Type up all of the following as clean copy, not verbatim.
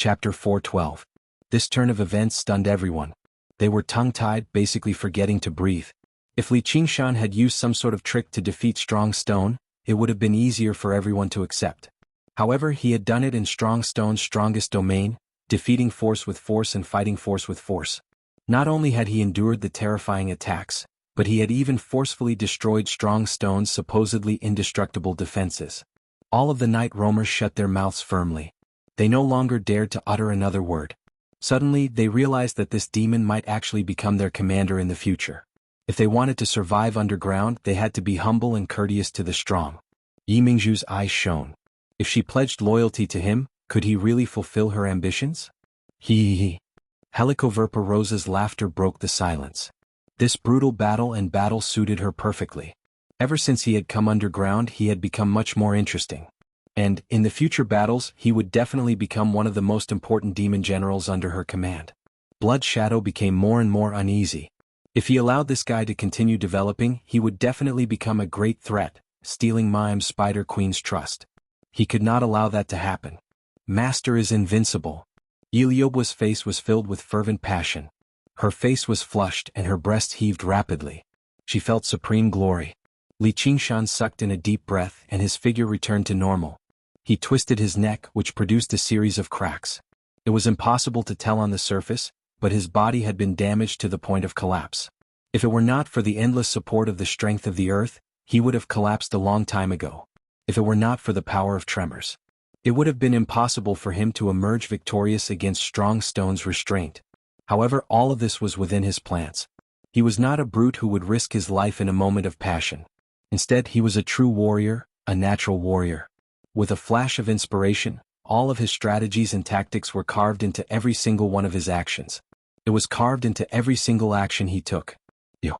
Chapter 412. This turn of events stunned everyone. They were tongue-tied, basically forgetting to breathe. If Li Qingshan had used some sort of trick to defeat Strong Stone, it would have been easier for everyone to accept. However, he had done it in Strong Stone's strongest domain, defeating force with force and fighting force with force. Not only had he endured the terrifying attacks, but he had even forcefully destroyed Strong Stone's supposedly indestructible defenses. All of the night roamers shut their mouths firmly. They no longer dared to utter another word. Suddenly, they realized that this demon might actually become their commander in the future. If they wanted to survive underground, they had to be humble and courteous to the strong. Yi Mingzhu's eyes shone. If she pledged loyalty to him, could he really fulfill her ambitions? He. Helicoverpa Rosa's laughter broke the silence. This brutal battle suited her perfectly. Ever since he had come underground, he had become much more interesting. And, in the future battles, he would definitely become one of the most important demon generals under her command. Blood Shadow became more and more uneasy. If he allowed this guy to continue developing, he would definitely become a great threat, stealing Mime Spider Queen's trust. He could not allow that to happen. Master is invincible. Iliobwa's face was filled with fervent passion. Her face was flushed and her breast heaved rapidly. She felt supreme glory. Li Qingshan sucked in a deep breath and his figure returned to normal. He twisted his neck, which produced a series of cracks. It was impossible to tell on the surface, but his body had been damaged to the point of collapse. If it were not for the endless support of the strength of the earth, he would have collapsed a long time ago. If it were not for the power of tremors, it would have been impossible for him to emerge victorious against Strong Stone's restraint. However, all of this was within his plans. He was not a brute who would risk his life in a moment of passion. Instead, he was a true warrior, a natural warrior. With a flash of inspiration, all of his strategies and tactics were carved into every single one of his actions. It was carved into every single action he took. Yo.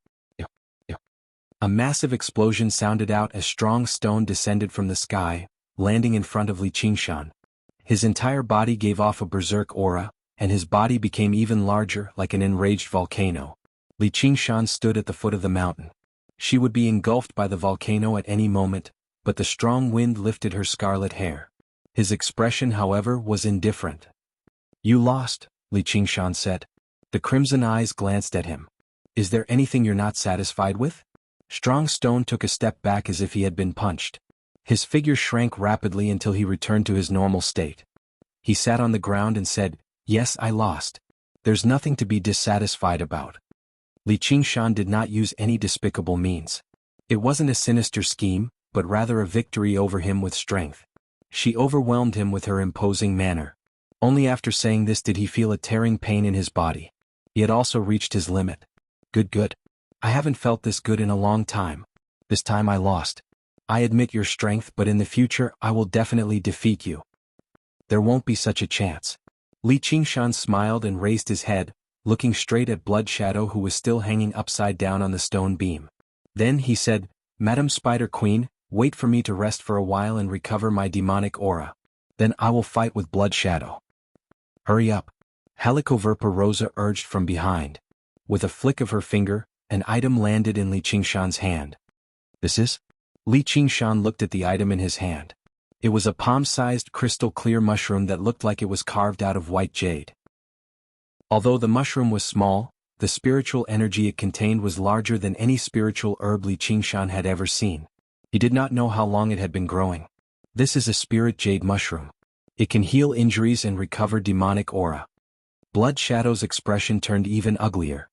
A massive explosion sounded out as Strong Stone descended from the sky, landing in front of Li Qingshan. His entire body gave off a berserk aura, and his body became even larger, like an enraged volcano. Li Qingshan stood at the foot of the mountain. She would be engulfed by the volcano at any moment, but the strong wind lifted her scarlet hair. His expression, however, was indifferent. You lost, Li Qingshan said. The crimson eyes glanced at him. Is there anything you're not satisfied with? Strong Stone took a step back as if he had been punched. His figure shrank rapidly until he returned to his normal state. He sat on the ground and said, Yes, I lost. There's nothing to be dissatisfied about. Li Qingshan did not use any despicable means. It wasn't a sinister scheme, but rather a victory over him with strength. She overwhelmed him with her imposing manner. Only after saying this did he feel a tearing pain in his body. He had also reached his limit. Good. I haven't felt this good in a long time. This time I lost. I admit your strength, but in the future I will definitely defeat you. There won't be such a chance. Li Qingshan smiled and raised his head, looking straight at Blood Shadow, who was still hanging upside down on the stone beam. Then he said, Madam Spider Queen, wait for me to rest for a while and recover my demonic aura. Then I will fight with Blood Shadow. Hurry up. Helicoverpa Rosa urged from behind. With a flick of her finger, an item landed in Li Qingshan's hand. This is? Li Qingshan looked at the item in his hand. It was a palm-sized crystal-clear mushroom that looked like it was carved out of white jade. Although the mushroom was small, the spiritual energy it contained was larger than any spiritual herb Li Qingshan had ever seen. He did not know how long it had been growing. This is a spirit jade mushroom. It can heal injuries and recover demonic aura. Blood Shadow's expression turned even uglier.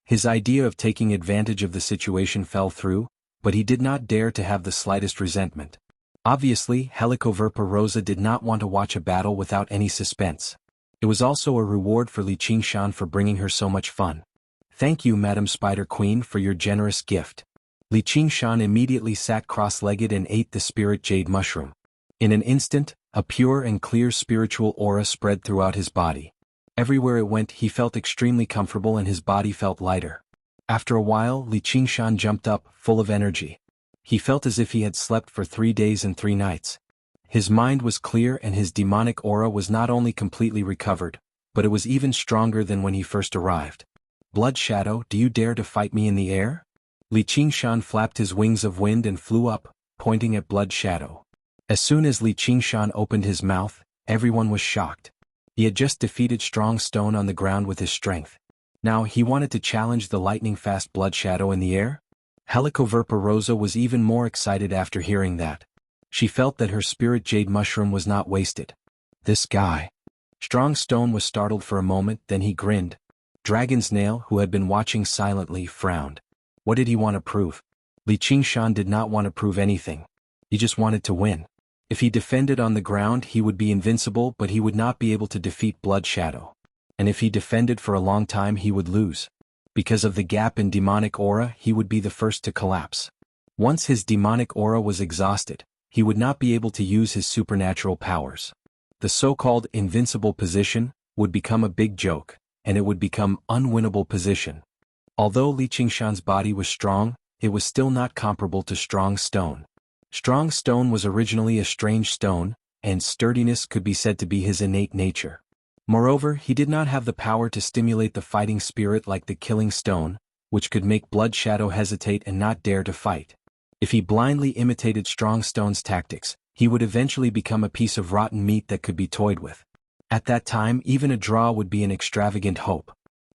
His idea of taking advantage of the situation fell through, but he did not dare to have the slightest resentment. Obviously, Helicoverpa Rosa did not want to watch a battle without any suspense. It was also a reward for Li Qingshan for bringing her so much fun. Thank you, Madam Spider Queen, for your generous gift. Li Qingshan immediately sat cross-legged and ate the spirit jade mushroom. In an instant, a pure and clear spiritual aura spread throughout his body. Everywhere it went, he felt extremely comfortable and his body felt lighter. After a while, Li Qingshan jumped up, full of energy. He felt as if he had slept for 3 days and 3 nights. His mind was clear and his demonic aura was not only completely recovered, but it was even stronger than when he first arrived. Blood Shadow, do you dare to fight me in the air? Li Qingshan flapped his wings of wind and flew up, pointing at Blood Shadow. As soon as Li Qingshan opened his mouth, everyone was shocked. He had just defeated Strong Stone on the ground with his strength. Now he wanted to challenge the lightning-fast Blood Shadow in the air? Helicoverpa Rosa was even more excited after hearing that. She felt that her spirit jade mushroom was not wasted. This guy. Strong Stone was startled for a moment, then he grinned. Dragon's Nail, who had been watching silently, frowned. What did he want to prove? Li Qingshan did not want to prove anything. He just wanted to win. If he defended on the ground, he would be invincible, but he would not be able to defeat Blood Shadow. And if he defended for a long time, he would lose. Because of the gap in demonic aura, he would be the first to collapse. Once his demonic aura was exhausted, he would not be able to use his supernatural powers. The so-called invincible position would become a big joke, and it would become unwinnable position. Although Li Qingshan's body was strong, it was still not comparable to Strong Stone. Strong Stone was originally a strange stone, and sturdiness could be said to be his innate nature. Moreover, he did not have the power to stimulate the fighting spirit like the Killing Stone, which could make Blood Shadow hesitate and not dare to fight. If he blindly imitated Strong Stone's tactics, he would eventually become a piece of rotten meat that could be toyed with. At that time, even a draw would be an extravagant hope.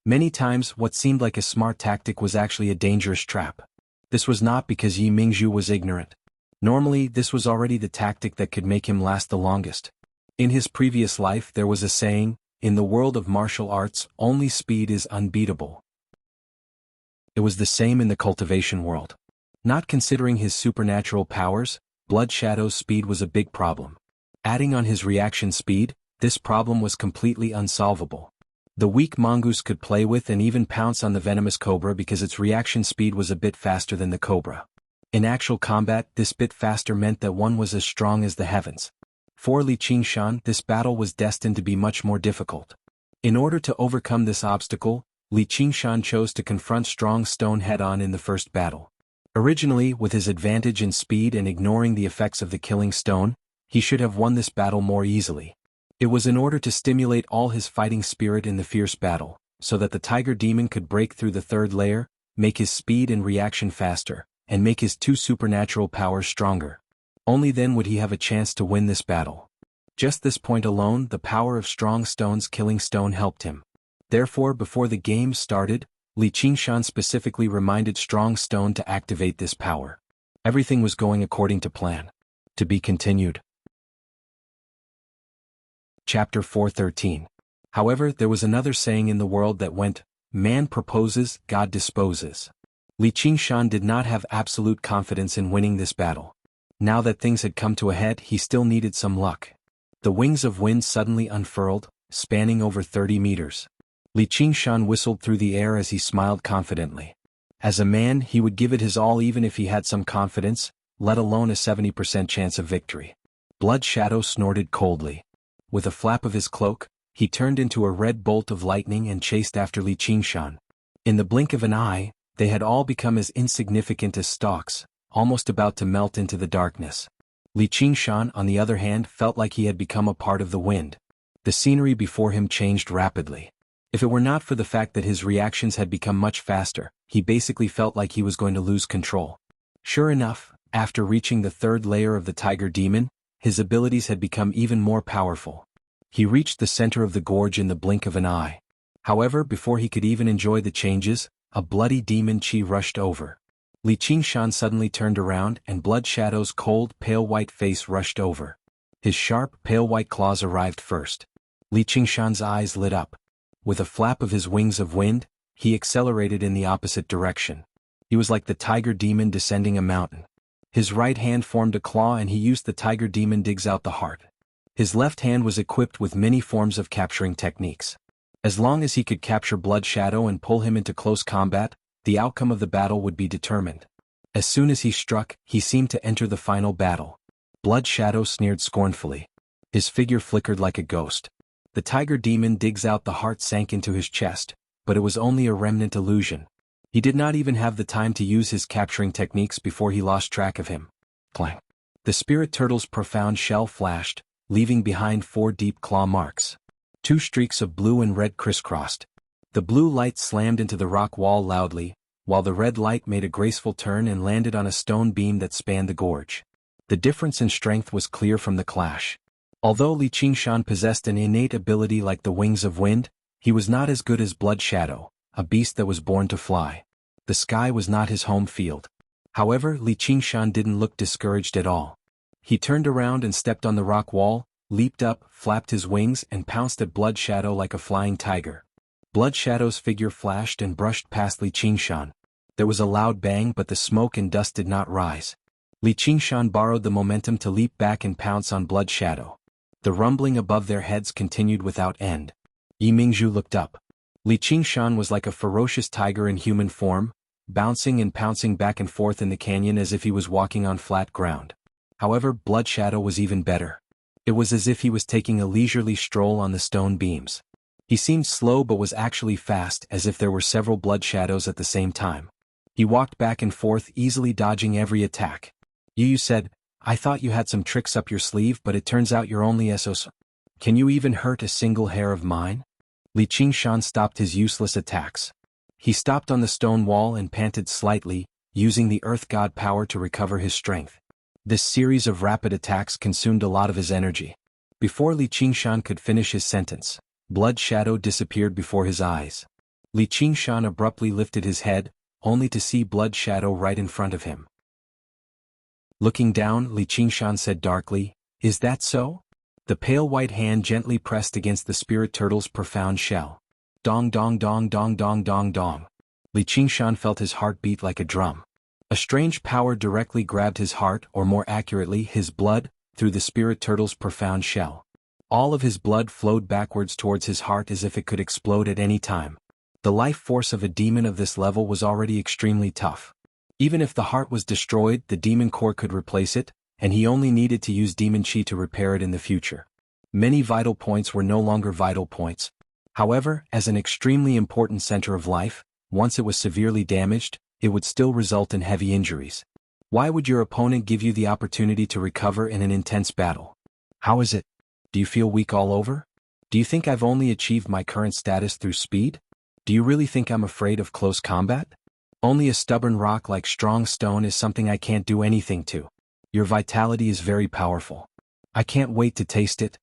Many times, what seemed like a smart tactic was actually a dangerous trap. This was not because Yi Mingzhu was ignorant. Normally, this was already the tactic that could make him last the longest. In his previous life, there was a saying, in the world of martial arts, only speed is unbeatable. It was the same in the cultivation world. Not considering his supernatural powers, Blood Shadow's speed was a big problem. Adding on his reaction speed, this problem was completely unsolvable. The weak mongoose could play with and even pounce on the venomous cobra because its reaction speed was a bit faster than the cobra. In actual combat, this bit faster meant that one was as strong as the heavens. For Li Qingshan, this battle was destined to be much more difficult. In order to overcome this obstacle, Li Qingshan chose to confront Strong Stone head-on in the first battle. Originally, with his advantage in speed and ignoring the effects of the Killing Stone, he should have won this battle more easily. It was in order to stimulate all his fighting spirit in the fierce battle, so that the Tiger Demon could break through the third layer, make his speed and reaction faster, and make his two supernatural powers stronger. Only then would he have a chance to win this battle. Just this point alone, the power of Strong Stone's Killing Stone helped him. Therefore, before the game started, Li Qingshan specifically reminded Strong Stone to activate this power. Everything was going according to plan. To be continued. Chapter 413. However, there was another saying in the world that went, man proposes, God disposes. Li Qingshan did not have absolute confidence in winning this battle. Now that things had come to a head, he still needed some luck. The wings of wind suddenly unfurled, spanning over 30 meters. Li Qingshan whistled through the air as he smiled confidently. As a man, he would give it his all even if he had some confidence, let alone a 70% chance of victory. Blood Shadow snorted coldly. With a flap of his cloak, he turned into a red bolt of lightning and chased after Li Qingshan. In the blink of an eye, they had all become as insignificant as stalks, almost about to melt into the darkness. Li Qingshan, on the other hand, felt like he had become a part of the wind. The scenery before him changed rapidly. If it were not for the fact that his reactions had become much faster, he basically felt like he was going to lose control. Sure enough, after reaching the third layer of the Tiger Demon, his abilities had become even more powerful. He reached the center of the gorge in the blink of an eye. However, before he could even enjoy the changes, a bloody demon chi rushed over. Li Qingshan suddenly turned around and Blood Shadow's cold, pale white face rushed over. His sharp, pale white claws arrived first. Li Qingshan's eyes lit up. With a flap of his wings of wind, he accelerated in the opposite direction. He was like the Tiger Demon descending a mountain. His right hand formed a claw and he used the Tiger Demon digs out the heart. His left hand was equipped with many forms of capturing techniques. As long as he could capture Blood Shadow and pull him into close combat, the outcome of the battle would be determined. As soon as he struck, he seemed to enter the final battle. Blood Shadow sneered scornfully. His figure flickered like a ghost. The Tiger Demon digs out the heart sank into his chest, but it was only a remnant illusion. He did not even have the time to use his capturing techniques before he lost track of him. Clang. The spirit turtle's profound shell flashed, leaving behind 4 deep claw marks. 2 streaks of blue and red crisscrossed. The blue light slammed into the rock wall loudly, while the red light made a graceful turn and landed on a stone beam that spanned the gorge. The difference in strength was clear from the clash. Although Li Qingshan possessed an innate ability like the wings of wind, he was not as good as Blood Shadow, a beast that was born to fly. The sky was not his home field. However, Li Qingshan didn't look discouraged at all. He turned around and stepped on the rock wall, leaped up, flapped his wings and pounced at Blood Shadow like a flying tiger. Blood Shadow's figure flashed and brushed past Li Qingshan. There was a loud bang, but the smoke and dust did not rise. Li Qingshan borrowed the momentum to leap back and pounce on Blood Shadow. The rumbling above their heads continued without end. Yi Mingzhu looked up. Li Qingshan was like a ferocious tiger in human form, bouncing and pouncing back and forth in the canyon as if he was walking on flat ground. However, Blood Shadow was even better. It was as if he was taking a leisurely stroll on the stone beams. He seemed slow but was actually fast, as if there were several Blood Shadows at the same time. He walked back and forth, easily dodging every attack. Yu said, "I thought you had some tricks up your sleeve, but it turns out you're only SOS. Can you even hurt a single hair of mine?" Li Qingshan stopped his useless attacks. He stopped on the stone wall and panted slightly, using the Earth God power to recover his strength. This series of rapid attacks consumed a lot of his energy. Before Li Qingshan could finish his sentence, Blood Shadow disappeared before his eyes. Li Qingshan abruptly lifted his head, only to see Blood Shadow right in front of him. Looking down, Li Qingshan said darkly, "Is that so?" The pale white hand gently pressed against the spirit turtle's profound shell. Dong dong dong dong dong dong dong. Li Qingshan felt his heart beat like a drum. A strange power directly grabbed his heart, or more accurately his blood, through the spirit turtle's profound shell. All of his blood flowed backwards towards his heart as if it could explode at any time. The life force of a demon of this level was already extremely tough. Even if the heart was destroyed, the demon core could replace it, and he only needed to use demon chi to repair it in the future. Many vital points were no longer vital points. However, as an extremely important center of life, once it was severely damaged, it would still result in heavy injuries. Why would your opponent give you the opportunity to recover in an intense battle? How is it? Do you feel weak all over? Do you think I've only achieved my current status through speed? Do you really think I'm afraid of close combat? Only a stubborn rock like strong stone is something I can't do anything to. Your vitality is very powerful. I can't wait to taste it."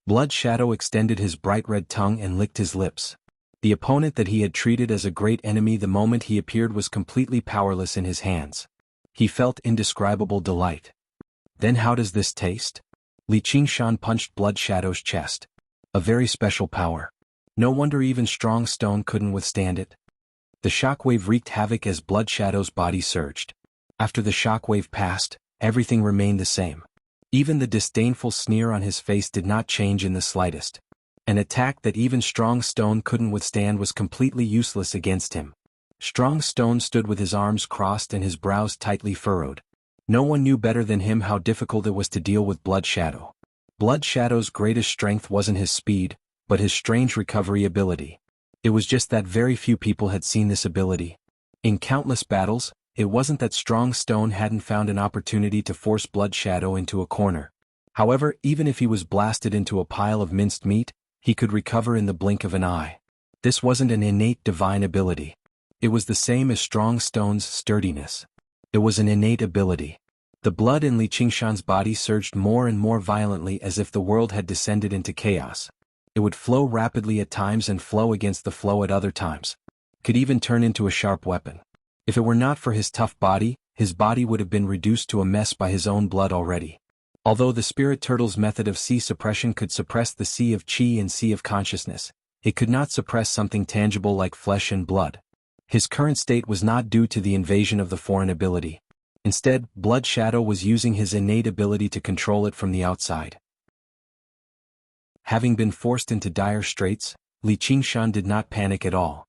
Blood Shadow extended his bright red tongue and licked his lips. The opponent that he had treated as a great enemy the moment he appeared was completely powerless in his hands. He felt indescribable delight. "Then how does this taste?" Li Qingshan punched Blood Shadow's chest. "A very special power. No wonder even strong stone couldn't withstand it." The shockwave wreaked havoc as Blood Shadow's body surged. After the shockwave passed, everything remained the same. Even the disdainful sneer on his face did not change in the slightest. An attack that even strong stone couldn't withstand was completely useless against him. Strong stone stood with his arms crossed and his brows tightly furrowed. No one knew better than him how difficult it was to deal with Blood Shadow. Blood Shadow's greatest strength wasn't his speed, but his strange recovery ability. It was just that very few people had seen this ability. In countless battles, it wasn't that strong stone hadn't found an opportunity to force Blood Shadow into a corner. However, even if he was blasted into a pile of minced meat, he could recover in the blink of an eye. This wasn't an innate divine ability. It was the same as strong stone's sturdiness. It was an innate ability. The blood in Li Qingshan's body surged more and more violently as if the world had descended into chaos. It would flow rapidly at times and flow against the flow at other times. Could even turn into a sharp weapon. If it were not for his tough body, his body would have been reduced to a mess by his own blood already. Although the spirit turtle's method of sea suppression could suppress the sea of chi and sea of consciousness, it could not suppress something tangible like flesh and blood. His current state was not due to the invasion of the foreign ability. Instead, Blood Shadow was using his innate ability to control it from the outside. Having been forced into dire straits, Li Qingshan did not panic at all.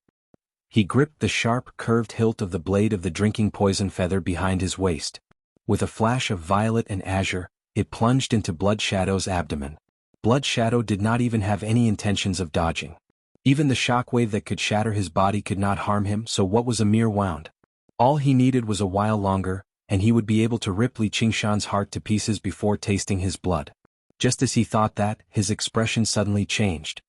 He gripped the sharp, curved hilt of the blade of the drinking poison feather behind his waist. With a flash of violet and azure, it plunged into Blood Shadow's abdomen. Blood Shadow did not even have any intentions of dodging. Even the shockwave that could shatter his body could not harm him, so what was a mere wound? All he needed was a while longer, and he would be able to rip Li Qingshan's heart to pieces before tasting his blood. Just as he thought that, his expression suddenly changed.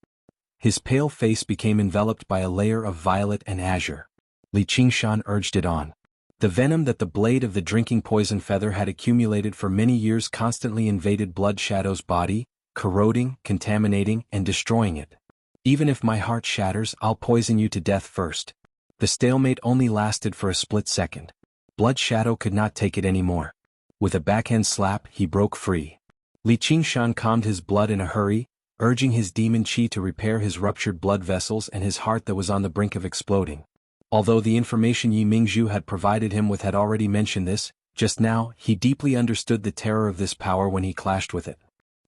His pale face became enveloped by a layer of violet and azure. Li Qingshan urged it on. The venom that the blade of the drinking poison feather had accumulated for many years constantly invaded Blood Shadow's body, corroding, contaminating, and destroying it. Even if my heart shatters, I'll poison you to death first. The stalemate only lasted for a split second. Blood Shadow could not take it anymore. With a backhand slap, he broke free. Li Qingshan calmed his blood in a hurry, urging his demon chi to repair his ruptured blood vessels and his heart that was on the brink of exploding. Although the information Yi Mingzhu had provided him with had already mentioned this, just now, he deeply understood the terror of this power when he clashed with it.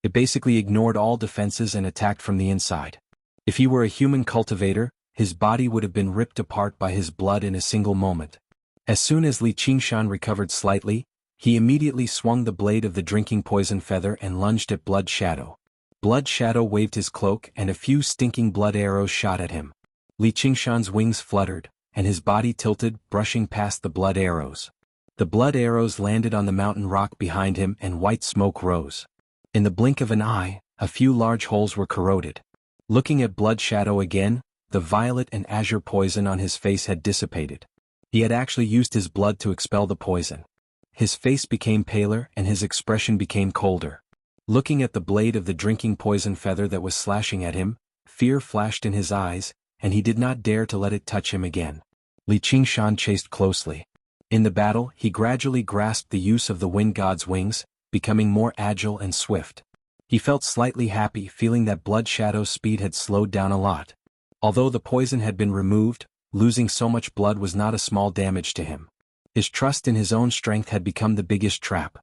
It basically ignored all defenses and attacked from the inside. If he were a human cultivator, his body would have been ripped apart by his blood in a single moment. As soon as Li Qingshan recovered slightly, he immediately swung the blade of the drinking poison feather and lunged at Blood Shadow. Blood Shadow waved his cloak and a few stinking blood arrows shot at him. Li Qingshan's wings fluttered, and his body tilted, brushing past the blood arrows. The blood arrows landed on the mountain rock behind him and white smoke rose. In the blink of an eye, a few large holes were corroded. Looking at Blood Shadow again, the violet and azure poison on his face had dissipated. He had actually used his blood to expel the poison. His face became paler and his expression became colder. Looking at the blade of the drinking poison feather that was slashing at him, fear flashed in his eyes, and he did not dare to let it touch him again. Li Qingshan chased closely. In the battle, he gradually grasped the use of the wind god's wings, becoming more agile and swift. He felt slightly happy, feeling that Blood Shadow's speed had slowed down a lot. Although the poison had been removed, losing so much blood was not a small damage to him. His trust in his own strength had become the biggest trap.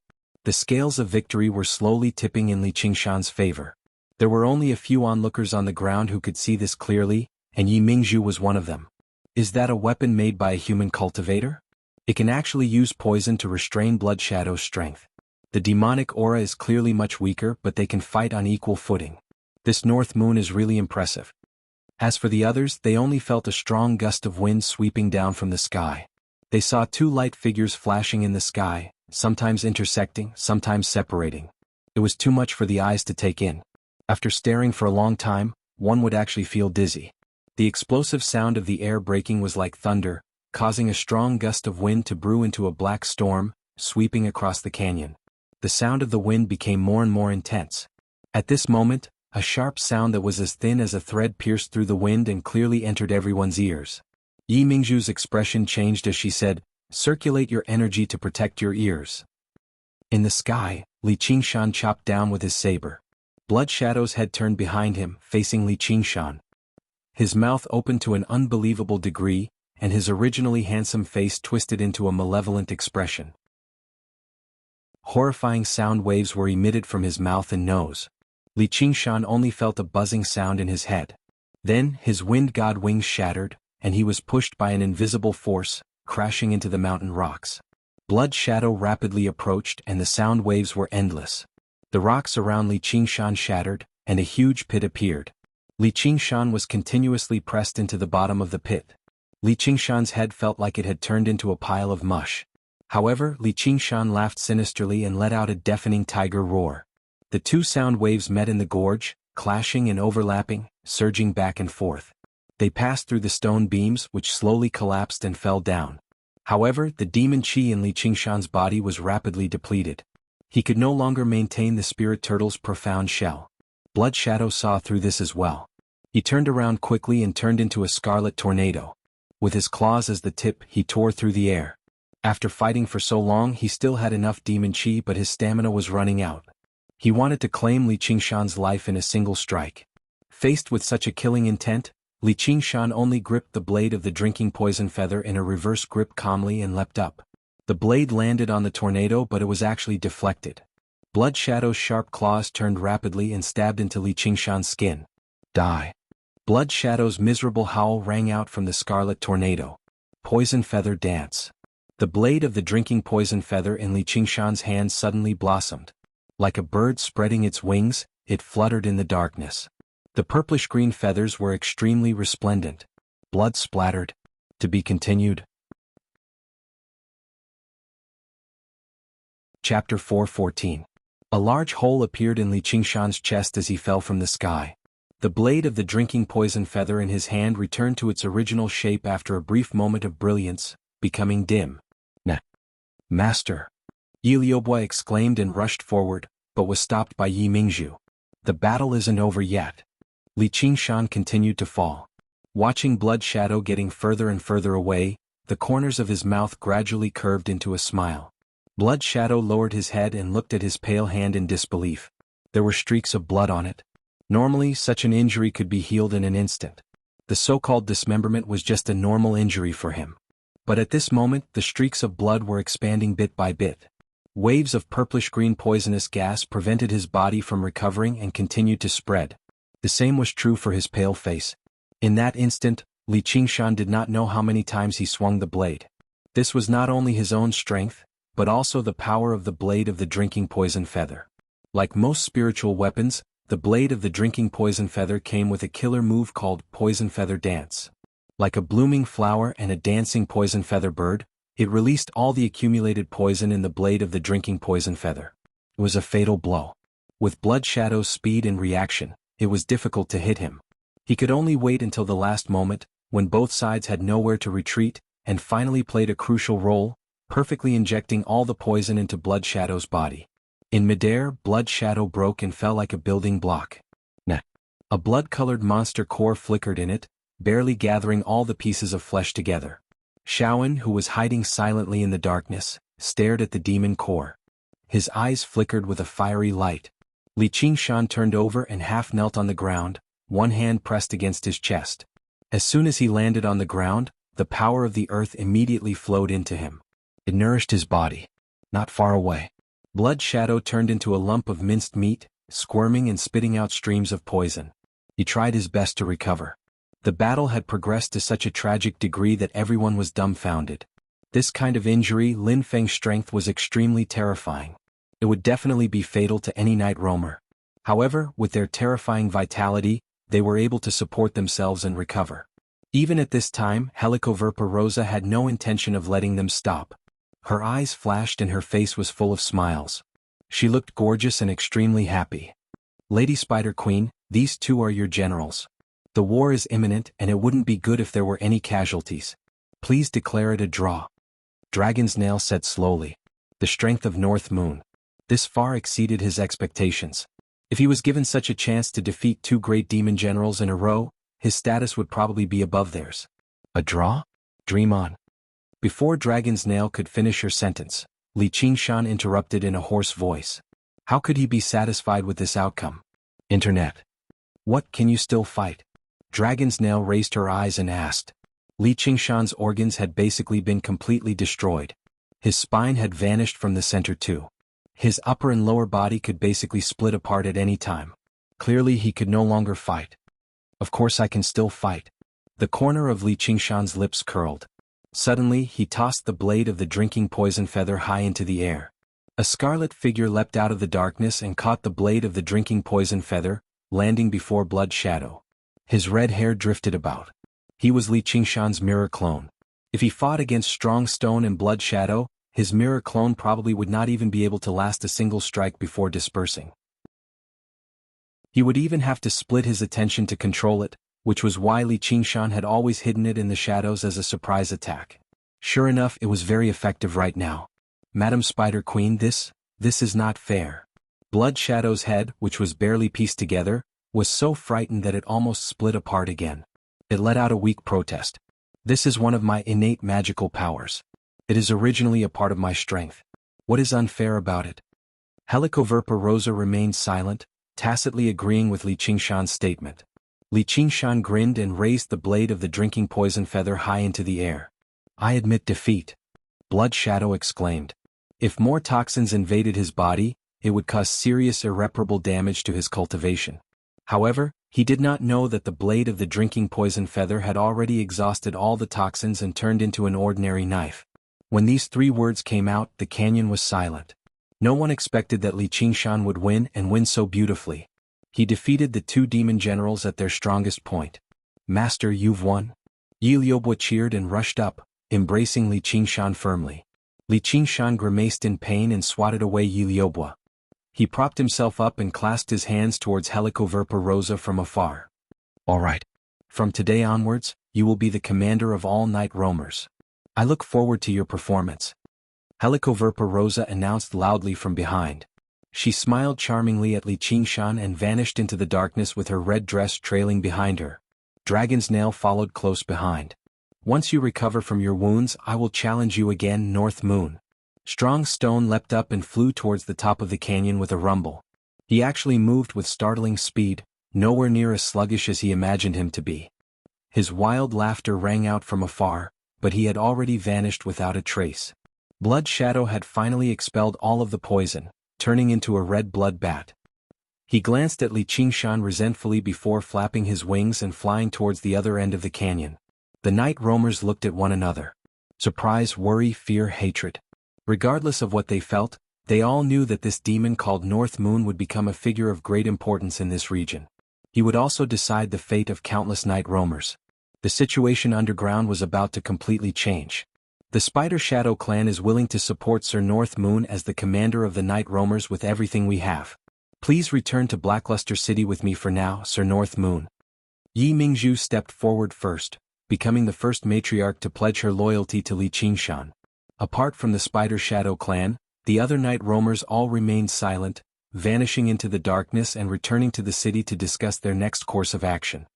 The scales of victory were slowly tipping in Li Qingshan's favor. There were only a few onlookers on the ground who could see this clearly, and Yi Mingzhu was one of them. Is that a weapon made by a human cultivator? It can actually use poison to restrain Blood Shadow's strength. The demonic aura is clearly much weaker, but they can fight on equal footing. This North Moon is really impressive. As for the others, they only felt a strong gust of wind sweeping down from the sky. They saw two light figures flashing in the sky, sometimes intersecting, sometimes separating. It was too much for the eyes to take in. After staring for a long time, one would actually feel dizzy. The explosive sound of the air breaking was like thunder, causing a strong gust of wind to brew into a black storm, sweeping across the canyon. The sound of the wind became more and more intense. At this moment, a sharp sound that was as thin as a thread pierced through the wind and clearly entered everyone's ears. Yi Mingzhu's expression changed as she said, "Circulate your energy to protect your ears." In the sky, Li Qingshan chopped down with his saber. Blood Shadow's head turned behind him, facing Li Qingshan. His mouth opened to an unbelievable degree, and his originally handsome face twisted into a malevolent expression. Horrifying sound waves were emitted from his mouth and nose. Li Qingshan only felt a buzzing sound in his head. Then, his wind god wings shattered, and he was pushed by an invisible force, crashing into the mountain rocks. Blood Shadow rapidly approached and the sound waves were endless. The rocks around Li Qingshan shattered, and a huge pit appeared. Li Qingshan was continuously pressed into the bottom of the pit. Li Qingshan's head felt like it had turned into a pile of mush. However, Li Qingshan laughed sinisterly and let out a deafening tiger roar. The two sound waves met in the gorge, clashing and overlapping, surging back and forth. They passed through the stone beams, which slowly collapsed and fell down. However, the demon chi in Li Qingshan's body was rapidly depleted. He could no longer maintain the spirit turtle's profound shell. Blood Shadow saw through this as well. He turned around quickly and turned into a scarlet tornado. With his claws as the tip, he tore through the air. After fighting for so long, he still had enough demon chi, but his stamina was running out. He wanted to claim Li Qingshan's life in a single strike. Faced with such a killing intent, Li Qingshan only gripped the blade of the drinking poison feather in a reverse grip calmly and leapt up. The blade landed on the tornado, but it was actually deflected. Blood Shadow's sharp claws turned rapidly and stabbed into Li Qingshan's skin. Die. Blood Shadow's miserable howl rang out from the scarlet tornado. Poison feather dance. The blade of the drinking poison feather in Li Qingshan's hand suddenly blossomed. Like a bird spreading its wings, it fluttered in the darkness. The purplish-green feathers were extremely resplendent. Blood splattered. To be continued. Chapter 4:14. A large hole appeared in Li Qingshan's chest as he fell from the sky. The blade of the drinking poison feather in his hand returned to its original shape after a brief moment of brilliance, becoming dim. Master! Yi Liubai exclaimed and rushed forward, but was stopped by Yi Mingzhu. The battle isn't over yet. Li Qingshan continued to fall. Watching Blood Shadow getting further and further away, the corners of his mouth gradually curved into a smile. Blood Shadow lowered his head and looked at his pale hand in disbelief. There were streaks of blood on it. Normally, such an injury could be healed in an instant. The so-called dismemberment was just a normal injury for him. But at this moment, the streaks of blood were expanding bit by bit. Waves of purplish-green poisonous gas prevented his body from recovering and continued to spread. The same was true for his pale face. In that instant, Li Qingshan did not know how many times he swung the blade. This was not only his own strength, but also the power of the blade of the drinking poison feather. Like most spiritual weapons, the blade of the drinking poison feather came with a killer move called Poison Feather Dance. Like a blooming flower and a dancing poison feather bird, it released all the accumulated poison in the blade of the drinking poison feather. It was a fatal blow. With Blood Shadow's speed and reaction, it was difficult to hit him. He could only wait until the last moment, when both sides had nowhere to retreat, and finally played a crucial role, perfectly injecting all the poison into Blood Shadow's body. In midair, Blood Shadow broke and fell like a building block. A blood-colored monster core flickered in it, barely gathering all the pieces of flesh together. Shaoan, who was hiding silently in the darkness, stared at the demon core. His eyes flickered with a fiery light. Li Qingshan turned over and half knelt on the ground, one hand pressed against his chest. As soon as he landed on the ground, the power of the earth immediately flowed into him. It nourished his body. Not far away, Blood Shadow turned into a lump of minced meat, squirming and spitting out streams of poison. He tried his best to recover. The battle had progressed to such a tragic degree that everyone was dumbfounded. This kind of injury, Lin Feng's strength was extremely terrifying. It would definitely be fatal to any night roamer. However, with their terrifying vitality, they were able to support themselves and recover. Even at this time, Helicoverpa Rosa had no intention of letting them stop. Her eyes flashed and her face was full of smiles. She looked gorgeous and extremely happy. Lady Spider Queen, these two are your generals. The war is imminent and it wouldn't be good if there were any casualties. Please declare it a draw. Dragon's Nail said slowly. The strength of North Moon. This far exceeded his expectations. If he was given such a chance to defeat two great demon generals in a row, his status would probably be above theirs. A draw? Dream on. Before Dragon's Nail could finish her sentence, Li Qingshan interrupted in a hoarse voice. How could he be satisfied with this outcome? Internet. What, can you still fight? Dragon's Nail raised her eyes and asked. Li Qingshan's organs had basically been completely destroyed. His spine had vanished from the center too. His upper and lower body could basically split apart at any time. Clearly he could no longer fight. Of course I can still fight. The corner of Li Qingshan's lips curled. Suddenly he tossed the blade of the drinking poison feather high into the air. A scarlet figure leapt out of the darkness and caught the blade of the drinking poison feather, landing before Blood Shadow. His red hair drifted about. He was Li Qingshan's mirror clone. If he fought against Strong Stone and Blood Shadow, his mirror clone probably would not even be able to last a single strike before dispersing. He would even have to split his attention to control it, which was why Li Qingshan had always hidden it in the shadows as a surprise attack. Sure enough, it was very effective right now. Madam Spider Queen, this is not fair. Blood Shadow's head, which was barely pieced together, was so frightened that it almost split apart again. It let out a weak protest. This is one of my innate magical powers. It is originally a part of my strength. What is unfair about it? Helicoverpa Rosa remained silent, tacitly agreeing with Li Qingshan's statement. Li Qingshan grinned and raised the blade of the drinking poison feather high into the air. I admit defeat. Blood Shadow exclaimed. If more toxins invaded his body, it would cause serious irreparable damage to his cultivation. However, he did not know that the blade of the drinking poison feather had already exhausted all the toxins and turned into an ordinary knife. When these three words came out, the canyon was silent. No one expected that Li Qingshan would win and win so beautifully. He defeated the two demon generals at their strongest point. Master, you've won. Yi Liubo cheered and rushed up, embracing Li Qingshan firmly. Li Qingshan grimaced in pain and swatted away Yi Liubo. He propped himself up and clasped his hands towards Helicoverpa Rosa from afar. All right. From today onwards, you will be the commander of all night roamers. I look forward to your performance. Helicoverpa Rosa announced loudly from behind. She smiled charmingly at Li Qingshan and vanished into the darkness with her red dress trailing behind her. Dragon's Nail followed close behind. Once you recover from your wounds, I will challenge you again, North Moon. Strong Stone leapt up and flew towards the top of the canyon with a rumble. He actually moved with startling speed, nowhere near as sluggish as he imagined him to be. His wild laughter rang out from afar, but he had already vanished without a trace. Blood Shadow had finally expelled all of the poison, turning into a red blood bat. He glanced at Li Qingshan resentfully before flapping his wings and flying towards the other end of the canyon. The night roamers looked at one another. Surprise, worry, fear, hatred. Regardless of what they felt, they all knew that this demon called North Moon would become a figure of great importance in this region. He would also decide the fate of countless night roamers. The situation underground was about to completely change. The Spider Shadow clan is willing to support Sir North Moon as the commander of the night roamers with everything we have. Please return to Blackluster City with me for now, Sir North Moon. Yi Mingzhu stepped forward first, becoming the first matriarch to pledge her loyalty to Li Qingshan. Apart from the Spider Shadow clan, the other night roamers all remained silent, vanishing into the darkness and returning to the city to discuss their next course of action.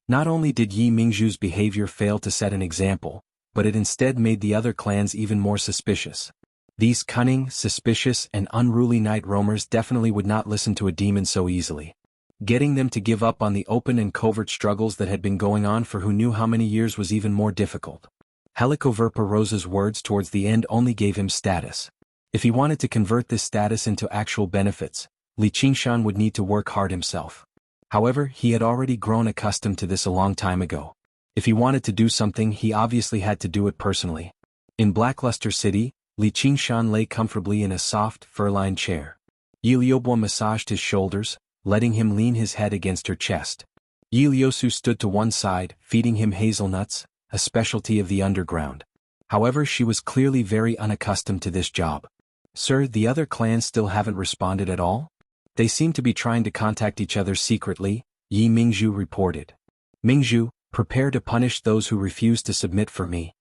Not only did Yi Mingzhu's behavior fail to set an example, but it instead made the other clans even more suspicious. These cunning, suspicious, and unruly night roamers definitely would not listen to a demon so easily. Getting them to give up on the open and covert struggles that had been going on for who knew how many years was even more difficult. Helicoverpa Rosa's words towards the end only gave him status. If he wanted to convert this status into actual benefits, Li Qingshan would need to work hard himself. However, he had already grown accustomed to this a long time ago. If he wanted to do something, he obviously had to do it personally. In Blackluster City, Li Qingshan lay comfortably in a soft, fur-lined chair. Yi Liubo massaged his shoulders, letting him lean his head against her chest. Yi Liusu stood to one side, feeding him hazelnuts, a specialty of the underground. However, she was clearly very unaccustomed to this job. Sir, the other clans still haven't responded at all? They seem to be trying to contact each other secretly, Yi Mingzhu reported. Mingzhu, prepare to punish those who refuse to submit for me.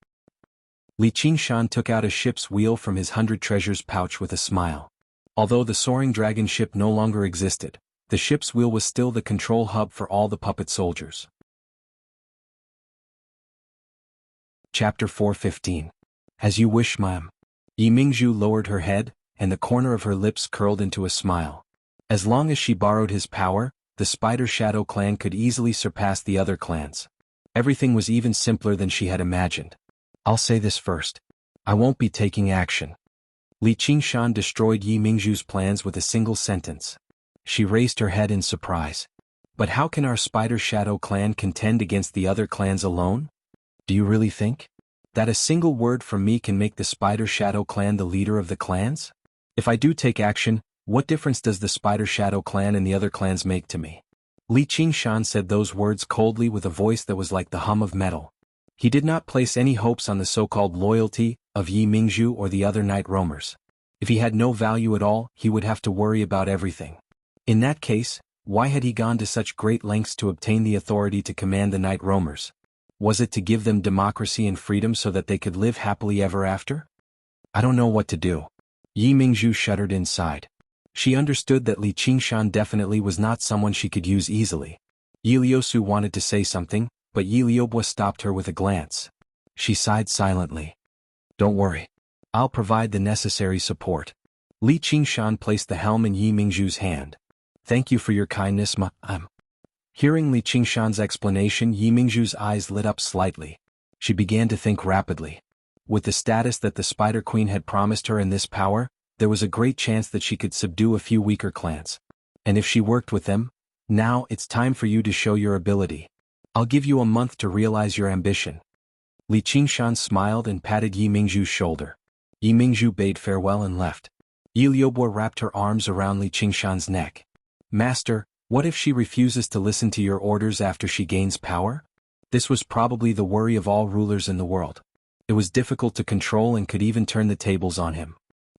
Li Qingshan took out a ship's wheel from his 100 treasures pouch with a smile. Although the soaring dragon ship no longer existed, the ship's wheel was still the control hub for all the puppet soldiers. Chapter 4:15. As you wish, ma'am. Yi Mingzhu lowered her head, and the corner of her lips curled into a smile. As long as she borrowed his power, the Spider Shadow clan could easily surpass the other clans. Everything was even simpler than she had imagined. I'll say this first. I won't be taking action. Li Qingshan destroyed Yi Mingzhu's plans with a single sentence. She raised her head in surprise. But how can our Spider Shadow clan contend against the other clans alone? Do you really think that a single word from me can make the Spider Shadow clan the leader of the clans? If I do take action, what difference does the Spider Shadow clan and the other clans make to me? Li Qingshan said those words coldly with a voice that was like the hum of metal. He did not place any hopes on the so-called loyalty of Yi Mingzhu or the other night roamers. If he had no value at all, he would have to worry about everything. In that case, why had he gone to such great lengths to obtain the authority to command the night roamers? Was it to give them democracy and freedom so that they could live happily ever after? I don't know what to do. Yi Mingzhu shuddered inside. She understood that Li Qingshan definitely was not someone she could use easily. Yi Liusu wanted to say something, but Yi Liubo stopped her with a glance. She sighed silently. Don't worry. I'll provide the necessary support. Li Qingshan placed the helm in Yi Mingzhu's hand. Thank you for your kindness, ma'am. Hearing Li Qingshan's explanation, Yi Mingzhu's eyes lit up slightly. She began to think rapidly. With the status that the Spider Queen had promised her and this power, there was a great chance that she could subdue a few weaker clans. And if she worked with them, now it's time for you to show your ability. I'll give you a month to realize your ambition. Li Qingshan smiled and patted Yi Mingzhu's shoulder. Yi Mingzhu bade farewell and left. Yi Liubo wrapped her arms around Li Qingshan's neck. Master, what if she refuses to listen to your orders after she gains power? This was probably the worry of all rulers in the world. It was difficult to control and could even turn the tables on him.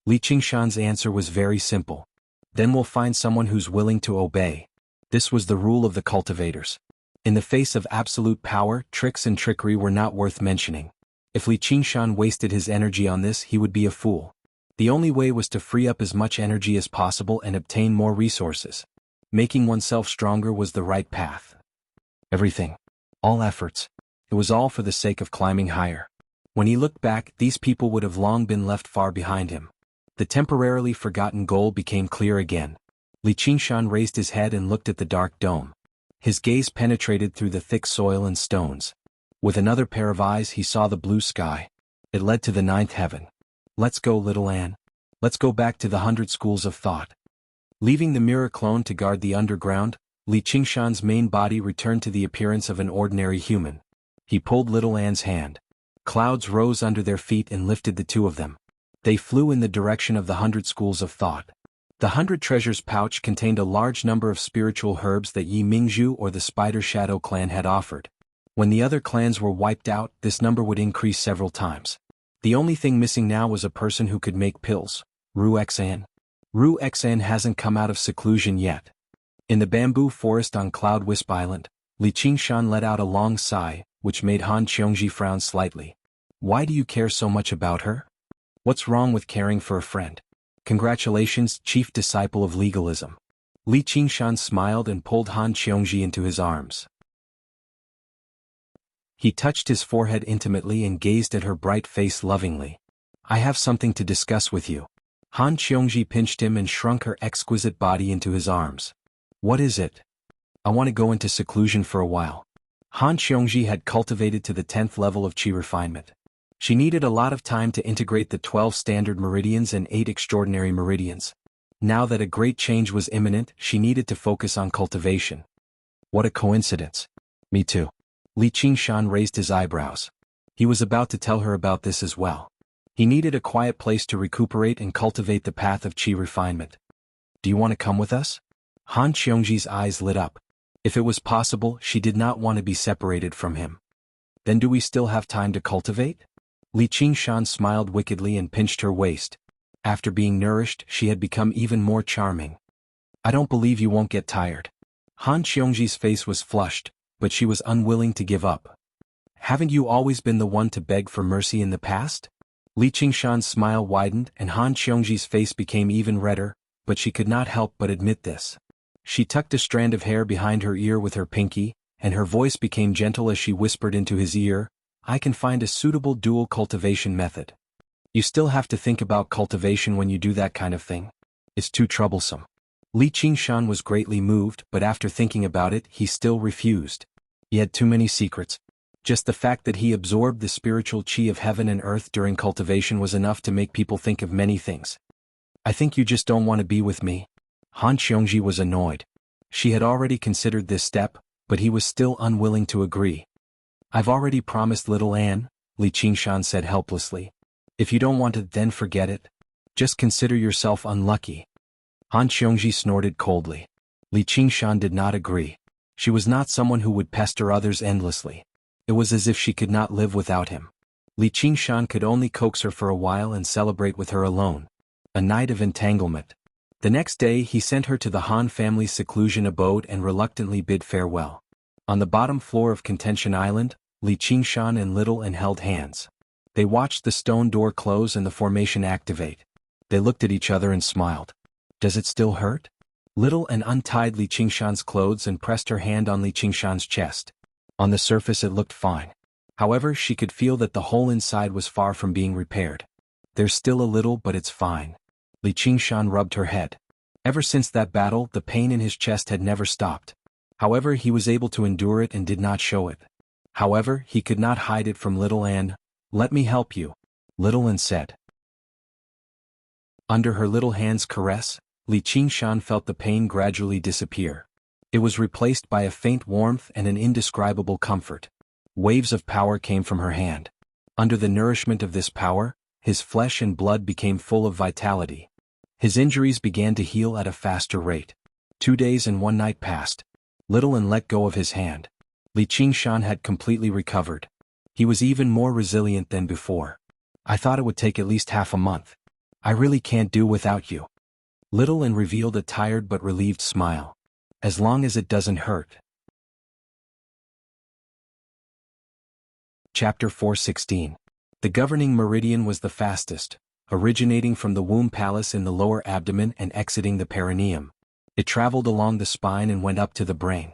Li Qingshan's answer was very simple. Then we'll find someone who's willing to obey. This was the rule of the cultivators. In the face of absolute power, tricks and trickery were not worth mentioning. If Li Qingshan wasted his energy on this, he would be a fool. The only way was to free up as much energy as possible and obtain more resources. Making oneself stronger was the right path. Everything. All efforts. It was all for the sake of climbing higher. When he looked back, these people would have long been left far behind him. The temporarily forgotten goal became clear again. Li Qingshan raised his head and looked at the dark dome. His gaze penetrated through the thick soil and stones. With another pair of eyes he saw the blue sky. It led to the 9th heaven. Let's go, little Anne. Let's go back to the 100 schools of thought. Leaving the mirror clone to guard the underground, Li Qingshan's main body returned to the appearance of an ordinary human. He pulled little Anne's hand. Clouds rose under their feet and lifted the two of them. They flew in the direction of the 100 schools of thought. The 100 treasures pouch contained a large number of spiritual herbs that Yi Mingzhu or the Spider Shadow clan had offered. When the other clans were wiped out, this number would increase several times. The only thing missing now was a person who could make pills. Ru Xan. Ru Xan hasn't come out of seclusion yet. In the bamboo forest on Cloud Wisp Island, Li Qingshan let out a long sigh, which made Han Qiongji frown slightly. Why do you care so much about her? What's wrong with caring for a friend? Congratulations, chief disciple of legalism. Li Qingshan smiled and pulled Han Qiongji into his arms. He touched his forehead intimately and gazed at her bright face lovingly. I have something to discuss with you. Han Qiongji pinched him and shrunk her exquisite body into his arms. What is it? I want to go into seclusion for a while. Han Qiongji had cultivated to the 10th level of qi refinement. She needed a lot of time to integrate the 12 standard meridians and 8 extraordinary meridians. Now that a great change was imminent, she needed to focus on cultivation. What a coincidence. Me too. Li Qingshan raised his eyebrows. He was about to tell her about this as well. He needed a quiet place to recuperate and cultivate the path of qi refinement. Do you want to come with us? Han Qiongji's eyes lit up. If it was possible, she did not want to be separated from him. Then do we still have time to cultivate? Li Qingshan smiled wickedly and pinched her waist. After being nourished, she had become even more charming. I don't believe you won't get tired. Han Qiongji's face was flushed, but she was unwilling to give up. Haven't you always been the one to beg for mercy in the past? Li Qingshan's smile widened and Han Qiongji's face became even redder, but she could not help but admit this. She tucked a strand of hair behind her ear with her pinky, and her voice became gentle as she whispered into his ear, I can find a suitable dual cultivation method. You still have to think about cultivation when you do that kind of thing. It's too troublesome. Li Qingshan was greatly moved, but after thinking about it, he still refused. He had too many secrets. Just the fact that he absorbed the spiritual qi of heaven and earth during cultivation was enough to make people think of many things. I think you just don't want to be with me. Han Qiongji was annoyed. She had already considered this step, but he was still unwilling to agree. I've already promised little Anne, Li Qingshan said helplessly. If you don't want it, then forget it. Just consider yourself unlucky. Han Qiongji snorted coldly. Li Qingshan did not agree. She was not someone who would pester others endlessly. It was as if she could not live without him. Li Qingshan could only coax her for a while and celebrate with her alone. A night of entanglement. The next day he sent her to the Han family's seclusion abode and reluctantly bid farewell. On the bottom floor of Contention Island, Li Qingshan and Little Anne held hands. They watched the stone door close and the formation activate. They looked at each other and smiled. Does it still hurt? Little Anne untied Li Qingshan's clothes and pressed her hand on Li Qingshan's chest. On the surface it looked fine. However, she could feel that the hole inside was far from being repaired. There's still a little, but it's fine. Li Qingshan rubbed her head. Ever since that battle, the pain in his chest had never stopped. However, he was able to endure it and did not show it. However, he could not hide it from Little Anne. Let me help you, Little Anne said. Under her little hand's caress, Li Qingshan felt the pain gradually disappear. It was replaced by a faint warmth and an indescribable comfort. Waves of power came from her hand. Under the nourishment of this power, his flesh and blood became full of vitality. His injuries began to heal at a faster rate. 2 days and 1 night passed. Little Anne let go of his hand. Li Qingshan had completely recovered. He was even more resilient than before. I thought it would take at least half a month. I really can't do without you. Little Anne revealed a tired but relieved smile. As long as it doesn't hurt. Chapter 416. The governing meridian was the fastest. originating from the womb palace in the lower abdomen and exiting the perineum. It traveled along the spine and went up to the brain.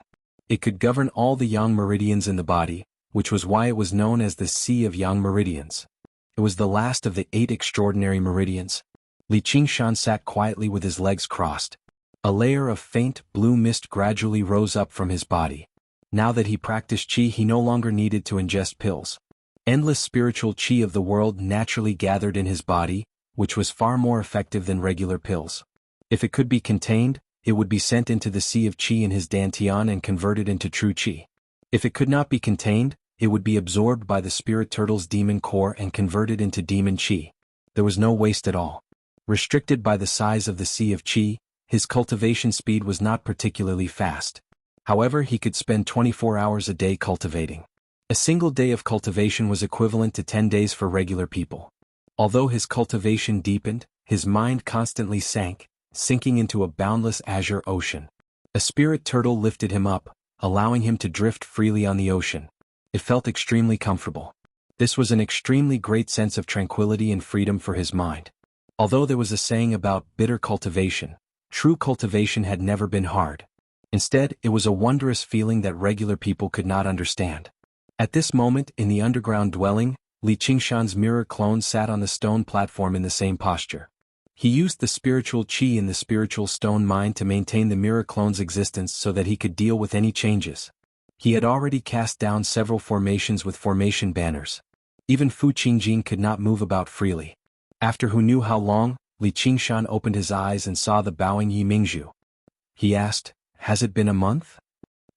It could govern all the yang meridians in the body, which was why it was known as the Sea of Yang Meridians. It was the last of the 8 extraordinary meridians. Li Qingshan sat quietly with his legs crossed. A layer of faint, blue mist gradually rose up from his body. Now that he practiced qi, he no longer needed to ingest pills. Endless spiritual qi of the world naturally gathered in his body, which was far more effective than regular pills. If it could be contained, it would be sent into the sea of qi in his dantian and converted into true qi. If it could not be contained, it would be absorbed by the spirit turtle's demon core and converted into demon qi. There was no waste at all. Restricted by the size of the sea of qi, his cultivation speed was not particularly fast. However, he could spend 24 hours a day cultivating. A single day of cultivation was equivalent to 10 days for regular people. Although his cultivation deepened, his mind constantly sank, sinking into a boundless azure ocean. A spirit turtle lifted him up, allowing him to drift freely on the ocean. It felt extremely comfortable. This was an extremely great sense of tranquility and freedom for his mind. Although there was a saying about bitter cultivation, true cultivation had never been hard. Instead, it was a wondrous feeling that regular people could not understand. At this moment, in the underground dwelling, Li Qingshan's mirror clone sat on the stone platform in the same posture. He used the spiritual qi in the spiritual stone mind to maintain the mirror clone's existence so that he could deal with any changes. He had already cast down several formations with formation banners. Even Fu Qingjin could not move about freely. After who knew how long, Li Qingshan opened his eyes and saw the bowing Yi Mingzhu. He asked, "Has it been a month?"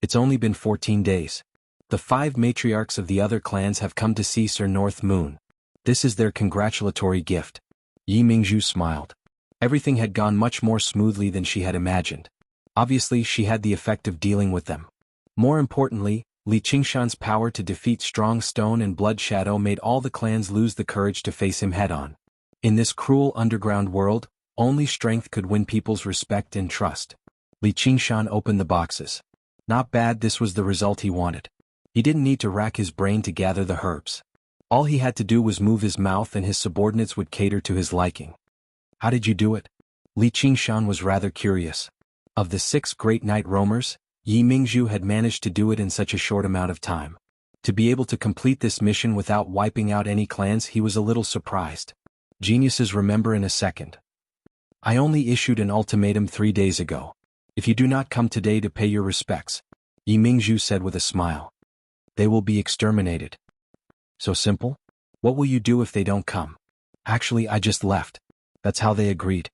"It's only been 14 days. The 5 matriarchs of the other clans have come to see Sir North Moon. This is their congratulatory gift." Yi Mingzhu smiled. Everything had gone much more smoothly than she had imagined. Obviously, she had the effect of dealing with them. More importantly, Li Qingshan's power to defeat Strong Stone and Blood Shadow made all the clans lose the courage to face him head-on. In this cruel underground world, only strength could win people's respect and trust. Li Qingshan opened the boxes. Not bad, this was the result he wanted. He didn't need to rack his brain to gather the herbs. All he had to do was move his mouth and his subordinates would cater to his liking. "How did you do it?" Li Qingshan was rather curious. Of the 6 great night roamers, Yi Mingzhu had managed to do it in such a short amount of time. To be able to complete this mission without wiping out any clans, he was a little surprised. Geniuses remember in a second. "I only issued an ultimatum 3 days ago. If you do not come today to pay your respects," Yi Mingzhu said with a smile, "they will be exterminated." "So simple? What will you do if they don't come?" "Actually, I just left. That's how they agreed.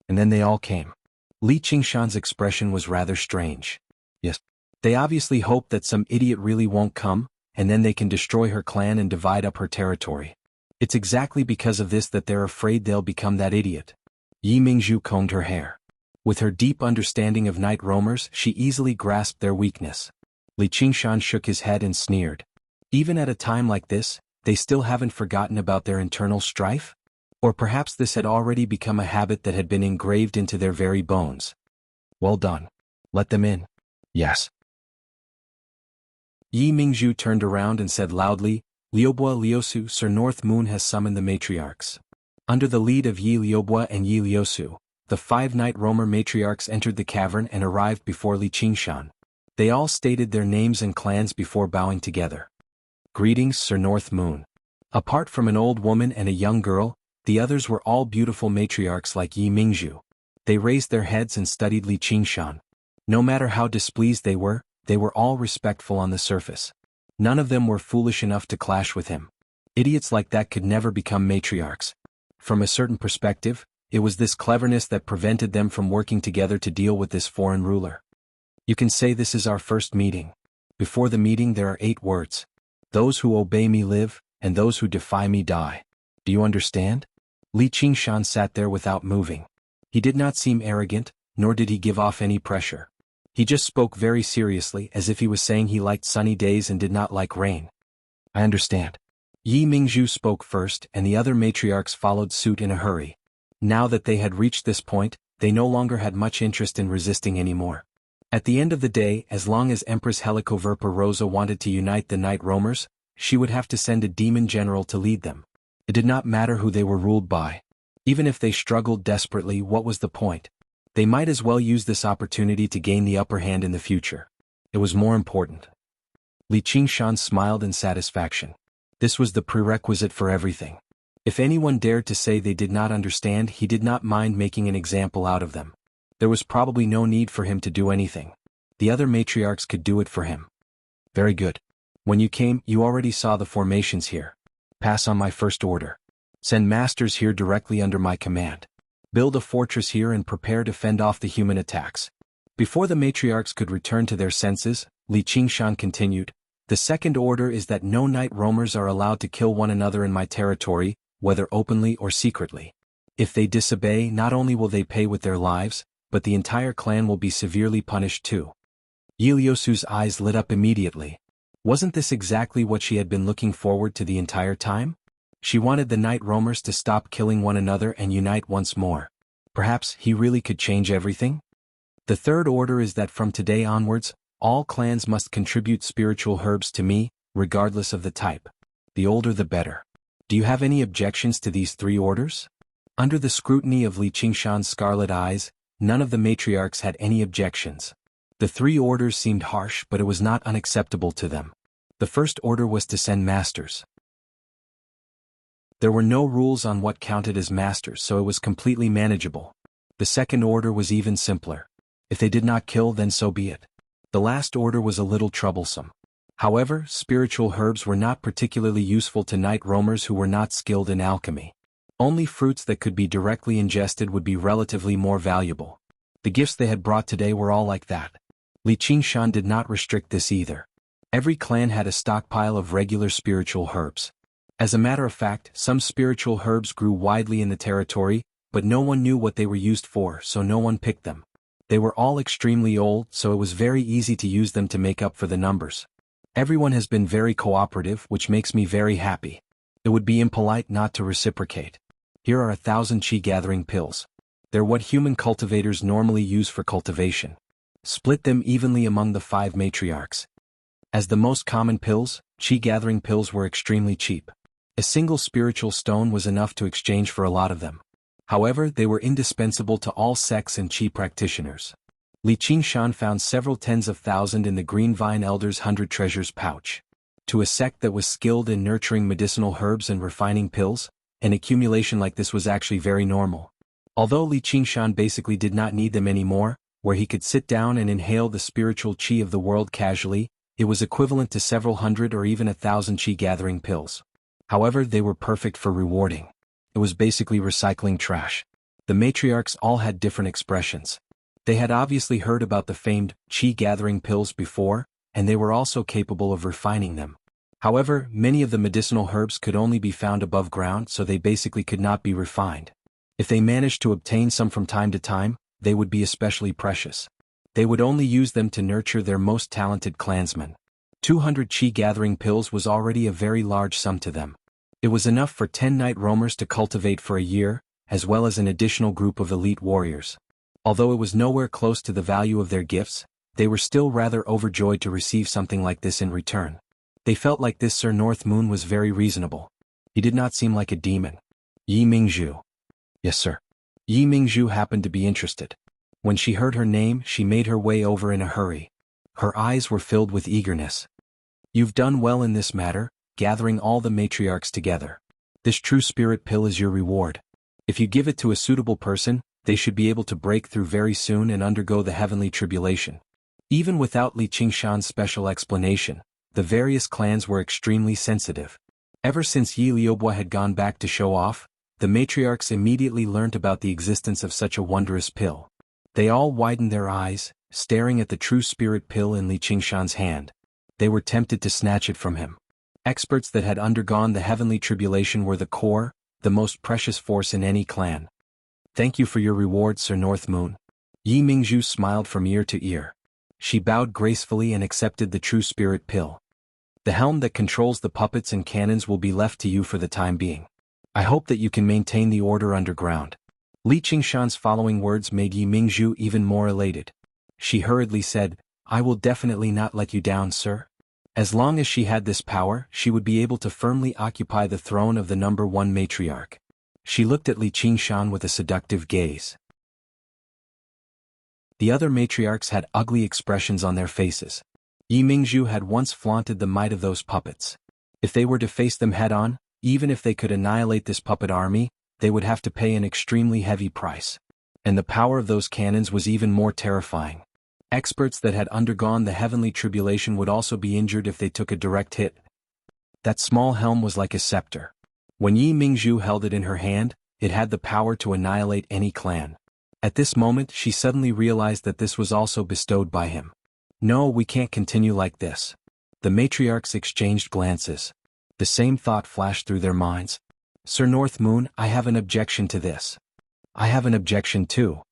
And then they all came." Li Qingshan's expression was rather strange. "Yes. They obviously hope that some idiot really won't come, and then they can destroy her clan and divide up her territory. It's exactly because of this that they're afraid they'll become that idiot." Yi Mingzhu combed her hair. With her deep understanding of night roamers, she easily grasped their weakness. Li Qingshan shook his head and sneered. Even at a time like this, they still haven't forgotten about their internal strife? Or perhaps this had already become a habit that had been engraved into their very bones. "Well done. Let them in." "Yes." Yi Mingzhu turned around and said loudly, "Liubo Liusu, Sir North Moon has summoned the matriarchs." Under the lead of Yi Liubo and Yi Liusu, the 5 night roamer matriarchs entered the cavern and arrived before Li Qingshan. They all stated their names and clans before bowing together. "Greetings, Sir North Moon." Apart from an old woman and a young girl, the others were all beautiful matriarchs like Yi Mingzhu. They raised their heads and studied Li Qingshan. No matter how displeased they were all respectful on the surface. None of them were foolish enough to clash with him. Idiots like that could never become matriarchs. From a certain perspective, it was this cleverness that prevented them from working together to deal with this foreign ruler. "You can say this is our first meeting. Before the meeting there are 8 words. Those who obey me live, and those who defy me die. Do you understand?" Li Qingshan sat there without moving. He did not seem arrogant, nor did he give off any pressure. He just spoke very seriously, as if he was saying he liked sunny days and did not like rain. "I understand." Yi Mingzhu spoke first, and the other matriarchs followed suit in a hurry. Now that they had reached this point, they no longer had much interest in resisting anymore. At the end of the day, as long as Empress Helicoverpa Rosa wanted to unite the night roamers, she would have to send a demon general to lead them. It did not matter who they were ruled by. Even if they struggled desperately, what was the point? They might as well use this opportunity to gain the upper hand in the future. It was more important. Li Qingshan smiled in satisfaction. This was the prerequisite for everything. If anyone dared to say they did not understand, he did not mind making an example out of them. There was probably no need for him to do anything. The other matriarchs could do it for him. Very good. When you came, you already saw the formations here. Pass on my first order. Send masters here directly under my command. Build a fortress here and prepare to fend off the human attacks. Before the matriarchs could return to their senses, Li Qingshan continued, the second order is that no night roamers are allowed to kill one another in my territory, whether openly or secretly. If they disobey, not only will they pay with their lives, but the entire clan will be severely punished too. Iliyosu's eyes lit up immediately. Wasn't this exactly what she had been looking forward to the entire time? She wanted the night roamers to stop killing one another and unite once more. Perhaps he really could change everything? The third order is that from today onwards, all clans must contribute spiritual herbs to me, regardless of the type. The older the better. Do you have any objections to these three orders? Under the scrutiny of Li Qingshan's scarlet eyes, none of the matriarchs had any objections. The three orders seemed harsh, but it was not unacceptable to them. The first order was to send masters. There were no rules on what counted as masters, so it was completely manageable. The second order was even simpler. If they did not kill, then so be it. The last order was a little troublesome. However, spiritual herbs were not particularly useful to night roamers who were not skilled in alchemy. Only fruits that could be directly ingested would be relatively more valuable. The gifts they had brought today were all like that. Li Qingshan did not restrict this either. Every clan had a stockpile of regular spiritual herbs. As a matter of fact, some spiritual herbs grew widely in the territory, but no one knew what they were used for, so no one picked them. They were all extremely old, so it was very easy to use them to make up for the numbers. Everyone has been very cooperative, which makes me very happy. It would be impolite not to reciprocate. Here are 1,000 chi-gathering pills. They're what human cultivators normally use for cultivation. Split them evenly among the 5 matriarchs. As the most common pills, chi-gathering pills were extremely cheap. A single spiritual stone was enough to exchange for a lot of them. However, they were indispensable to all sects and chi practitioners. Li Qingshan found several tens of thousands in the Green Vine Elder's 100 Treasures pouch. To a sect that was skilled in nurturing medicinal herbs and refining pills, an accumulation like this was actually very normal. Although Li Qingshan basically did not need them anymore, where he could sit down and inhale the spiritual chi of the world casually, it was equivalent to several hundred or even 1,000 chi-gathering pills. However, they were perfect for rewarding. It was basically recycling trash. The matriarchs all had different expressions. They had obviously heard about the famed chi-gathering pills before, and they were also capable of refining them. However, many of the medicinal herbs could only be found above ground, so they basically could not be refined. If they managed to obtain some from time to time, they would be especially precious. They would only use them to nurture their most talented clansmen. 200 chi-gathering pills was already a very large sum to them. It was enough for 10 night roamers to cultivate for a year, as well as an additional group of elite warriors. Although it was nowhere close to the value of their gifts, they were still rather overjoyed to receive something like this in return. They felt like this Sir North Moon was very reasonable. He did not seem like a demon. Yi Mingzhu. Yes, sir. Yi Mingzhu happened to be interested. When she heard her name, she made her way over in a hurry. Her eyes were filled with eagerness. You've done well in this matter, gathering all the matriarchs together. This true spirit pill is your reward. If you give it to a suitable person, they should be able to break through very soon and undergo the heavenly tribulation. Even without Li Qingshan's special explanation, the various clans were extremely sensitive. Ever since Yi Liubo had gone back to show off, the matriarchs immediately learnt about the existence of such a wondrous pill. They all widened their eyes, staring at the true spirit pill in Li Qingshan's hand. They were tempted to snatch it from him. Experts that had undergone the heavenly tribulation were the core, the most precious force in any clan. Thank you for your reward, Sir North Moon. Yi Mingzhu smiled from ear to ear. She bowed gracefully and accepted the true spirit pill. The helm that controls the puppets and cannons will be left to you for the time being. I hope that you can maintain the order underground. Li Qingshan's following words made Yi Mingzhu even more elated. She hurriedly said, I will definitely not let you down, sir. As long as she had this power, she would be able to firmly occupy the throne of the number one matriarch. She looked at Li Qingshan with a seductive gaze. The other matriarchs had ugly expressions on their faces. Yi Mingzhu had once flaunted the might of those puppets. If they were to face them head-on, even if they could annihilate this puppet army, they would have to pay an extremely heavy price. And the power of those cannons was even more terrifying. Experts that had undergone the heavenly tribulation would also be injured if they took a direct hit. That small helm was like a scepter. When Yi Mingzhu held it in her hand, it had the power to annihilate any clan. At this moment she suddenly realized that this was also bestowed by him. No, we can't continue like this. The matriarchs exchanged glances. The same thought flashed through their minds. Sir North Moon, I have an objection to this. I have an objection too.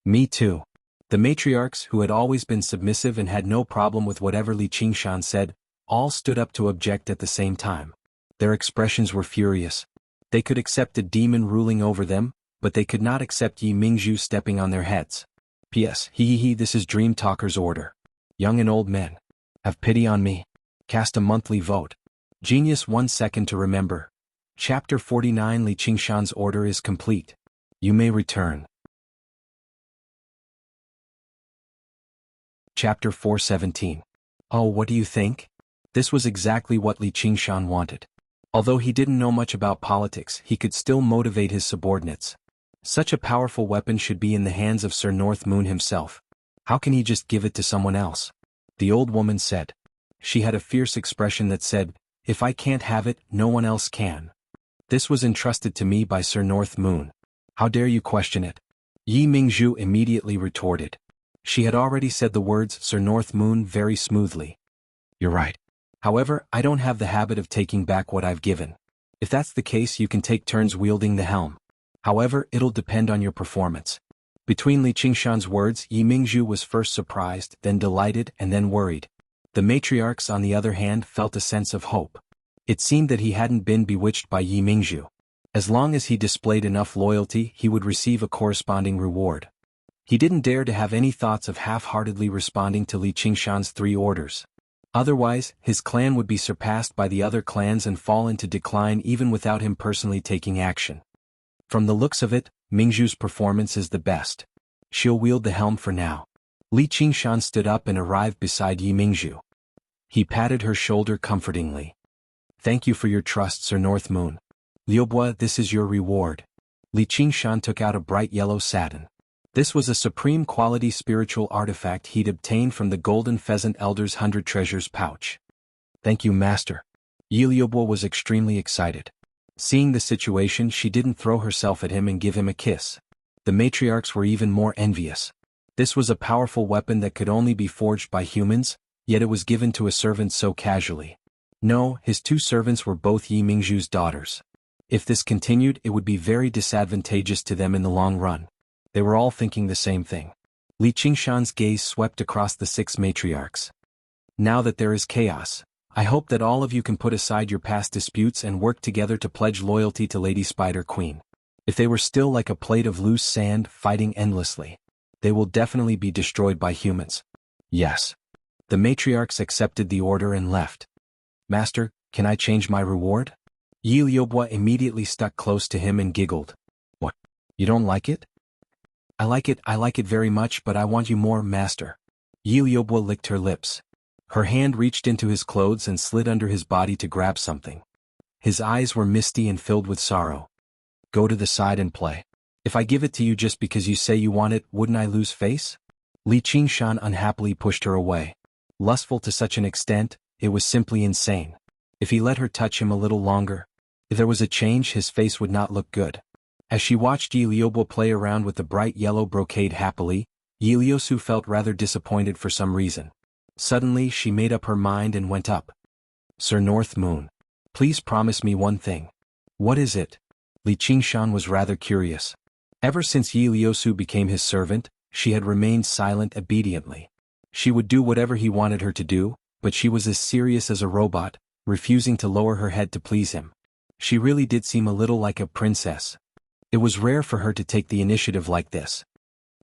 Me too. The matriarchs, who had always been submissive and had no problem with whatever Li Qingshan said, all stood up to object at the same time. Their expressions were furious. They could accept a demon ruling over them, but they could not accept Yi Mingzhu stepping on their heads. P.S. This is Dream Talker's order. Young and old men, have pity on me. Cast a monthly vote. Genius 1 second to remember. Chapter 49 Li Qingshan's order is complete. You may return. Chapter 417. Oh, what do you think? This was exactly what Li Qingshan wanted. Although he didn't know much about politics, he could still motivate his subordinates. Such a powerful weapon should be in the hands of Sir North Moon himself. How can he just give it to someone else? The old woman said. She had a fierce expression that said, if I can't have it, no one else can. This was entrusted to me by Sir North Moon. How dare you question it? Yi Mingzhu immediately retorted. She had already said the words Sir North Moon very smoothly. You're right. However, I don't have the habit of taking back what I've given. If that's the case, you can take turns wielding the helm. However, it'll depend on your performance. Between Li Qingshan's words, Yi Mingzhu was first surprised, then delighted, and then worried. The matriarchs, on the other hand, felt a sense of hope. It seemed that he hadn't been bewitched by Yi Mingzhu. As long as he displayed enough loyalty, he would receive a corresponding reward. He didn't dare to have any thoughts of half-heartedly responding to Li Qingshan's 3 orders. Otherwise, his clan would be surpassed by the other clans and fall into decline even without him personally taking action. From the looks of it, Mingzhu's performance is the best. She'll wield the helm for now. Li Qingshan stood up and arrived beside Yi Mingzhu. He patted her shoulder comfortingly. Thank you for your trust, Sir North Moon. Liubois, this is your reward. Li Qingshan took out a bright yellow satin. This was a supreme quality spiritual artifact he'd obtained from the Golden Pheasant Elder's 100 Treasures pouch. Thank you, Master. Yi Liubois was extremely excited. Seeing the situation, she didn't throw herself at him and give him a kiss. The matriarchs were even more envious. This was a powerful weapon that could only be forged by humans, yet it was given to a servant so casually. No, his 2 servants were both Yi Mingzhu's daughters. If this continued, it would be very disadvantageous to them in the long run. They were all thinking the same thing. Li Qingshan's gaze swept across the 6 matriarchs. Now that there is chaos, I hope that all of you can put aside your past disputes and work together to pledge loyalty to Lady Spider Queen. If they were still like a plate of loose sand fighting endlessly, they will definitely be destroyed by humans. Yes. The matriarchs accepted the order and left. Master, can I change my reward? Yi Liubois immediately stuck close to him and giggled. What? You don't like it? I like it very much, but I want you more, Master. Yi Liubois licked her lips. Her hand reached into his clothes and slid under his body to grab something. His eyes were misty and filled with sorrow. Go to the side and play. If I give it to you just because you say you want it, wouldn't I lose face? Li Qingshan unhappily pushed her away. Lustful to such an extent, it was simply insane. If he let her touch him a little longer, if there was a change, his face would not look good. As she watched Yi Liubois play around with the bright yellow brocade happily, Yi Liusu felt rather disappointed for some reason. Suddenly she made up her mind and went up. Sir North Moon, please promise me one thing. What is it? Li Qingshan was rather curious. Ever since Yi Liusu became his servant, she had remained silent obediently. She would do whatever he wanted her to do, but she was as serious as a robot, refusing to lower her head to please him. She really did seem a little like a princess. It was rare for her to take the initiative like this.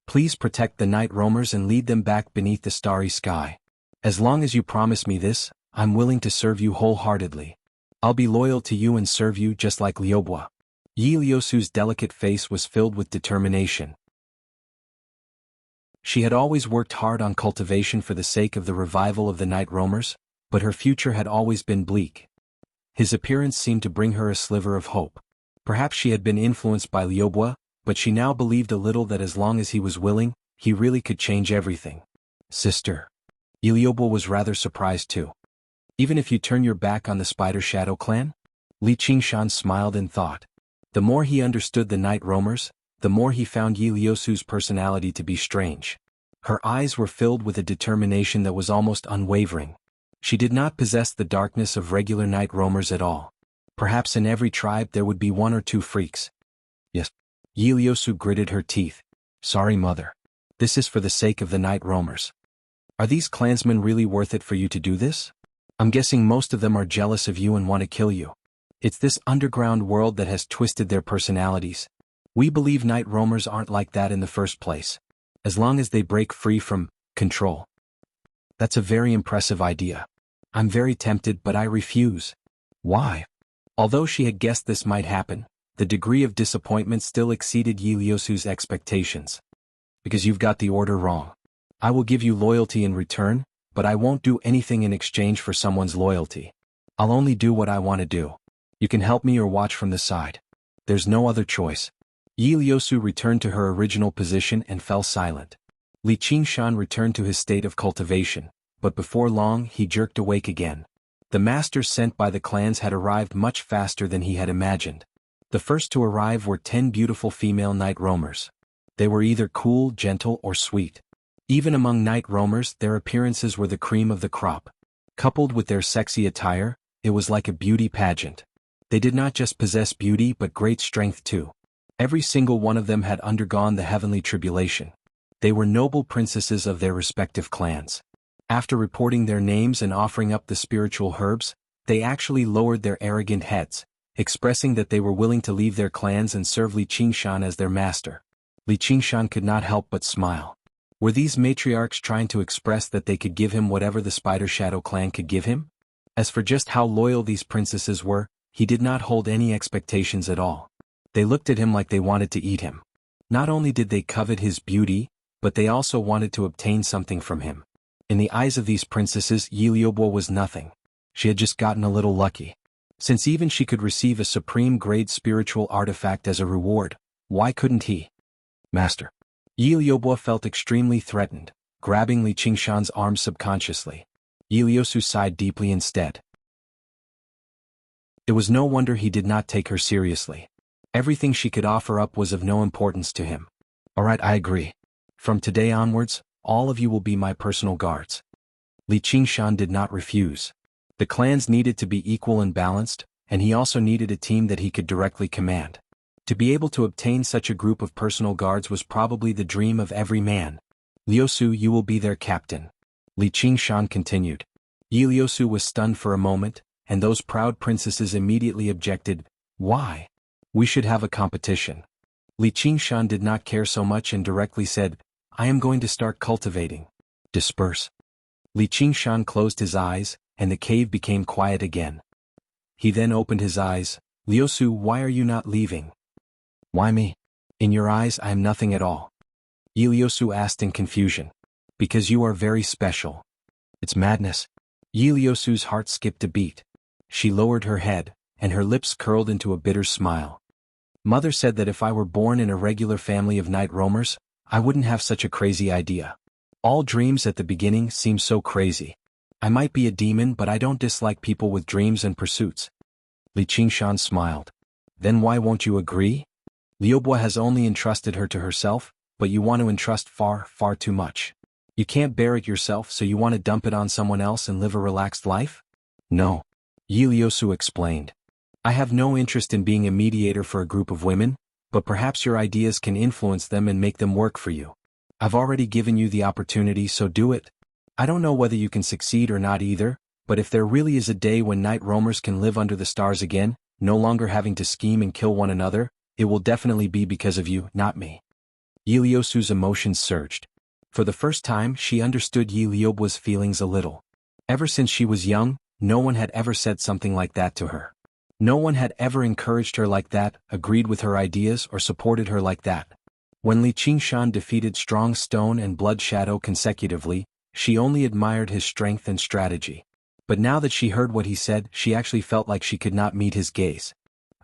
Please protect the night roamers and lead them back beneath the starry sky. As long as you promise me this, I'm willing to serve you wholeheartedly. I'll be loyal to you and serve you just like Liobua. Yi Liusu's delicate face was filled with determination. She had always worked hard on cultivation for the sake of the revival of the night roamers, but her future had always been bleak. His appearance seemed to bring her a sliver of hope. Perhaps she had been influenced by Liobua, but she now believed a little that as long as he was willing, he really could change everything. Sister. Liobua was rather surprised too. Even if you turn your back on the Spider Shadow clan? Li Qingshan smiled in thought. The more he understood the night roamers, the more he found Yi Liusu's personality to be strange. Her eyes were filled with a determination that was almost unwavering. She did not possess the darkness of regular night roamers at all. Perhaps in every tribe there would be one or two freaks. Yes. Yi Liusu gritted her teeth. Sorry, mother. This is for the sake of the night roamers. Are these clansmen really worth it for you to do this? I'm guessing most of them are jealous of you and want to kill you. It's this underground world that has twisted their personalities. We believe night roamers aren't like that in the first place. As long as they break free from control. That's a very impressive idea. I'm very tempted, but I refuse. Why? Although she had guessed this might happen, the degree of disappointment still exceeded Yi Liusu's expectations. Because you've got the order wrong. I will give you loyalty in return, but I won't do anything in exchange for someone's loyalty. I'll only do what I want to do. You can help me or watch from the side. There's no other choice. Yi Liusu returned to her original position and fell silent. Li Qingshan returned to his state of cultivation, but before long he jerked awake again. The masters sent by the clans had arrived much faster than he had imagined. The first to arrive were 10 beautiful female night roamers. They were either cool, gentle, or sweet. Even among night roamers, their appearances were the cream of the crop. Coupled with their sexy attire, it was like a beauty pageant. They did not just possess beauty but great strength too. Every single one of them had undergone the heavenly tribulation. They were noble princesses of their respective clans. After reporting their names and offering up the spiritual herbs, they actually lowered their arrogant heads, expressing that they were willing to leave their clans and serve Li Qingshan as their master. Li Qingshan could not help but smile. Were these matriarchs trying to express that they could give him whatever the Spider Shadow clan could give him? As for just how loyal these princesses were, he did not hold any expectations at all. They looked at him like they wanted to eat him. Not only did they covet his beauty, but they also wanted to obtain something from him. In the eyes of these princesses, Yi Liubo was nothing. She had just gotten a little lucky. Since even she could receive a supreme-grade spiritual artifact as a reward, why couldn't he? Master. Yi Liubo felt extremely threatened, grabbing Li Qingshan's arm subconsciously. Yi Liusu sighed deeply instead. It was no wonder he did not take her seriously. Everything she could offer up was of no importance to him. Alright, I agree. From today onwards, all of you will be my personal guards. Li Qingshan did not refuse. The clans needed to be equal and balanced, and he also needed a team that he could directly command. To be able to obtain such a group of personal guards was probably the dream of every man. Liusu, you will be their captain. Li Qingshan continued. Yi Liusu was stunned for a moment, and those proud princesses immediately objected. Why? We should have a competition. Li Qingshan did not care so much and directly said, I am going to start cultivating. Disperse. Li Qingshan closed his eyes, and the cave became quiet again. He then opened his eyes. Liusu, why are you not leaving? Why me? In your eyes I am nothing at all. Yi Liusu asked in confusion. Because you are very special. It's madness. Yi Liusu's heart skipped a beat. She lowered her head, and her lips curled into a bitter smile. Mother said that if I were born in a regular family of night roamers, I wouldn't have such a crazy idea. All dreams at the beginning seem so crazy. I might be a demon, but I don't dislike people with dreams and pursuits. Li Qingshan smiled. Then why won't you agree? Liubo has only entrusted her to herself, but you want to entrust far, far too much. You can't bear it yourself, so you want to dump it on someone else and live a relaxed life? No. Yi Liusu explained. I have no interest in being a mediator for a group of women, but perhaps your ideas can influence them and make them work for you. I've already given you the opportunity, so do it. I don't know whether you can succeed or not either, but if there really is a day when night roamers can live under the stars again, no longer having to scheme and kill one another, it will definitely be because of you, not me. Yi Liusu's emotions surged. For the first time, she understood Yi Liubo's feelings a little. Ever since she was young, no one had ever said something like that to her. No one had ever encouraged her like that, agreed with her ideas or supported her like that. When Li Qingshan defeated Strong Stone and Blood Shadow consecutively, she only admired his strength and strategy. But now that she heard what he said, she actually felt like she could not meet his gaze.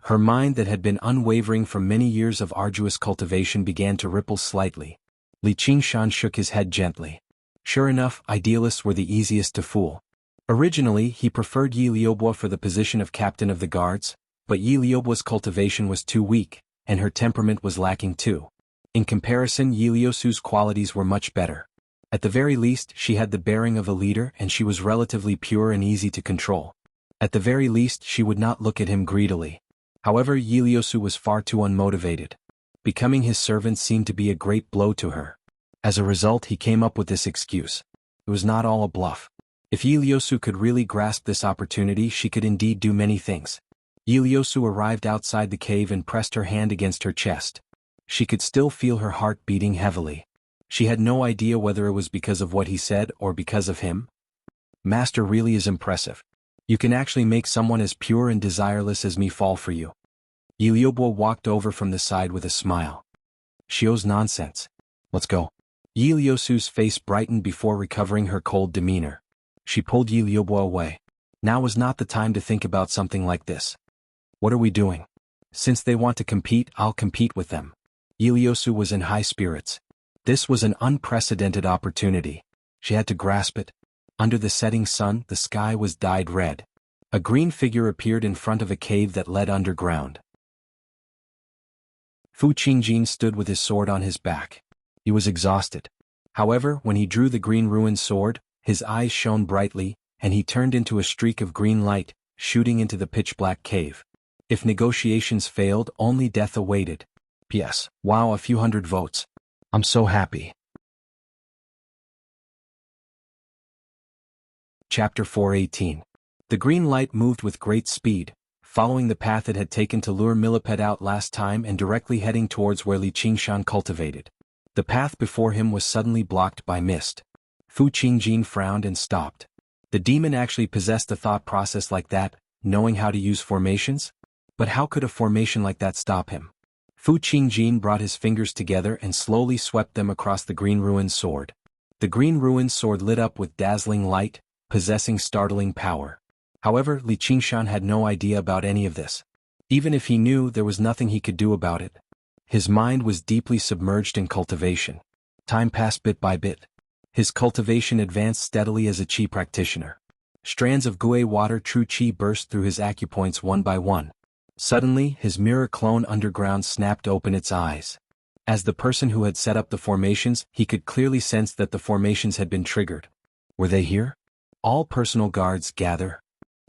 Her mind that had been unwavering from many years of arduous cultivation began to ripple slightly. Li Qingshan shook his head gently. Sure enough, idealists were the easiest to fool. Originally, he preferred Yi Liubo for the position of captain of the guards, but Yi Liubo's cultivation was too weak, and her temperament was lacking too. In comparison, Yi Liusu's qualities were much better. At the very least, she had the bearing of a leader and she was relatively pure and easy to control. At the very least, she would not look at him greedily. However, Yi Liusu was far too unmotivated. Becoming his servant seemed to be a great blow to her. As a result, he came up with this excuse. It was not all a bluff. If Yi Liusu could really grasp this opportunity, she could indeed do many things. Yi Liusu arrived outside the cave and pressed her hand against her chest. She could still feel her heart beating heavily. She had no idea whether it was because of what he said or because of him. Master really is impressive. You can actually make someone as pure and desireless as me fall for you. Yi Liubo walked over from the side with a smile. Xiu's nonsense. Let's go. Yi Liusu's face brightened before recovering her cold demeanor. She pulled Yi Liubo away. Now was not the time to think about something like this. What are we doing? Since they want to compete, I'll compete with them. Yi Liusu was in high spirits. This was an unprecedented opportunity. She had to grasp it. Under the setting sun, the sky was dyed red. A green figure appeared in front of a cave that led underground. Fu Qingjin stood with his sword on his back. He was exhausted. However, when he drew the green ruined sword, his eyes shone brightly, and he turned into a streak of green light, shooting into the pitch-black cave. If negotiations failed, only death awaited. P.S. Wow, a few hundred votes. I'm so happy. Chapter 418. The green light moved with great speed, following the path it had taken to lure Millipede out last time and directly heading towards where Li Qingshan cultivated. The path before him was suddenly blocked by mist. Fu Qingjin frowned and stopped. The demon actually possessed a thought process like that, knowing how to use formations? But how could a formation like that stop him? Fu Qingjin brought his fingers together and slowly swept them across the green ruined sword. The green ruined sword lit up with dazzling light, possessing startling power. However, Li Qingshan had no idea about any of this. Even if he knew, there was nothing he could do about it. His mind was deeply submerged in cultivation. Time passed bit by bit. His cultivation advanced steadily as a qi practitioner. Strands of Gui water true qi burst through his acupoints one by one. Suddenly, his mirror clone underground snapped open its eyes. As the person who had set up the formations, he could clearly sense that the formations had been triggered. Were they here? All personal guards gather.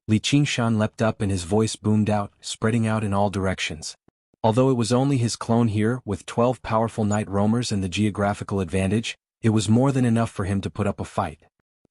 Li Qingshan leapt up and his voice boomed out, spreading out in all directions. Although it was only his clone here, with 12 powerful night roamers and the geographical advantage, it was more than enough for him to put up a fight.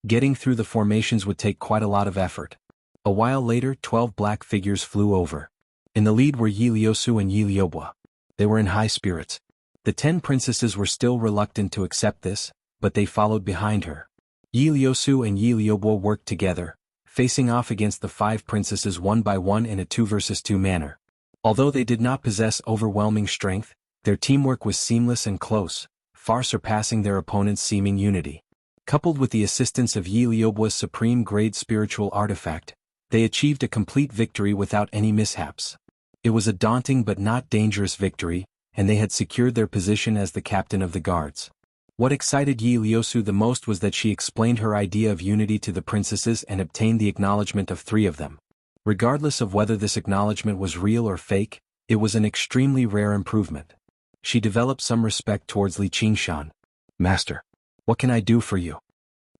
Getting through the formations would take quite a lot of effort. A while later, 12 black figures flew over. In the lead were Yi Liusu and Yi Liubo. They were in high spirits. The 10 princesses were still reluctant to accept this, but they followed behind her. Yi Liusu and Yi Liubo worked together, facing off against the 5 princesses one by one in a 2 versus 2 manner. Although they did not possess overwhelming strength, their teamwork was seamless and close, far surpassing their opponent's seeming unity. Coupled with the assistance of Yi Liubo's supreme-grade spiritual artifact, they achieved a complete victory without any mishaps. It was a daunting but not dangerous victory, and they had secured their position as the captain of the guards. What excited Yi Liusu the most was that she explained her idea of unity to the princesses and obtained the acknowledgement of 3 of them. Regardless of whether this acknowledgement was real or fake, it was an extremely rare improvement. She developed some respect towards Li Qingshan. Master, what can I do for you?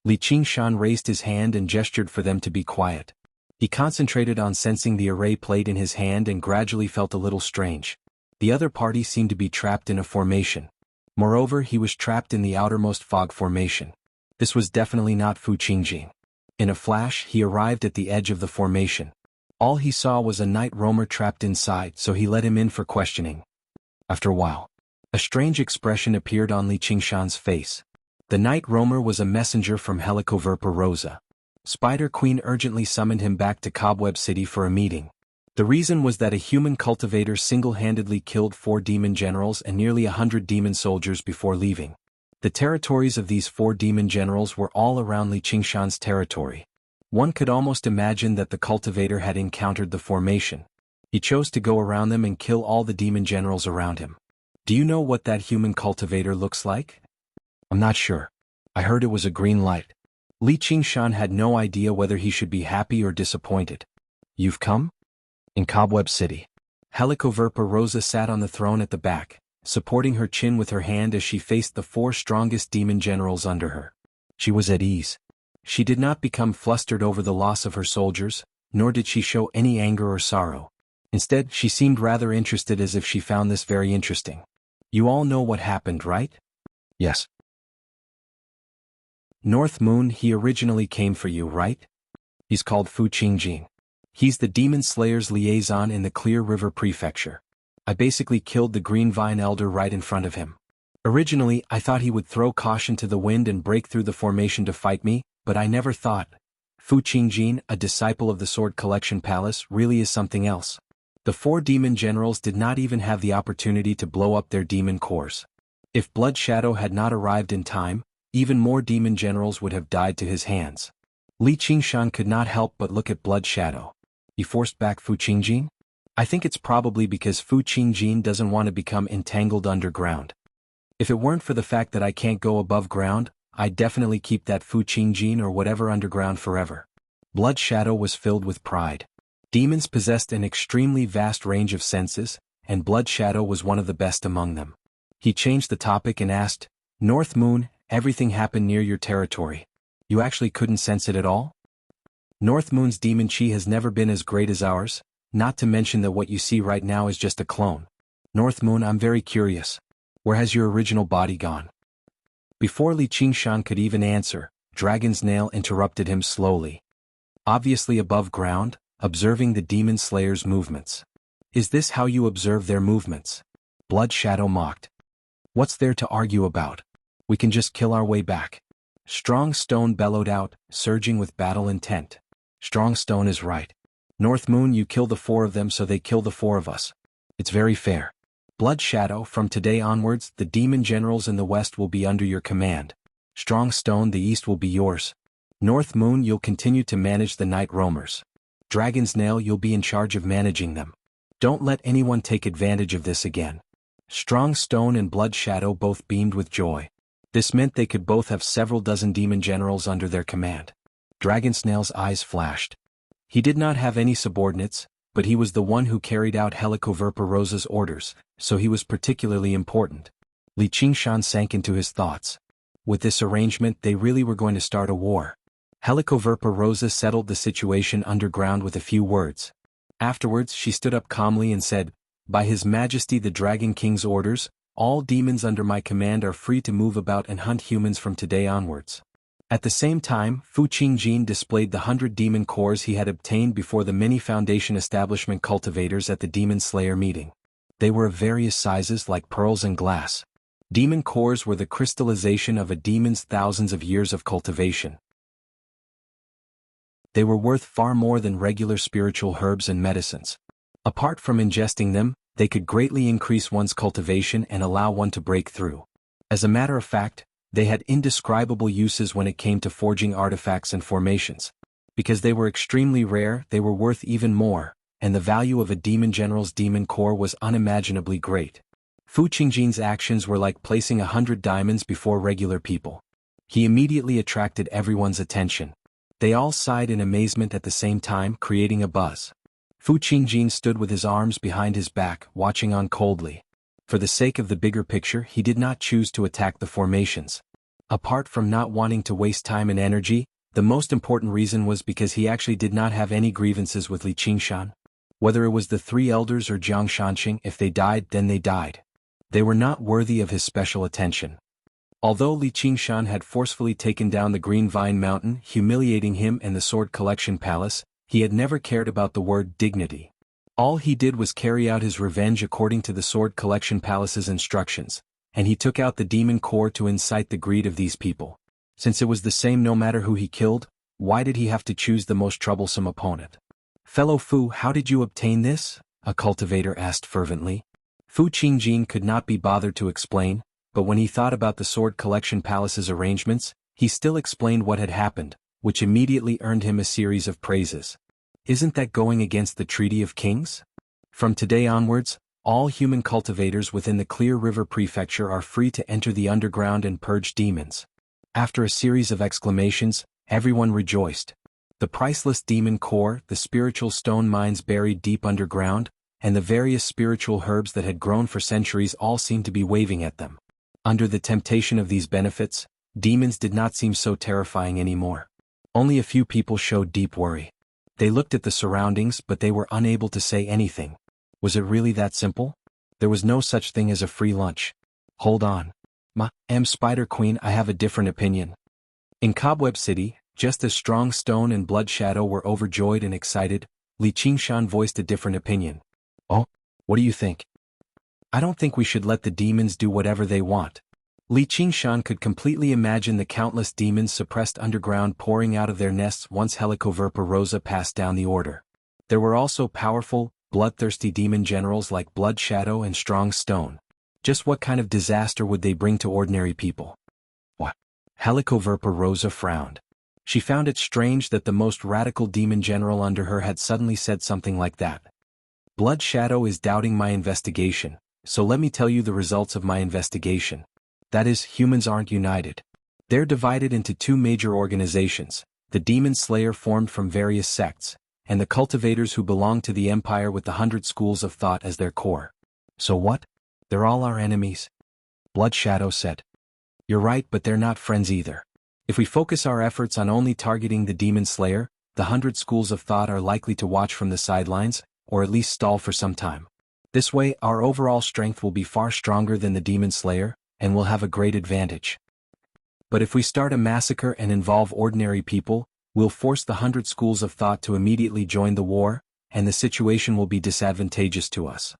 Li Qingshan raised his hand and gestured for them to be quiet. He concentrated on sensing the array plate in his hand and gradually felt a little strange. The other party seemed to be trapped in a formation. Moreover, he was trapped in the outermost fog formation. This was definitely not Fu Qingjin. In a flash, he arrived at the edge of the formation. All he saw was a night roamer trapped inside, so he let him in for questioning. After a while, a strange expression appeared on Li Qingshan's face. The night roamer was a messenger from Helicoverpa Rosa. Spider Queen urgently summoned him back to Cobweb City for a meeting. The reason was that a human cultivator single-handedly killed 4 demon generals and nearly 100 demon soldiers before leaving. The territories of these 4 demon generals were all around Li Qingshan's territory. One could almost imagine that the cultivator had encountered the formation. He chose to go around them and kill all the demon generals around him. Do you know what that human cultivator looks like? I'm not sure. I heard it was a green light. Li Qingshan had no idea whether he should be happy or disappointed. You've come? In Cobweb City. Helicoverpa Rosa sat on the throne at the back, supporting her chin with her hand as she faced the 4 strongest demon generals under her. She was at ease. She did not become flustered over the loss of her soldiers, nor did she show any anger or sorrow. Instead, she seemed rather interested, as if she found this very interesting. You all know what happened, right? Yes. North Moon, he originally came for you, right? He's called Fu Qingjin. He's the Demon Slayer's liaison in the Clear River Prefecture. I basically killed the Green Vine Elder right in front of him. Originally, I thought he would throw caution to the wind and break through the formation to fight me, but I never thought. Fu Qingjin, a disciple of the Sword Collection Palace, really is something else. The 4 demon generals did not even have the opportunity to blow up their demon cores. If Blood Shadow had not arrived in time, even more demon generals would have died to his hands. Li Qingshan could not help but look at Blood Shadow. He forced back Fu Qingjin? I think it's probably because Fu Qingjin doesn't want to become entangled underground. If it weren't for the fact that I can't go above ground, I'd definitely keep that Fu Qingjin or whatever underground forever. Blood Shadow was filled with pride. Demons possessed an extremely vast range of senses, and Blood Shadow was one of the best among them. He changed the topic and asked, North Moon, everything happened near your territory. You actually couldn't sense it at all? North Moon's demon chi has never been as great as ours, not to mention that what you see right now is just a clone. North Moon, I'm very curious. Where has your original body gone? Before Li Qingshan could even answer, Dragon's Nail interrupted him slowly. Obviously above ground, observing the demon slayer's movements. Is this how you observe their movements? Blood Shadow mocked. What's there to argue about? We can just kill our way back. Strong Stone bellowed out, surging with battle intent. Strong Stone is right. North Moon, you kill the 4 of them so they kill the 4 of us. It's very fair. Blood Shadow, from today onwards, the demon generals in the west will be under your command. Strong Stone, the east will be yours. North Moon, you'll continue to manage the night roamers. Dragon's Nail, you'll be in charge of managing them. Don't let anyone take advantage of this again. Strong Stone and Blood Shadow both beamed with joy. This meant they could both have several dozen demon generals under their command. Dragonsnail's eyes flashed. He did not have any subordinates, but he was the one who carried out Helicoverpa Rosa's orders, so he was particularly important. Li Qingshan sank into his thoughts. With this arrangement, they really were going to start a war. Helicoverpa Rosa settled the situation underground with a few words. Afterwards, she stood up calmly and said, By His Majesty the Dragon King's orders, all demons under my command are free to move about and hunt humans from today onwards. At the same time, Fu Qingjin displayed the 100 demon cores he had obtained before the many Foundation establishment cultivators at the Demon Slayer meeting. They were of various sizes like pearls and glass. Demon cores were the crystallization of a demon's thousands of years of cultivation. They were worth far more than regular spiritual herbs and medicines. Apart from ingesting them, they could greatly increase one's cultivation and allow one to break through. As a matter of fact, they had indescribable uses when it came to forging artifacts and formations. Because they were extremely rare, they were worth even more, and the value of a demon general's demon core was unimaginably great. Fu Qingjin's actions were like placing 100 diamonds before regular people. He immediately attracted everyone's attention. They all sighed in amazement at the same time, creating a buzz. Fu Qingjin stood with his arms behind his back, watching on coldly. For the sake of the bigger picture, he did not choose to attack the formations. Apart from not wanting to waste time and energy, the most important reason was because he actually did not have any grievances with Li Qingshan. Whether it was the 3 elders or Jiang Shanqing, if they died, then they died. They were not worthy of his special attention. Although Li Qingshan had forcefully taken down the Green Vine Mountain, humiliating him and the Sword Collection Palace, he had never cared about the word dignity. All he did was carry out his revenge according to the Sword Collection Palace's instructions, and he took out the demon core to incite the greed of these people. Since it was the same no matter who he killed, Why did he have to choose the most troublesome opponent? Fellow Fu, how did you obtain this? A cultivator asked fervently. Fu Qingjin could not be bothered to explain, but when he thought about the Sword Collection Palace's arrangements, he still explained what had happened, which immediately earned him a series of praises. Isn't that going against the Treaty of Kings? From today onwards, all human cultivators within the Clear River Prefecture are free to enter the underground and purge demons. After a series of exclamations, everyone rejoiced. The priceless demon core, the spiritual stone mines buried deep underground, and the various spiritual herbs that had grown for centuries all seemed to be waving at them. Under the temptation of these benefits, demons did not seem so terrifying anymore. Only a few people showed deep worry. They looked at the surroundings, but they were unable to say anything. Was it really that simple? There was no such thing as a free lunch. Hold on. Spider Queen, I have a different opinion. In Cobweb City, just as Strong Stone and Blood Shadow were overjoyed and excited, Li Qingshan voiced a different opinion. Oh, what do you think? I don't think we should let the demons do whatever they want. Li Qingshan could completely imagine the countless demons suppressed underground pouring out of their nests once Helicoverpa Rosa passed down the order. There were also powerful, bloodthirsty demon generals like Blood Shadow and Strong Stone. Just what kind of disaster would they bring to ordinary people? What? Helicoverpa Rosa frowned. She found it strange that the most radical demon general under her had suddenly said something like that. Blood Shadow is doubting my investigation, so let me tell you the results of my investigation. That is, humans aren't united. They're divided into two major organizations, the Demon Slayer formed from various sects, and the cultivators who belong to the Empire with the 100 schools of thought as their core. So what? They're all our enemies? Blood Shadow said. You're right, but they're not friends either. If we focus our efforts on only targeting the Demon Slayer, the 100 schools of thought are likely to watch from the sidelines, or at least stall for some time. This way, our overall strength will be far stronger than the Demon Slayer, and we'll have a great advantage. But if we start a massacre and involve ordinary people, we'll force the 100 schools of thought to immediately join the war, and the situation will be disadvantageous to us.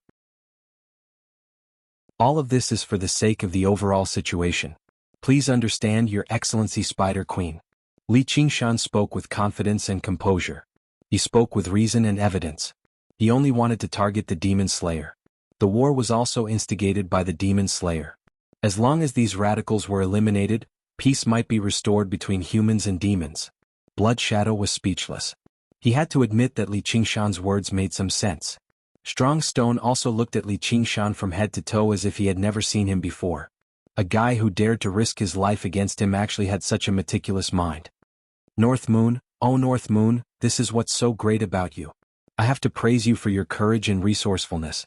All of this is for the sake of the overall situation. Please understand, Your Excellency Spider Queen. Li Qingshan spoke with confidence and composure. He spoke with reason and evidence. He only wanted to target the Demon Slayer. The war was also instigated by the Demon Slayer. As long as these radicals were eliminated, peace might be restored between humans and demons. Blood Shadow was speechless. He had to admit that Li Qingshan's words made some sense. Strong Stone also looked at Li Qingshan from head to toe as if he had never seen him before. A guy who dared to risk his life against him actually had such a meticulous mind. North Moon, oh North Moon, this is what's so great about you. I have to praise you for your courage and resourcefulness.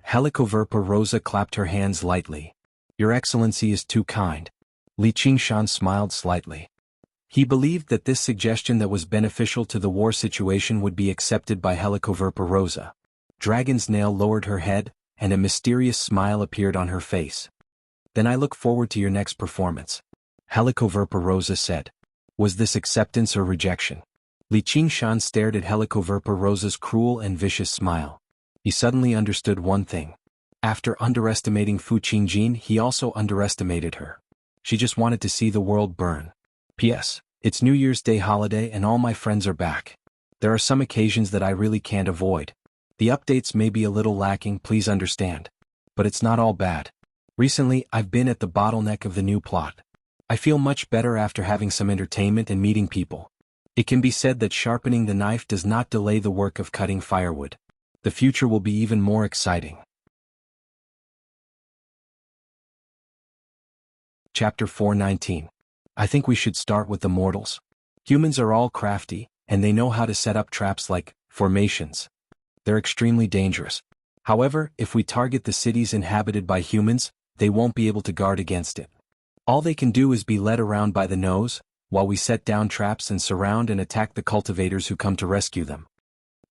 Helicoverpa Rosa clapped her hands lightly. Your Excellency is too kind. Li Qingshan smiled slightly. He believed that this suggestion that was beneficial to the war situation would be accepted by Helicoverpa Rosa. Dragon's Nail lowered her head, and a mysterious smile appeared on her face. Then I look forward to your next performance. Helicoverpa Rosa said. Was this acceptance or rejection? Li Qingshan stared at Helicoverpa Rosa's cruel and vicious smile. He suddenly understood one thing. After underestimating Fu Qingjin, he also underestimated her. She just wanted to see the world burn. P.S. It's New Year's Day holiday and all my friends are back. There are some occasions that I really can't avoid. The updates may be a little lacking, please understand. But it's not all bad. Recently, I've been at the bottleneck of the new plot. I feel much better after having some entertainment and meeting people. It can be said that sharpening the knife does not delay the work of cutting firewood. The future will be even more exciting. Chapter 419. I think we should start with the mortals. Humans are all crafty, and they know how to set up traps like formations. They're extremely dangerous. However, if we target the cities inhabited by humans, they won't be able to guard against it. All they can do is be led around by the nose, while we set down traps and surround and attack the cultivators who come to rescue them.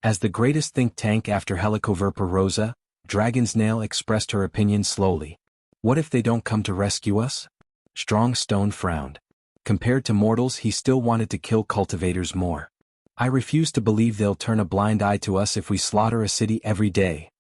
As the greatest think tank after Helicoverpa Rosa, Dragon's Nail expressed her opinion slowly. What if they don't come to rescue us? Strong Stone frowned. Compared to mortals, he still wanted to kill cultivators more. I refuse to believe they'll turn a blind eye to us if we slaughter a city every day.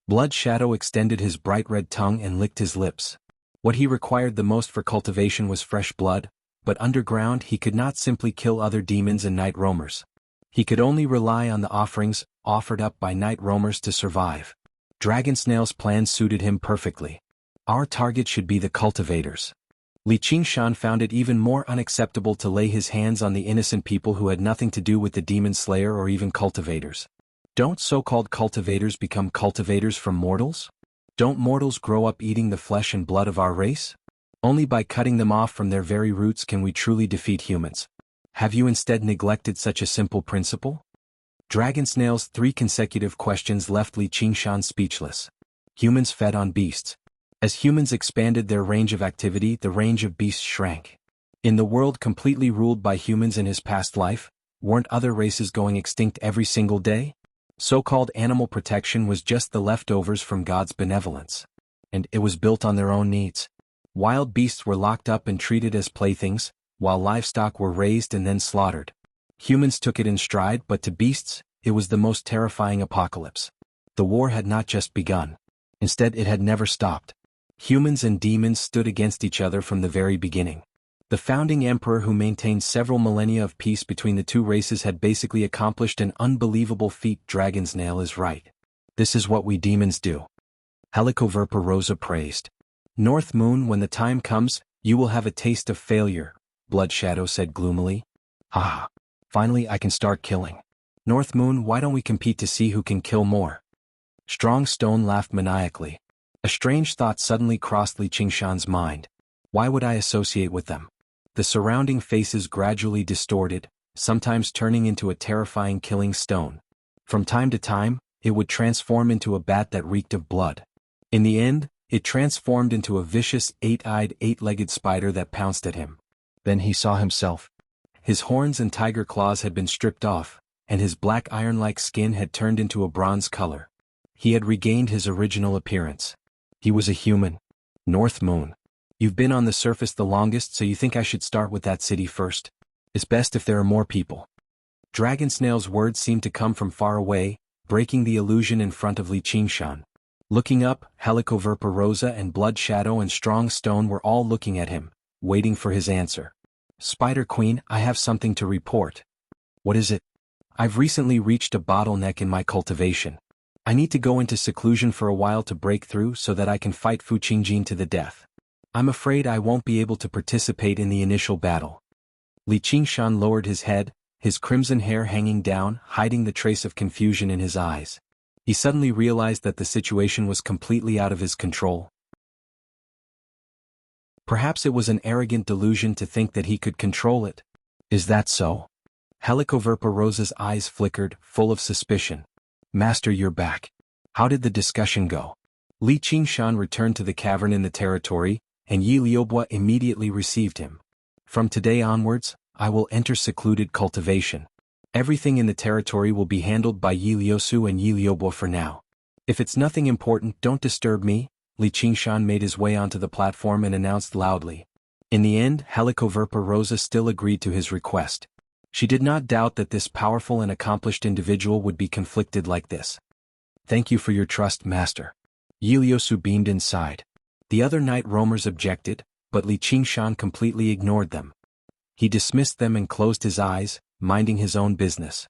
Blood Shadow extended his bright red tongue and licked his lips. What he required the most for cultivation was fresh blood, but underground he could not simply kill other demons and night roamers. He could only rely on the offerings offered up by night roamers to survive. Dragon Snail's plan suited him perfectly. Our target should be the cultivators. Li Qingshan found it even more unacceptable to lay his hands on the innocent people who had nothing to do with the demon slayer or even cultivators. Don't so-called cultivators become cultivators from mortals? Don't mortals grow up eating the flesh and blood of our race? Only by cutting them off from their very roots can we truly defeat humans. Have you instead neglected such a simple principle? Dragon Snail's 3 consecutive questions left Li Qingshan speechless. Humans fed on beasts. As humans expanded their range of activity, the range of beasts shrank. In the world completely ruled by humans in his past life, weren't other races going extinct every single day? So-called animal protection was just the leftovers from God's benevolence. And it was built on their own needs. Wild beasts were locked up and treated as playthings, while livestock were raised and then slaughtered. Humans took it in stride, but to beasts, it was the most terrifying apocalypse. The war had not just begun. Instead, it had never stopped. Humans and demons stood against each other from the very beginning. The founding emperor who maintained several millennia of peace between the two races had basically accomplished an unbelievable feat. Dragonsnail is right. This is what we demons do. Helicoverpa Rosa praised. North Moon, when the time comes, you will have a taste of failure, Blood Shadow said gloomily. Ah. Finally I can start killing. North Moon, why don't we compete to see who can kill more? Strong Stone laughed maniacally. A strange thought suddenly crossed Li Qingshan's mind. Why would I associate with them? The surrounding faces gradually distorted, sometimes turning into a terrifying killing stone. From time to time, it would transform into a bat that reeked of blood. In the end, it transformed into a vicious, 8-eyed, 8-legged spider that pounced at him. Then he saw himself. His horns and tiger claws had been stripped off, and his black iron-like skin had turned into a bronze color. He had regained his original appearance. He was a human. North Moon. You've been on the surface the longest, so you think I should start with that city first? It's best if there are more people. Dragonsnail's words seemed to come from far away, breaking the illusion in front of Li Qingshan. Looking up, Helicoverpa Rosa and Blood Shadow and Strong Stone were all looking at him, waiting for his answer. Spider Queen, I have something to report. What is it? I've recently reached a bottleneck in my cultivation. I need to go into seclusion for a while to break through so that I can fight Fu Qingjin to the death. I'm afraid I won't be able to participate in the initial battle. Li Qingshan lowered his head, his crimson hair hanging down, hiding the trace of confusion in his eyes. He suddenly realized that the situation was completely out of his control. Perhaps it was an arrogant delusion to think that he could control it. Is that so? Helicoverpa Rosa's eyes flickered, full of suspicion. Master, you're back. How did the discussion go? Li Qingshan returned to the cavern in the territory, and Yi Liubo immediately received him. From today onwards, I will enter secluded cultivation. Everything in the territory will be handled by Yi Liusu and Yi Liubo for now. If it's nothing important, don't disturb me. Li Qingshan made his way onto the platform and announced loudly. In the end, Helicoverpa Rosa still agreed to his request. She did not doubt that this powerful and accomplished individual would be conflicted like this. Thank you for your trust, Master. Yi Liusu beamed inside. The other night roamers objected, but Li Qingshan completely ignored them. He dismissed them and closed his eyes, minding his own business.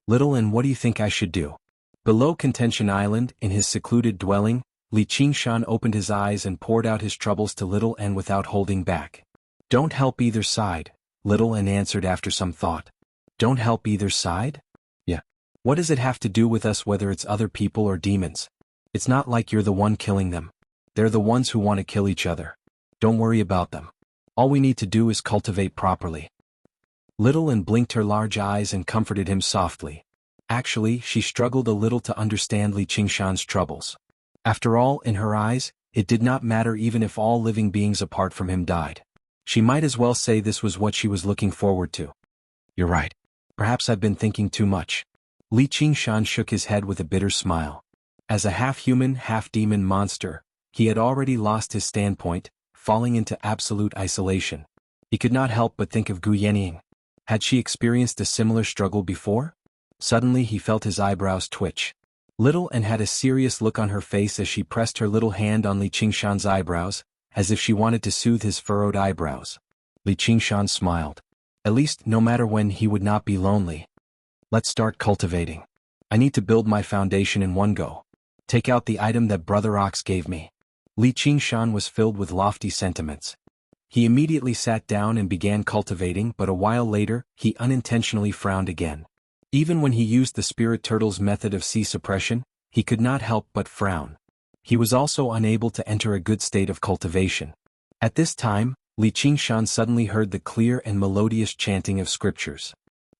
Little, and what do you think I should do? Below Contention Island, in his secluded dwelling, Li Qingshan opened his eyes and poured out his troubles to Little N without holding back. Don't help either side, Little N answered after some thought. Don't help either side? Yeah. What does it have to do with us whether it's other people or demons? It's not like you're the one killing them. They're the ones who want to kill each other. Don't worry about them. All we need to do is cultivate properly. Little N blinked her large eyes and comforted him softly. Actually, she struggled a little to understand Li Qingshan's troubles. After all, in her eyes, it did not matter even if all living beings apart from him died. She might as well say this was what she was looking forward to. You're right. Perhaps I've been thinking too much. Li Qingshan shook his head with a bitter smile. As a half-human, half-demon monster, he had already lost his standpoint, falling into absolute isolation. He could not help but think of Gu Yenying. Had she experienced a similar struggle before? Suddenly he felt his eyebrows twitch. Little N had a serious look on her face as she pressed her little hand on Li Qingshan's eyebrows, as if she wanted to soothe his furrowed eyebrows. Li Qingshan smiled. At least, no matter when, he would not be lonely. Let's start cultivating. I need to build my foundation in one go. Take out the item that Brother Ox gave me. Li Qingshan was filled with lofty sentiments. He immediately sat down and began cultivating, but a while later, he unintentionally frowned again. Even when he used the spirit turtle's method of sea suppression, he could not help but frown. He was also unable to enter a good state of cultivation. At this time, Li Qingshan suddenly heard the clear and melodious chanting of scriptures.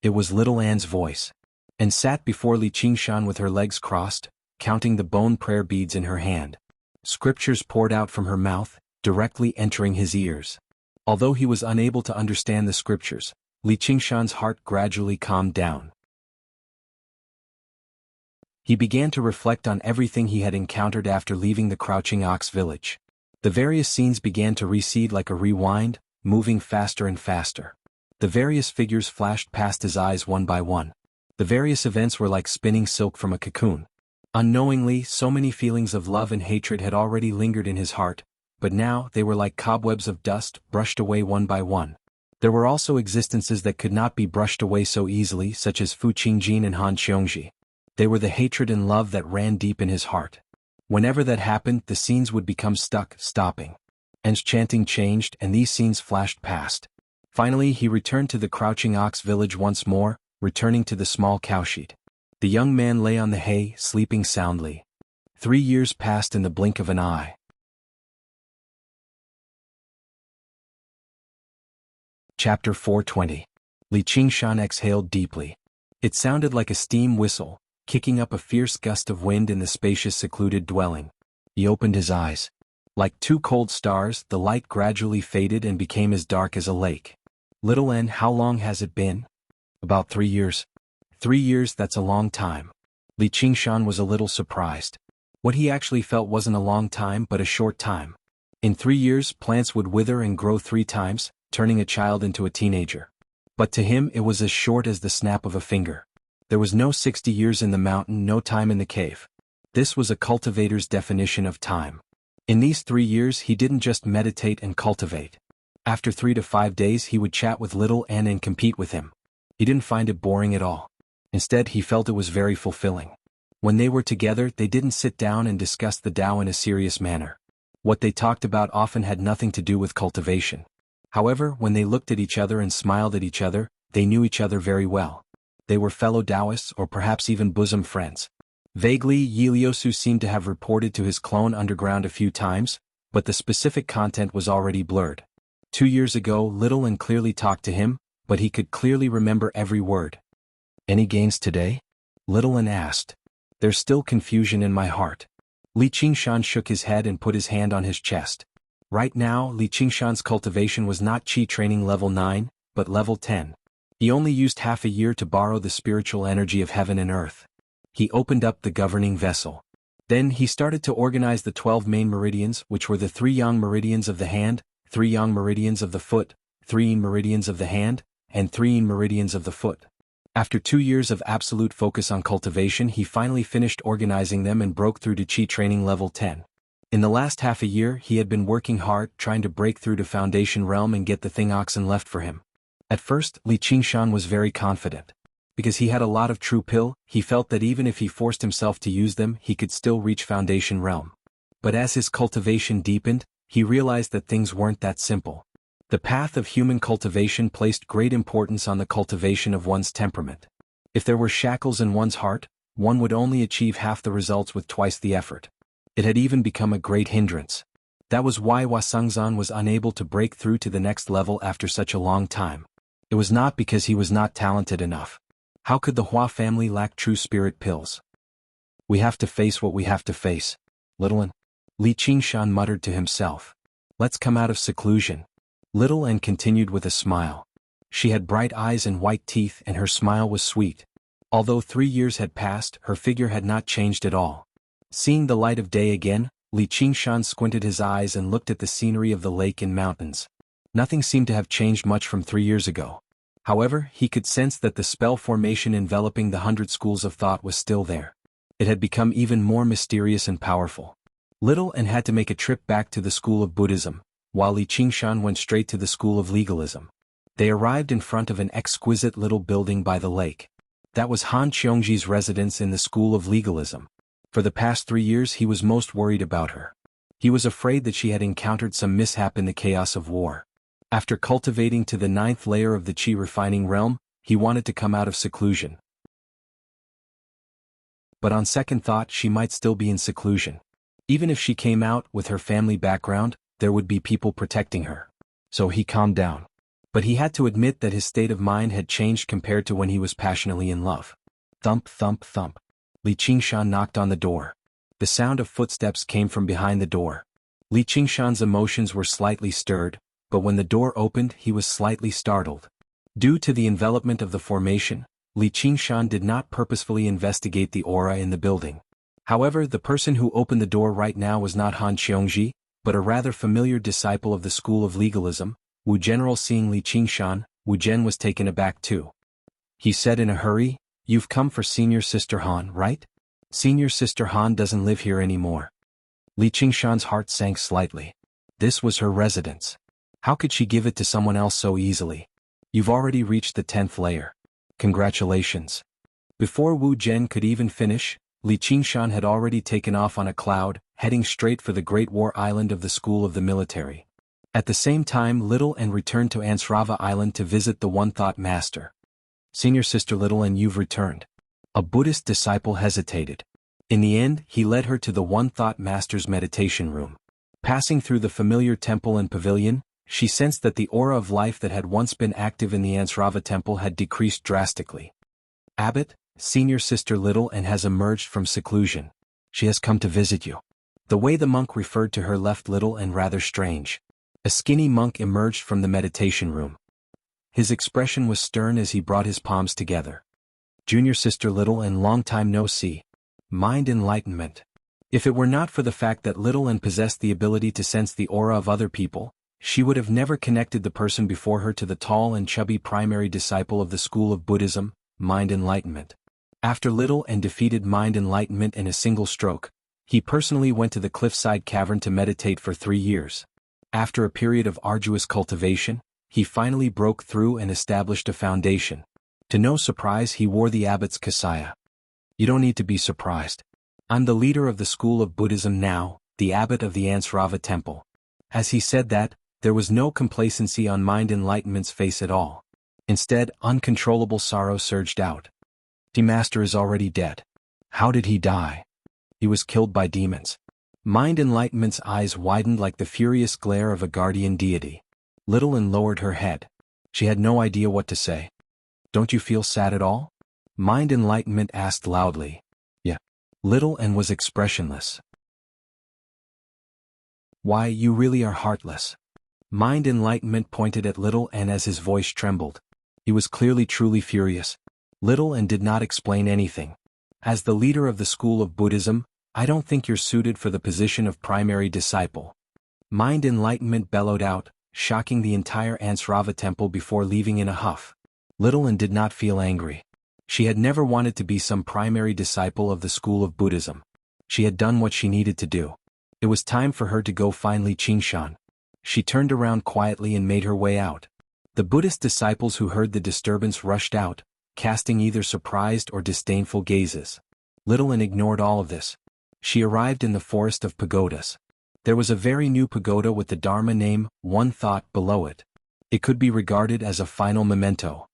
It was little Anne's voice, and sat before Li Qingshan with her legs crossed, counting the bone prayer beads in her hand. Scriptures poured out from her mouth, directly entering his ears. Although he was unable to understand the scriptures, Li Qingshan's heart gradually calmed down. He began to reflect on everything he had encountered after leaving the Crouching Ox village. The various scenes began to recede like a rewind, moving faster and faster. The various figures flashed past his eyes one by one. The various events were like spinning silk from a cocoon. Unknowingly, so many feelings of love and hatred had already lingered in his heart, but now they were like cobwebs of dust, brushed away one by one. There were also existences that could not be brushed away so easily, such as Fu Qingjin and Han Qiongji. They were the hatred and love that ran deep in his heart. Whenever that happened, the scenes would become stuck, stopping. Anne's chanting changed, and these scenes flashed past. Finally, he returned to the Crouching Ox village once more, returning to the small cowshed. The young man lay on the hay, sleeping soundly. 3 years passed in the blink of an eye. Chapter 420. Li Qingshan exhaled deeply. It sounded like a steam whistle, kicking up a fierce gust of wind in the spacious secluded dwelling. He opened his eyes. Like 2 cold stars, the light gradually faded and became as dark as a lake. Little N, how long has it been? About 3 years. 3 years, that's a long time. Li Qingshan was a little surprised. What he actually felt wasn't a long time but a short time. In 3 years, plants would wither and grow 3 times, turning a child into a teenager. But to him it was as short as the snap of a finger. There was no 60 years in the mountain, no time in the cave. This was a cultivator's definition of time. In these 3 years he didn't just meditate and cultivate. After 3 to 5 days he would chat with little N and compete with him. He didn't find it boring at all. Instead, he felt it was very fulfilling. When they were together, they didn't sit down and discuss the Tao in a serious manner. What they talked about often had nothing to do with cultivation. However, when they looked at each other and smiled at each other, they knew each other very well. They were fellow Taoists or perhaps even bosom friends. Vaguely, Yi Liusu seemed to have reported to his clone underground a few times, but the specific content was already blurred. 2 years ago, Little and clearly talked to him, but he could clearly remember every word. Any gains today? Little N asked. There's still confusion in my heart. Li Qingshan shook his head and put his hand on his chest. Right now, Li Qingshan's cultivation was not Qi training level 9, but level 10. He only used half a year to borrow the spiritual energy of heaven and earth. He opened up the governing vessel. Then he started to organize the 12 main meridians, which were the 3 yang meridians of the hand, 3 yang meridians of the foot, 3 yin meridians of the hand, and 3 yin meridians of the foot. After 2 years of absolute focus on cultivation, he finally finished organizing them and broke through to Qi training level 10. In the last half a year, he had been working hard, trying to break through to Foundation Realm and get the thing oxen left for him. At first, Li Qingshan was very confident. Because he had a lot of true pill, he felt that even if he forced himself to use them, he could still reach Foundation Realm. But as his cultivation deepened, he realized that things weren't that simple. The path of human cultivation placed great importance on the cultivation of one's temperament. If there were shackles in one's heart, one would only achieve half the results with twice the effort. It had even become a great hindrance. That was why Wasangzan was unable to break through to the next level after such a long time. It was not because he was not talented enough. How could the Hua family lack true spirit pills? We have to face what we have to face. Little N. Li Qingshan muttered to himself. Let's come out of seclusion. Little N continued with a smile. She had bright eyes and white teeth, and her smile was sweet. Although 3 years had passed, her figure had not changed at all. Seeing the light of day again, Li Qingshan squinted his eyes and looked at the scenery of the lake and mountains. Nothing seemed to have changed much from 3 years ago. However, he could sense that the spell formation enveloping the 100 schools of thought was still there. It had become even more mysterious and powerful. Little N had to make a trip back to the school of Buddhism, while Li Qingshan went straight to the School of Legalism. They arrived in front of an exquisite little building by the lake. That was Han Qiongji's residence in the School of Legalism. For the past 3 years he was most worried about her. He was afraid that she had encountered some mishap in the chaos of war. After cultivating to the 9th layer of the Qi refining realm, he wanted to come out of seclusion. But on second thought she might still be in seclusion. Even if she came out with her family background, there would be people protecting her. So he calmed down. But he had to admit that his state of mind had changed compared to when he was passionately in love. Thump, thump, thump. Li Qingshan knocked on the door. The sound of footsteps came from behind the door. Li Qingshan's emotions were slightly stirred, but when the door opened he was slightly startled. Due to the envelopment of the formation, Li Qingshan did not purposefully investigate the aura in the building. However, the person who opened the door right now was not Han Qiongji, but a rather familiar disciple of the School of Legalism, Wu General. Seeing Li Qingshan, Wu Gen was taken aback too. He said in a hurry, "You've come for Senior Sister Han, right? Senior Sister Han doesn't live here anymore." Li Qingshan's heart sank slightly. This was her residence. How could she give it to someone else so easily? "You've already reached the 10th layer. Congratulations." Before Wu Gen could even finish, Li Qingshan had already taken off on a cloud, heading straight for the Great War Island of the School of the Military. At the same time Little N returned to Ansrava Island to visit the One Thought Master. "Senior Sister Little N, you've returned." A Buddhist disciple hesitated. In the end he led her to the One Thought Master's meditation room. Passing through the familiar temple and pavilion, she sensed that the aura of life that had once been active in the Ansrava temple had decreased drastically. "Abbot, Senior Sister Little N has emerged from seclusion. She has come to visit you." The way the monk referred to her left Little N rather strange. A skinny monk emerged from the meditation room. His expression was stern as he brought his palms together. "Junior Sister Little N, long time no see. Mind enlightenment." If it were not for the fact that Little N possessed the ability to sense the aura of other people, she would have never connected the person before her to the tall and chubby primary disciple of the School of Buddhism, Mind Enlightenment. After Little N defeated Mind Enlightenment in a single stroke, he personally went to the cliffside cavern to meditate for 3 years. After a period of arduous cultivation, he finally broke through and established a foundation. To no surprise he wore the abbot's kasaya. "You don't need to be surprised. I'm the leader of the School of Buddhism now, the abbot of the Ansrava temple." As he said that, there was no complacency on Mind Enlightenment's face at all. Instead, uncontrollable sorrow surged out. "The master is already dead." "How did he die?" "He was killed by demons." Mind Enlightenment's eyes widened like the furious glare of a guardian deity. Little N lowered her head. She had no idea what to say. "Don't you feel sad at all?" Mind Enlightenment asked loudly. "Yeah." Little N was expressionless. "Why, you really are heartless." Mind Enlightenment pointed at Little N as his voice trembled. He was clearly truly furious. Little N did not explain anything. "As the leader of the School of Buddhism, I don't think you're suited for the position of primary disciple." Mind Enlightenment bellowed out, shocking the entire Ansrava temple before leaving in a huff. Little N did not feel angry. She had never wanted to be some primary disciple of the School of Buddhism. She had done what she needed to do. It was time for her to go find Li Qingshan. She turned around quietly and made her way out. The Buddhist disciples who heard the disturbance rushed out, casting either surprised or disdainful gazes. Little N ignored all of this. She arrived in the forest of pagodas. There was a very new pagoda with the Dharma name, One Thought, below it. It could be regarded as a final memento.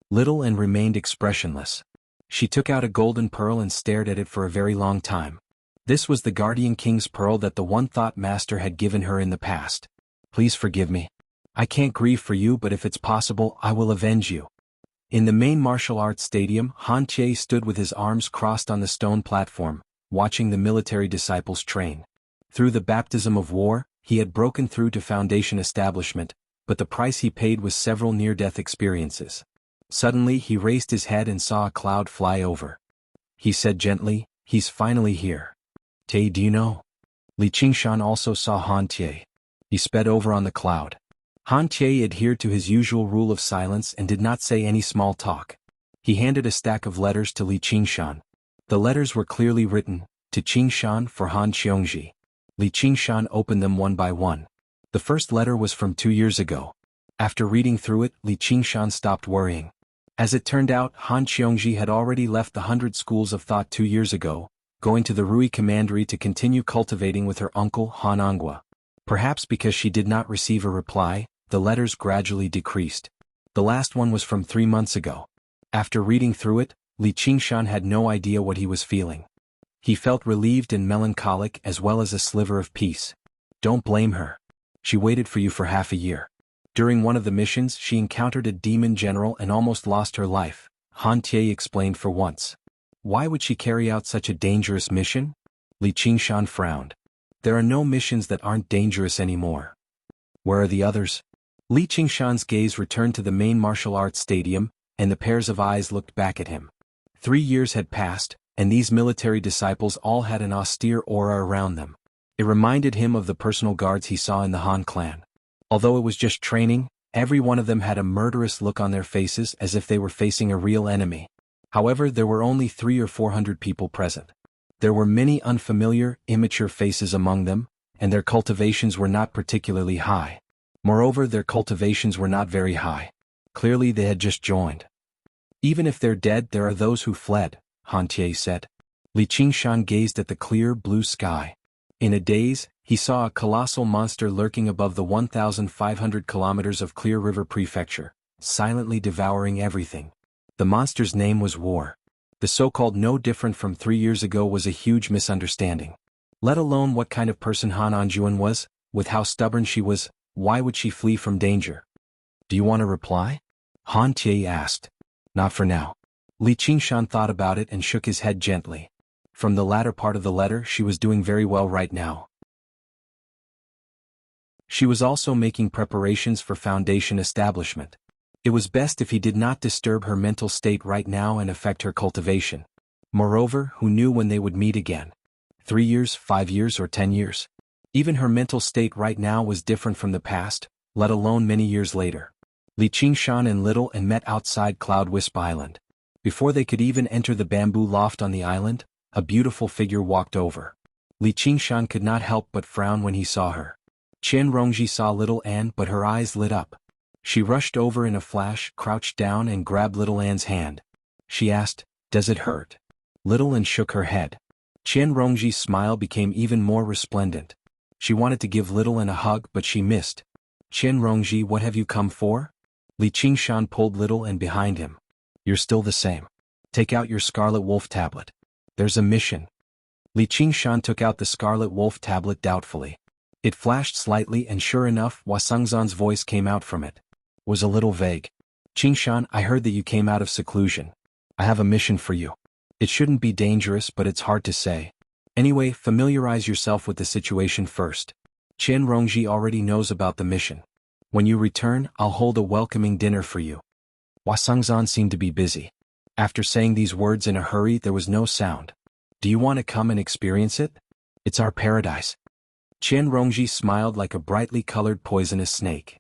Little N remained expressionless. She took out a golden pearl and stared at it for a very long time. This was the Guardian King's pearl that the One Thought Master had given her in the past. "Please forgive me. I can't grieve for you, but if it's possible, I will avenge you." In the main martial arts stadium, Han Che stood with his arms crossed on the stone platform, watching the military disciples train. Through the baptism of war, he had broken through to Foundation establishment, but the price he paid was several near-death experiences. Suddenly he raised his head and saw a cloud fly over. He said gently, "He's finally here." "Tay, do you know?" Li Qingshan also saw Han Che. He sped over on the cloud. Han Che adhered to his usual rule of silence and did not say any small talk. He handed a stack of letters to Li Qingshan. The letters were clearly written, "To Qingshan for Han Qiongji." Li Qingshan opened them one by one. The first letter was from 2 years ago. After reading through it, Li Qingshan stopped worrying. As it turned out, Han Qiongji had already left the 100 schools of thought 2 years ago, going to the Rui Commandery to continue cultivating with her uncle Han Angua. Perhaps because she did not receive a reply, the letters gradually decreased. The last one was from 3 months ago. After reading through it, Li Qingshan had no idea what he was feeling. He felt relieved and melancholic as well as a sliver of peace. Don't blame her. She waited for you for half a year. During one of the missions she encountered a demon general and almost lost her life, Han Tie explained for once. Why would she carry out such a dangerous mission? Li Qingshan frowned. There are no missions that aren't dangerous anymore. Where are the others? Li Qingshan's gaze returned to the main martial arts stadium, and the pairs of eyes looked back at him. 3 years had passed, and these military disciples all had an austere aura around them. It reminded him of the personal guards he saw in the Han clan. Although it was just training, every one of them had a murderous look on their faces as if they were facing a real enemy. However, there were only 300 or 400 people present. There were many unfamiliar, immature faces among them, and their cultivations were not particularly high. Moreover, their cultivations were not very high. Clearly they had just joined. Even if they're dead, there are those who fled, Han Tie said. Li Qingshan gazed at the clear blue sky. In a daze, he saw a colossal monster lurking above the 1,500 kilometers of Clear River Prefecture, silently devouring everything. The monster's name was War. The so-called no different from 3 years ago was a huge misunderstanding. Let alone what kind of person Han Anjuan was, with how stubborn she was, why would she flee from danger? Do you want a reply? Han Tie asked. Not for now. Li Qingshan thought about it and shook his head gently. From the latter part of the letter, she was doing very well right now. She was also making preparations for foundation establishment. It was best if he did not disturb her mental state right now and affect her cultivation. Moreover, who knew when they would meet again? 3 years, 5 years, or 10 years? Even her mental state right now was different from the past, let alone many years later. Li Qingshan and Little and met outside Cloud Wisp Island. Before they could even enter the bamboo loft on the island, a beautiful figure walked over. Li Qingshan could not help but frown when he saw her. Qian Rongji saw Little Anne, but her eyes lit up. She rushed over in a flash, crouched down and grabbed Little Anne's hand. She asked, "Does it hurt?" Little Anne shook her head. Qian Rongji's smile became even more resplendent. She wanted to give Little Anne a hug, but she missed. "Qian Rongji, what have you come for?" Li Qingshan pulled Little Anne behind him. "You're still the same. Take out your Scarlet Wolf tablet. There's a mission." Li Qingshan took out the Scarlet Wolf tablet doubtfully. It flashed slightly and sure enough, Wasungzan's voice came out from it. Was a little vague. "Qingshan, I heard that you came out of seclusion. I have a mission for you. It shouldn't be dangerous, but it's hard to say. Anyway, familiarize yourself with the situation first. Qian Rongji already knows about the mission. When you return, I'll hold a welcoming dinner for you." Wasungzan seemed to be busy. After saying these words in a hurry, there was no sound. "Do you want to come and experience it? It's our paradise." Qian Rongji smiled like a brightly colored poisonous snake.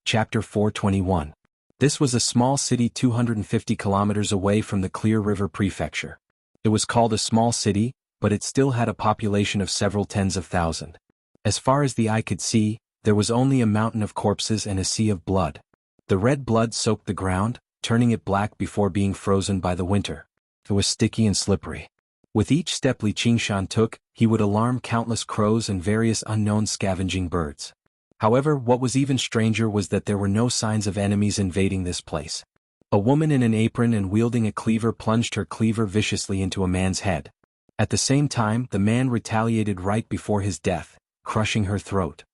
Chapter 421. This was a small city 250 kilometers away from the Clear River Prefecture. It was called a small city, but it still had a population of several tens of thousands. As far as the eye could see, there was only a mountain of corpses and a sea of blood. The red blood soaked the ground, turning it black before being frozen by the winter. It was sticky and slippery. With each step Li Qingshan took, he would alarm countless crows and various unknown scavenging birds. However, what was even stranger was that there were no signs of enemies invading this place. A woman in an apron and wielding a cleaver plunged her cleaver viciously into a man's head. At the same time, the man retaliated right before his death, crushing her throat.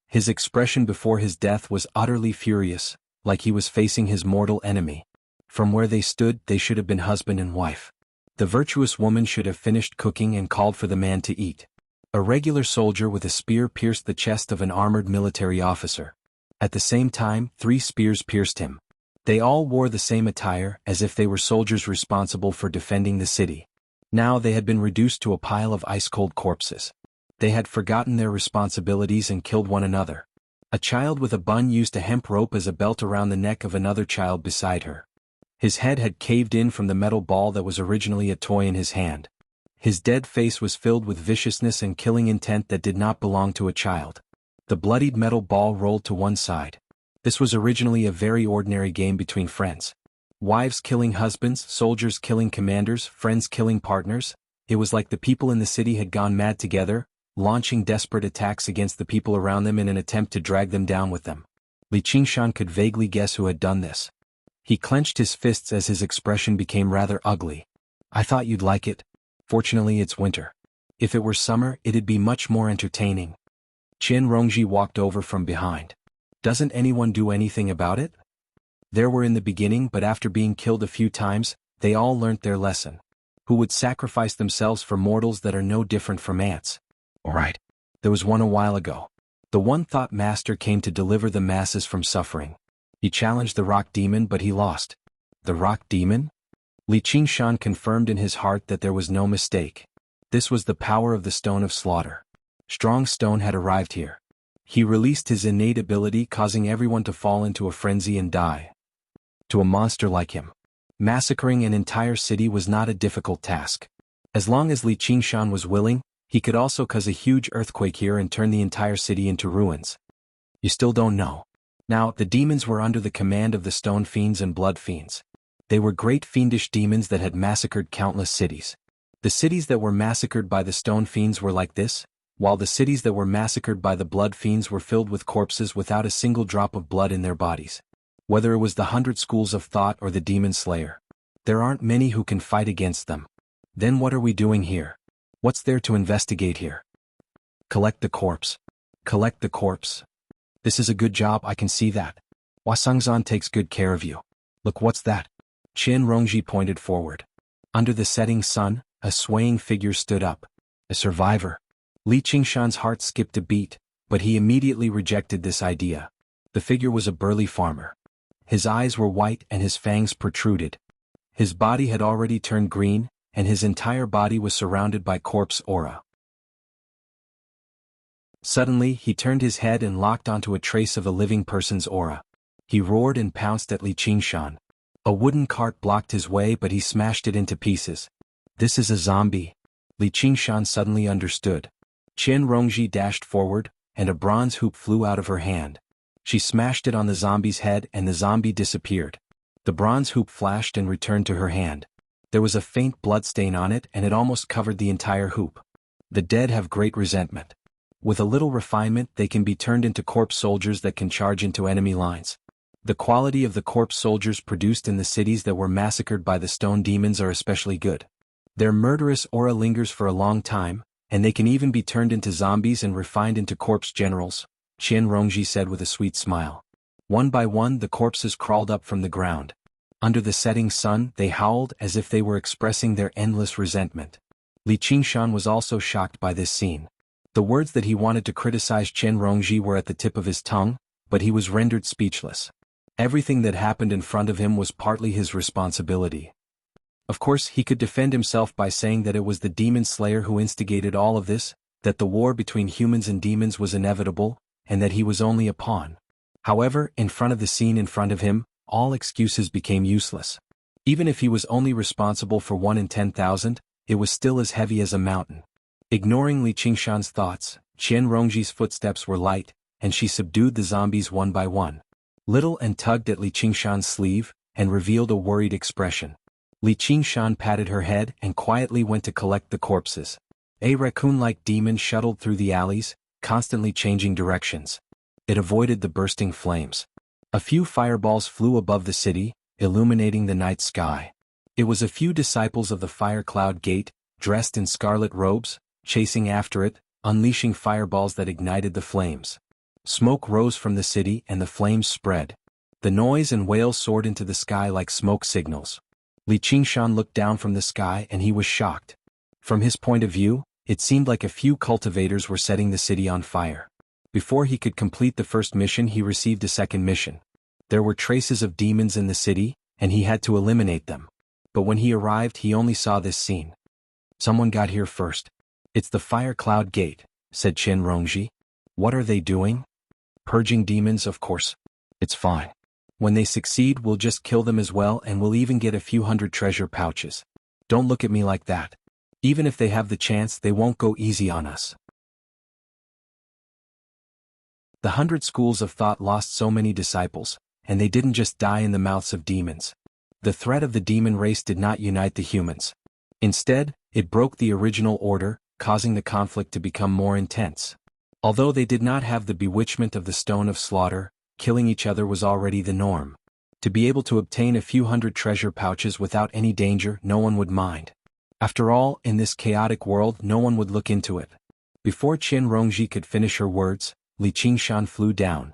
His expression before his death was utterly furious, like he was facing his mortal enemy. From where they stood, they should have been husband and wife. The virtuous woman should have finished cooking and called for the man to eat. A regular soldier with a spear pierced the chest of an armored military officer. At the same time, 3 spears pierced him. They all wore the same attire, as if they were soldiers responsible for defending the city. Now they had been reduced to a pile of ice-cold corpses. They had forgotten their responsibilities and killed one another. A child with a bun used a hemp rope as a belt around the neck of another child beside her. His head had caved in from the metal ball that was originally a toy in his hand. His dead face was filled with viciousness and killing intent that did not belong to a child. The bloodied metal ball rolled to one side. This was originally a very ordinary game between friends. Wives killing husbands, soldiers killing commanders, friends killing partners. It was like the people in the city had gone mad together, launching desperate attacks against the people around them in an attempt to drag them down with them. Li Qingshan could vaguely guess who had done this. He clenched his fists as his expression became rather ugly. I thought you'd like it. Fortunately it's winter. If it were summer, it'd be much more entertaining. Qian Rongji walked over from behind. Doesn't anyone do anything about it? There were in the beginning, but after being killed a few times, they all learnt their lesson. Who would sacrifice themselves for mortals that are no different from ants? Alright. There was one a while ago. The one-thought master came to deliver the masses from suffering. He challenged the rock demon but he lost. The rock demon? Li Qingshan confirmed in his heart that there was no mistake. This was the power of the Stone of Slaughter. Strong Stone had arrived here. He released his innate ability, causing everyone to fall into a frenzy and die. To a monster like him, massacring an entire city was not a difficult task. As long as Li Qingshan was willing, he could also cause a huge earthquake here and turn the entire city into ruins. You still don't know. Now, the demons were under the command of the Stone Fiends and Blood Fiends. They were great fiendish demons that had massacred countless cities. The cities that were massacred by the Stone Fiends were like this, while the cities that were massacred by the Blood Fiends were filled with corpses without a single drop of blood in their bodies. Whether it was the 100 Schools of Thought or the Demon Slayer, there aren't many who can fight against them. Then what are we doing here? What's there to investigate here? Collect the corpse. Collect the corpse. This is a good job, I can see that. Wasangzan takes good care of you. Look, what's that? Qian Rongji pointed forward. Under the setting sun, a swaying figure stood up. A survivor. Li Qingshan's heart skipped a beat, but he immediately rejected this idea. The figure was a burly farmer. His eyes were white and his fangs protruded. His body had already turned green, and his entire body was surrounded by corpse aura. Suddenly, he turned his head and locked onto a trace of a living person's aura. He roared and pounced at Li Qingshan. A wooden cart blocked his way, but he smashed it into pieces. This is a zombie. Li Qingshan suddenly understood. Qian Rongji dashed forward, and a bronze hoop flew out of her hand. She smashed it on the zombie's head and the zombie disappeared. The bronze hoop flashed and returned to her hand. There was a faint blood stain on it and it almost covered the entire hoop. The dead have great resentment. With a little refinement they can be turned into corpse soldiers that can charge into enemy lines. The quality of the corpse soldiers produced in the cities that were massacred by the stone demons are especially good. Their murderous aura lingers for a long time, and they can even be turned into zombies and refined into corpse generals, Qian Rongji said with a sweet smile. One by one the corpses crawled up from the ground. Under the setting sun they howled as if they were expressing their endless resentment. Li Qingshan was also shocked by this scene. The words that he wanted to criticize Qian Rongji were at the tip of his tongue, but he was rendered speechless. Everything that happened in front of him was partly his responsibility. Of course, he could defend himself by saying that it was the demon slayer who instigated all of this, that the war between humans and demons was inevitable, and that he was only a pawn. However, in front of the scene in front of him, all excuses became useless. Even if he was only responsible for 1 in 10,000, it was still as heavy as a mountain. Ignoring Li Qingshan's thoughts, Qian Rongji's footsteps were light, and she subdued the zombies one by one. Little and tugged at Li Qingshan's sleeve, and revealed a worried expression. Li Qingshan patted her head and quietly went to collect the corpses. A raccoon-like demon shuttled through the alleys, constantly changing directions. It avoided the bursting flames. A few fireballs flew above the city, illuminating the night sky. It was a few disciples of the Fire Cloud Gate, dressed in scarlet robes, chasing after it, unleashing fireballs that ignited the flames. Smoke rose from the city and the flames spread. The noise and wails soared into the sky like smoke signals. Li Qingshan looked down from the sky and he was shocked. From his point of view, it seemed like a few cultivators were setting the city on fire. Before he could complete the first mission, he received a second mission. There were traces of demons in the city, and he had to eliminate them. But when he arrived, he only saw this scene. Someone got here first. It's the Fire Cloud Gate, said Qian Rongji. What are they doing? Purging demons, of course. It's fine. When they succeed, we'll just kill them as well, and we'll even get a few hundred treasure pouches. Don't look at me like that. Even if they have the chance, they won't go easy on us. The 100 schools of thought lost so many disciples, and they didn't just die in the mouths of demons. The threat of the demon race did not unite the humans. Instead, it broke the original order, causing the conflict to become more intense. Although they did not have the bewitchment of the stone of slaughter, killing each other was already the norm. To be able to obtain a few hundred treasure pouches without any danger, no one would mind. After all, in this chaotic world, no one would look into it. Before Qian Rongji could finish her words, Li Qingshan flew down.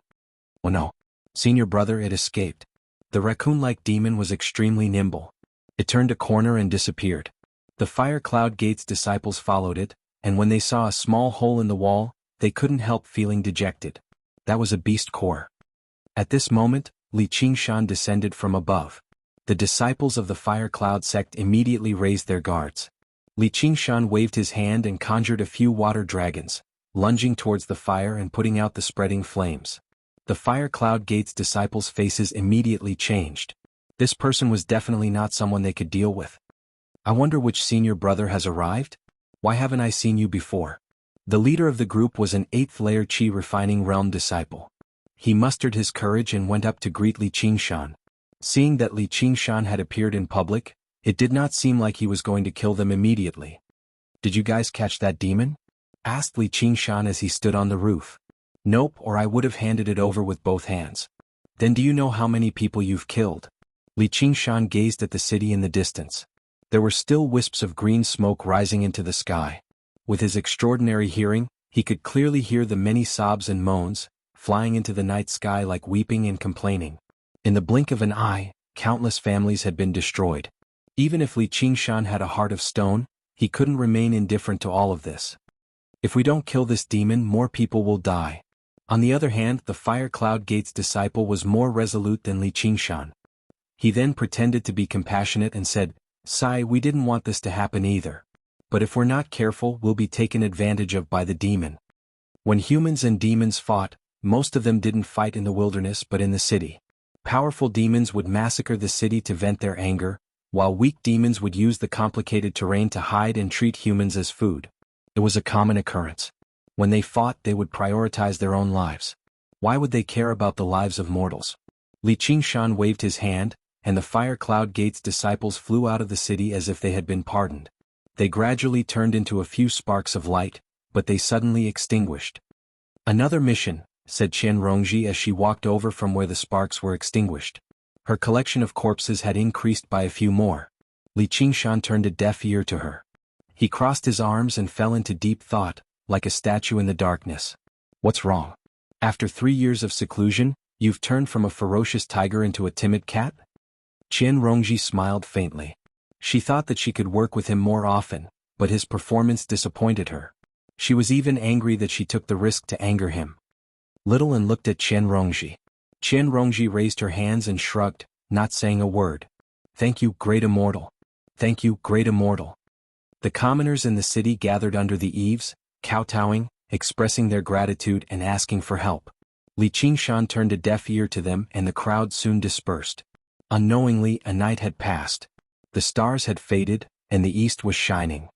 Oh no! Senior brother, it escaped. The raccoon-like demon was extremely nimble. It turned a corner and disappeared. The Fire Cloud Gate's disciples followed it, and when they saw a small hole in the wall, they couldn't help feeling dejected. That was a beast core. At this moment, Li Qingshan descended from above. The disciples of the Fire Cloud sect immediately raised their guards. Li Qingshan waved his hand and conjured a few water dragons, lunging towards the fire and putting out the spreading flames. The Fire Cloud Gate's disciples' faces immediately changed. This person was definitely not someone they could deal with. I wonder which senior brother has arrived? Why haven't I seen you before? The leader of the group was an 8th layer Qi refining realm disciple. He mustered his courage and went up to greet Li Qingshan. Seeing that Li Qingshan had appeared in public, it did not seem like he was going to kill them immediately. Did you guys catch that demon? Asked Li Qingshan as he stood on the roof. Nope, or I would have handed it over with both hands. Then do you know how many people you've killed? Li Qingshan gazed at the city in the distance. There were still wisps of green smoke rising into the sky. With his extraordinary hearing, he could clearly hear the many sobs and moans, flying into the night sky like weeping and complaining. In the blink of an eye, countless families had been destroyed. Even if Li Qingshan had a heart of stone, he couldn't remain indifferent to all of this. If we don't kill this demon, more people will die. On the other hand, the Fire Cloud Gate's disciple was more resolute than Li Qingshan. He then pretended to be compassionate and said, "Sai, we didn't want this to happen either. But if we're not careful, we'll be taken advantage of by the demon." When humans and demons fought, most of them didn't fight in the wilderness but in the city. Powerful demons would massacre the city to vent their anger, while weak demons would use the complicated terrain to hide and treat humans as food. It was a common occurrence. When they fought, they would prioritize their own lives. Why would they care about the lives of mortals? Li Qingshan waved his hand, and the Fire Cloud Gate's disciples flew out of the city as if they had been pardoned. They gradually turned into a few sparks of light, but they suddenly extinguished. "Another mission," said Qian Rongji as she walked over from where the sparks were extinguished. Her collection of corpses had increased by a few more. Li Qingshan turned a deaf ear to her. He crossed his arms and fell into deep thought, like a statue in the darkness. "What's wrong? After 3 years of seclusion, you've turned from a ferocious tiger into a timid cat?" Qian Rongji smiled faintly. She thought that she could work with him more often, but his performance disappointed her. She was even angry that she took the risk to anger him. Little An looked at Qian Rongji. Qian Rongji raised her hands and shrugged, not saying a word. "Thank you, great immortal. Thank you, great immortal." The commoners in the city gathered under the eaves, kowtowing, expressing their gratitude and asking for help. Li Qingshan turned a deaf ear to them and the crowd soon dispersed. Unknowingly, a night had passed. The stars had faded, and the east was shining.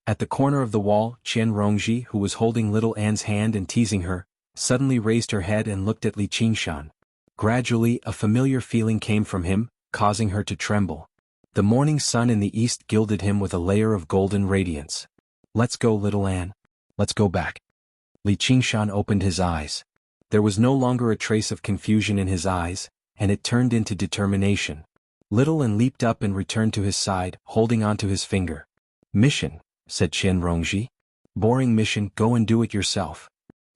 At the corner of the wall, Qian Rongji, who was holding little Anne's hand and teasing her, suddenly raised her head and looked at Li Qingshan. Gradually, a familiar feeling came from him, causing her to tremble. The morning sun in the east gilded him with a layer of golden radiance. "Let's go, little Anne. Let's go back." Li Qingshan opened his eyes. There was no longer a trace of confusion in his eyes, and it turned into determination. Little Anne leaped up and returned to his side, holding onto his finger. "Mission," said Qian Rongji. "Boring mission, go and do it yourself."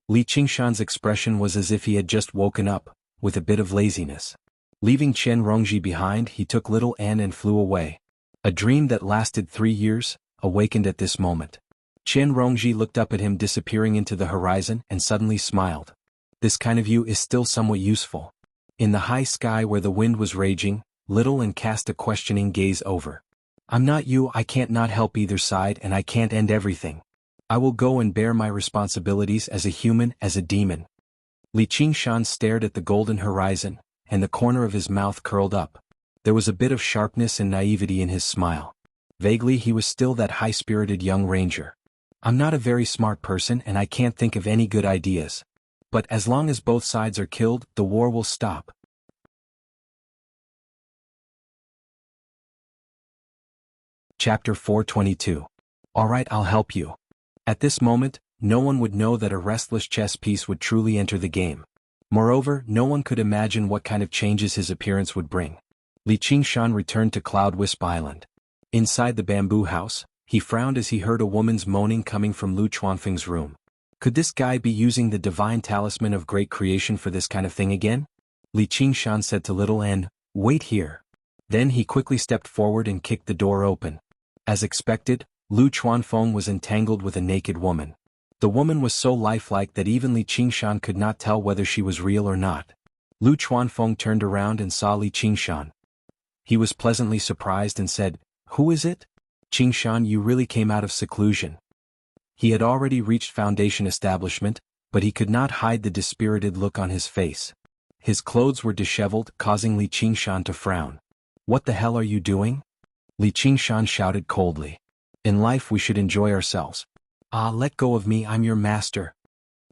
Li Qingshan's expression was as if he had just woken up, with a bit of laziness. Leaving Qian Rongji behind, he took little Anne and flew away. A dream that lasted 3 years, awakened at this moment. Qian Rongji looked up at him disappearing into the horizon and suddenly smiled. This kind of you is still somewhat useful. In the high sky where the wind was raging, little Anne cast a questioning gaze over. "I'm not you, I can't not help either side and I can't end everything. I will go and bear my responsibilities as a human, as a demon." Li Qingshan stared at the golden horizon, and the corner of his mouth curled up. There was a bit of sharpness and naivety in his smile. Vaguely he was still that high-spirited young ranger. I'm not a very smart person and I can't think of any good ideas. But as long as both sides are killed, the war will stop. Chapter 422. Alright, I'll help you. At this moment, no one would know that a restless chess piece would truly enter the game. Moreover, no one could imagine what kind of changes his appearance would bring. Li Qingshan returned to Cloud Wisp Island. Inside the bamboo house, he frowned as he heard a woman's moaning coming from Lu Chuanfeng's room. Could this guy be using the divine talisman of great creation for this kind of thing again? Li Qingshan said to Little N, "Wait here." Then he quickly stepped forward and kicked the door open. As expected, Lu Chuanfeng was entangled with a naked woman. The woman was so lifelike that even Li Qingshan could not tell whether she was real or not. Lu Chuanfeng turned around and saw Li Qingshan. He was pleasantly surprised and said, "Who is it? Qingshan, you really came out of seclusion." He had already reached Foundation establishment, but he could not hide the dispirited look on his face. His clothes were disheveled, causing Li Qingshan to frown. "What the hell are you doing?" Li Qingshan shouted coldly. "In life we should enjoy ourselves." "Ah, let go of me, I'm your master."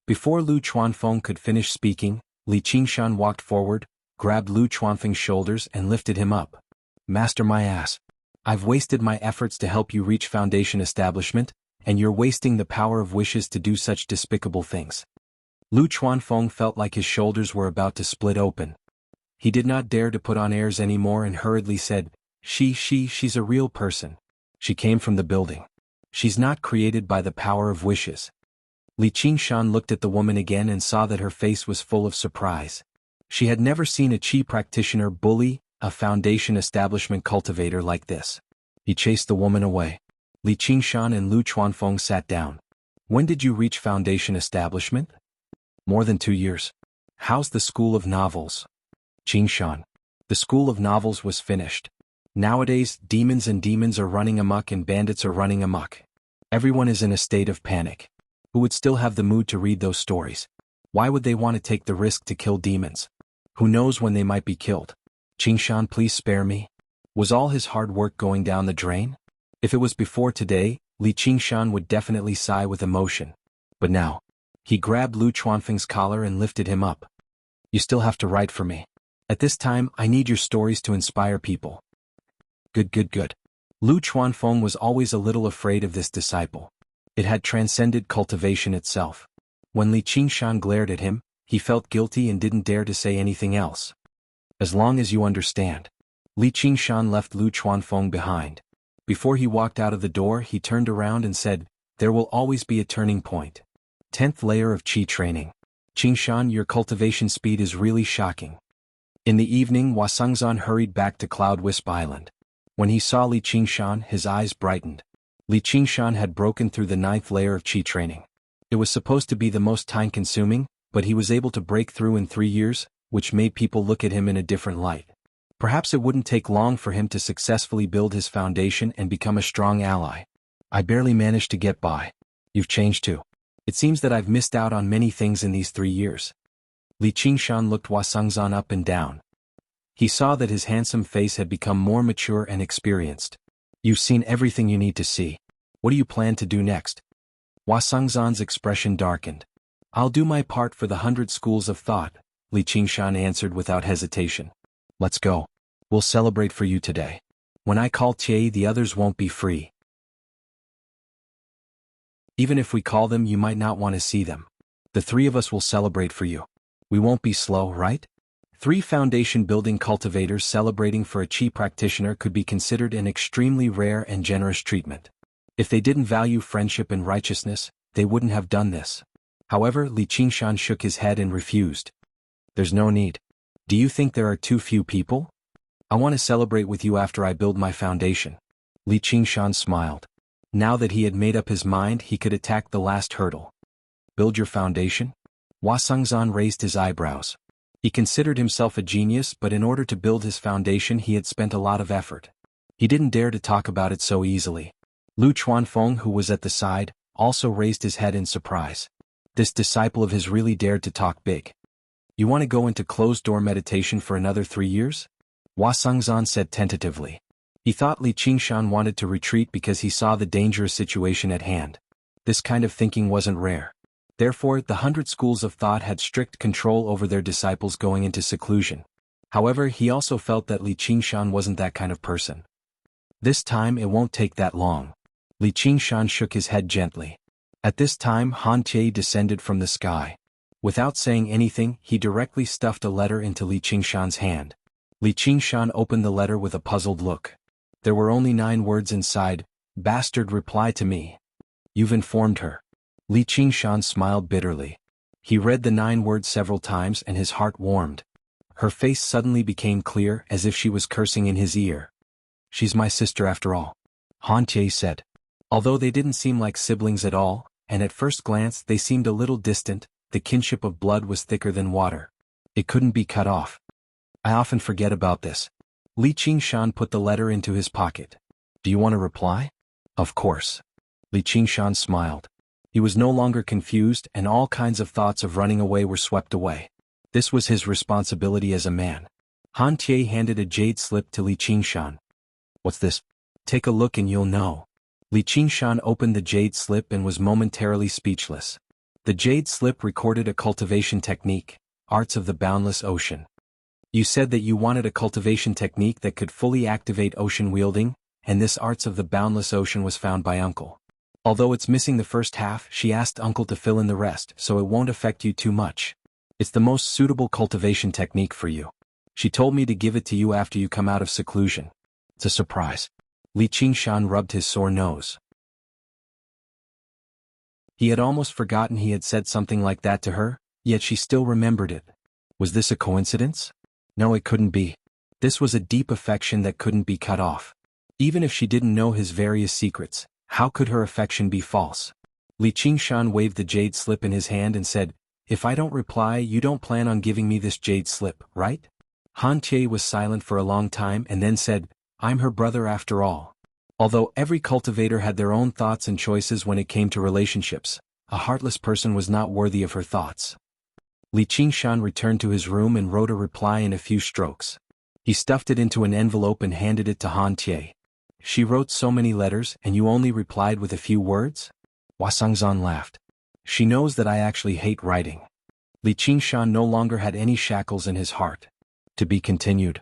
Before Lu Chuanfeng could finish speaking, Li Qingshan walked forward, grabbed Lu Chuanfeng's shoulders and lifted him up. "Master, my ass. I've wasted my efforts to help you reach Foundation establishment, and you're wasting the power of wishes to do such despicable things." Lu Chuanfeng felt like his shoulders were about to split open. He did not dare to put on airs anymore and hurriedly said, She's a real person. She came from the building. She's not created by the power of wishes." Li Qingshan looked at the woman again and saw that her face was full of surprise. She had never seen a Qi practitioner bully a Foundation establishment cultivator like this. He chased the woman away. Li Qingshan and Lu Chuanfeng sat down. "When did you reach Foundation establishment?" "More than 2 years." "How's the School of Novels?" "Qingshan. The School of Novels was finished. Nowadays, demons are running amok and bandits are running amok. Everyone is in a state of panic. Who would still have the mood to read those stories? Why would they want to take the risk to kill demons? Who knows when they might be killed? Qingshan, please spare me." Was all his hard work going down the drain? If it was before today, Li Qingshan would definitely sigh with emotion. But now, he grabbed Lu Chuanfeng's collar and lifted him up. "You still have to write for me. At this time, I need your stories to inspire people." Good. Lu Chuanfeng was always a little afraid of this disciple. It had transcended cultivation itself. When Li Qingshan glared at him, he felt guilty and didn't dare to say anything else. "As long as you understand." Li Qingshan left Lu Chuanfeng behind. Before he walked out of the door, he turned around and said, "There will always be a turning point." 10th layer of Qi training. "Qingshan, your cultivation speed is really shocking." In the evening, Wasangzan hurried back to Cloud Wisp Island. When he saw Li Qingshan, his eyes brightened. Li Qingshan had broken through the 9th layer of Qi training. It was supposed to be the most time-consuming, but he was able to break through in 3 years, which made people look at him in a different light. Perhaps it wouldn't take long for him to successfully build his foundation and become a strong ally. "I barely managed to get by. You've changed too. It seems that I've missed out on many things in these 3 years." Li Qingshan looked Wasangzan up and down. He saw that his handsome face had become more mature and experienced. "You've seen everything you need to see. What do you plan to do next?" Wasangzan's expression darkened. "I'll do my part for the 100 schools of thought," Li Qingshan answered without hesitation. "Let's go. We'll celebrate for you today. When I call Tie, the others won't be free. Even if we call them, you might not want to see them. The 3 of us will celebrate for you. We won't be slow, right?" 3 foundation building cultivators celebrating for a Qi practitioner could be considered an extremely rare and generous treatment. If they didn't value friendship and righteousness, they wouldn't have done this. However, Li Qingshan shook his head and refused. "There's no need. Do you think there are too few people? I want to celebrate with you after I build my foundation." Li Qingshan smiled. Now that he had made up his mind, he could attack the last hurdle. "Build your foundation?" Wasangzan raised his eyebrows. He considered himself a genius, but in order to build his foundation he had spent a lot of effort. He didn't dare to talk about it so easily. Lu Chuanfeng, who was at the side, also raised his head in surprise. This disciple of his really dared to talk big. "You want to go into closed-door meditation for another 3 years?" Wasangzan said tentatively. He thought Li Qingshan wanted to retreat because he saw the dangerous situation at hand. This kind of thinking wasn't rare. Therefore, the 100 schools of thought had strict control over their disciples going into seclusion. However, he also felt that Li Qingshan wasn't that kind of person. This time it won't take that long. Li Qingshan shook his head gently. At this time Han Tie descended from the sky. Without saying anything, he directly stuffed a letter into Li Qingshan's hand. Li Qingshan opened the letter with a puzzled look. There were only 9 words inside. Bastard, reply to me. You've informed her. Li Qingshan smiled bitterly. He read the 9 words several times and his heart warmed. Her face suddenly became clear as if she was cursing in his ear. She's my sister after all, Han Tie said. Although they didn't seem like siblings at all, and at first glance they seemed a little distant, the kinship of blood was thicker than water. It couldn't be cut off. I often forget about this. Li Qingshan put the letter into his pocket. Do you want to reply? Of course. Li Qingshan smiled. He was no longer confused and all kinds of thoughts of running away were swept away. This was his responsibility as a man. Han Tie handed a jade slip to Li Qingshan. What's this? Take a look and you'll know. Li Qingshan opened the jade slip and was momentarily speechless. The jade slip recorded a cultivation technique, arts of the boundless ocean. You said that you wanted a cultivation technique that could fully activate ocean wielding, and this arts of the boundless ocean was found by Uncle. Although it's missing the first half, she asked Uncle to fill in the rest so it won't affect you too much. It's the most suitable cultivation technique for you. She told me to give it to you after you come out of seclusion. It's a surprise. Li Qingshan rubbed his sore nose. He had almost forgotten he had said something like that to her, yet she still remembered it. Was this a coincidence? No, it couldn't be. This was a deep affection that couldn't be cut off. Even if she didn't know his various secrets, how could her affection be false? Li Qingshan waved the jade slip in his hand and said, If I don't reply, you don't plan on giving me this jade slip, right? Han Tie was silent for a long time and then said, I'm her brother after all. Although every cultivator had their own thoughts and choices when it came to relationships, a heartless person was not worthy of her thoughts. Li Qingshan returned to his room and wrote a reply in a few strokes. He stuffed it into an envelope and handed it to Han Tie. She wrote so many letters and you only replied with a few words? Wasangzan laughed. She knows that I actually hate writing. Li Qingshan no longer had any shackles in his heart. To be continued.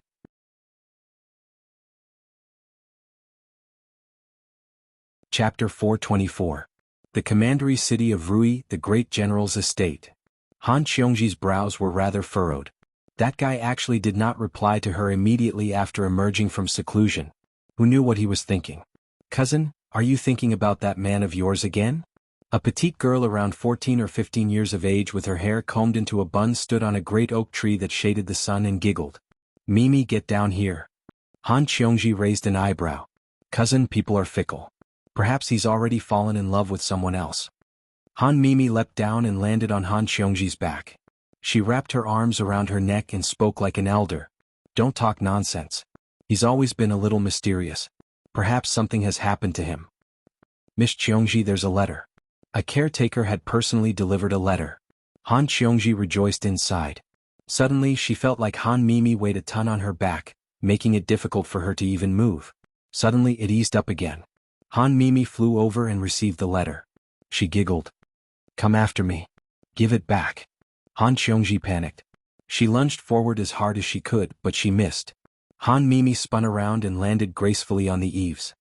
Chapter 424. The commandery city of Rui, the great general's estate. Han Qiongji's brows were rather furrowed. That guy actually did not reply to her immediately after emerging from seclusion. Who knew what he was thinking? Cousin, are you thinking about that man of yours again? A petite girl around 14 or 15 years of age with her hair combed into a bun stood on a great oak tree that shaded the sun and giggled. Mimi, get down here. Han Qiongji raised an eyebrow. Cousin, people are fickle. Perhaps he's already fallen in love with someone else. Han Mimi leapt down and landed on Han Qiongji's back. She wrapped her arms around her neck and spoke like an elder. Don't talk nonsense. He's always been a little mysterious. Perhaps something has happened to him. Miss Qiongji, there's a letter. A caretaker had personally delivered a letter. Han Qiongji rejoiced inside. Suddenly she felt like Han Mimi weighed a ton on her back, making it difficult for her to even move. Suddenly it eased up again. Han Mimi flew over and received the letter. She giggled. Come after me. Give it back. Han Qiongji panicked. She lunged forward as hard as she could, but she missed. Han Mimi spun around and landed gracefully on the eaves.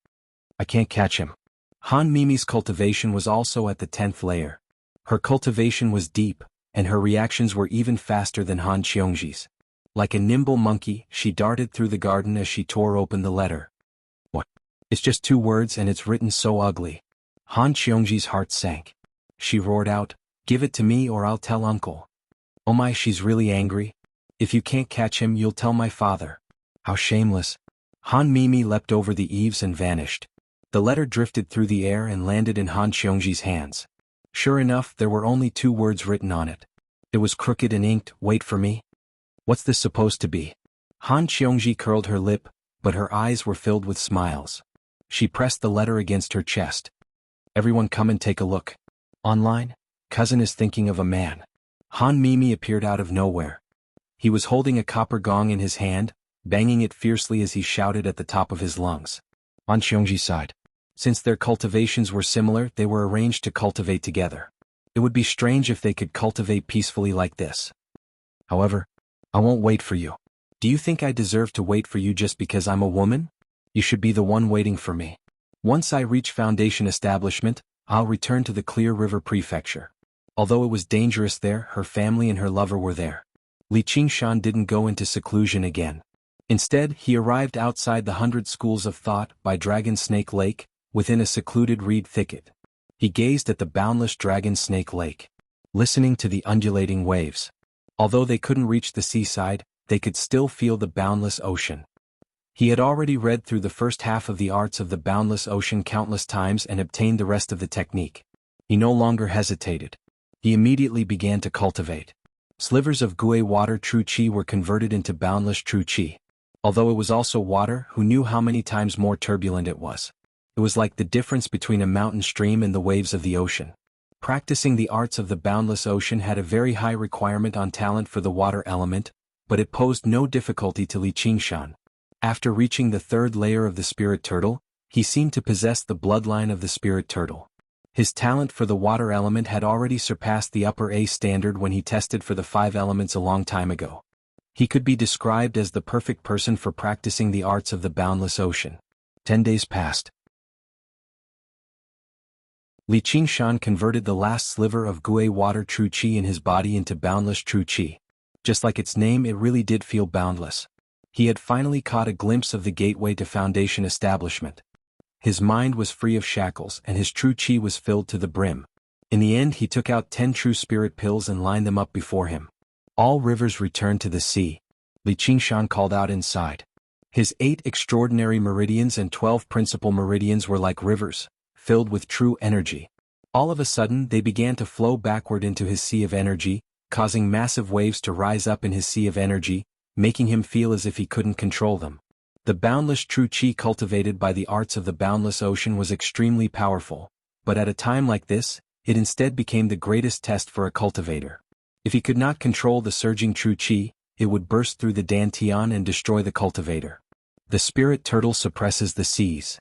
I can't catch him. Han Mimi's cultivation was also at the 10th layer. Her cultivation was deep, and her reactions were even faster than Han Qiongji's. Like a nimble monkey, she darted through the garden as she tore open the letter. What? It's just 2 words and it's written so ugly. Han Qiongji's heart sank. She roared out, Give it to me or I'll tell Uncle. Oh my, she's really angry. If you can't catch him, you'll tell my father. How shameless. Han Mimi leapt over the eaves and vanished. The letter drifted through the air and landed in Han Qiongji's hands. Sure enough, there were only 2 words written on it. It was crooked and inked, wait for me. What's this supposed to be? Han Qiongji curled her lip, but her eyes were filled with smiles. She pressed the letter against her chest. Everyone come and take a look. Online? Cousin is thinking of a man. Han Mimi appeared out of nowhere. He was holding a copper gong in his hand, banging it fiercely as he shouted at the top of his lungs. On Xiongji's side, since their cultivations were similar, they were arranged to cultivate together. It would be strange if they could cultivate peacefully like this. However, I won't wait for you. Do you think I deserve to wait for you just because I'm a woman? You should be the one waiting for me. Once I reach Foundation establishment, I'll return to the Clear River Prefecture. Although it was dangerous there, her family and her lover were there. Li Qingshan didn't go into seclusion again. Instead, he arrived outside the 100 Schools of Thought by Dragon Snake Lake, within a secluded reed thicket. He gazed at the boundless Dragon Snake Lake, listening to the undulating waves. Although they couldn't reach the seaside, they could still feel the boundless ocean. He had already read through the first half of the arts of the boundless ocean countless times and obtained the rest of the technique. He no longer hesitated. He immediately began to cultivate. Slivers of Gui water true qi were converted into boundless true qi. Although it was also water, who knew how many times more turbulent it was? It was like the difference between a mountain stream and the waves of the ocean. Practicing the arts of the boundless ocean had a very high requirement on talent for the water element, but it posed no difficulty to Li Qingshan. After reaching the third layer of the spirit turtle, he seemed to possess the bloodline of the spirit turtle. His talent for the water element had already surpassed the upper A standard when he tested for the 5 elements a long time ago. He could be described as the perfect person for practicing the arts of the boundless ocean. 10 days passed. Li Qingshan converted the last sliver of Gui water true qi in his body into boundless true qi. Just like its name, it really did feel boundless. He had finally caught a glimpse of the gateway to Foundation establishment. His mind was free of shackles and his true qi was filled to the brim. In the end, he took out 10 true spirit pills and lined them up before him. All rivers returned to the sea. Li Qingshan called out inside. His 8 extraordinary meridians and 12 principal meridians were like rivers, filled with true energy. All of a sudden, they began to flow backward into his sea of energy, causing massive waves to rise up in his sea of energy, making him feel as if he couldn't control them. The boundless true qi cultivated by the arts of the boundless ocean was extremely powerful, but at a time like this, it instead became the greatest test for a cultivator. If he could not control the surging true qi, it would burst through the dantian and destroy the cultivator. The spirit turtle suppresses the seas.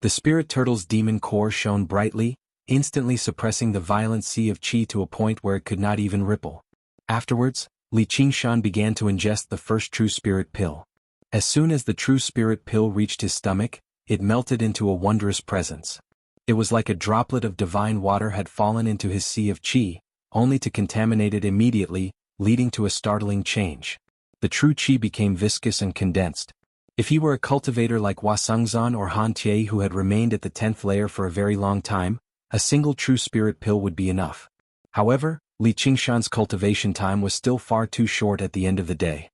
The spirit turtle's demon core shone brightly, instantly suppressing the violent sea of qi to a point where it could not even ripple. Afterwards, Li Qingshan began to ingest the first true spirit pill. As soon as the true spirit pill reached his stomach, it melted into a wondrous presence. It was like a droplet of divine water had fallen into his sea of qi, only to contaminate it immediately, leading to a startling change. The true qi became viscous and condensed. If he were a cultivator like Hua Sengzan or Han Tie who had remained at the 10th layer for a very long time, a single true spirit pill would be enough. However, Li Qingshan's cultivation time was still far too short at the end of the day.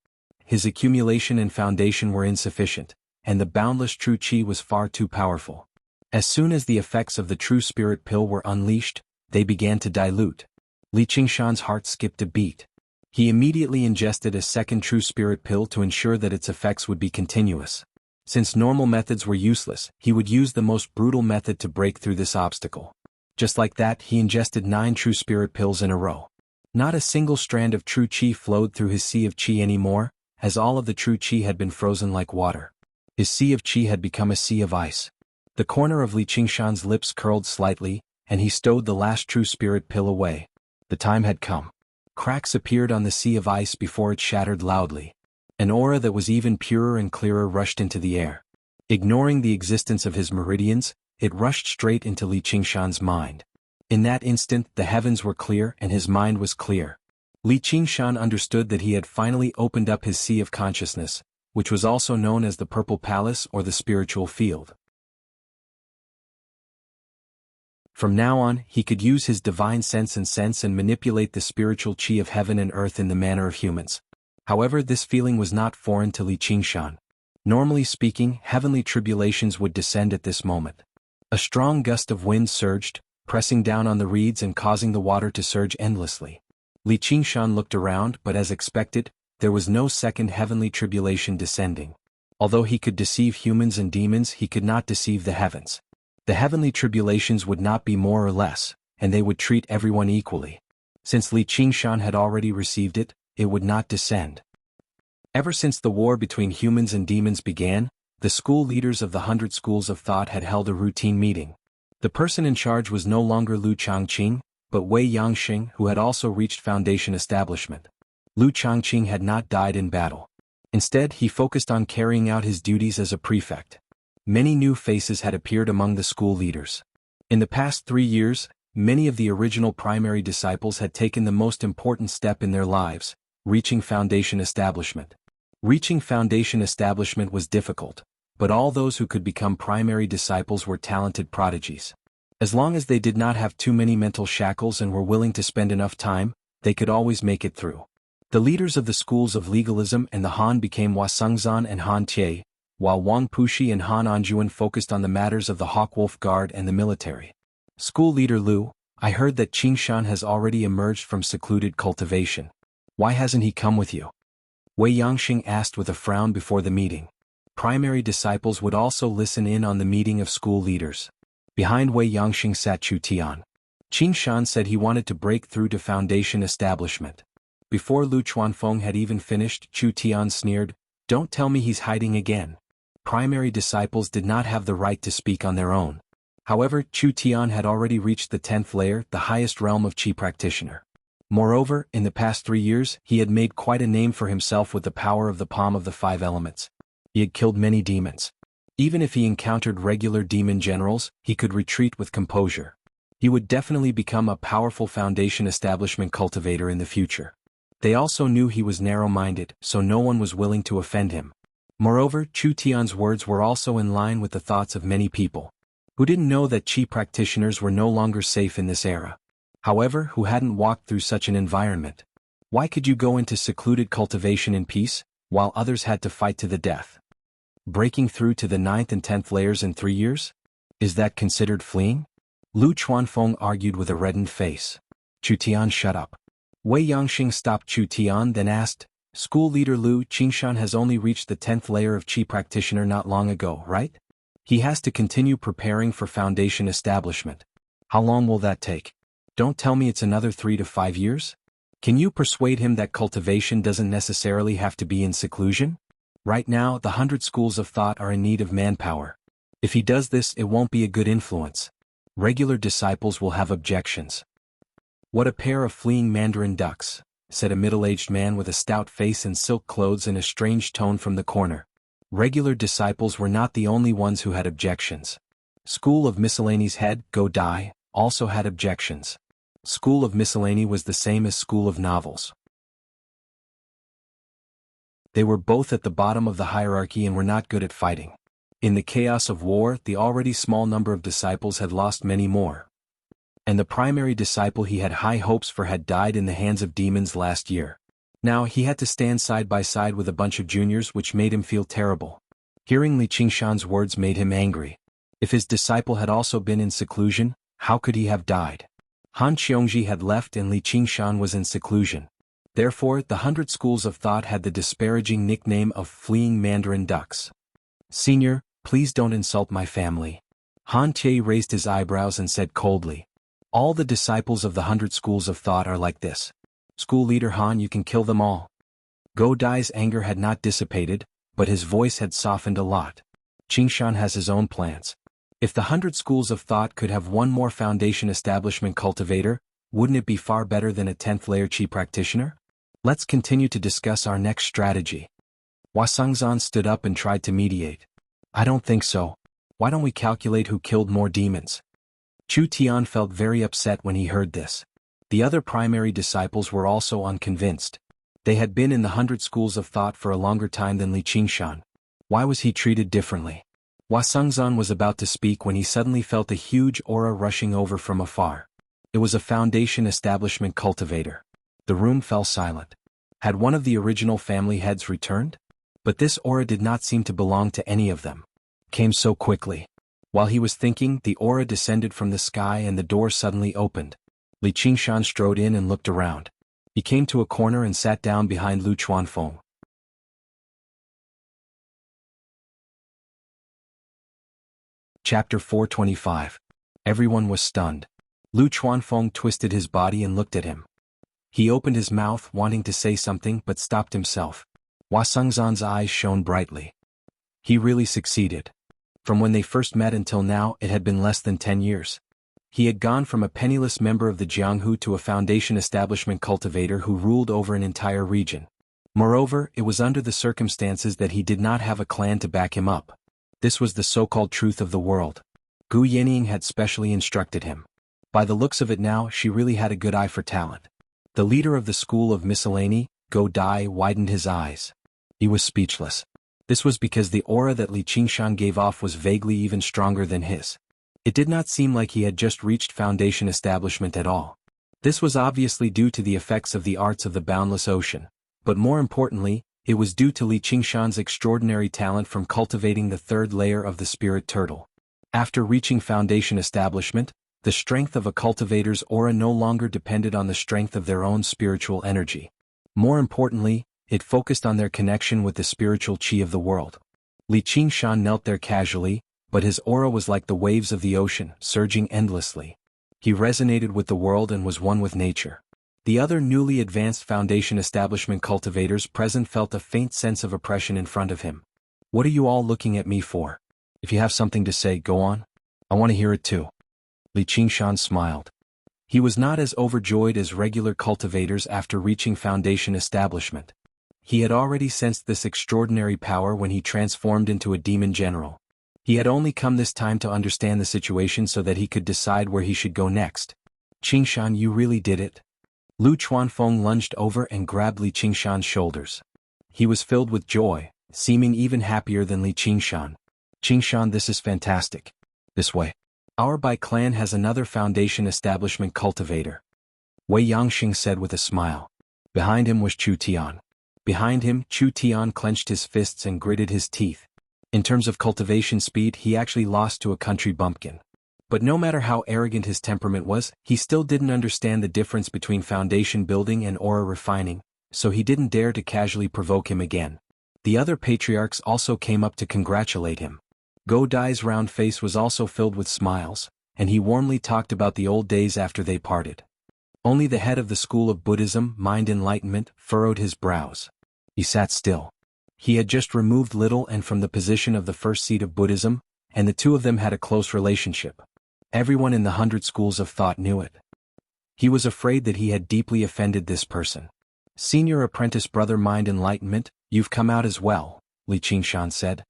His accumulation and foundation were insufficient, and the boundless true qi was far too powerful. As soon as the effects of the true spirit pill were unleashed, they began to dilute. Li Qingshan's heart skipped a beat. He immediately ingested a second true spirit pill to ensure that its effects would be continuous. Since normal methods were useless, he would use the most brutal method to break through this obstacle. Just like that, he ingested 9 true spirit pills in a row. Not a single strand of true qi flowed through his sea of qi anymore, as all of the true qi had been frozen like water. His sea of qi had become a sea of ice. The corner of Li Qingshan's lips curled slightly, and he stowed the last true spirit pill away. The time had come. Cracks appeared on the sea of ice before it shattered loudly. An aura that was even purer and clearer rushed into the air. Ignoring the existence of his meridians, it rushed straight into Li Qingshan's mind. In that instant, the heavens were clear and his mind was clear. Li Qingshan understood that he had finally opened up his sea of consciousness, which was also known as the Purple Palace or the spiritual field. From now on, he could use his divine sense and manipulate the spiritual qi of heaven and earth in the manner of humans. However, this feeling was not foreign to Li Qingshan. Normally speaking, heavenly tribulations would descend at this moment. A strong gust of wind surged, pressing down on the reeds and causing the water to surge endlessly. Li Qingshan looked around, but as expected, there was no second heavenly tribulation descending. Although he could deceive humans and demons, he could not deceive the heavens. The heavenly tribulations would not be more or less, and they would treat everyone equally. Since Li Qingshan had already received it, it would not descend. Ever since the war between humans and demons began, the school leaders of the 100 schools of thought had held a routine meeting. The person in charge was no longer Lu Changqing, but Wei Yangxing, who had also reached Foundation establishment. Lu Changqing had not died in battle. Instead, he focused on carrying out his duties as a prefect. Many new faces had appeared among the school leaders. In the past 3 years, many of the original primary disciples had taken the most important step in their lives, reaching Foundation establishment. Reaching Foundation establishment was difficult, but all those who could become primary disciples were talented prodigies. As long as they did not have too many mental shackles and were willing to spend enough time, they could always make it through. The leaders of the schools of legalism and the Han became Hua Sengzan and Han Tie, while Wang Pushi and Han Anjuan focused on the matters of the Hawkwolf Guard and the military. School leader Lu, I heard that Qingshan has already emerged from secluded cultivation. Why hasn't he come with you? Wei Yangxing asked with a frown before the meeting. Primary disciples would also listen in on the meeting of school leaders. Behind Wei Yangxing sat Chu Tian. Qingshan said he wanted to break through to Foundation establishment. Before Lu Chuanfeng had even finished, Chu Tian sneered, "Don't tell me he's hiding again." Primary disciples did not have the right to speak on their own. However, Chu Tian had already reached the 10th layer, the highest realm of Qi practitioner. Moreover, in the past 3 years, he had made quite a name for himself with the power of the palm of the 5 elements. He had killed many demons. Even if he encountered regular demon generals, he could retreat with composure. He would definitely become a powerful Foundation establishment cultivator in the future. They also knew he was narrow-minded, so no one was willing to offend him. Moreover, Chu Tian's words were also in line with the thoughts of many people, who didn't know that Qi practitioners were no longer safe in this era. However, who hadn't walked through such an environment? Why could you go into secluded cultivation in peace, while others had to fight to the death? Breaking through to the 9th and 10th layers in 3 years? Is that considered fleeing? Lu Chuanfeng argued with a reddened face. Chu Tian, shut up. Wei Yangxing stopped Chu Tian, then asked, School leader Lu, Qingshan has only reached the 10th layer of Qi practitioner not long ago, right? He has to continue preparing for Foundation establishment. How long will that take? Don't tell me it's another 3 to 5 years? Can you persuade him that cultivation doesn't necessarily have to be in seclusion? Right now, the 100 schools of thought are in need of manpower. If he does this, it won't be a good influence. Regular disciples will have objections. What a pair of fleeing mandarin ducks, said a middle-aged man with a stout face and silk clothes in a strange tone from the corner. Regular disciples were not the only ones who had objections. School of Miscellany's head, Go Dai, also had objections. School of Miscellany was the same as School of Novels. They were both at the bottom of the hierarchy and were not good at fighting. In the chaos of war, the already small number of disciples had lost many more. And the primary disciple he had high hopes for had died in the hands of demons last year. Now he had to stand side by side with a bunch of juniors, which made him feel terrible. Hearing Li Qingshan's words made him angry. If his disciple had also been in seclusion, how could he have died? Han Qiongji had left and Li Qingshan was in seclusion. Therefore, the 100 schools of thought had the disparaging nickname of fleeing mandarin ducks. Senior, please don't insult my family. Han Tie raised his eyebrows and said coldly. All the disciples of the 100 schools of thought are like this. School leader Han, you can kill them all. Go Dai's anger had not dissipated, but his voice had softened a lot. Qingshan has his own plans. If the 100 schools of thought could have one more Foundation establishment cultivator, wouldn't it be far better than a 10th layer Qi practitioner? Let's continue to discuss our next strategy. Hua Sengzan stood up and tried to mediate. I don't think so. Why don't we calculate who killed more demons? Chu Tian felt very upset when he heard this. The other primary disciples were also unconvinced. They had been in the 100 schools of thought for a longer time than Li Qingshan. Why was he treated differently? Hua Sengzan was about to speak when he suddenly felt a huge aura rushing over from afar. It was a Foundation establishment cultivator. The room fell silent. Had one of the original family heads returned? But this aura did not seem to belong to any of them. Came so quickly. While he was thinking, the aura descended from the sky and the door suddenly opened. Li Qingshan strode in and looked around. He came to a corner and sat down behind Lu Chuanfeng. Chapter 425. Everyone was stunned. Lu Chuanfeng twisted his body and looked at him. He opened his mouth wanting to say something but stopped himself. Sengzan's eyes shone brightly. He really succeeded. From when they first met until now, it had been less than 10 years. He had gone from a penniless member of the Jianghu to a foundation establishment cultivator who ruled over an entire region. Moreover, it was under the circumstances that he did not have a clan to back him up. This was the so-called truth of the world. Gu Yanning had specially instructed him. By the looks of it now, she really had a good eye for talent. The leader of the school of miscellany, Go Dai, widened his eyes. He was speechless. This was because the aura that Li Qingshan gave off was vaguely even stronger than his. It did not seem like he had just reached foundation establishment at all. This was obviously due to the effects of the arts of the boundless ocean, but more importantly, it was due to Li Qingshan's extraordinary talent from cultivating the third layer of the spirit turtle. After reaching foundation establishment, the strength of a cultivator's aura no longer depended on the strength of their own spiritual energy. More importantly, it focused on their connection with the spiritual qi of the world. Li Qingshan knelt there casually, but his aura was like the waves of the ocean, surging endlessly. He resonated with the world and was one with nature. The other newly advanced foundation establishment cultivators present felt a faint sense of oppression in front of him. What are you all looking at me for? If you have something to say, go on. I want to hear it too. Li Qingshan smiled. He was not as overjoyed as regular cultivators after reaching foundation establishment. He had already sensed this extraordinary power when he transformed into a demon general. He had only come this time to understand the situation so that he could decide where he should go next. Qingshan, you really did it. Lu Chuanfeng lunged over and grabbed Li Qingshan's shoulders. He was filled with joy, seeming even happier than Li Qingshan. Qingshan, this is fantastic. This way. Our Bai clan has another foundation establishment cultivator. Wei Yangxing said with a smile. Behind him was Chu Tian. Behind him, Chu Tian clenched his fists and gritted his teeth. In terms of cultivation speed, he actually lost to a country bumpkin. But no matter how arrogant his temperament was, he still didn't understand the difference between foundation building and aura refining, so he didn't dare to casually provoke him again. The other patriarchs also came up to congratulate him. Go Dai's round face was also filled with smiles, and he warmly talked about the old days after they parted. Only the head of the school of Buddhism, Mind Enlightenment, furrowed his brows. He sat still. He had just removed Little and from the position of the first seat of Buddhism, and the two of them had a close relationship. Everyone in the 100 schools of thought knew it. He was afraid that he had deeply offended this person. Senior apprentice brother Mind Enlightenment, you've come out as well, Li Qingshan said.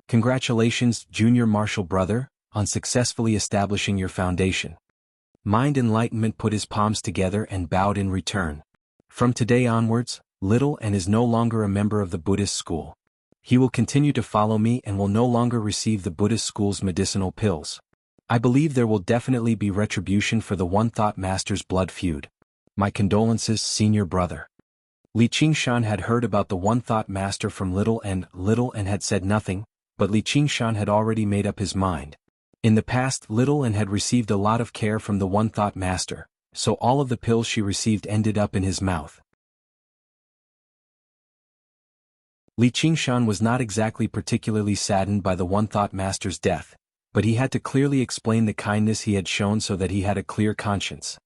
Congratulations, junior martial brother, on successfully establishing your foundation. Mind Enlightenment put his palms together and bowed in return. From today onwards, Little and is no longer a member of the Buddhist school. He will continue to follow me and will no longer receive the Buddhist school's medicinal pills. I believe there will definitely be retribution for the One Thought Master's blood feud. My condolences, senior brother. Li Qingshan had heard about the One Thought Master from Little and had said nothing, but Li Qingshan had already made up his mind. In the past, Little had received a lot of care from the One Thought Master, so all of the pills she received ended up in his mouth. Li Qingshan was not exactly particularly saddened by the One Thought Master's death, but he had to clearly explain the kindness he had shown so that he had a clear conscience.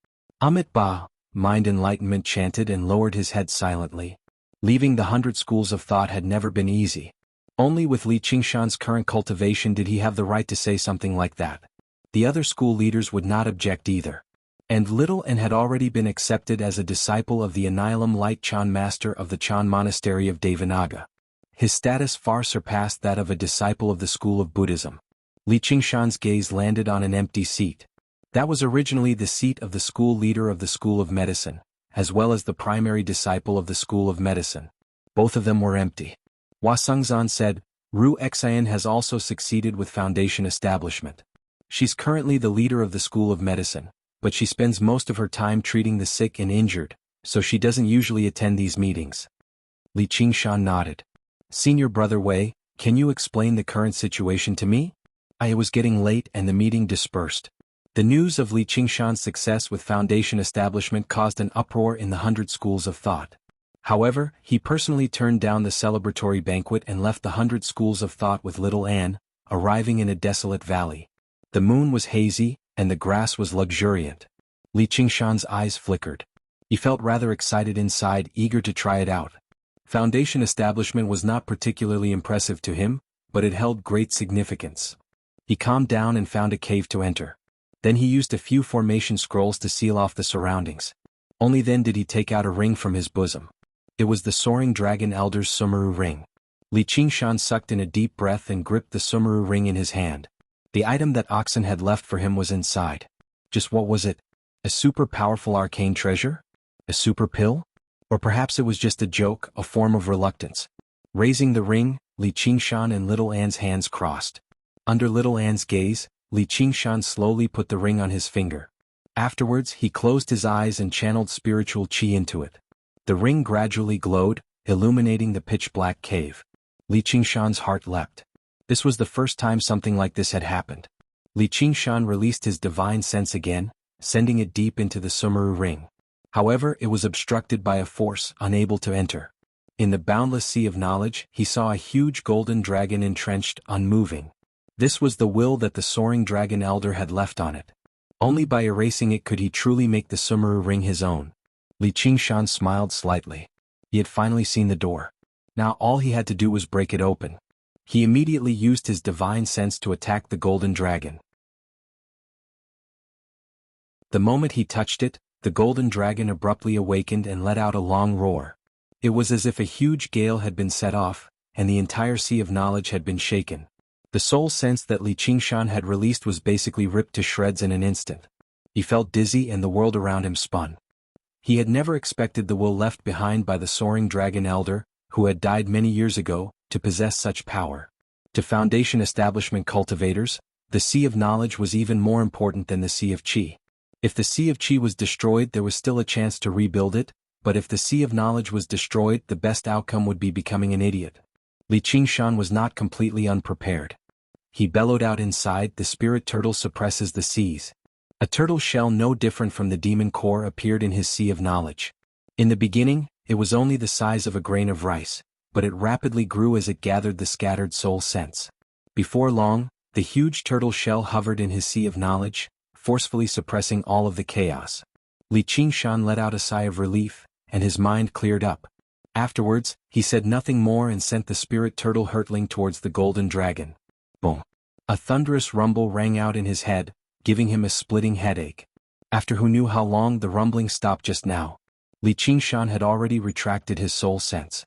Amit Ba, Mind Enlightenment chanted and lowered his head silently. Leaving the 100 schools of thought had never been easy. Only with Li Qingshan's current cultivation did he have the right to say something like that. The other school leaders would not object either. And Little had already been accepted as a disciple of the Annihilum Light Chan Master of the Chan Monastery of Devanaga. His status far surpassed that of a disciple of the school of Buddhism. Li Qingshan's gaze landed on an empty seat. That was originally the seat of the school leader of the School of Medicine, as well as the primary disciple of the School of Medicine. Both of them were empty. Hua Sengzan said, Ru Xian has also succeeded with foundation establishment. She's currently the leader of the School of Medicine, but she spends most of her time treating the sick and injured, so she doesn't usually attend these meetings. Li Qingshan nodded. Senior brother Wei, can you explain the current situation to me? It was getting late and the meeting dispersed. The news of Li Qingshan's success with foundation establishment caused an uproar in the 100 schools of thought. However, he personally turned down the celebratory banquet and left the 100 schools of thought with little Anne, arriving in a desolate valley. The moon was hazy, and the grass was luxuriant. Li Qingshan's eyes flickered. He felt rather excited inside, eager to try it out. Foundation establishment was not particularly impressive to him, but it held great significance. He calmed down and found a cave to enter. Then he used a few formation scrolls to seal off the surroundings. Only then did he take out a ring from his bosom. It was the Soaring Dragon Elder's Sumeru ring. Li Qingshan sucked in a deep breath and gripped the Sumeru ring in his hand. The item that Oxen had left for him was inside. Just what was it? A super powerful arcane treasure? A super pill? Or perhaps it was just a joke, a form of reluctance. Raising the ring, Li Qingshan and Little Anne's hands crossed. Under Little Anne's gaze, Li Qingshan slowly put the ring on his finger. Afterwards, he closed his eyes and channeled spiritual qi into it. The ring gradually glowed, illuminating the pitch-black cave. Li Qingshan's heart leapt. This was the first time something like this had happened. Li Qingshan released his divine sense again, sending it deep into the Sumeru ring. However, it was obstructed by a force unable to enter. In the boundless sea of knowledge, he saw a huge golden dragon entrenched, unmoving. This was the will that the Soaring Dragon Elder had left on it. Only by erasing it could he truly make the Sumeru ring his own. Li Qingshan smiled slightly. He had finally seen the door. Now all he had to do was break it open. He immediately used his divine sense to attack the golden dragon. The moment he touched it, the golden dragon abruptly awakened and let out a long roar. It was as if a huge gale had been set off, and the entire sea of knowledge had been shaken. The soul sense that Li Qingshan had released was basically ripped to shreds in an instant. He felt dizzy and the world around him spun. He had never expected the will left behind by the Soaring Dragon Elder, who had died many years ago, to possess such power. To Foundation establishment cultivators, the Sea of Knowledge was even more important than the Sea of Qi. If the Sea of Qi was destroyed, there was still a chance to rebuild it, but if the Sea of Knowledge was destroyed, the best outcome would be becoming an idiot. Li Qingshan was not completely unprepared. He bellowed out inside, "The spirit turtle suppresses the seas." A turtle shell no different from the demon core appeared in his Sea of Knowledge. In the beginning, it was only the size of a grain of rice, but it rapidly grew as it gathered the scattered soul sense. Before long, the huge turtle shell hovered in his Sea of Knowledge, forcefully suppressing all of the chaos. Li Qingshan let out a sigh of relief, and his mind cleared up. Afterwards, he said nothing more and sent the spirit turtle hurtling towards the golden dragon. Boom! A thunderous rumble rang out in his head, giving him a splitting headache. After who knew how long, the rumbling stopped just now. Li Qingshan had already retracted his soul sense.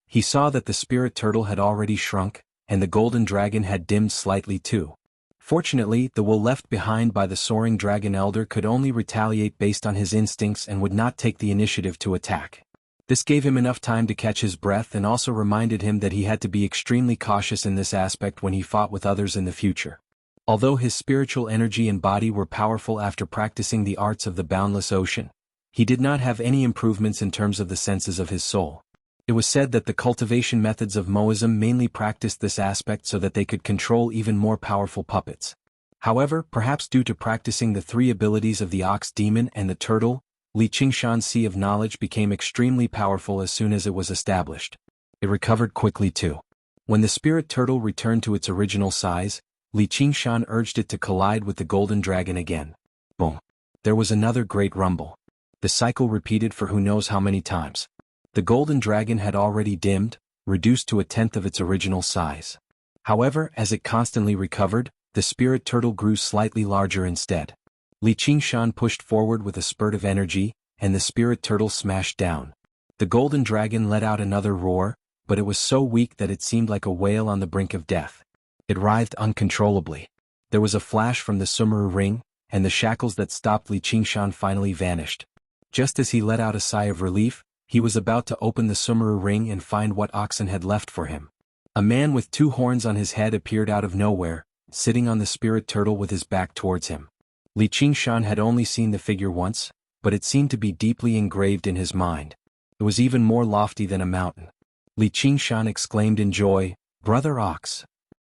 He saw that the spirit turtle had already shrunk, and the golden dragon had dimmed slightly too. Fortunately, the will left behind by the Soaring Dragon Elder could only retaliate based on his instincts and would not take the initiative to attack. This gave him enough time to catch his breath and also reminded him that he had to be extremely cautious in this aspect when he fought with others in the future. Although his spiritual energy and body were powerful after practicing the arts of the boundless ocean, he did not have any improvements in terms of the senses of his soul. It was said that the cultivation methods of Moism mainly practiced this aspect so that they could control even more powerful puppets. However, perhaps due to practicing the three abilities of the ox demon and the turtle, Li Qingshan's Sea of Knowledge became extremely powerful as soon as it was established. It recovered quickly too. When the spirit turtle returned to its original size, Li Qingshan urged it to collide with the golden dragon again. Boom! There was another great rumble. The cycle repeated for who knows how many times. The golden dragon had already dimmed, reduced to 1/10 of its original size. However, as it constantly recovered, the spirit turtle grew slightly larger instead. Li Qingshan pushed forward with a spurt of energy, and the spirit turtle smashed down. The golden dragon let out another roar, but it was so weak that it seemed like a whale on the brink of death. It writhed uncontrollably. There was a flash from the Sumeru ring, and the shackles that stopped Li Qingshan finally vanished. Just as he let out a sigh of relief, he was about to open the Sumeru ring and find what Oxen had left for him. A man with 2 horns on his head appeared out of nowhere, sitting on the spirit turtle with his back towards him. Li Qingshan had only seen the figure once, but it seemed to be deeply engraved in his mind. It was even more lofty than a mountain. Li Qingshan exclaimed in joy, "Brother Ox!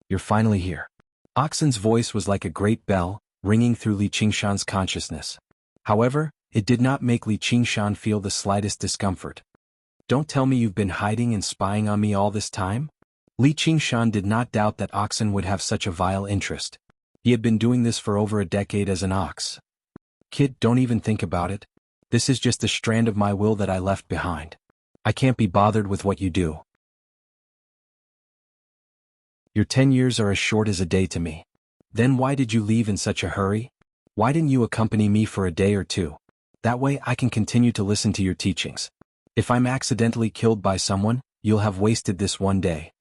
You're finally here." Oxen's voice was like a great bell, ringing through Li Qingshan's consciousness. However, it did not make Li Qingshan feel the slightest discomfort. "Don't tell me you've been hiding and spying on me all this time?" Li Qingshan did not doubt that Oxen would have such a vile interest. He had been doing this for over a decade as an ox. "Kid, don't even think about it. This is just a strand of my will that I left behind. I can't be bothered with what you do. Your 10 years are as short as a day to me. Then why did you leave in such a hurry? Why didn't you accompany me for a day or two? That way I can continue to listen to your teachings. If I'm accidentally killed by someone, you'll have wasted this one day.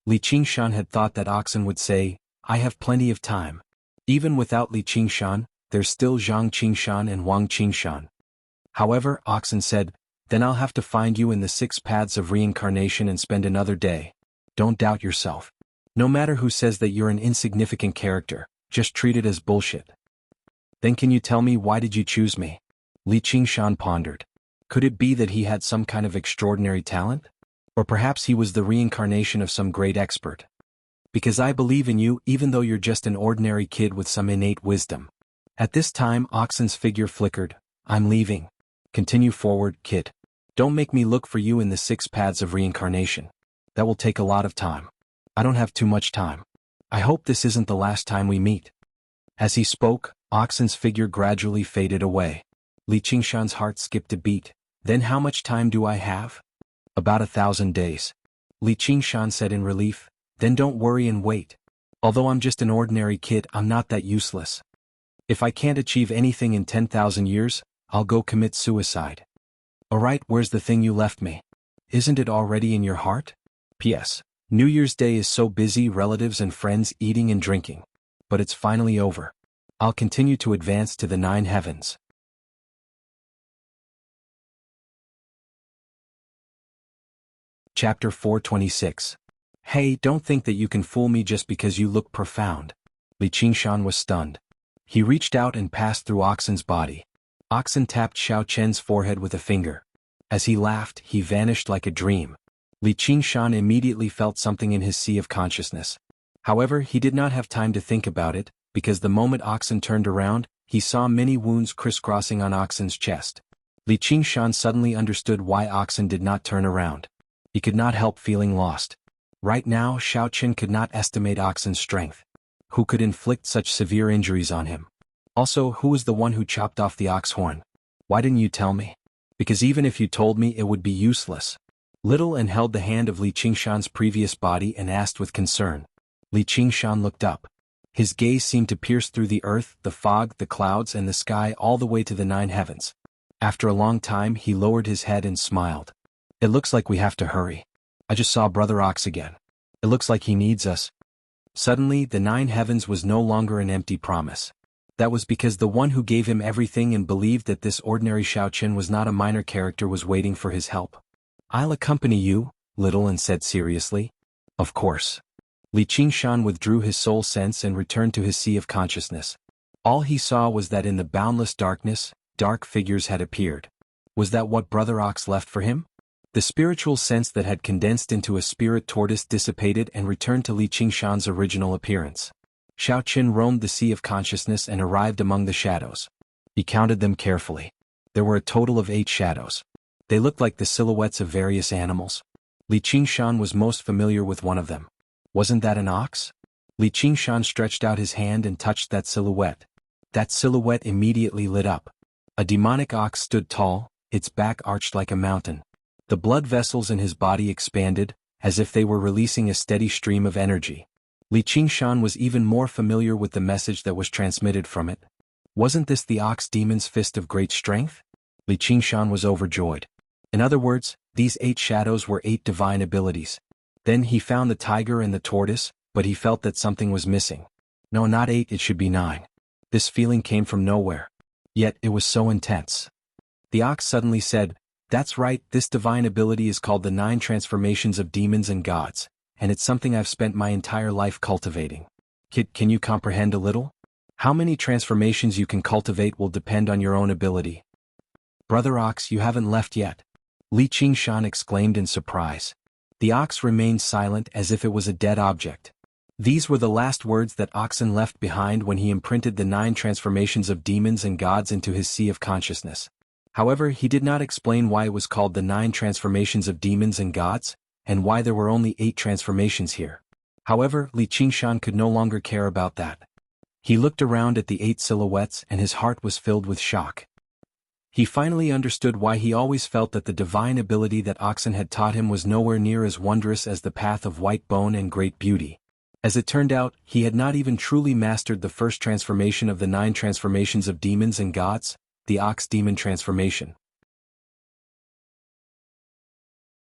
Li Qingshan had thought that Oxen would say, I have plenty of time. Even without Li Qingshan, there's still Zhang Qingshan and Wang Qingshan. However, Oxen said, then I'll have to find you in the 6 paths of reincarnation and spend another day. Don't doubt yourself. No matter who says that you're an insignificant character, just treat it as bullshit. Then can you tell me why did you choose me? Li Qingshan pondered. Could it be that he had some kind of extraordinary talent? Or perhaps he was the reincarnation of some great expert? Because I believe in you even though you're just an ordinary kid with some innate wisdom. At this time Oxen's figure flickered. I'm leaving. Continue forward, kid. Don't make me look for you in the 6 paths of reincarnation. That will take a lot of time. I don't have too much time. I hope this isn't the last time we meet. As he spoke, Oxen's figure gradually faded away. Li Qingshan's heart skipped a beat. Then how much time do I have? About 1,000 days. Li Qingshan said in relief. Then don't worry and wait. Although I'm just an ordinary kid, I'm not that useless. If I can't achieve anything in 10,000 years, I'll go commit suicide. Alright, where's the thing you left me? Isn't it already in your heart? P.S. New Year's Day is so busy, relatives and friends eating and drinking. But it's finally over. I'll continue to advance to the 9 heavens. Chapter 426. Hey, don't think that you can fool me just because you look profound. Li Qingshan was stunned. He reached out and passed through Oxen's body. Oxen tapped Xiao Chen's forehead with a finger. As he laughed, he vanished like a dream. Li Qingshan immediately felt something in his sea of consciousness. However, he did not have time to think about it, because the moment Oxen turned around, he saw many wounds crisscrossing on Oxen's chest. Li Qingshan suddenly understood why Oxen did not turn around. He could not help feeling lost. Right now, Xiao Chen could not estimate Oxen's strength. Who could inflict such severe injuries on him? Also, who was the one who chopped off the ox horn? Why didn't you tell me? Because even if you told me, it would be useless. Little and held the hand of Li Qingshan's previous body and asked with concern. Li Qingshan looked up. His gaze seemed to pierce through the earth, the fog, the clouds and the sky all the way to the 9 heavens. After a long time he lowered his head and smiled. It looks like we have to hurry. I just saw Brother Ox again. It looks like he needs us. Suddenly, the 9 heavens was no longer an empty promise. That was because the one who gave him everything and believed that this ordinary Xiao Chen was not a minor character was waiting for his help. I'll accompany you, Little and said seriously. Of course. Li Qingshan withdrew his soul sense and returned to his sea of consciousness. All he saw was that in the boundless darkness, dark figures had appeared. Was that what Brother Ox left for him? The spiritual sense that had condensed into a spirit tortoise dissipated and returned to Li Qingshan's original appearance. Xiao Chen roamed the sea of consciousness and arrived among the shadows. He counted them carefully. There were a total of 8 shadows. They looked like the silhouettes of various animals. Li Qingshan was most familiar with one of them. Wasn't that an ox? Li Qingshan stretched out his hand and touched that silhouette. That silhouette immediately lit up. A demonic ox stood tall, its back arched like a mountain. The blood vessels in his body expanded, as if they were releasing a steady stream of energy. Li Qingshan was even more familiar with the message that was transmitted from it. Wasn't this the ox demon's fist of great strength? Li Qingshan was overjoyed. In other words, these 8 shadows were 8 divine abilities. Then he found the tiger and the tortoise, but he felt that something was missing. No, not 8, it should be 9. This feeling came from nowhere. Yet, it was so intense. The ox suddenly said, That's right, this divine ability is called the 9 transformations of demons and gods, and it's something I've spent my entire life cultivating. Kid, can you comprehend a little? How many transformations you can cultivate will depend on your own ability. Brother Ox, you haven't left yet. Li Qingshan exclaimed in surprise. The ox remained silent as if it was a dead object. These were the last words that Oxen left behind when he imprinted the 9 transformations of demons and gods into his sea of consciousness. However, he did not explain why it was called the 9 transformations of demons and gods, and why there were only 8 transformations here. However, Li Qingshan could no longer care about that. He looked around at the 8 silhouettes and his heart was filled with shock. He finally understood why he always felt that the divine ability that Oxen had taught him was nowhere near as wondrous as the path of white bone and great beauty. As it turned out, he had not even truly mastered the first transformation of the 9 transformations of demons and gods, the Ox Demon transformation.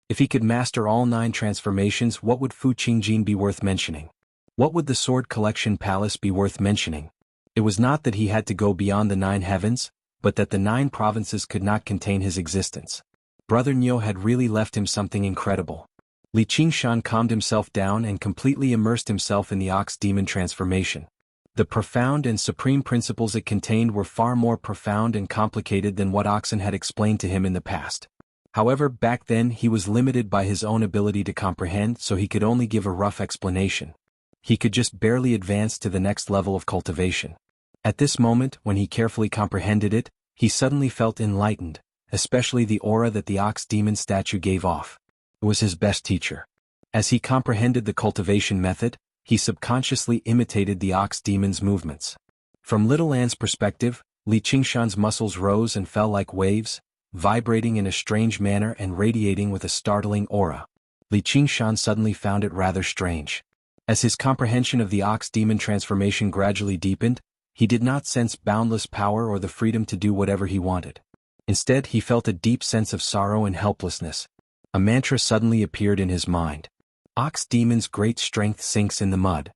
If he could master all 9 transformations, what would Fu Qingjin be worth mentioning? What would the Sword Collection Palace be worth mentioning? It was not that he had to go beyond the 9 heavens, but that the 9 provinces could not contain his existence. Brother Niu had really left him something incredible. Li Qingshan calmed himself down and completely immersed himself in the Ox Demon transformation. The profound and supreme principles it contained were far more profound and complicated than what Oxen had explained to him in the past. However, back then he was limited by his own ability to comprehend, so he could only give a rough explanation. He could just barely advance to the next level of cultivation. At this moment, when he carefully comprehended it, he suddenly felt enlightened, especially the aura that the Ox Demon statue gave off. It was his best teacher. As he comprehended the cultivation method, he subconsciously imitated the Ox Demon's movements. From Little An's perspective, Li Qingshan's muscles rose and fell like waves, vibrating in a strange manner and radiating with a startling aura. Li Qingshan suddenly found it rather strange. As his comprehension of the Ox Demon transformation gradually deepened, he did not sense boundless power or the freedom to do whatever he wanted. Instead, he felt a deep sense of sorrow and helplessness. A mantra suddenly appeared in his mind. Ox Demon's great strength sinks in the mud.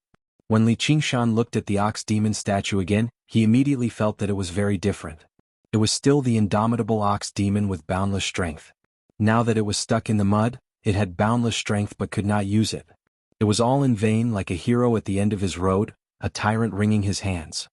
When Li Qingshan looked at the Ox Demon statue again, he immediately felt that it was very different. It was still the indomitable Ox Demon with boundless strength. Now that it was stuck in the mud, it had boundless strength but could not use it. It was all in vain, like a hero at the end of his road, a tyrant wringing his hands.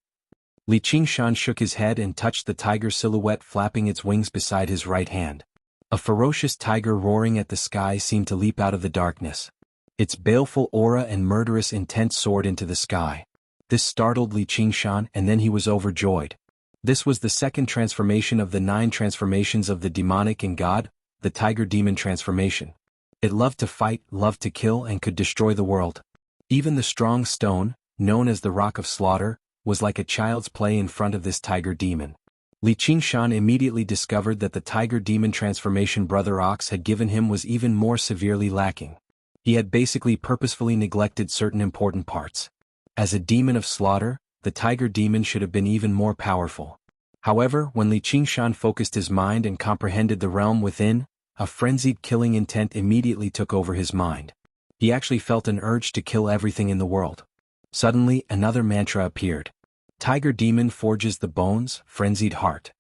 Li Qingshan shook his head and touched the tiger silhouette flapping its wings beside his right hand. A ferocious tiger roaring at the sky seemed to leap out of the darkness. Its baleful aura and murderous intent soared into the sky. This startled Li Qingshan, and then he was overjoyed. This was the second transformation of the 9 transformations of the demonic and god, the tiger demon transformation. It loved to fight, loved to kill, and could destroy the world. Even the strong stone, known as the Rock of Slaughter, was like a child's play in front of this tiger demon. Li Qingshan immediately discovered that the tiger demon transformation Brother Ox had given him was even more severely lacking. He had basically purposefully neglected certain important parts. As a demon of slaughter, the tiger demon should have been even more powerful. However, when Li Qingshan focused his mind and comprehended the realm within, a frenzied killing intent immediately took over his mind. He actually felt an urge to kill everything in the world. Suddenly, another mantra appeared. Tiger demon forges the bones, frenzied heart.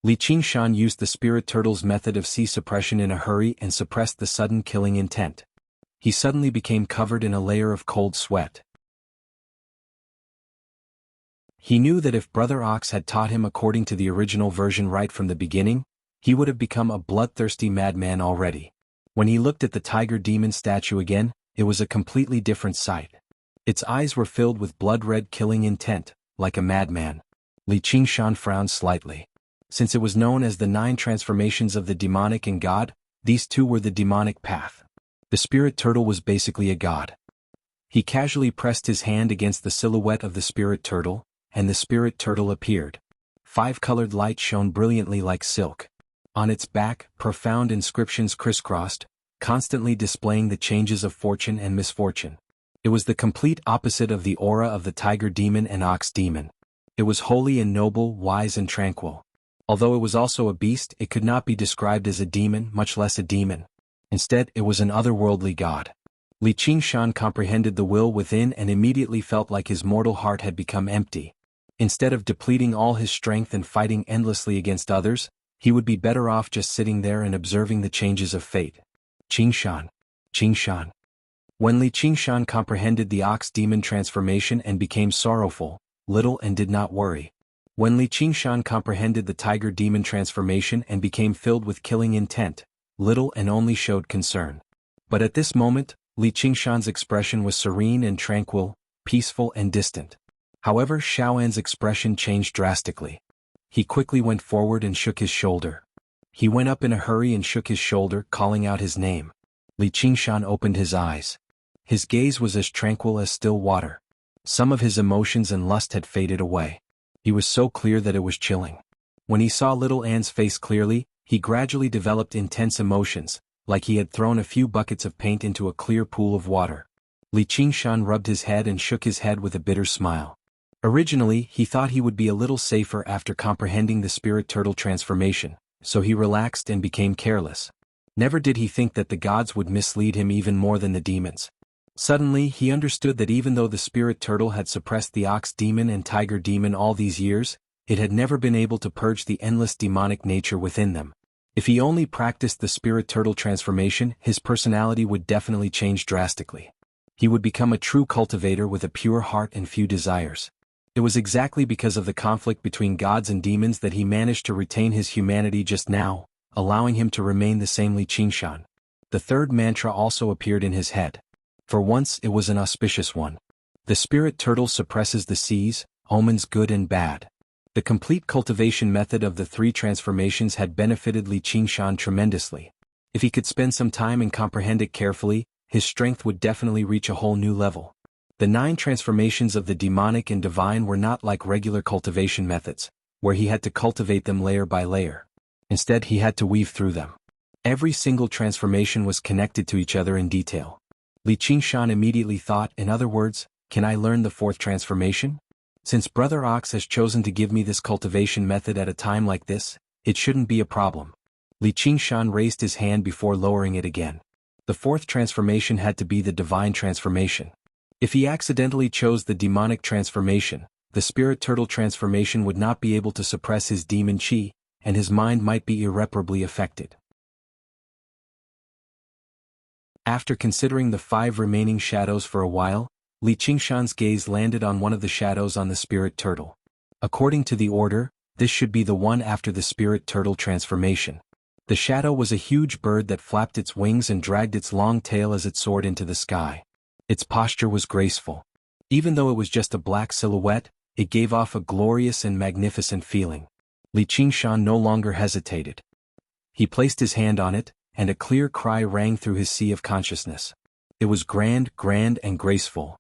Li Qingshan used the spirit turtle's method of sea suppression in a hurry and suppressed the sudden killing intent. He suddenly became covered in a layer of cold sweat. He knew that if Brother Ox had taught him according to the original version right from the beginning, he would have become a bloodthirsty madman already. When he looked at the tiger demon statue again, it was a completely different sight. Its eyes were filled with blood-red killing intent, like a madman. Li Qingshan frowned slightly. Since it was known as the 9 transformations of the demonic and god, these 2 were the demonic path. The spirit turtle was basically a god. He casually pressed his hand against the silhouette of the spirit turtle, and the spirit turtle appeared. 5-colored light shone brilliantly like silk. On its back, profound inscriptions crisscrossed, constantly displaying the changes of fortune and misfortune. It was the complete opposite of the aura of the tiger demon and ox demon. It was holy and noble, wise and tranquil. Although it was also a beast, it could not be described as a demon, much less a demon. Instead, it was an otherworldly god. Li Qingshan comprehended the will within and immediately felt like his mortal heart had become empty. Instead of depleting all his strength and fighting endlessly against others, he would be better off just sitting there and observing the changes of fate. Qingshan. Qingshan. When Li Qingshan comprehended the ox demon transformation and became sorrowful, little and did not worry. When Li Qingshan comprehended the tiger demon transformation and became filled with killing intent, little and only showed concern. But at this moment, Li Qingshan's expression was serene and tranquil, peaceful and distant. However, Xiaoan's expression changed drastically. He quickly went forward and shook his shoulder. He went up in a hurry and shook his shoulder, calling out his name. Li Qingshan opened his eyes. His gaze was as tranquil as still water. Some of his emotions and lust had faded away. He was so clear that it was chilling. When he saw little Anne's face clearly, he gradually developed intense emotions, like he had thrown a few buckets of paint into a clear pool of water. Li Qingshan rubbed his head and shook his head with a bitter smile. Originally, he thought he would be a little safer after comprehending the spirit turtle transformation, so he relaxed and became careless. Never did he think that the gods would mislead him even more than the demons. Suddenly, he understood that even though the spirit turtle had suppressed the ox demon and tiger demon all these years, it had never been able to purge the endless demonic nature within them. If he only practiced the spirit turtle transformation, his personality would definitely change drastically. He would become a true cultivator with a pure heart and few desires. It was exactly because of the conflict between gods and demons that he managed to retain his humanity just now, allowing him to remain the same Li Qingshan. The third mantra also appeared in his head. For once it was an auspicious one. The spirit turtle suppresses the seas, omens good and bad. The complete cultivation method of the three transformations had benefited Li Qingshan tremendously. If he could spend some time and comprehend it carefully, his strength would definitely reach a whole new level. The 9 transformations of the demonic and divine were not like regular cultivation methods, where he had to cultivate them layer by layer. Instead, he had to weave through them. Every single transformation was connected to each other in detail. Li Qingshan immediately thought, in other words, can I learn the 4th transformation? Since Brother Ox has chosen to give me this cultivation method at a time like this, it shouldn't be a problem. Li Qingshan raised his hand before lowering it again. The 4th transformation had to be the divine transformation. If he accidentally chose the demonic transformation, the spirit turtle transformation would not be able to suppress his demon chi, and his mind might be irreparably affected. After considering the 5 remaining shadows for a while, Li Qingshan's gaze landed on one of the shadows on the spirit turtle. According to the order, this should be the one after the spirit turtle transformation. The shadow was a huge bird that flapped its wings and dragged its long tail as it soared into the sky. Its posture was graceful. Even though it was just a black silhouette, it gave off a glorious and magnificent feeling. Li Qingshan no longer hesitated. He placed his hand on it, and a clear cry rang through his sea of consciousness. It was grand and graceful.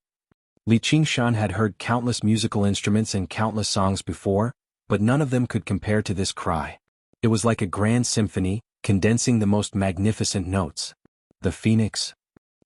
Li Qingshan had heard countless musical instruments and countless songs before, but none of them could compare to this cry. It was like a grand symphony, condensing the most magnificent notes. The phoenix.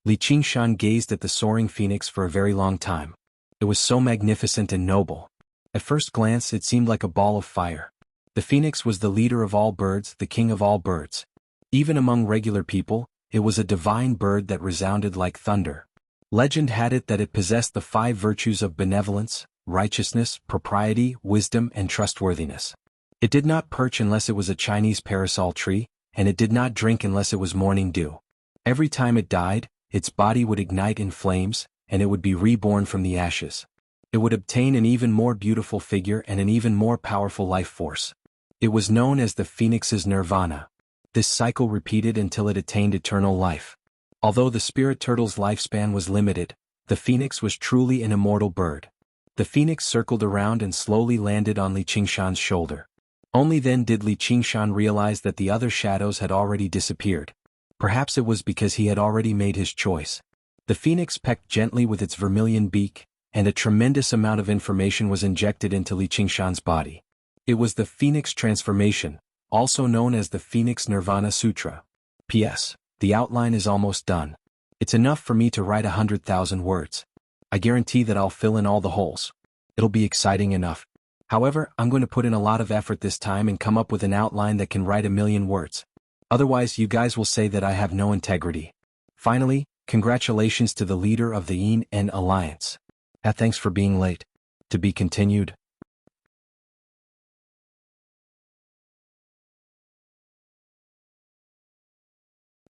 Li Qingshan gazed at the soaring phoenix for a very long time. It was so magnificent and noble. At first glance it seemed like a ball of fire. The phoenix was the leader of all birds, the king of all birds. Even among regular people, it was a divine bird that resounded like thunder. Legend had it that it possessed the 5 virtues of benevolence, righteousness, propriety, wisdom, and trustworthiness. It did not perch unless it was a Chinese parasol tree, and it did not drink unless it was morning dew. Every time it died, its body would ignite in flames, and it would be reborn from the ashes. It would obtain an even more beautiful figure and an even more powerful life force. It was known as the phoenix's nirvana. This cycle repeated until it attained eternal life. Although the spirit turtle's lifespan was limited, the phoenix was truly an immortal bird. The phoenix circled around and slowly landed on Li Qingshan's shoulder. Only then did Li Qingshan realize that the other shadows had already disappeared. Perhaps it was because he had already made his choice. The phoenix pecked gently with its vermilion beak, and a tremendous amount of information was injected into Li Qingshan's body. It was the phoenix transformation, also known as the Phoenix Nirvana Sutra. P.S. The outline is almost done. It's enough for me to write 100,000 words. I guarantee that I'll fill in all the holes. It'll be exciting enough. However, I'm going to put in a lot of effort this time and come up with an outline that can write 1,000,000 words. Otherwise you guys will say that I have no integrity. Finally, congratulations to the leader of the Yin En Alliance. Thanks for being late. To be continued.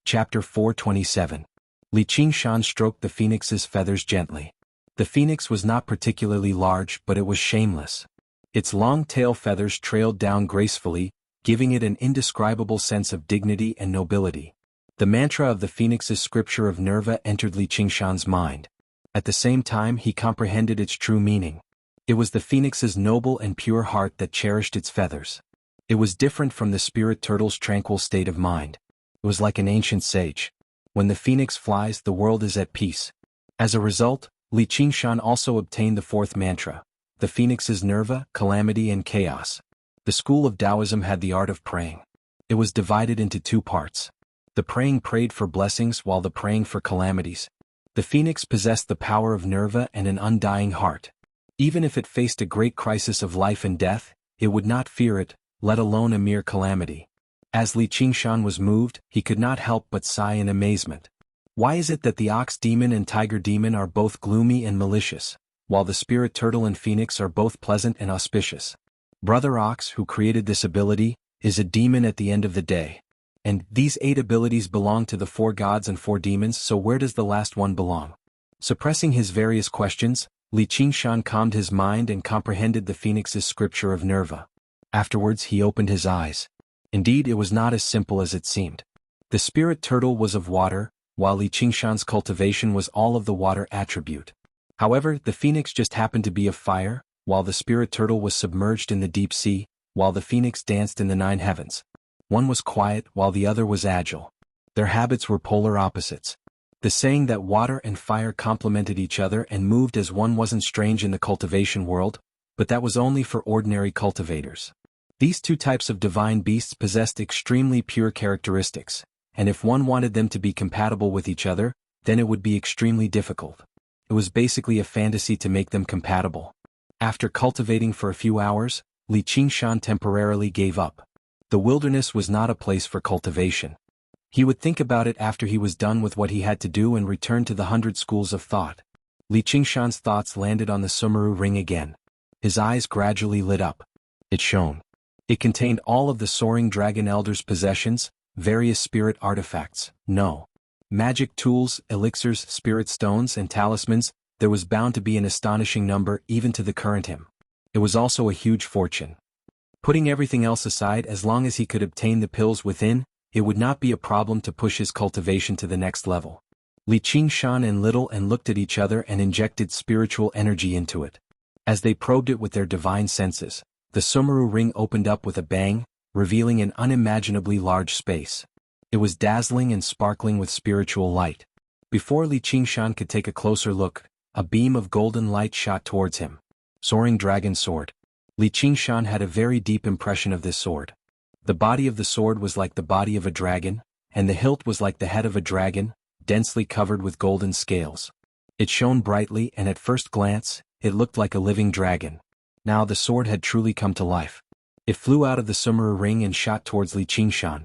Chapter 427. Li Qingshan stroked the phoenix's feathers gently. The phoenix was not particularly large, but it was shameless. Its long tail feathers trailed down gracefully, giving it an indescribable sense of dignity and nobility. The mantra of the phoenix's scripture of Nerva entered Li Qingshan's mind. At the same time he comprehended its true meaning. It was the phoenix's noble and pure heart that cherished its feathers. It was different from the spirit turtle's tranquil state of mind. It was like an ancient sage. When the phoenix flies, the world is at peace. As a result, Li Qingshan also obtained the 4th mantra, the phoenix's Nerva, calamity and chaos. The school of Taoism had the art of praying. It was divided into two parts. The praying prayed for blessings while the praying for calamities. The phoenix possessed the power of Nerva and an undying heart. Even if it faced a great crisis of life and death, it would not fear it, let alone a mere calamity. As Li Qingshan was moved, he could not help but sigh in amazement. Why is it that the ox demon and tiger demon are both gloomy and malicious, while the spirit turtle and phoenix are both pleasant and auspicious? Brother Ox, who created this ability, is a demon at the end of the day. And these 8 abilities belong to the 4 gods and 4 demons, so where does the last one belong? Suppressing his various questions, Li Qingshan calmed his mind and comprehended the phoenix's scripture of Nerva. Afterwards he opened his eyes. Indeed, it was not as simple as it seemed. The spirit turtle was of water, while Li Qingshan's cultivation was all of the water attribute. However, the phoenix just happened to be of fire, while the spirit turtle was submerged in the deep sea, while the phoenix danced in the 9 heavens. One was quiet while the other was agile. Their habits were polar opposites. The saying that water and fire complemented each other and moved as one wasn't strange in the cultivation world, but that was only for ordinary cultivators. These 2 types of divine beasts possessed extremely pure characteristics, and if one wanted them to be compatible with each other, then it would be extremely difficult. It was basically a fantasy to make them compatible. After cultivating for a few hours, Li Qingshan temporarily gave up. The wilderness was not a place for cultivation. He would think about it after he was done with what he had to do and return to the 100 schools of thought. Li Qingshan's thoughts landed on the Sumeru ring again. His eyes gradually lit up. It shone. It contained all of the soaring dragon elder's possessions, various spirit artifacts, magic tools, elixirs, spirit stones, and talismans. There was bound to be an astonishing number even to the current him. It was also a huge fortune. Putting everything else aside, as long as he could obtain the pills within, it would not be a problem to push his cultivation to the next level. Li Qingshan and Little N looked at each other and injected spiritual energy into it. As they probed it with their divine senses, the Sumeru ring opened up with a bang, revealing an unimaginably large space. It was dazzling and sparkling with spiritual light. Before Li Qingshan could take a closer look, a beam of golden light shot towards him. Soaring Dragon Sword. Li Qingshan had a very deep impression of this sword. The body of the sword was like the body of a dragon, and the hilt was like the head of a dragon, densely covered with golden scales. It shone brightly, and at first glance, it looked like a living dragon. Now the sword had truly come to life. It flew out of the Sumeru ring and shot towards Li Qingshan.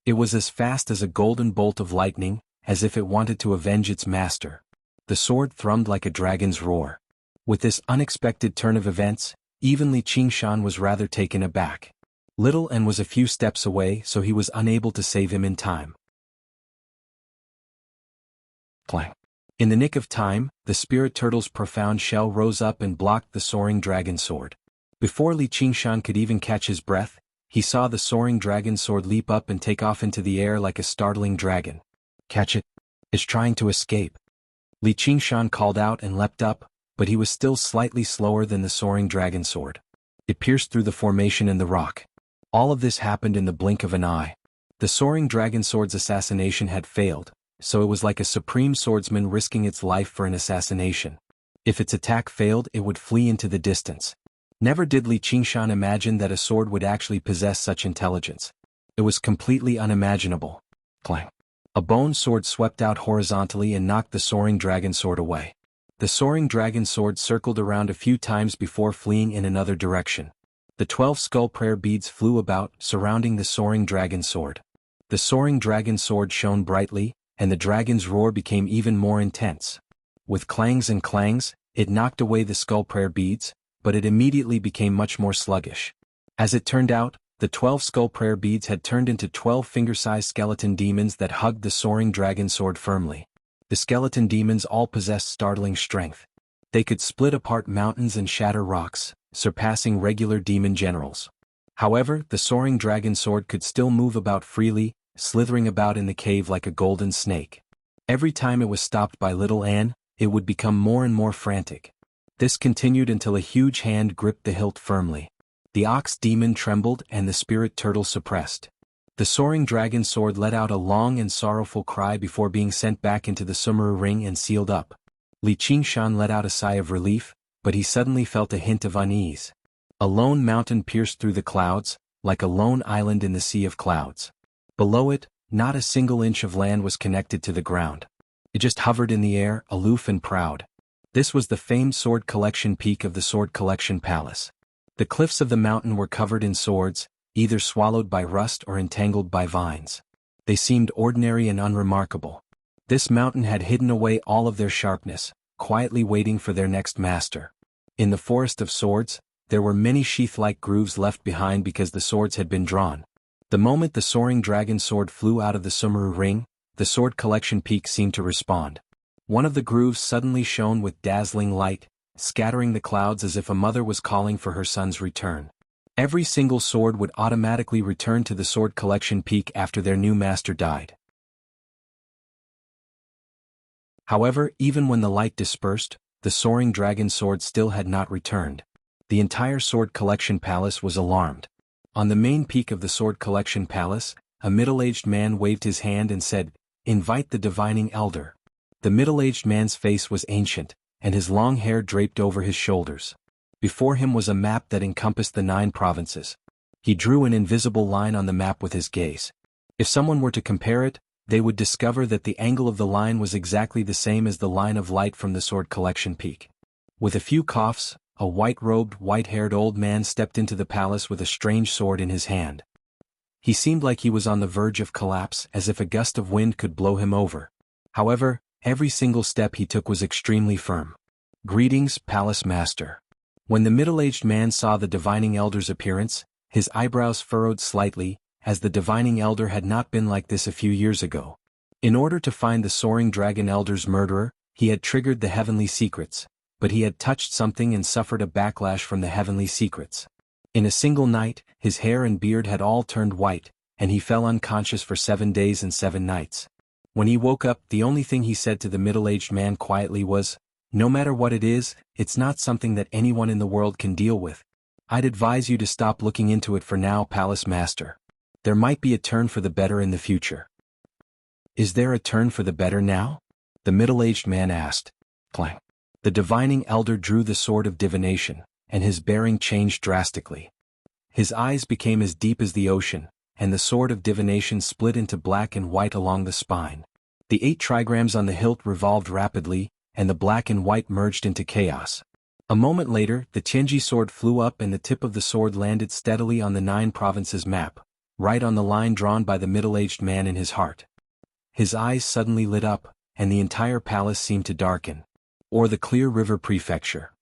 It was as fast as a golden bolt of lightning, as if it wanted to avenge its master. The sword thrummed like a dragon's roar. With this unexpected turn of events, even Li Qingshan was rather taken aback. Little N was a few steps away, so he was unable to save him in time. Clang. In the nick of time, the spirit turtle's profound shell rose up and blocked the soaring dragon sword. Before Li Qingshan could even catch his breath, he saw the soaring dragon sword leap up and take off into the air like a startling dragon. Catch it! It's trying to escape. Li Qingshan called out and leapt up, but he was still slightly slower than the soaring dragon sword. It pierced through the formation in the rock. All of this happened in the blink of an eye. The soaring dragon sword's assassination had failed, so it was like a supreme swordsman risking its life for an assassination. If its attack failed, it would flee into the distance. Never did Li Qingshan imagine that a sword would actually possess such intelligence. It was completely unimaginable. Clang. A bone sword swept out horizontally and knocked the soaring dragon sword away. The soaring dragon sword circled around a few times before fleeing in another direction. The 12 skull prayer beads flew about, surrounding the soaring dragon sword. The soaring dragon sword shone brightly, and the dragon's roar became even more intense. With clangs and clangs, it knocked away the skull prayer beads, but it immediately became much more sluggish. As it turned out, the 12 skull prayer beads had turned into 12 finger-sized skeleton demons that hugged the soaring dragon sword firmly. The skeleton demons all possessed startling strength. They could split apart mountains and shatter rocks, surpassing regular demon generals. However, the soaring dragon sword could still move about freely, slithering about in the cave like a golden snake. Every time it was stopped by Little Ann, it would become more and more frantic. This continued until a huge hand gripped the hilt firmly. The ox demon trembled and the spirit turtle suppressed. The soaring dragon sword let out a long and sorrowful cry before being sent back into the Sumeru ring and sealed up. Li Qingshan let out a sigh of relief, but he suddenly felt a hint of unease. A lone mountain pierced through the clouds, like a lone island in the sea of clouds. Below it, not a single inch of land was connected to the ground. It just hovered in the air, aloof and proud. This was the famed sword collection peak of the Sword Collection Palace. The cliffs of the mountain were covered in swords, either swallowed by rust or entangled by vines. They seemed ordinary and unremarkable. This mountain had hidden away all of their sharpness, quietly waiting for their next master. In the Forest of Swords, there were many sheath-like grooves left behind because the swords had been drawn. The moment the soaring dragon sword flew out of the Sumeru ring, the sword collection peak seemed to respond. One of the grooves suddenly shone with dazzling light, scattering the clouds as if a mother was calling for her son's return. Every single sword would automatically return to the sword collection peak after their new master died. However, even when the light dispersed, the soaring dragon sword still had not returned. The entire Sword Collection Palace was alarmed. On the main peak of the Sword Collection Palace, a middle-aged man waved his hand and said, "Invite the divining elder." The middle-aged man's face was ancient, and his long hair draped over his shoulders. Before him was a map that encompassed the 9 provinces. He drew an invisible line on the map with his gaze. If someone were to compare it, they would discover that the angle of the line was exactly the same as the line of light from the Sword Collection Peak. With a few coughs, a white-robed, white-haired old man stepped into the palace with a strange sword in his hand. He seemed like he was on the verge of collapse, as if a gust of wind could blow him over. However, every single step he took was extremely firm. "Greetings, Palace Master." When the middle-aged man saw the divining elder's appearance, his eyebrows furrowed slightly, as the divining elder had not been like this a few years ago. In order to find the soaring dragon elder's murderer, he had triggered the heavenly secrets, but he had touched something and suffered a backlash from the heavenly secrets. In a single night, his hair and beard had all turned white, and he fell unconscious for 7 days and 7 nights. When he woke up, the only thing he said to the middle-aged man quietly was, "No matter what it is, it's not something that anyone in the world can deal with. I'd advise you to stop looking into it for now, Palace Master. There might be a turn for the better in the future." "Is there a turn for the better now?" the middle-aged man asked. Clang. The divining elder drew the sword of divination, and his bearing changed drastically. His eyes became as deep as the ocean, and the sword of divination split into black and white along the spine. The 8 trigrams on the hilt revolved rapidly, and the black and white merged into chaos. A moment later, the Tianji sword flew up and the tip of the sword landed steadily on the 9 provinces map, right on the line drawn by the middle-aged man in his heart. His eyes suddenly lit up, and the entire palace seemed to darken. Or the Clear River Prefecture.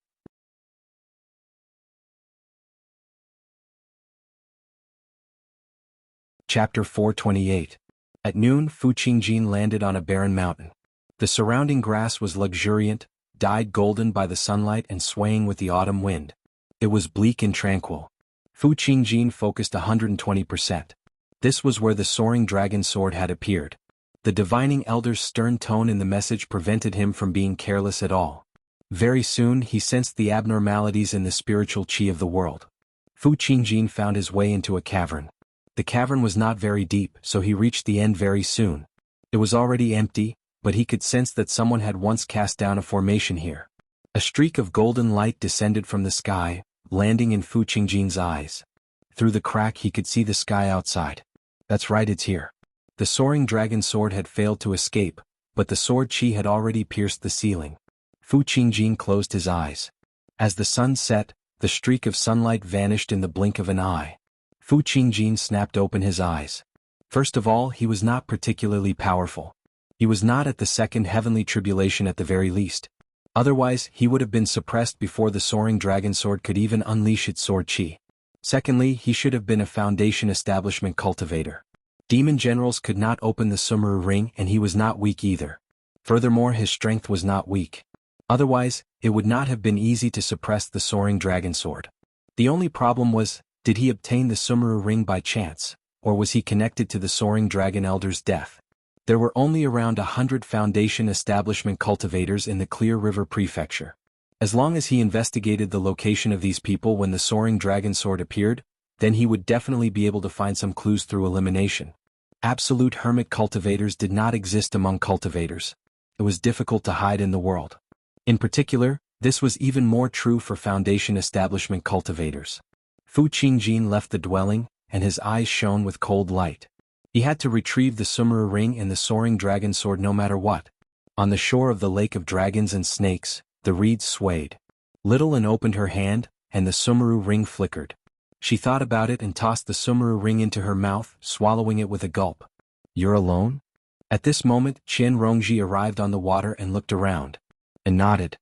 Chapter 428. At noon, Fu Qingjin landed on a barren mountain. The surrounding grass was luxuriant, dyed golden by the sunlight and swaying with the autumn wind. It was bleak and tranquil. Fu Qingjin focused 120%. This was where the soaring dragon sword had appeared. The divining elder's stern tone in the message prevented him from being careless at all. Very soon he sensed the abnormalities in the spiritual qi of the world. Fu Qingjin found his way into a cavern. The cavern was not very deep, so he reached the end very soon. It was already empty, but he could sense that someone had once cast down a formation here. A streak of golden light descended from the sky, landing in Fu Qingjin's eyes. Through the crack he could see the sky outside. That's right, it's here. The soaring dragon sword had failed to escape, but the sword qi had already pierced the ceiling. Fu Qingjin closed his eyes. As the sun set, the streak of sunlight vanished in the blink of an eye. Fu Qingjin snapped open his eyes. First of all, he was not particularly powerful. He was not at the second heavenly tribulation at the very least. Otherwise, he would have been suppressed before the soaring dragon sword could even unleash its sword qi. Secondly, he should have been a foundation establishment cultivator. Demon generals could not open the Sumeru ring, and he was not weak either. Furthermore, his strength was not weak. Otherwise, it would not have been easy to suppress the soaring dragon sword. The only problem was, did he obtain the Sumeru ring by chance, or was he connected to the soaring dragon elder's death? There were only around 100 foundation establishment cultivators in the Clear River Prefecture. As long as he investigated the location of these people when the soaring dragon sword appeared, then he would definitely be able to find some clues through elimination. Absolute hermit cultivators did not exist among cultivators. It was difficult to hide in the world. In particular, this was even more true for foundation establishment cultivators. Fu Qingjin left the dwelling, and his eyes shone with cold light. He had to retrieve the Sumeru ring and the soaring dragon sword no matter what. On the shore of the lake of dragons and snakes, the reeds swayed. Little An opened her hand, and the Sumeru ring flickered. She thought about it and tossed the Sumeru ring into her mouth, swallowing it with a gulp. "You're alone?" At this moment, Qian Rongji arrived on the water and looked around. And nodded.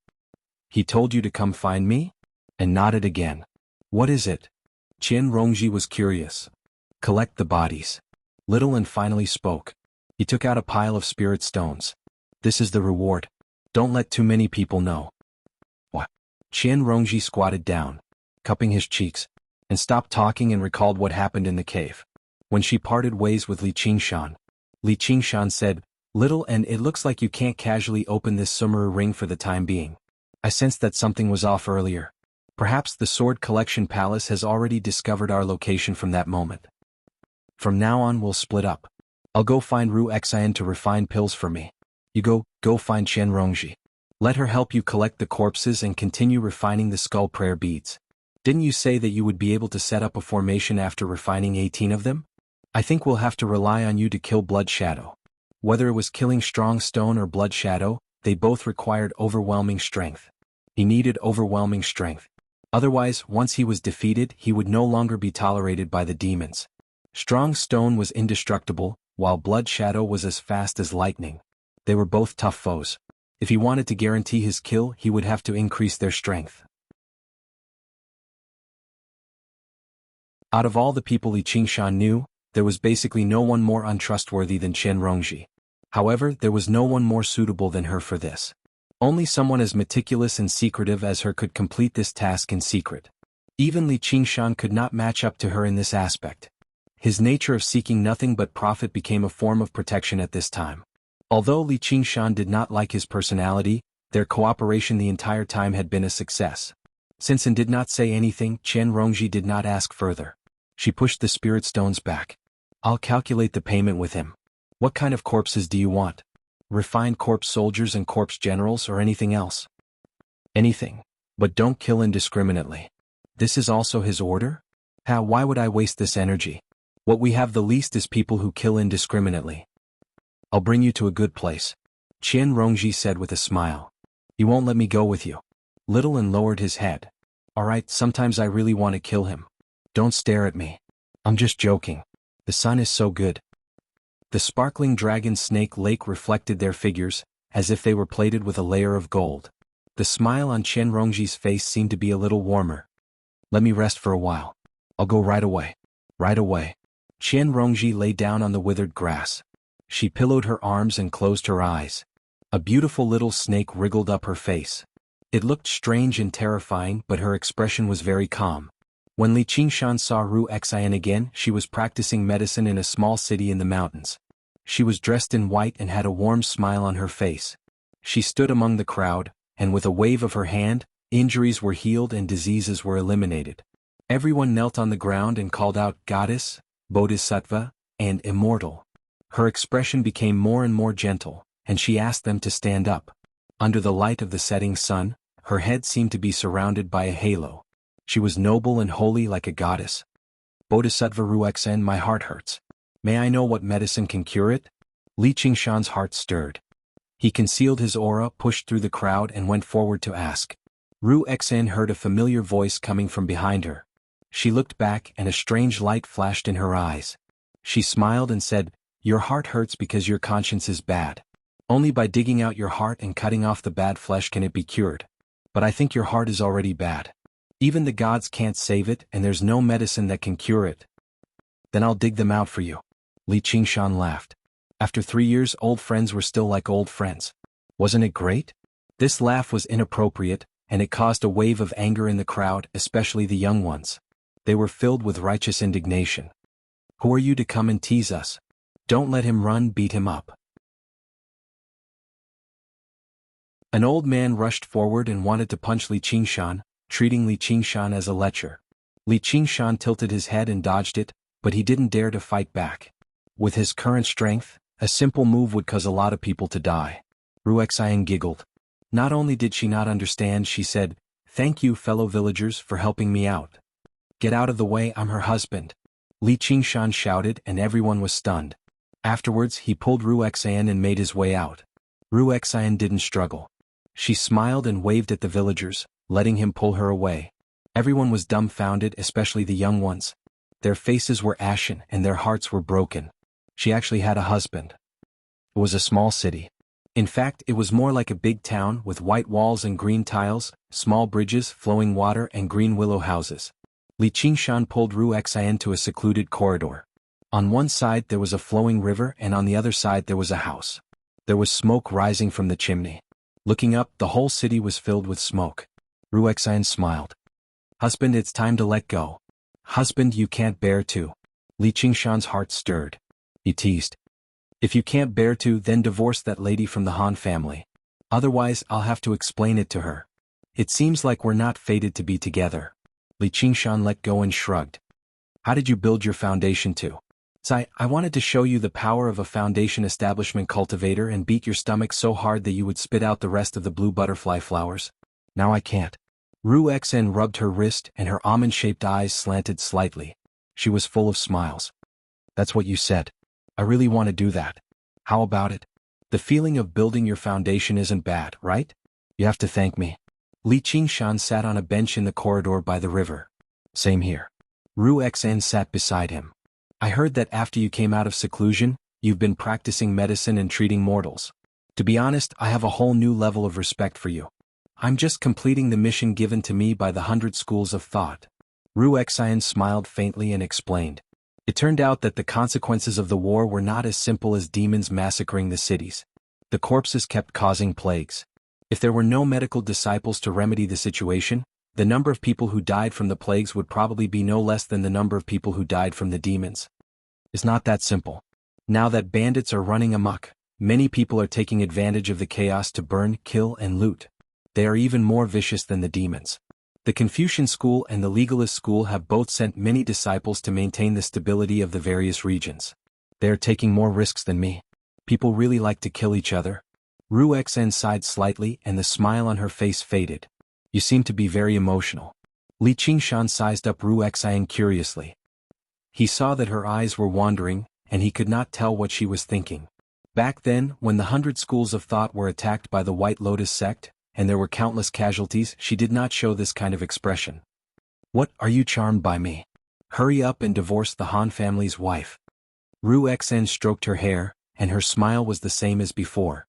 "He told you to come find me?" And nodded again. "What is it?" Qian Rongji was curious. "Collect the bodies." Little An finally spoke. He took out a pile of spirit stones. "This is the reward. Don't let too many people know." "What?" Qian Rongji squatted down, cupping his cheeks, and stopped talking and recalled what happened in the cave. When she parted ways with Li Qingshan said, "Little An, it looks like you can't casually open this Sumeru ring for the time being. I sensed that something was off earlier. Perhaps the Sword Collection Palace has already discovered our location from that moment. From now on we'll split up. I'll go find Ru Xian to refine pills for me. You go find Qian Rongji. Let her help you collect the corpses and continue refining the skull prayer beads. Didn't you say that you would be able to set up a formation after refining 18 of them? I think we'll have to rely on you to kill Blood Shadow." Whether it was killing Strong Stone or Blood Shadow, they both required overwhelming strength. He needed overwhelming strength. Otherwise, once he was defeated, he would no longer be tolerated by the demons. Strong Stone was indestructible, while Blood Shadow was as fast as lightning. They were both tough foes. If he wanted to guarantee his kill, he would have to increase their strength. Out of all the people Li Qingshan knew, there was basically no one more untrustworthy than Qian Rongji. However, there was no one more suitable than her for this. Only someone as meticulous and secretive as her could complete this task in secret. Even Li Qingshan could not match up to her in this aspect. His nature of seeking nothing but profit became a form of protection at this time. Although Li Qingshan did not like his personality, their cooperation the entire time had been a success. Since An did not say anything, Qian Rongji did not ask further. She pushed the spirit stones back. "I'll calculate the payment with him. What kind of corpses do you want? Refined corpse soldiers and corpse generals or anything else?" "Anything. But don't kill indiscriminately." "This is also his order? Why would I waste this energy? What we have the least is people who kill indiscriminately." "I'll bring you to a good place," Qian Rongji said with a smile. "You won't let me go with you." Little An lowered his head. "Alright, sometimes I really want to kill him. Don't stare at me. I'm just joking. The sun is so good." The sparkling dragon snake lake reflected their figures, as if they were plated with a layer of gold. The smile on Qian Rongji's face seemed to be a little warmer. "Let me rest for a while. I'll go right away." "Right away." Qian Rongji lay down on the withered grass. She pillowed her arms and closed her eyes. A beautiful little snake wriggled up her face. It looked strange and terrifying, but her expression was very calm. When Li Qingshan saw Ru Xian again, she was practicing medicine in a small city in the mountains. She was dressed in white and had a warm smile on her face. She stood among the crowd, and with a wave of her hand, injuries were healed and diseases were eliminated. Everyone knelt on the ground and called out Goddess, Bodhisattva, and Immortal. Her expression became more and more gentle, and she asked them to stand up. Under the light of the setting sun, her head seemed to be surrounded by a halo. She was noble and holy like a goddess. "Bodhisattva Ruxen, my heart hurts. May I know what medicine can cure it?" Li Qingshan's heart stirred. He concealed his aura, pushed through the crowd and went forward to ask. Ru Xen heard a familiar voice coming from behind her. She looked back and a strange light flashed in her eyes. She smiled and said, "Your heart hurts because your conscience is bad. Only by digging out your heart and cutting off the bad flesh can it be cured. But I think your heart is already bad. Even the gods can't save it and there's no medicine that can cure it." "Then I'll dig them out for you." Li Qingshan laughed. After 3 years, old friends were still like old friends. Wasn't it great? This laugh was inappropriate, and it caused a wave of anger in the crowd, especially the young ones. They were filled with righteous indignation. "Who are you to come and tease us? Don't let him run, beat him up." An old man rushed forward and wanted to punch Li Qingshan, treating Li Qingshan as a lecher. Li Qingshan tilted his head and dodged it, but he didn't dare to fight back. With his current strength, a simple move would cause a lot of people to die. Ru Xian giggled. Not only did she not understand, she said, "Thank you, fellow villagers, for helping me out. Get out of the way, I'm her husband. Li Qingshan shouted and everyone was stunned. Afterwards he pulled Ruexan and made his way out. Ruexan didn't struggle. She smiled and waved at the villagers, letting him pull her away. Everyone was dumbfounded, especially the young ones. Their faces were ashen and their hearts were broken. She actually had a husband. It was a small city. In fact, it was more like a big town with white walls and green tiles, small bridges, flowing water and green willow houses. Li Qingshan pulled Ruexan to a secluded corridor. On one side there was a flowing river and on the other side there was a house. There was smoke rising from the chimney. Looking up, the whole city was filled with smoke. Ruexan smiled. Husband, it's time to let go. Husband, you can't bear to. Li Qingshan's heart stirred. He teased. If you can't bear to, then divorce that lady from the Han family. Otherwise, I'll have to explain it to her. It seems like we're not fated to be together. Li Qingshan let go and shrugged. How did you build your foundation to? I wanted to show you the power of a foundation establishment cultivator and beat your stomach so hard that you would spit out the rest of the blue butterfly flowers. Now I can't. Ruexan rubbed her wrist and her almond-shaped eyes slanted slightly. She was full of smiles. That's what you said. I really want to do that. How about it? The feeling of building your foundation isn't bad, right? You have to thank me. Li Qingshan sat on a bench in the corridor by the river. Same here. Ruexan sat beside him. I heard that after you came out of seclusion, you've been practicing medicine and treating mortals. To be honest, I have a whole new level of respect for you. I'm just completing the mission given to me by the 100 schools of thought. Ruexan smiled faintly and explained. It turned out that the consequences of the war were not as simple as demons massacring the cities. The corpses kept causing plagues. If there were no medical disciples to remedy the situation, the number of people who died from the plagues would probably be no less than the number of people who died from the demons. It's not that simple. Now that bandits are running amok, many people are taking advantage of the chaos to burn, kill, and loot. They are even more vicious than the demons. The Confucian school and the legalist school have both sent many disciples to maintain the stability of the various regions. They are taking more risks than me. People really like to kill each other. Ruexan sighed slightly and the smile on her face faded. You seem to be very emotional. Li Qingshan sized up Ruexan curiously. He saw that her eyes were wandering, and he could not tell what she was thinking. Back then, when the 100 schools of thought were attacked by the White Lotus sect, and there were countless casualties, she did not show this kind of expression. What, are you charmed by me? Hurry up and divorce the Han family's wife. Ruexan stroked her hair, and her smile was the same as before.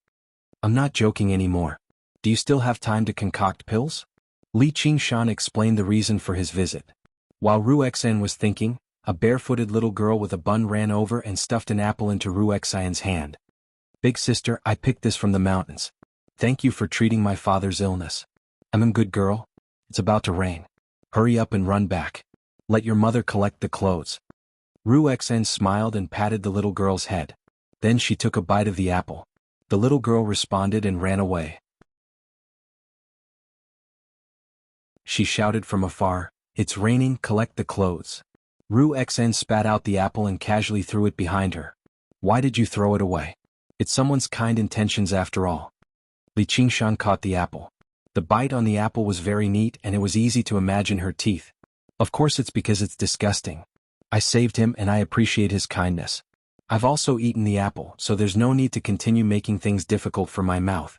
I'm not joking anymore. Do you still have time to concoct pills? Li Qingshan explained the reason for his visit. While Ruexan was thinking, a barefooted little girl with a bun ran over and stuffed an apple into Ruexan's hand. Big sister, I picked this from the mountains. Thank you for treating my father's illness. I'm a good girl. It's about to rain. Hurry up and run back. Let your mother collect the clothes. Ruexan smiled and patted the little girl's head. Then she took a bite of the apple. The little girl responded and ran away. She shouted from afar, "It's raining, collect the clothes." Ruexan spat out the apple and casually threw it behind her. Why did you throw it away? It's someone's kind intentions after all. Li Qingshan caught the apple. The bite on the apple was very neat and it was easy to imagine her teeth. Of course it's because it's disgusting. I saved him and I appreciate his kindness. I've also eaten the apple, so there's no need to continue making things difficult for my mouth.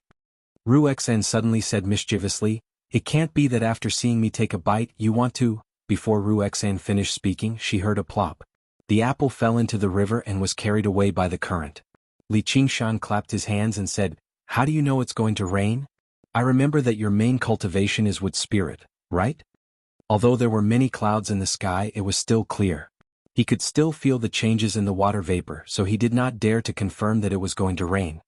Ruexan suddenly said mischievously, "It can't be that after seeing me take a bite you want to..." Before Ruexan finished speaking, she heard a plop. The apple fell into the river and was carried away by the current. Li Qingshan clapped his hands and said, "How do you know it's going to rain? I remember that your main cultivation is wood spirit, right?" Although there were many clouds in the sky, it was still clear. He could still feel the changes in the water vapor, so he did not dare to confirm that it was going to rain.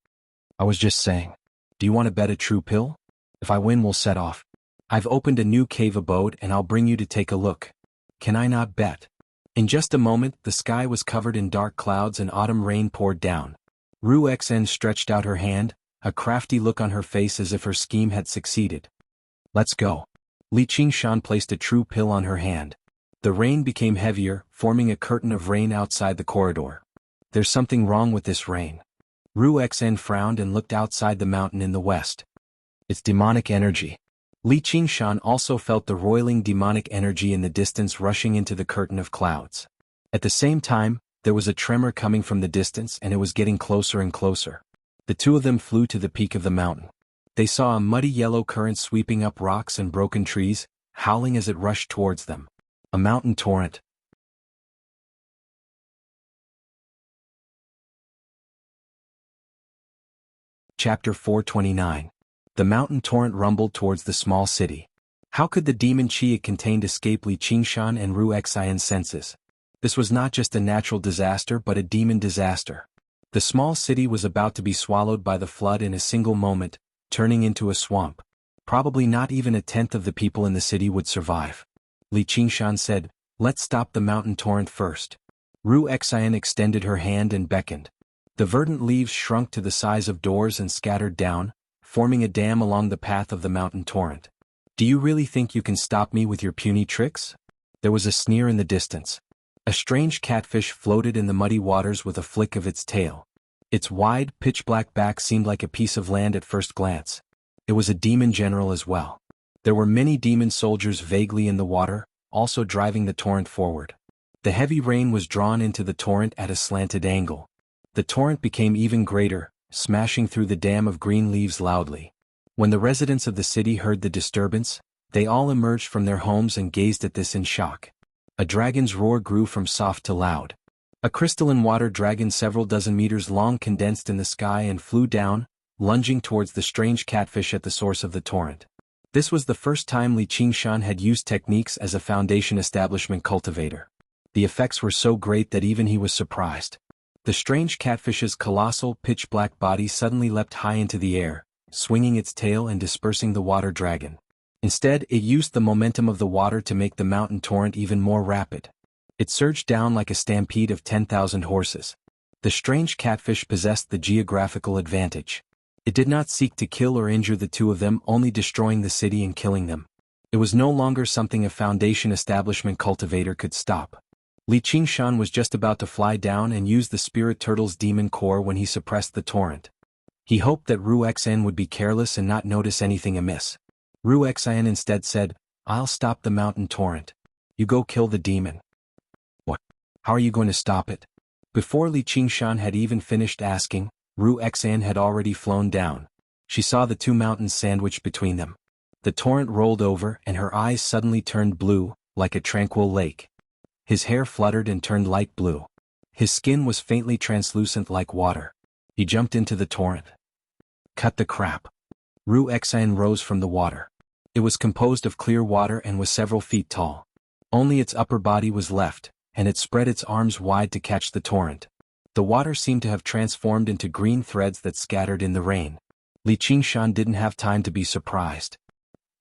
I was just saying. Do you want to bet a true pill? If I win, we'll set off. I've opened a new cave abode and I'll bring you to take a look. Can I not bet? In just a moment, the sky was covered in dark clouds and autumn rain poured down. Ruexan stretched out her hand, a crafty look on her face as if her scheme had succeeded. Let's go. Li Qingshan placed a true pill on her hand. The rain became heavier, forming a curtain of rain outside the corridor. There's something wrong with this rain. Ruexan frowned and looked outside the mountain in the west. It's demonic energy. Li Qingshan also felt the roiling demonic energy in the distance rushing into the curtain of clouds. At the same time, there was a tremor coming from the distance and it was getting closer and closer. The two of them flew to the peak of the mountain. They saw a muddy yellow current sweeping up rocks and broken trees, howling as it rushed towards them. A mountain torrent. Chapter 429. The mountain torrent rumbled towards the small city. How could the demon qi it contained escape Li Qingshan and Ru Xian's senses? This was not just a natural disaster but a demon disaster. The small city was about to be swallowed by the flood in a single moment, turning into a swamp. Probably not even a tenth of the people in the city would survive. Li Qingshan said, "Let's stop the mountain torrent first." Ru Xian extended her hand and beckoned. The verdant leaves shrunk to the size of doors and scattered down, forming a dam along the path of the mountain torrent. "Do you really think you can stop me with your puny tricks?" There was a sneer in the distance. A strange catfish floated in the muddy waters with a flick of its tail. Its wide, pitch-black back seemed like a piece of land at first glance. It was a demon general as well. There were many demon soldiers vaguely in the water, also driving the torrent forward. The heavy rain was drawn into the torrent at a slanted angle. The torrent became even greater, smashing through the dam of green leaves loudly. When the residents of the city heard the disturbance, they all emerged from their homes and gazed at this in shock. A dragon's roar grew from soft to loud. A crystalline water dragon several dozen meters long condensed in the sky and flew down, lunging towards the strange catfish at the source of the torrent. This was the first time Li Qingshan had used techniques as a foundation establishment cultivator. The effects were so great that even he was surprised. The strange catfish's colossal pitch-black body suddenly leapt high into the air, swinging its tail and dispersing the water dragon. Instead, it used the momentum of the water to make the mountain torrent even more rapid. It surged down like a stampede of 10,000 horses. The strange catfish possessed the geographical advantage. It did not seek to kill or injure the two of them, only destroying the city and killing them. It was no longer something a foundation establishment cultivator could stop. Li Qingshan was just about to fly down and use the spirit turtle's demon core when he suppressed the torrent. He hoped that Ru Xian would be careless and not notice anything amiss. Ru Xian instead said, "I'll stop the mountain torrent. You go kill the demon." "What? How are you going to stop it?" Before Li Qingshan had even finished asking, Ru Xian had already flown down. She saw the two mountains sandwiched between them. The torrent rolled over and her eyes suddenly turned blue, like a tranquil lake. His hair fluttered and turned light blue. His skin was faintly translucent like water. He jumped into the torrent. "Cut the crap." Ru Xian rose from the water. It was composed of clear water and was several feet tall. Only its upper body was left, and it spread its arms wide to catch the torrent. The water seemed to have transformed into green threads that scattered in the rain. Li Qingshan didn't have time to be surprised.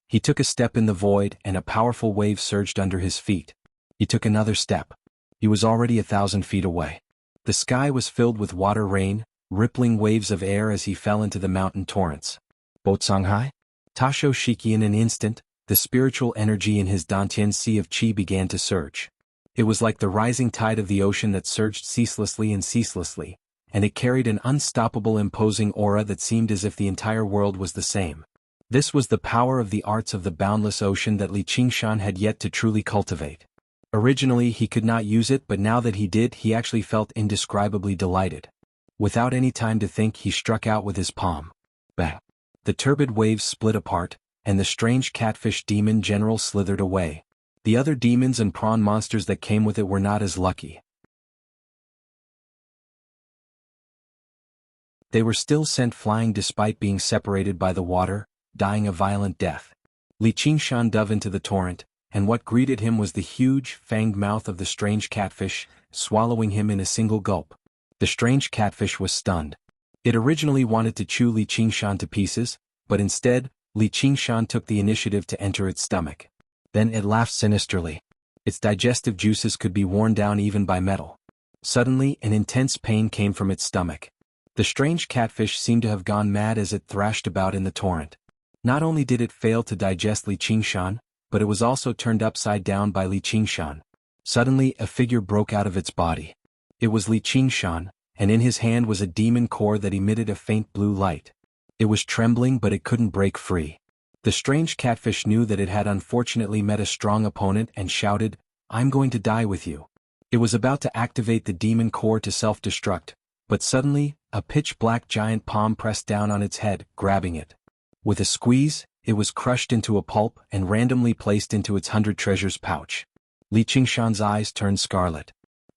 He took a step in the void and a powerful wave surged under his feet. He took another step. He was already 1,000 feet away. The sky was filled with water rain, rippling waves of air as he fell into the mountain torrents. Botsonghai? Tasho Shiki. In an instant, the spiritual energy in his Dantian sea of qi began to surge. It was like the rising tide of the ocean that surged ceaselessly and ceaselessly, and it carried an unstoppable imposing aura that seemed as if the entire world was the same. This was the power of the arts of the boundless ocean that Li Qingshan had yet to truly cultivate. Originally he could not use it, but now that he did, he actually felt indescribably delighted. Without any time to think, he struck out with his palm. Bang! The turbid waves split apart, and the strange catfish demon general slithered away. The other demons and prawn monsters that came with it were not as lucky. They were still sent flying despite being separated by the water, dying a violent death. Li Qingshan dove into the torrent, and what greeted him was the huge, fanged mouth of the strange catfish, swallowing him in a single gulp. The strange catfish was stunned. It originally wanted to chew Li Qingshan to pieces, but instead, Li Qingshan took the initiative to enter its stomach. Then it laughed sinisterly. Its digestive juices could be worn down even by metal. Suddenly, an intense pain came from its stomach. The strange catfish seemed to have gone mad as it thrashed about in the torrent. Not only did it fail to digest Li Qingshan, but it was also turned upside down by Li Qingshan. Suddenly, a figure broke out of its body. It was Li Qingshan, and in his hand was a demon core that emitted a faint blue light. It was trembling, but it couldn't break free. The strange catfish knew that it had unfortunately met a strong opponent and shouted, "I'm going to die with you." It was about to activate the demon core to self-destruct, but suddenly, a pitch-black giant palm pressed down on its head, grabbing it. With a squeeze, it was crushed into a pulp and randomly placed into its 100 treasures pouch. Li Qingshan's eyes turned scarlet.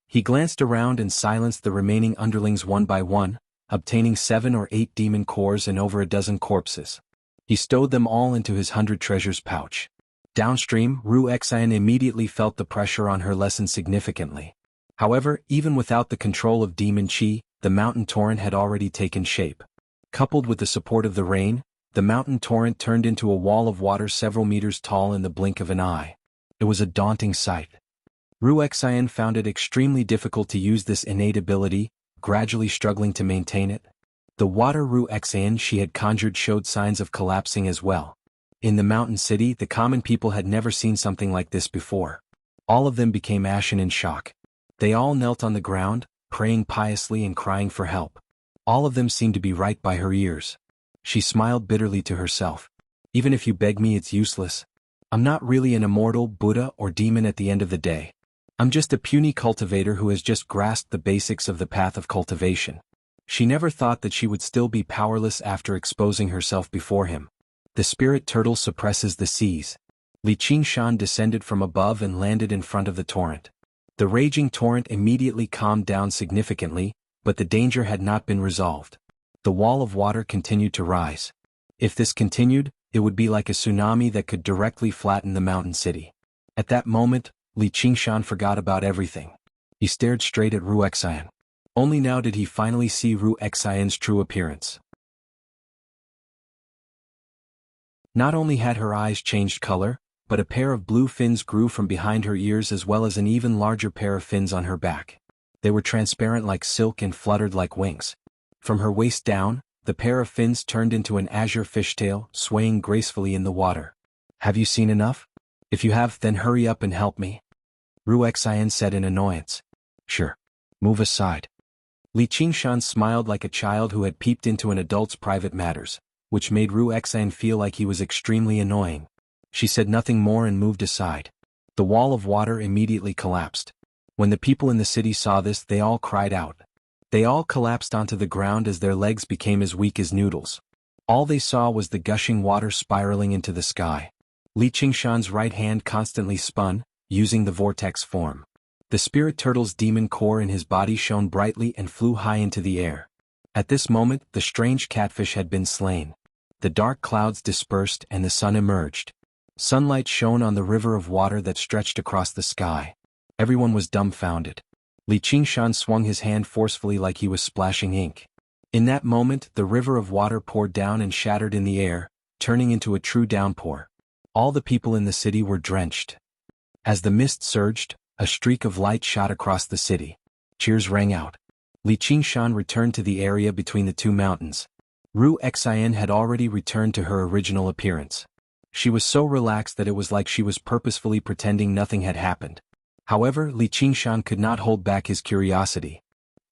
He glanced around and silenced the remaining underlings one by one, obtaining 7 or 8 demon cores and over a dozen corpses. He stowed them all into his 100 treasures pouch. Downstream, Ru Xian immediately felt the pressure on her lessen significantly. However, even without the control of demon qi, the mountain torrent had already taken shape. Coupled with the support of the rain, the mountain torrent turned into a wall of water several meters tall in the blink of an eye. It was a daunting sight. Ru Xian found it extremely difficult to use this innate ability, gradually struggling to maintain it. The water Ru Xian she had conjured showed signs of collapsing as well. In the mountain city, the common people had never seen something like this before. All of them became ashen in shock. They all knelt on the ground, praying piously and crying for help. All of them seemed to be right by her ears. She smiled bitterly to herself. Even if you beg me, it's useless. I'm not really an immortal, Buddha, or demon at the end of the day. I'm just a puny cultivator who has just grasped the basics of the path of cultivation. She never thought that she would still be powerless after exposing herself before him. The spirit turtle suppresses the seas. Li Qingshan descended from above and landed in front of the torrent. The raging torrent immediately calmed down significantly, but the danger had not been resolved. The wall of water continued to rise. If this continued, it would be like a tsunami that could directly flatten the mountain city. At that moment, Li Qingshan forgot about everything. He stared straight at Ru Xian. Only now did he finally see Ru Xian's true appearance. Not only had her eyes changed color, but a pair of blue fins grew from behind her ears as well as an even larger pair of fins on her back. They were transparent like silk and fluttered like wings. From her waist down, the pair of fins turned into an azure fishtail, swaying gracefully in the water. "Have you seen enough? If you have, then hurry up and help me," Ru Xian said in annoyance. "Sure. Move aside." Li Qingshan smiled like a child who had peeped into an adult's private matters, which made Ru Xian feel like he was extremely annoying. She said nothing more and moved aside. The wall of water immediately collapsed. When the people in the city saw this, they all cried out. They all collapsed onto the ground as their legs became as weak as noodles. All they saw was the gushing water spiraling into the sky. Li Qingshan's right hand constantly spun, using the vortex form. The spirit turtle's demon core in his body shone brightly and flew high into the air. At this moment, the strange catfish had been slain. The dark clouds dispersed and the sun emerged. Sunlight shone on the river of water that stretched across the sky. Everyone was dumbfounded. Li Qingshan swung his hand forcefully like he was splashing ink. In that moment, the river of water poured down and shattered in the air, turning into a true downpour. All the people in the city were drenched. As the mist surged, a streak of light shot across the city. Cheers rang out. Li Qingshan returned to the area between the two mountains. Ru Xian had already returned to her original appearance. She was so relaxed that it was like she was purposefully pretending nothing had happened. However, Li Qingshan could not hold back his curiosity.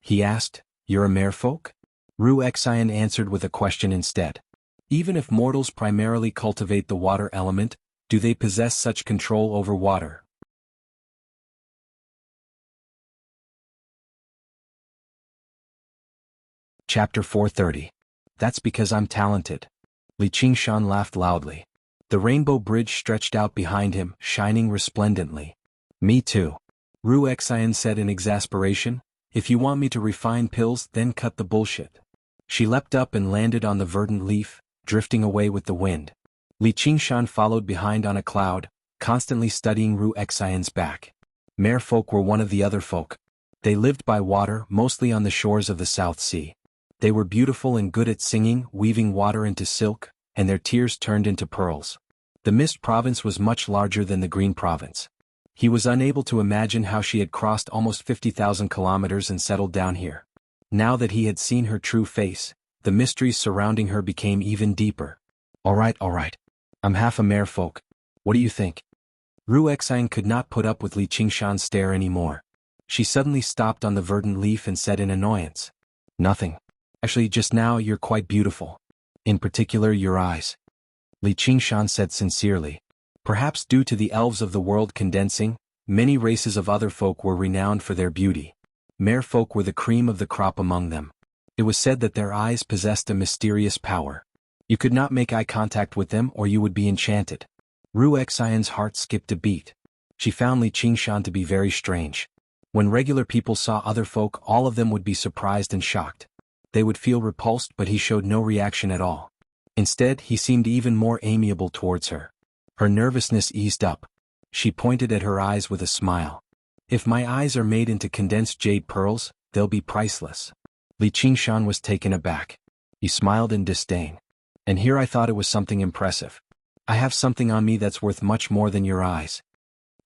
He asked, "You're a merfolk?" Ru Xian answered with a question instead. Even if mortals primarily cultivate the water element, do they possess such control over water? Chapter 430. That's because I'm talented. Li Qingshan laughed loudly. The rainbow bridge stretched out behind him, shining resplendently. "Me too," Ru Xian said in exasperation. "If you want me to refine pills, then cut the bullshit." She leapt up and landed on the verdant leaf, drifting away with the wind. Li Qingshan followed behind on a cloud, constantly studying Ru Xian's back. Merfolk were one of the other folk. They lived by water, mostly on the shores of the South Sea. They were beautiful and good at singing, weaving water into silk, and their tears turned into pearls. The Mist Province was much larger than the Green Province. He was unable to imagine how she had crossed almost 50,000 kilometers and settled down here. Now that he had seen her true face, the mysteries surrounding her became even deeper. All right. I'm half a merfolk. What do you think?" Ru Xian could not put up with Li Qingshan's stare anymore. She suddenly stopped on the verdant leaf and said in annoyance, "Nothing. Actually, just now you're quite beautiful. In particular, your eyes." Li Qingshan said sincerely. Perhaps due to the elves of the world condensing, many races of other folk were renowned for their beauty. Merfolk were the cream of the crop among them. It was said that their eyes possessed a mysterious power. You could not make eye contact with them or you would be enchanted. Ru Xian's heart skipped a beat. She found Li Qingshan to be very strange. When regular people saw other folk, all of them would be surprised and shocked. They would feel repulsed, but he showed no reaction at all. Instead, he seemed even more amiable towards her. Her nervousness eased up. She pointed at her eyes with a smile. If my eyes are made into condensed jade pearls, they'll be priceless. Li Qingshan was taken aback. He smiled in disdain. And here I thought it was something impressive. I have something on me that's worth much more than your eyes.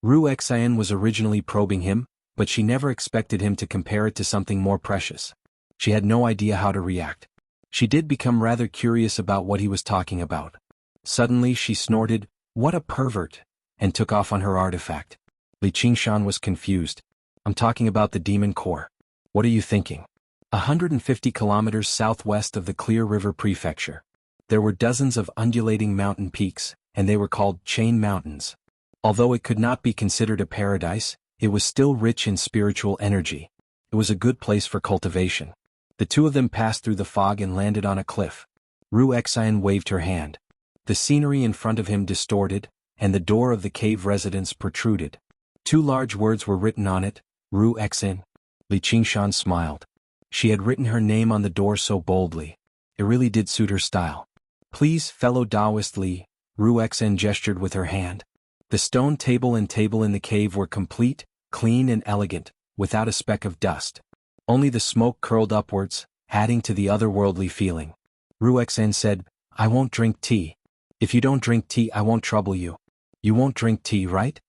Ru Xian was originally probing him, but she never expected him to compare it to something more precious. She had no idea how to react. She did become rather curious about what he was talking about. Suddenly she snorted, "What a pervert," and took off on her artifact. Li Qingshan was confused. "I'm talking about the demon core. What are you thinking?" 150 kilometers southwest of the Clear River Prefecture. There were dozens of undulating mountain peaks, and they were called Chain Mountains. Although it could not be considered a paradise, it was still rich in spiritual energy. It was a good place for cultivation. The two of them passed through the fog and landed on a cliff. Ru Xian waved her hand. The scenery in front of him distorted, and the door of the cave residence protruded. Two large words were written on it, Ru Xian. Li Qingshan smiled. She had written her name on the door so boldly. It really did suit her style. "Please, fellow Taoist Li," Ru Xian gestured with her hand. The stone table and table in the cave were complete, clean and elegant, without a speck of dust. Only the smoke curled upwards, adding to the otherworldly feeling. Ru Xian said, "I won't drink tea. If you don't drink tea, I won't trouble you. You won't drink tea, right?"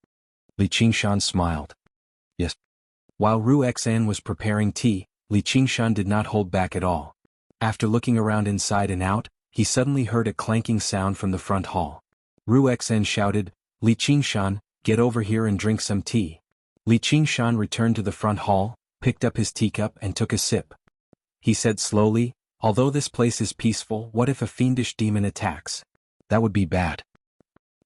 Li Qingshan smiled. "Yes." While Ru Xian was preparing tea, Li Qingshan did not hold back at all. After looking around inside and out, he suddenly heard a clanking sound from the front hall. Ru Xian shouted, "Li Qingshan, get over here and drink some tea." Li Qingshan returned to the front hall, picked up his teacup and took a sip. He said slowly, "Although this place is peaceful, what if a fiendish demon attacks? That would be bad.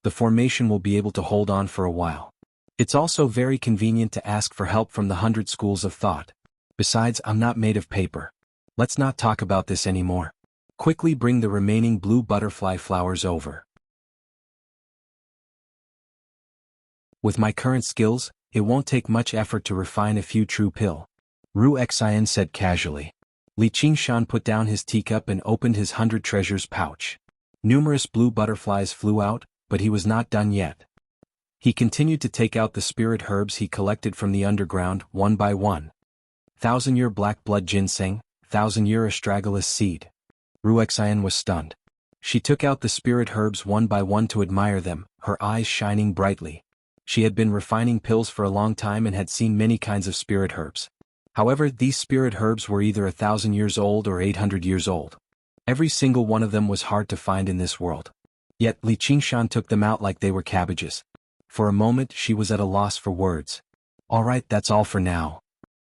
The formation will be able to hold on for a while. It's also very convenient to ask for help from the 100 schools of thought. Besides, I'm not made of paper. Let's not talk about this anymore. Quickly bring the remaining blue butterfly flowers over." With my current skills, it won't take much effort to refine a few true pill. Ru Xian said casually. Li Qingshan put down his teacup and opened his 100 treasures pouch. Numerous blue butterflies flew out, but he was not done yet. He continued to take out the spirit herbs he collected from the underground, one by one. 1,000-year black blood ginseng, 1,000-year astragalus seed. Ru Xian was stunned. She took out the spirit herbs one by one to admire them, her eyes shining brightly. She had been refining pills for a long time and had seen many kinds of spirit herbs. However, these spirit herbs were either 1,000 years old or 800 years old. Every single one of them was hard to find in this world. Yet Li Qingshan took them out like they were cabbages. For a moment she was at a loss for words. "All right, that's all for now.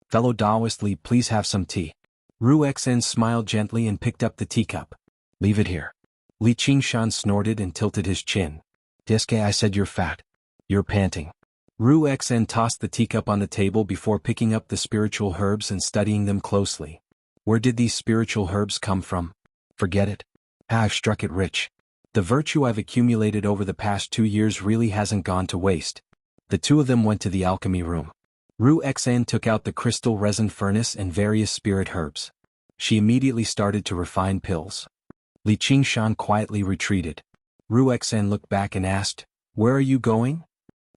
Fellow Taoist Li, please have some tea." Ru Xian smiled gently and picked up the teacup. "Leave it here." Li Qingshan snorted and tilted his chin. "Deske, I said you're fat. You're panting." Ru Xian tossed the teacup on the table before picking up the spiritual herbs and studying them closely. Where did these spiritual herbs come from? Forget it. I've struck it rich. The virtue I've accumulated over the past 2 years really hasn't gone to waste. The two of them went to the alchemy room. Ru Xian took out the crystal resin furnace and various spirit herbs. She immediately started to refine pills. Li Qingshan quietly retreated. Ru Xian looked back and asked, "Where are you going?"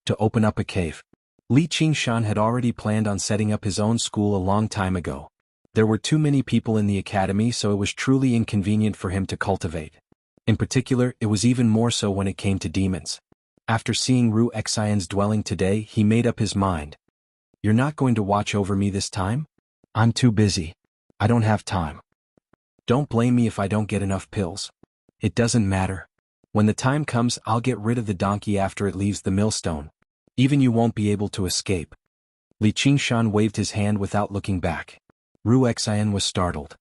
"To open up a cave." Li Qingshan had already planned on setting up his own school a long time ago. There were too many people in the academy, so it was truly inconvenient for him to cultivate. In particular, it was even more so when it came to demons. After seeing Ru Xian's dwelling today, he made up his mind. "You're not going to watch over me this time? I'm too busy. I don't have time. Don't blame me if I don't get enough pills. It doesn't matter. When the time comes, I'll get rid of the donkey after it leaves the millstone. Even you won't be able to escape." Li Qingshan waved his hand without looking back. Ru Xian was startled.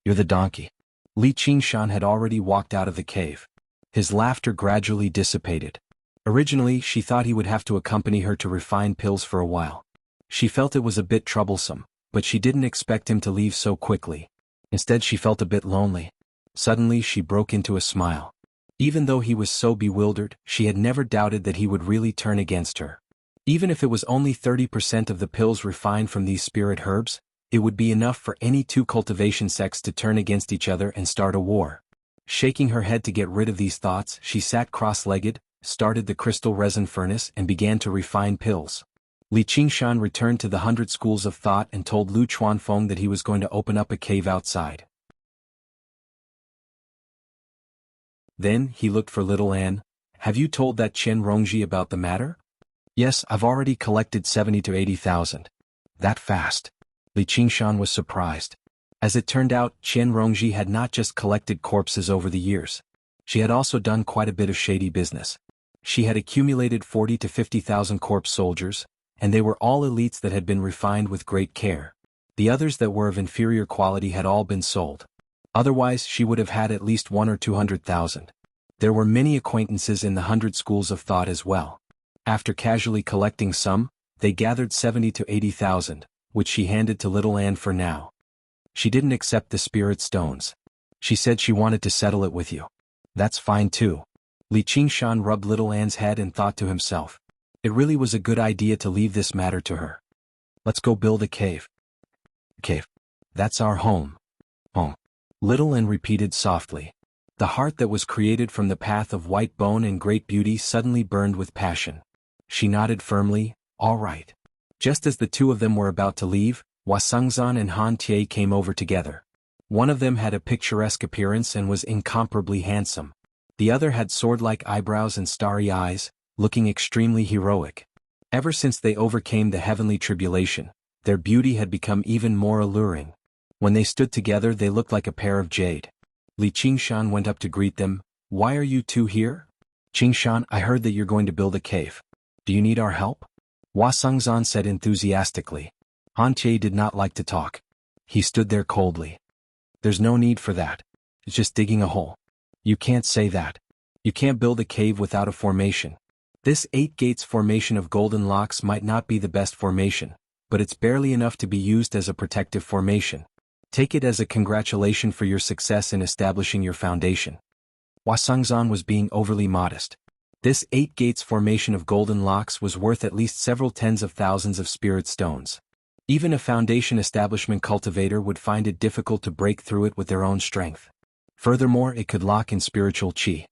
"You're the donkey." Li Qingshan had already walked out of the cave. His laughter gradually dissipated. Originally, she thought he would have to accompany her to refine pills for a while. She felt it was a bit troublesome, but she didn't expect him to leave so quickly. Instead, she felt a bit lonely. Suddenly, she broke into a smile. Even though he was so bewildered, she had never doubted that he would really turn against her. Even if it was only 30% of the pills refined from these spirit herbs, it would be enough for any two cultivation sects to turn against each other and start a war. Shaking her head to get rid of these thoughts, she sat cross-legged, started the crystal resin furnace and began to refine pills. Li Qingshan returned to the 100 schools of thought and told Lu Chuanfeng that he was going to open up a cave outside. Then, he looked for little Anne. "Have you told that Chen Rongji about the matter?" "Yes, I've already collected 70 to 80,000. That fast?" Li Qingshan was surprised. As it turned out, Chen Rongji had not just collected corpses over the years. She had also done quite a bit of shady business. She had accumulated 40 to 50,000 corpse soldiers, and they were all elites that had been refined with great care. The others that were of inferior quality had all been sold. Otherwise, she would have had at least 1 or 200,000. There were many acquaintances in the 100 schools of thought as well. After casually collecting some, they gathered 70 to 80,000, which she handed to little Anne for now. She didn't accept the spirit stones. She said she wanted to settle it with you. That's fine too. Li Qingshan rubbed little Anne's head and thought to himself. It really was a good idea to leave this matter to her. Let's go build a cave. Cave. That's our home. Home. Little Anne repeated softly. The heart that was created from the path of white bone and great beauty suddenly burned with passion. She nodded firmly, all right. Just as the two of them were about to leave, Hua Sengzan and Han Tie came over together. One of them had a picturesque appearance and was incomparably handsome. The other had sword-like eyebrows and starry eyes, looking extremely heroic. Ever since they overcame the heavenly tribulation, their beauty had become even more alluring. When they stood together, they looked like a pair of jade. Li Qingshan went up to greet them. "Why are you two here?" "Qingshan, I heard that you're going to build a cave. Do you need our help?" Hua Sengzan said enthusiastically. Han Tie did not like to talk. He stood there coldly. "There's no need for that. It's just digging a hole." "You can't say that. You can't build a cave without a formation. This 8 gates formation of golden locks might not be the best formation, but it's barely enough to be used as a protective formation. Take it as a congratulation for your success in establishing your foundation." Hua Sengzan was being overly modest. This 8 gates formation of golden locks was worth at least several tens of thousands of spirit stones. Even a foundation establishment cultivator would find it difficult to break through it with their own strength. Furthermore, it could lock in spiritual qi.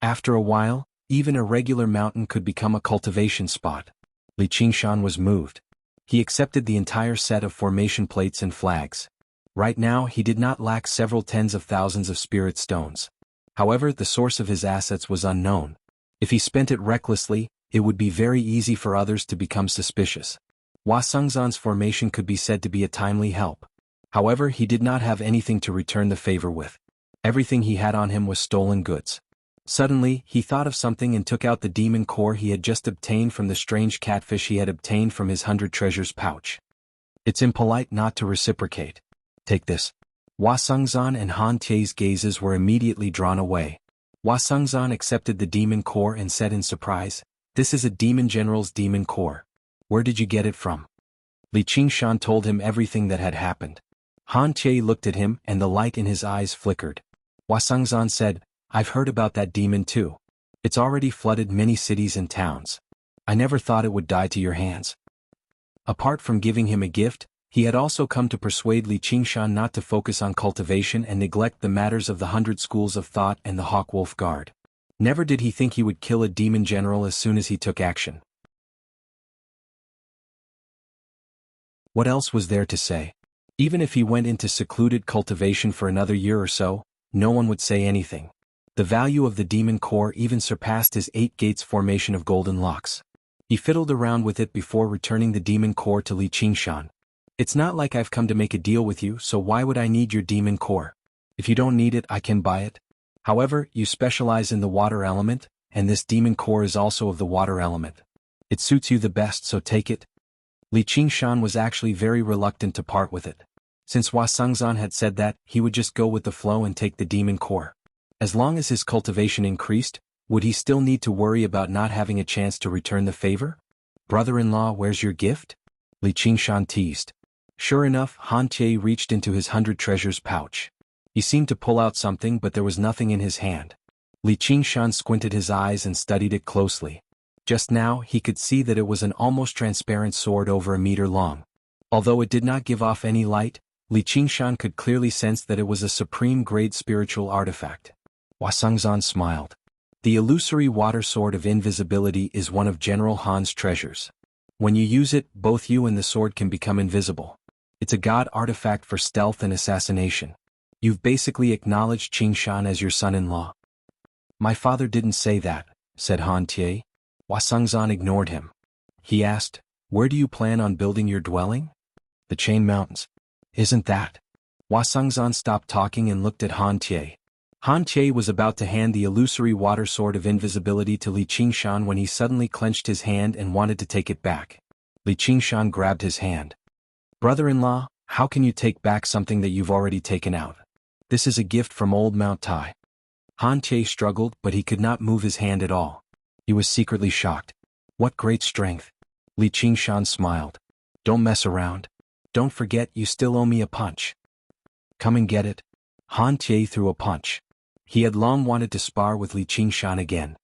After a while, even a regular mountain could become a cultivation spot. Li Qingshan was moved. He accepted the entire set of formation plates and flags. Right now, he did not lack several tens of thousands of spirit stones. However, the source of his assets was unknown. If he spent it recklessly, it would be very easy for others to become suspicious. Hua Sengzan's formation could be said to be a timely help. However, he did not have anything to return the favor with. Everything he had on him was stolen goods. Suddenly, he thought of something and took out the demon core he had just obtained from the strange catfish he had obtained from his 100 treasures pouch. "It's impolite not to reciprocate. Take this." Hua Sengzan and Han Tie's gazes were immediately drawn away. Hua Sengzan accepted the demon core and said in surprise, "This is a demon general's demon core. Where did you get it from?" Li Qingshan told him everything that had happened. Han Tie looked at him and the light in his eyes flickered. Hua Sengzan said, "I've heard about that demon too. It's already flooded many cities and towns. I never thought it would die to your hands." Apart from giving him a gift, he had also come to persuade Li Qingshan not to focus on cultivation and neglect the matters of the 100 schools of thought and the Hawkwolf Guard. Never did he think he would kill a demon general as soon as he took action. What else was there to say? Even if he went into secluded cultivation for another year or so, no one would say anything. The value of the demon core even surpassed his 8 gates formation of golden locks. He fiddled around with it before returning the demon core to Li Qingshan. "It's not like I've come to make a deal with you, so why would I need your demon core? If you don't need it, I can buy it. However, you specialize in the water element, and this demon core is also of the water element. It suits you the best, so take it." Li Qingshan was actually very reluctant to part with it. Since Hua Sengzan had said that, he would just go with the flow and take the demon core. As long as his cultivation increased, would he still need to worry about not having a chance to return the favor? Brother-in-law, where's your gift? Li Qingshan teased. Sure enough, Han Tie reached into his 100 treasures pouch. He seemed to pull out something, but there was nothing in his hand. Li Qingshan squinted his eyes and studied it closely. Just now, he could see that it was an almost transparent sword over a meter long. Although it did not give off any light, Li Qingshan could clearly sense that it was a supreme-grade spiritual artifact. Hua Sengzan smiled. The illusory water sword of invisibility is one of General Han's treasures. When you use it, both you and the sword can become invisible. It's a god artifact for stealth and assassination. You've basically acknowledged Qingshan as your son-in-law. My father didn't say that, said Han Tie. Hua Sengzan ignored him. He asked, where do you plan on building your dwelling? The Chain Mountains. Isn't that? Hua Sengzan stopped talking and looked at Han Tie. Han Tie was about to hand the illusory water sword of invisibility to Li Qingshan when he suddenly clenched his hand and wanted to take it back. Li Qingshan grabbed his hand. Brother-in-law, how can you take back something that you've already taken out? This is a gift from old Mount Tai. Han Tie struggled, but he could not move his hand at all. He was secretly shocked. What great strength. Li Qingshan smiled. Don't mess around. Don't forget you still owe me a punch. Come and get it. Han Tie threw a punch. He had long wanted to spar with Li Qingshan again.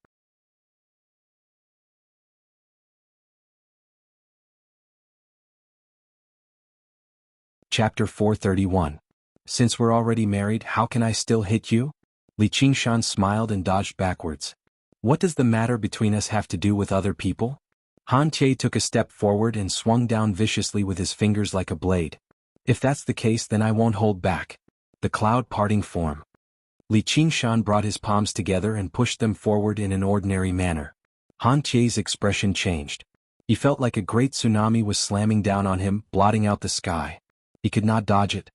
Chapter 431. Since we're already married, how can I still hit you? Li Qingshan smiled and dodged backwards. What does the matter between us have to do with other people? Han Tie took a step forward and swung down viciously with his fingers like a blade. If that's the case, then I won't hold back. The cloud parting form. Li Qingshan brought his palms together and pushed them forward in an ordinary manner. Han Tie's expression changed. He felt like a great tsunami was slamming down on him, blotting out the sky. He could not dodge it.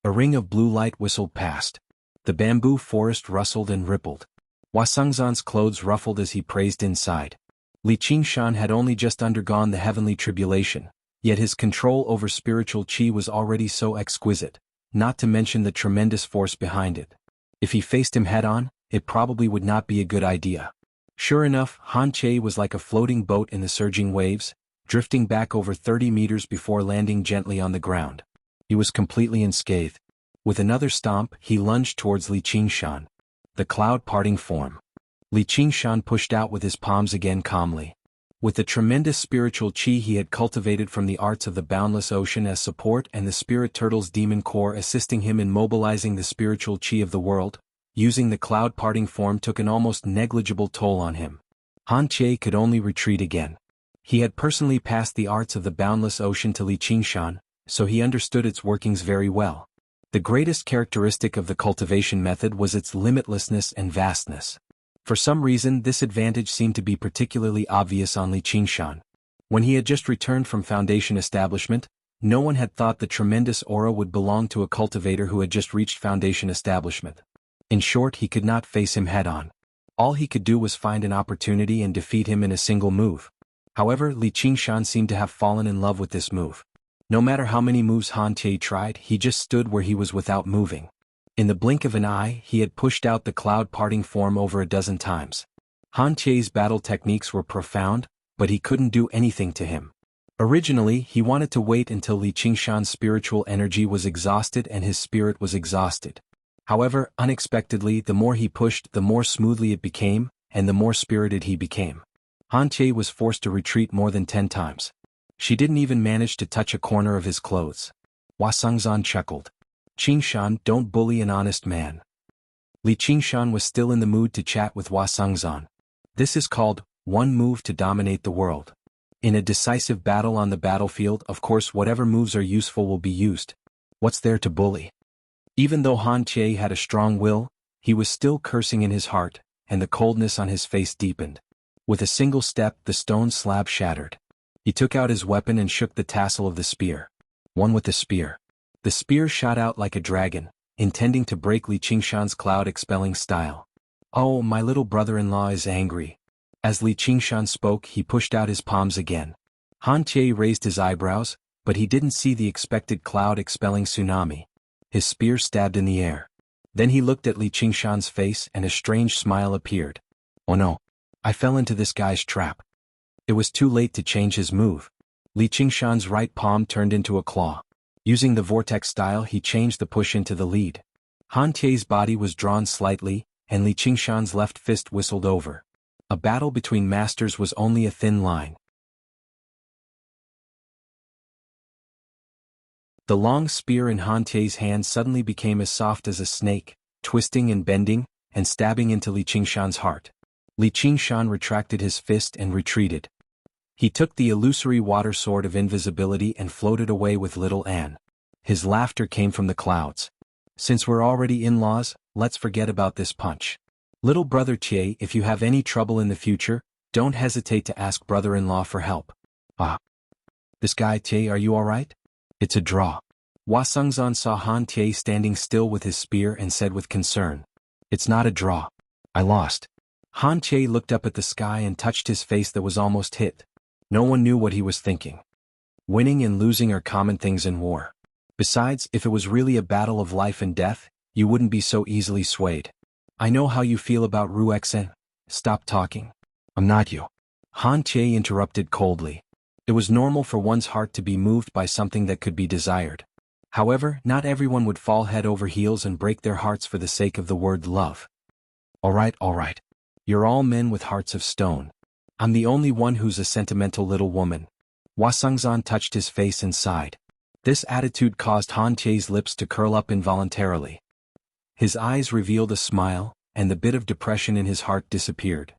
A ring of blue light whistled past. The bamboo forest rustled and rippled. Hua Sengzan's clothes ruffled as he praised inside. Li Qingshan had only just undergone the heavenly tribulation, yet his control over spiritual qi was already so exquisite, not to mention the tremendous force behind it. If he faced him head-on, it probably would not be a good idea. Sure enough, Han Tie was like a floating boat in the surging waves, drifting back over 30 meters before landing gently on the ground. He was completely unscathed. With another stomp, he lunged towards Li Qingshan. The cloud parting form. Li Qingshan pushed out with his palms again calmly. With the tremendous spiritual qi he had cultivated from the arts of the boundless ocean as support and the spirit turtle's demon core assisting him in mobilizing the spiritual qi of the world, using the cloud parting form took an almost negligible toll on him. Han Tie could only retreat again. He had personally passed the arts of the boundless ocean to Li Qingshan, so he understood its workings very well. The greatest characteristic of the cultivation method was its limitlessness and vastness. For some reason, this advantage seemed to be particularly obvious on Li Qingshan. When he had just returned from Foundation establishment, no one had thought the tremendous aura would belong to a cultivator who had just reached Foundation establishment. In short, he could not face him head-on. All he could do was find an opportunity and defeat him in a single move. However, Li Qingshan seemed to have fallen in love with this move. No matter how many moves Han Tie tried, he just stood where he was without moving. In the blink of an eye, he had pushed out the cloud parting form over a dozen times. Han Tie's battle techniques were profound, but he couldn't do anything to him. Originally, he wanted to wait until Li Qingshan's spiritual energy was exhausted and his spirit was exhausted. However, unexpectedly, the more he pushed, the more smoothly it became, and the more spirited he became. Han Tie was forced to retreat more than 10 times. She didn't even manage to touch a corner of his clothes. Hua Sengzan chuckled. Qingshan, don't bully an honest man. Li Qingshan was still in the mood to chat with Hua Sengzan. This is called, one move to dominate the world. In a decisive battle on the battlefield, of course whatever moves are useful will be used. What's there to bully? Even though Han Tie had a strong will, he was still cursing in his heart, and the coldness on his face deepened. With a single step, the stone slab shattered. He took out his weapon and shook the tassel of the spear. One with the spear. The spear shot out like a dragon, intending to break Li Qingshan's cloud-expelling style. Oh, my little brother-in-law is angry. As Li Qingshan spoke, he pushed out his palms again. Han Tie raised his eyebrows, but he didn't see the expected cloud-expelling tsunami. His spear stabbed in the air. Then he looked at Li Qingshan's face and a strange smile appeared. Oh no. I fell into this guy's trap. It was too late to change his move. Li Qingshan's right palm turned into a claw. Using the vortex style, he changed the push into the lead. Han Tie's body was drawn slightly, and Li Qingshan's left fist whistled over. A battle between masters was only a thin line. The long spear in Han Tie's hand suddenly became as soft as a snake, twisting and bending, and stabbing into Li Qingshan's heart. Li Qingshan retracted his fist and retreated. He took the illusory water sword of invisibility and floated away with little Anne. His laughter came from the clouds. Since we're already in-laws, let's forget about this punch. Little brother Tie, if you have any trouble in the future, don't hesitate to ask brother-in-law for help. Ah. This guy Tie, are you alright? It's a draw. Hua Sengzan saw Han Tie standing still with his spear and said with concern. It's not a draw. I lost. Han Tie looked up at the sky and touched his face that was almost hit. No one knew what he was thinking. Winning and losing are common things in war. Besides, if it was really a battle of life and death, you wouldn't be so easily swayed. I know how you feel about Ruexen. Stop talking. I'm not you. Han Tie interrupted coldly. It was normal for one's heart to be moved by something that could be desired. However, not everyone would fall head over heels and break their hearts for the sake of the word love. Alright. You're all men with hearts of stone. I'm the only one who's a sentimental little woman. Hua Sengzan touched his face and sighed. This attitude caused Han Tie's lips to curl up involuntarily. His eyes revealed a smile, and the bit of depression in his heart disappeared.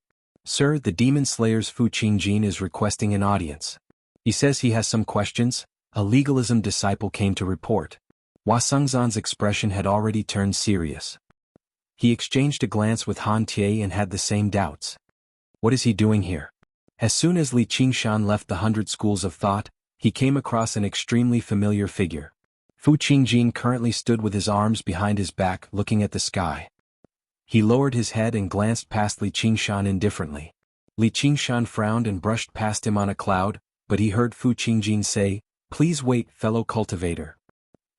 Sir, the Demon Slayer's Fu Qingjin is requesting an audience. He says he has some questions. A legalism disciple came to report. Hua Sengzan's expression had already turned serious. He exchanged a glance with Han Tie and had the same doubts. What is he doing here? As soon as Li Qingshan left the 100 schools of thought, he came across an extremely familiar figure. Fu Qingjin currently stood with his arms behind his back looking at the sky. He lowered his head and glanced past Li Qingshan indifferently. Li Qingshan frowned and brushed past him on a cloud, but he heard Fu Qingjin say, "Please wait, fellow cultivator."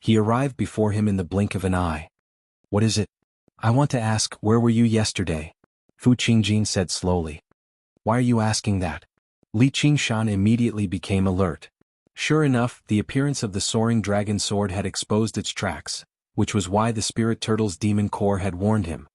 He arrived before him in the blink of an eye. "What is it?" "I want to ask, where were you yesterday?" Fu Qingjin said slowly. "Why are you asking that?" Li Qingshan immediately became alert. Sure enough, the appearance of the soaring dragon sword had exposed its tracks, which was why the spirit turtle's demon core had warned him.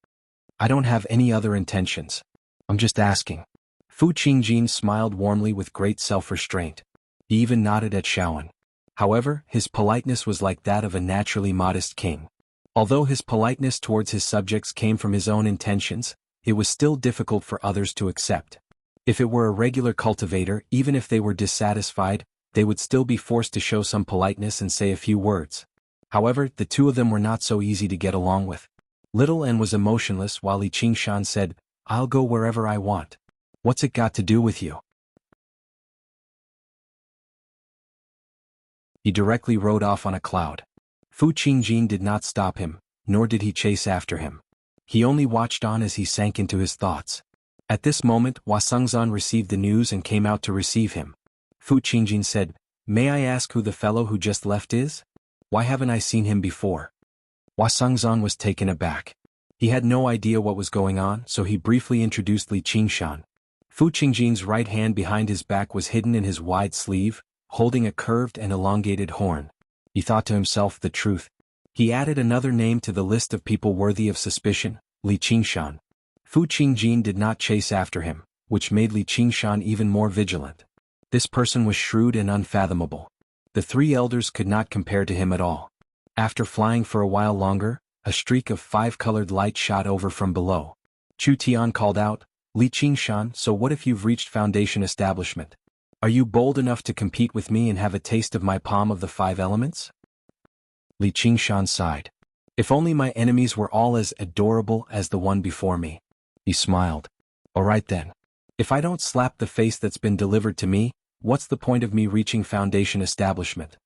"I don't have any other intentions. I'm just asking." Fu Qingjin smiled warmly with great self-restraint. He even nodded at Shaoan. However, his politeness was like that of a naturally modest king. Although his politeness towards his subjects came from his own intentions, it was still difficult for others to accept. If it were a regular cultivator, even if they were dissatisfied, they would still be forced to show some politeness and say a few words. However, the two of them were not so easy to get along with. Little N was emotionless while Li Qingshan said, "I'll go wherever I want. What's it got to do with you?" He directly rode off on a cloud. Fu Qingjin did not stop him, nor did he chase after him. He only watched on as he sank into his thoughts. At this moment, Hua Sengzan received the news and came out to receive him. Fu Qingjin said, "May I ask who the fellow who just left is? Why haven't I seen him before?" Hua Sengzan was taken aback. He had no idea what was going on, so he briefly introduced Li Qingshan. Fu Qingjin's right hand behind his back was hidden in his wide sleeve, holding a curved and elongated horn. He thought to himself the truth. He added another name to the list of people worthy of suspicion, Li Qingshan. Fu Qingjin did not chase after him, which made Li Qingshan even more vigilant. This person was shrewd and unfathomable. The three elders could not compare to him at all. After flying for a while longer, a streak of five-colored light shot over from below. Chu Tian called out, "Li Qingshan, so what if you've reached Foundation Establishment? Are you bold enough to compete with me and have a taste of my palm of the 5 elements?" Li Qingshan sighed. "If only my enemies were all as adorable as the one before me." He smiled. "Alright then. If I don't slap the face that's been delivered to me, what's the point of me reaching Foundation Establishment?"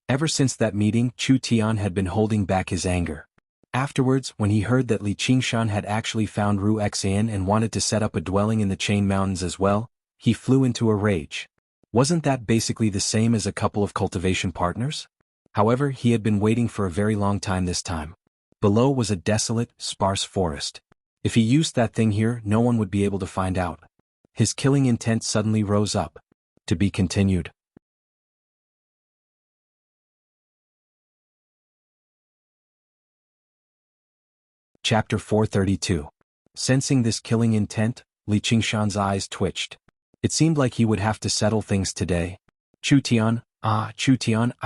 Ever since that meeting, Chu Tian had been holding back his anger. Afterwards, when he heard that Li Qingshan had actually found Ruexan and wanted to set up a dwelling in the Chain Mountains as well, he flew into a rage. Wasn't that basically the same as a couple of cultivation partners? However, he had been waiting for a very long time this time. Below was a desolate, sparse forest. If he used that thing here, no one would be able to find out. His killing intent suddenly rose up. To be continued. Chapter 432. Sensing this killing intent, Li Qingshan's eyes twitched. It seemed like he would have to settle things today. Chu Tian, I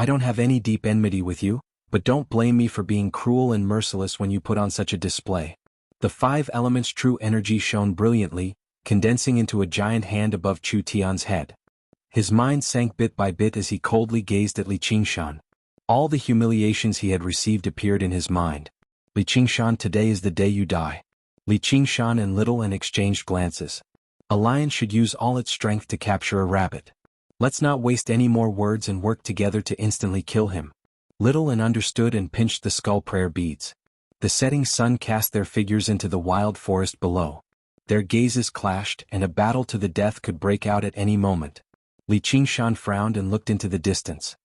don't have any deep enmity with you, but don't blame me for being cruel and merciless when you put on such a display. The 5 elements' true energy shone brilliantly, condensing into a giant hand above Chu Tian's head. His mind sank bit by bit as he coldly gazed at Li Qingshan. All the humiliations he had received appeared in his mind. Li Qingshan, today is the day you die. Li Qingshan and Little An exchanged glances. A lion should use all its strength to capture a rabbit. Let's not waste any more words and work together to instantly kill him. Little An understood and pinched the skull prayer beads. The setting sun cast their figures into the wild forest below. Their gazes clashed, and a battle to the death could break out at any moment. Li Qingshan frowned and looked into the distance.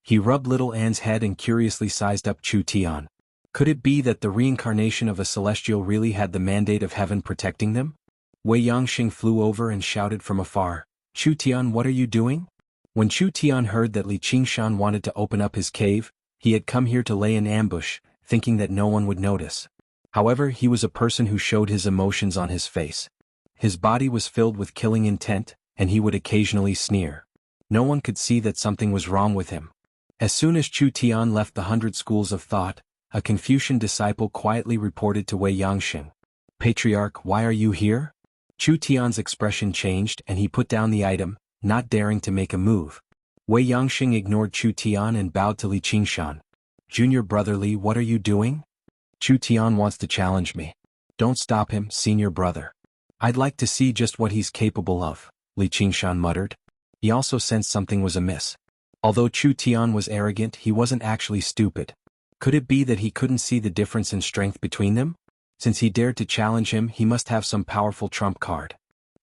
He rubbed Little An's head and curiously sized up Chu Tian. Could it be that the reincarnation of a celestial really had the mandate of heaven protecting them? Wei Yangxing flew over and shouted from afar, "Chu Tian, what are you doing?" When Chu Tian heard that Li Qingshan wanted to open up his cave, he had come here to lay an ambush, thinking that no one would notice. However, he was a person who showed his emotions on his face. His body was filled with killing intent, and he would occasionally sneer. No one could see that something was wrong with him. As soon as Chu Tian left the 100 schools of thought, a Confucian disciple quietly reported to Wei Yangxing, "Patriarch, why are you here?" Chu Tian's expression changed and he put down the item, not daring to make a move. Wei Yangxing ignored Chu Tian and bowed to Li Qingshan. "Junior brother Li, what are you doing?" "Chu Tian wants to challenge me." "Don't stop him, senior brother. I'd like to see just what he's capable of," Li Qingshan muttered. He also sensed something was amiss. Although Chu Tian was arrogant, he wasn't actually stupid. Could it be that he couldn't see the difference in strength between them? Since he dared to challenge him, he must have some powerful trump card.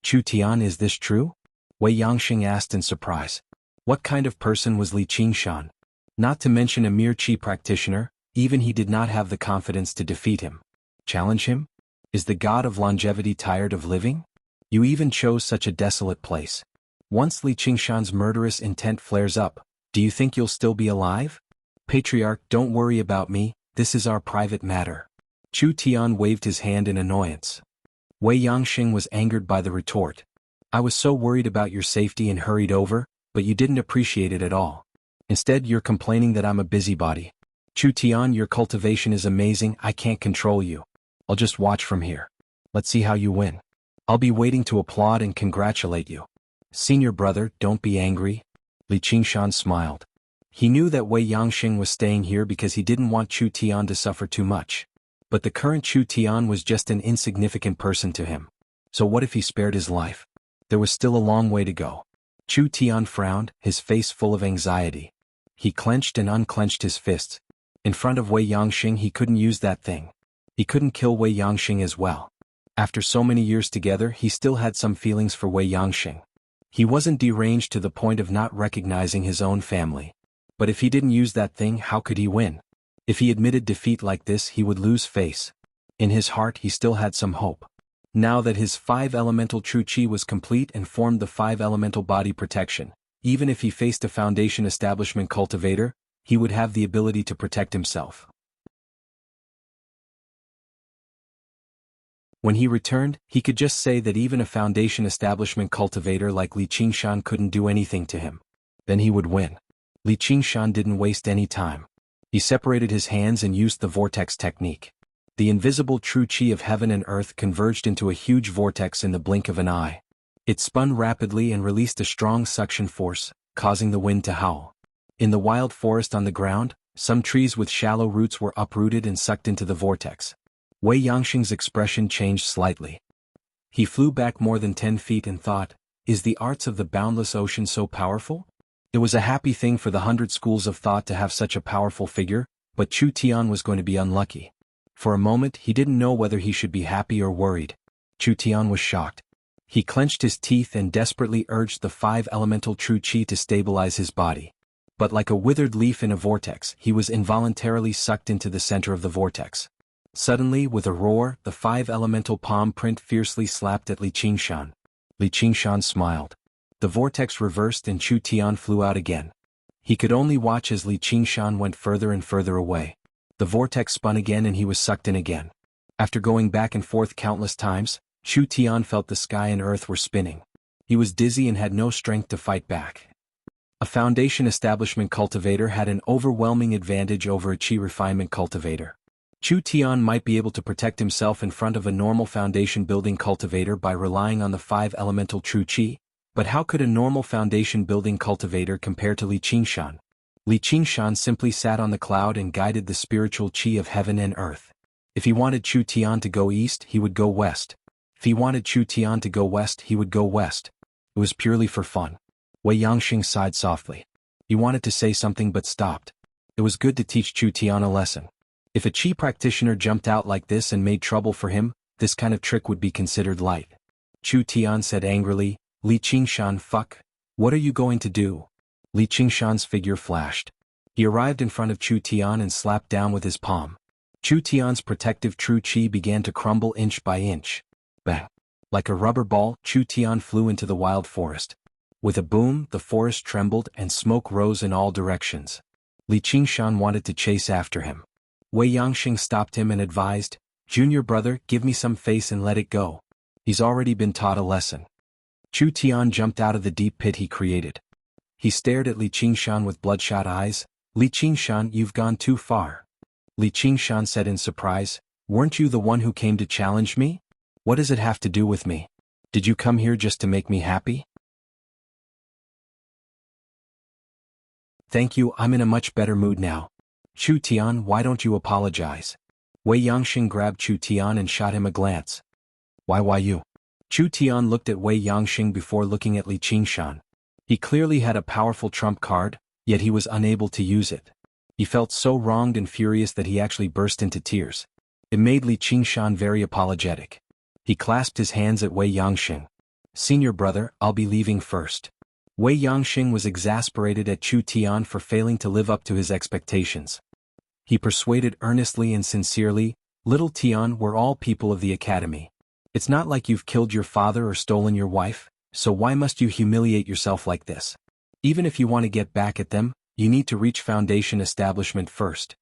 "Chu Tian, is this true?" Wei Yangxing asked in surprise. What kind of person was Li Qingshan? Not to mention a mere chi practitioner, even he did not have the confidence to defeat him. Challenge him? Is the god of longevity tired of living? You even chose such a desolate place. Once Li Qingshan's murderous intent flares up, do you think you'll still be alive? "Patriarch, don't worry about me, this is our private matter." Chu Tian waved his hand in annoyance. Wei Yangxing was angered by the retort. "I was so worried about your safety and hurried over, but you didn't appreciate it at all. Instead, you're complaining that I'm a busybody. Chu Tian, your cultivation is amazing, I can't control you. I'll just watch from here. Let's see how you win. I'll be waiting to applaud and congratulate you." "Senior brother, don't be angry." Li Qingshan smiled. He knew that Wei Yangxing was staying here because he didn't want Chu Tian to suffer too much. But the current Chu Tian was just an insignificant person to him. So what if he spared his life? There was still a long way to go. Chu Tian frowned, his face full of anxiety. He clenched and unclenched his fists. In front of Wei Yangxing he couldn't use that thing. He couldn't kill Wei Yangxing as well. After so many years together, he still had some feelings for Wei Yangxing. He wasn't deranged to the point of not recognizing his own family. But if he didn't use that thing, how could he win? If he admitted defeat like this, he would lose face. In his heart he still had some hope. Now that his 5-elemental true chi was complete and formed the 5-elemental body protection, even if he faced a Foundation establishment cultivator, he would have the ability to protect himself. When he returned, he could just say that even a Foundation establishment cultivator like Li Qingshan couldn't do anything to him. Then he would win. Li Qingshan didn't waste any time. He separated his hands and used the vortex technique. The invisible true chi of heaven and earth converged into a huge vortex in the blink of an eye. It spun rapidly and released a strong suction force, causing the wind to howl. In the wild forest on the ground, some trees with shallow roots were uprooted and sucked into the vortex. Wei Yangxing's expression changed slightly. He flew back more than 10 feet and thought, is the arts of the boundless ocean so powerful? It was a happy thing for the 100 schools of thought to have such a powerful figure, but Chu Tian was going to be unlucky. For a moment he didn't know whether he should be happy or worried. Chu Tian was shocked. He clenched his teeth and desperately urged the 5-elemental true chi to stabilize his body. But like a withered leaf in a vortex, he was involuntarily sucked into the center of the vortex. Suddenly, with a roar, the 5-elemental palm print fiercely slapped at Li Qingshan. Li Qingshan smiled. The vortex reversed and Chu Tian flew out again. He could only watch as Li Qingshan went further and further away. The vortex spun again and he was sucked in again. After going back and forth countless times, Chu Tian felt the sky and earth were spinning. He was dizzy and had no strength to fight back. A foundation establishment cultivator had an overwhelming advantage over a qi refinement cultivator. Chu Tian might be able to protect himself in front of a normal foundation building cultivator by relying on the 5-elemental true qi, but how could a normal foundation building cultivator compare to Li Qingshan? Li Qingshan simply sat on the cloud and guided the spiritual qi of heaven and earth. If he wanted Chu Tian to go east, he would go west. If he wanted Chu Tian to go west, he would go west. It was purely for fun. Wei Yangxing sighed softly. He wanted to say something but stopped. It was good to teach Chu Tian a lesson. If a qi practitioner jumped out like this and made trouble for him, this kind of trick would be considered light. Chu Tian said angrily, Li Qingshan, fuck. What are you going to do? Li Qingshan's figure flashed. He arrived in front of Chu Tian and slapped down with his palm. Chu Tian's protective true qi began to crumble inch by inch. Bang! Like a rubber ball, Chu Tian flew into the wild forest. With a boom, the forest trembled and smoke rose in all directions. Li Qingshan wanted to chase after him. Wei Yangxing stopped him and advised, Junior brother, give me some face and let it go. He's already been taught a lesson. Chu Tian jumped out of the deep pit he created. He stared at Li Qingshan with bloodshot eyes. Li Qingshan, you've gone too far. Li Qingshan said in surprise, weren't you the one who came to challenge me? What does it have to do with me? Did you come here just to make me happy? Thank you, I'm in a much better mood now. Chu Tian, why don't you apologize? Wei Yangxing grabbed Chu Tian and shot him a glance. Why you? Chu Tian looked at Wei Yangxing before looking at Li Qingshan. He clearly had a powerful trump card, yet he was unable to use it. He felt so wronged and furious that he actually burst into tears. It made Li Qingshan very apologetic. He clasped his hands at Wei Yangxing. Senior brother, I'll be leaving first. Wei Yangxing was exasperated at Chu Tian for failing to live up to his expectations. He persuaded earnestly and sincerely, Little Tian, we're all people of the academy. It's not like you've killed your father or stolen your wife, so why must you humiliate yourself like this? Even if you want to get back at them, you need to reach foundation establishment first.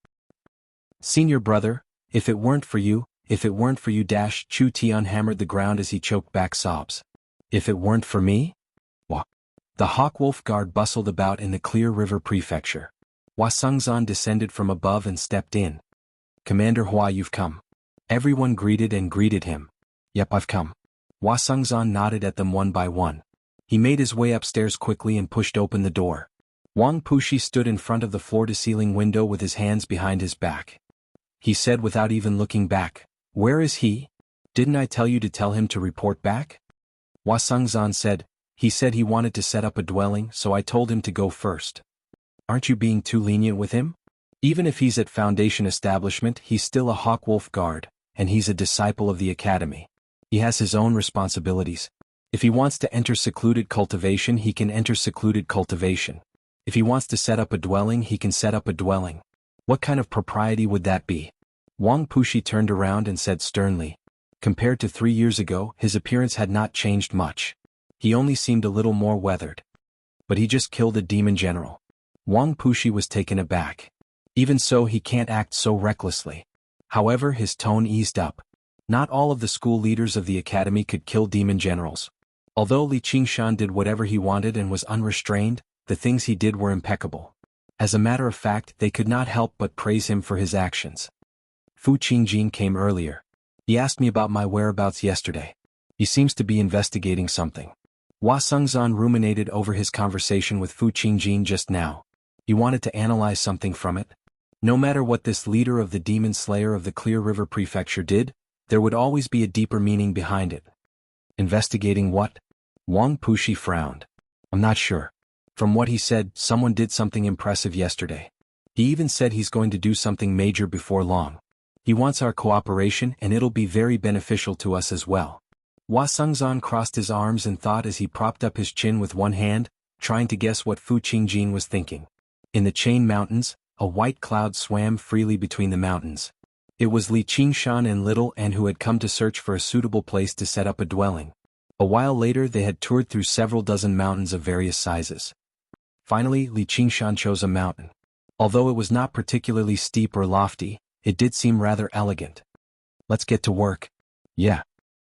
Senior brother, if it weren't for you, Chu Tian hammered the ground as he choked back sobs. If it weren't for me? What? The Hawkwolf Guard bustled about in the Clear River Prefecture. Hua Sengzan descended from above and stepped in. Commander Hua, you've come. Everyone greeted him. Yep, I've come. Hua Sengzan nodded at them one by one. He made his way upstairs quickly and pushed open the door. Wang Pushi stood in front of the floor-to-ceiling window with his hands behind his back. He said without even looking back, where is he? Didn't I tell you to tell him to report back? Hua Sengzan said, he said he wanted to set up a dwelling, so I told him to go first. Aren't you being too lenient with him? Even if he's at Foundation establishment, he's still a Hawkwolf Guard, and he's a disciple of the academy. He has his own responsibilities. If he wants to enter secluded cultivation, he can enter secluded cultivation. If he wants to set up a dwelling, he can set up a dwelling. What kind of propriety would that be? Wang Pushi turned around and said sternly. Compared to 3 years ago, his appearance had not changed much. He only seemed a little more weathered. But he just killed a demon general. Wang Pushi was taken aback. Even so, he can't act so recklessly. However, his tone eased up. Not all of the school leaders of the academy could kill demon generals. Although Li Qingshan did whatever he wanted and was unrestrained, the things he did were impeccable. As a matter of fact, they could not help but praise him for his actions. Fu Qingjin came earlier. He asked me about my whereabouts yesterday. He seems to be investigating something. Hua Sengzan ruminated over his conversation with Fu Qingjin just now. He wanted to analyze something from it. No matter what this leader of the demon slayer of the Clear River Prefecture did, there would always be a deeper meaning behind it. Investigating what? Wang Pushi frowned. I'm not sure. From what he said, someone did something impressive yesterday. He even said he's going to do something major before long. He wants our cooperation and it'll be very beneficial to us as well. Hua Sengzan crossed his arms and thought as he propped up his chin with one hand, trying to guess what Fu Qingjin was thinking. In the Chain Mountains, a white cloud swam freely between the mountains. It was Li Qingshan and Little An who had come to search for a suitable place to set up a dwelling. A while later they had toured through several dozen mountains of various sizes. Finally, Li Qingshan chose a mountain. Although it was not particularly steep or lofty, it did seem rather elegant. "Let's get to work." "Yeah."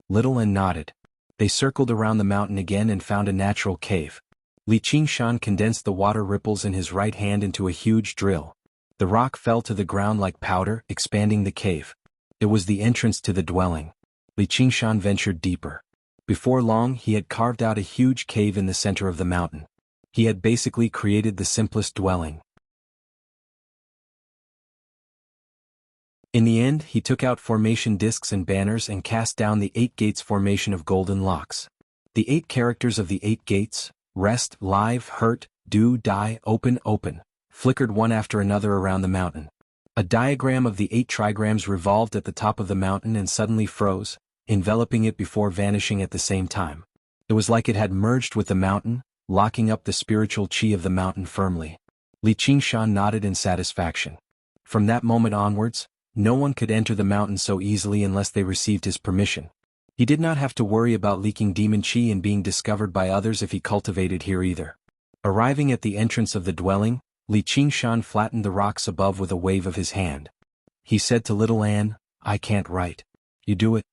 Little An nodded. They circled around the mountain again and found a natural cave. Li Qingshan condensed the water ripples in his right hand into a huge drill. The rock fell to the ground like powder, expanding the cave. It was the entrance to the dwelling. Li Qingshan ventured deeper. Before long he had carved out a huge cave in the center of the mountain. He had basically created the simplest dwelling. In the end, he took out formation discs and banners and cast down the 8 gates formation of golden locks. The 8 characters of the 8 gates, rest, live, hurt, do, die, open, flickered one after another around the mountain. A diagram of the 8 trigrams revolved at the top of the mountain and suddenly froze, enveloping it before vanishing at the same time. It was like it had merged with the mountain, locking up the spiritual chi of the mountain firmly. Li Qingshan nodded in satisfaction. From that moment onwards, no one could enter the mountain so easily unless they received his permission. He did not have to worry about leaking demon chi and being discovered by others if he cultivated here either. Arriving at the entrance of the dwelling, Li Qingshan flattened the rocks above with a wave of his hand. He said to Little An, "I can't write. You do it."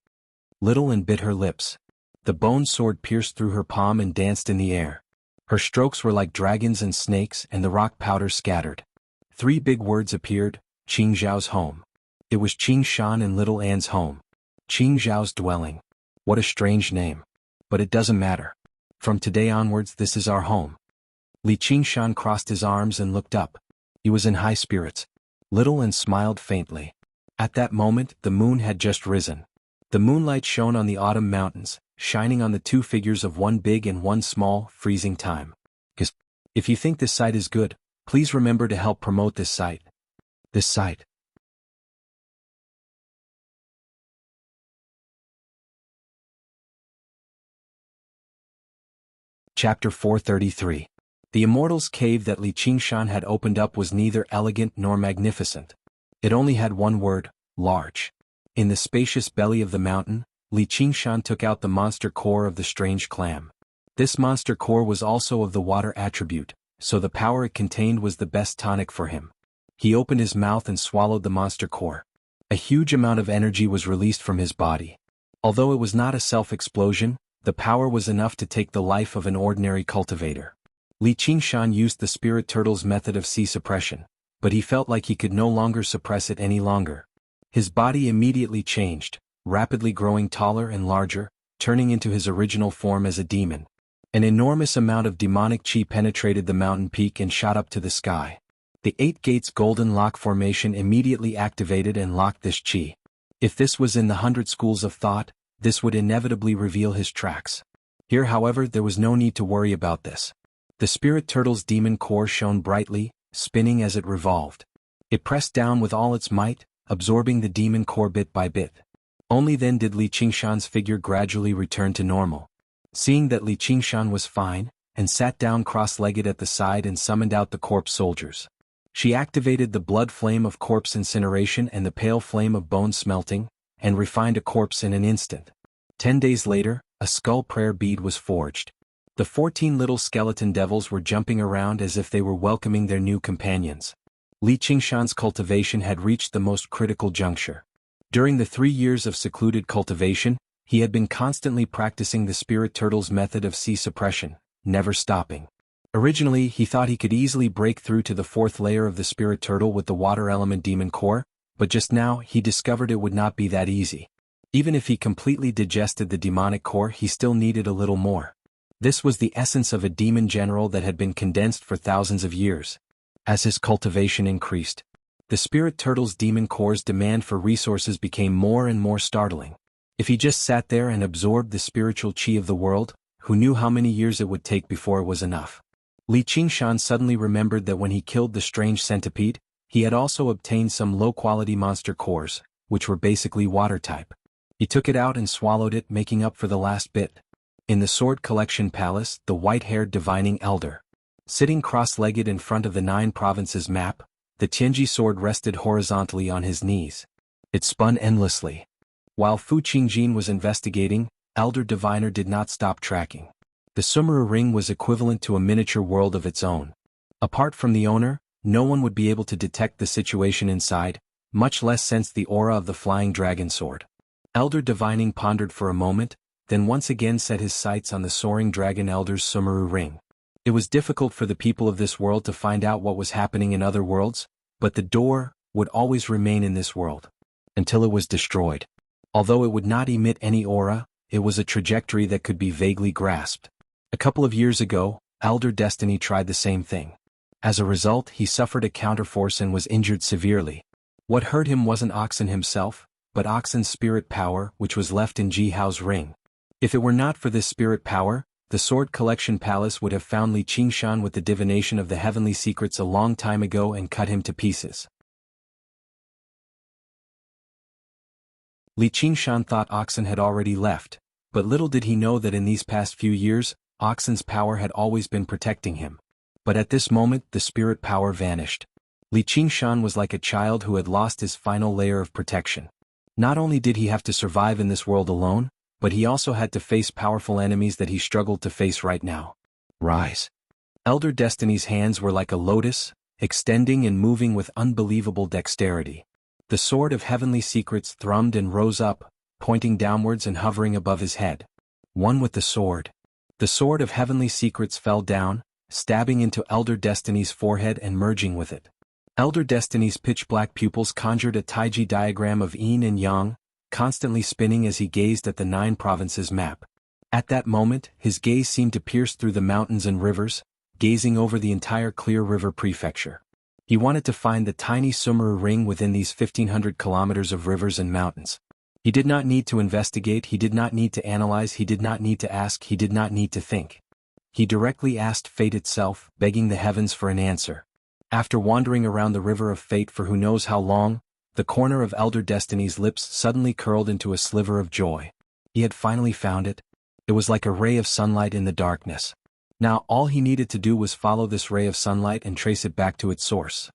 Little An bit her lips. The bone sword pierced through her palm and danced in the air. Her strokes were like dragons and snakes, and the rock powder scattered. 3 big words appeared: Qing Zhao's home. It was Qingshan and Little An's home. Qing Zhao's dwelling. What a strange name. But it doesn't matter. From today onwards this is our home. Li Qingshan crossed his arms and looked up. He was in high spirits. Little An smiled faintly. At that moment the moon had just risen. The moonlight shone on the autumn mountains, shining on the 2 figures of one big and one small, freezing time. If you think this site is good, please remember to help promote this site. This site. Chapter 433. The Immortal's cave that Li Qingshan had opened up was neither elegant nor magnificent. It only had one word: large. In the spacious belly of the mountain, Li Qingshan took out the monster core of the strange clam. This monster core was also of the water attribute, so the power it contained was the best tonic for him. He opened his mouth and swallowed the monster core. A huge amount of energy was released from his body. Although it was not a self-explosion, the power was enough to take the life of an ordinary cultivator. Li Qingshan used the spirit turtle's method of chi suppression, but he felt like he could no longer suppress it any longer. His body immediately changed, rapidly growing taller and larger, turning into his original form as a demon. An enormous amount of demonic chi penetrated the mountain peak and shot up to the sky. The 8 gates golden lock formation immediately activated and locked this chi. If this was in the 100 schools of thought, this would inevitably reveal his tracks. Here, however, there was no need to worry about this. The spirit turtle's demon core shone brightly, spinning as it revolved. It pressed down with all its might, absorbing the demon core bit by bit. Only then did Li Qingshan's figure gradually return to normal. Seeing that Li Qingshan was fine, and sat down cross-legged at the side and summoned out the corpse soldiers. She activated the blood flame of corpse incineration and the pale flame of bone smelting, and refined a corpse in an instant. 10 days later, a skull prayer bead was forged. The 14 little skeleton devils were jumping around as if they were welcoming their new companions. Li Qingshan's cultivation had reached the most critical juncture. During the 3 years of secluded cultivation, he had been constantly practicing the spirit turtle's method of chi suppression, never stopping. Originally, he thought he could easily break through to the 4th layer of the spirit turtle with the water element demon core, but just now he discovered it would not be that easy. Even if he completely digested the demonic core, he still needed a little more. This was the essence of a demon general that had been condensed for thousands of years. As his cultivation increased, the spirit turtle's demon core's demand for resources became more and more startling. If he just sat there and absorbed the spiritual chi of the world, who knew how many years it would take before it was enough? Li Qingshan suddenly remembered that when he killed the strange centipede, he had also obtained some low-quality monster cores, which were basically water-type. He took it out and swallowed it, making up for the last bit. In the Sword Collection Palace, the white-haired divining elder Sitting cross-legged in front of the 9 provinces map, the Tianji sword rested horizontally on his knees. It spun endlessly. While Fu Qingjin was investigating, Elder Diviner did not stop tracking. The Sumeru ring was equivalent to a miniature world of its own. Apart from the owner, no one would be able to detect the situation inside, much less sense the aura of the flying dragon sword. Elder Divining pondered for a moment, then once again set his sights on the soaring dragon Elder's Sumeru ring. It was difficult for the people of this world to find out what was happening in other worlds, but the door would always remain in this world. Until it was destroyed. Although it would not emit any aura, it was a trajectory that could be vaguely grasped. A couple of years ago, Elder Destiny tried the same thing. As a result, he suffered a counterforce and was injured severely. What hurt him wasn't Oxen himself, but Oxen's spirit power, which was left in Jihao's ring. If it were not for this spirit power, the Sword Collection Palace would have found Li Qingshan with the divination of the heavenly secrets a long time ago and cut him to pieces. Li Qingshan thought Oxen had already left, but little did he know that in these past few years, Oxen's power had always been protecting him. But at this moment the spirit power vanished. Li Qingshan was like a child who had lost his final layer of protection. Not only did he have to survive in this world alone, but he also had to face powerful enemies that he struggled to face right now. Rise. Elder Destiny's hands were like a lotus, extending and moving with unbelievable dexterity. The sword of heavenly secrets thrummed and rose up, pointing downwards and hovering above his head. One with the sword. The sword of heavenly secrets fell down, stabbing into Elder Destiny's forehead and merging with it. Elder Destiny's pitch-black pupils conjured a Taiji diagram of yin and yang, constantly spinning as he gazed at the 9 provinces map. At that moment, his gaze seemed to pierce through the mountains and rivers, gazing over the entire Clear River Prefecture. He wanted to find the tiny Sumeru ring within these 1,500 kilometers of rivers and mountains. He did not need to investigate, he did not need to analyze, he did not need to ask, he did not need to think. He directly asked fate itself, begging the heavens for an answer. After wandering around the river of fate for who knows how long, the corner of Elder Destiny's lips suddenly curled into a sliver of joy. He had finally found it. It was like a ray of sunlight in the darkness. Now all he needed to do was follow this ray of sunlight and trace it back to its source.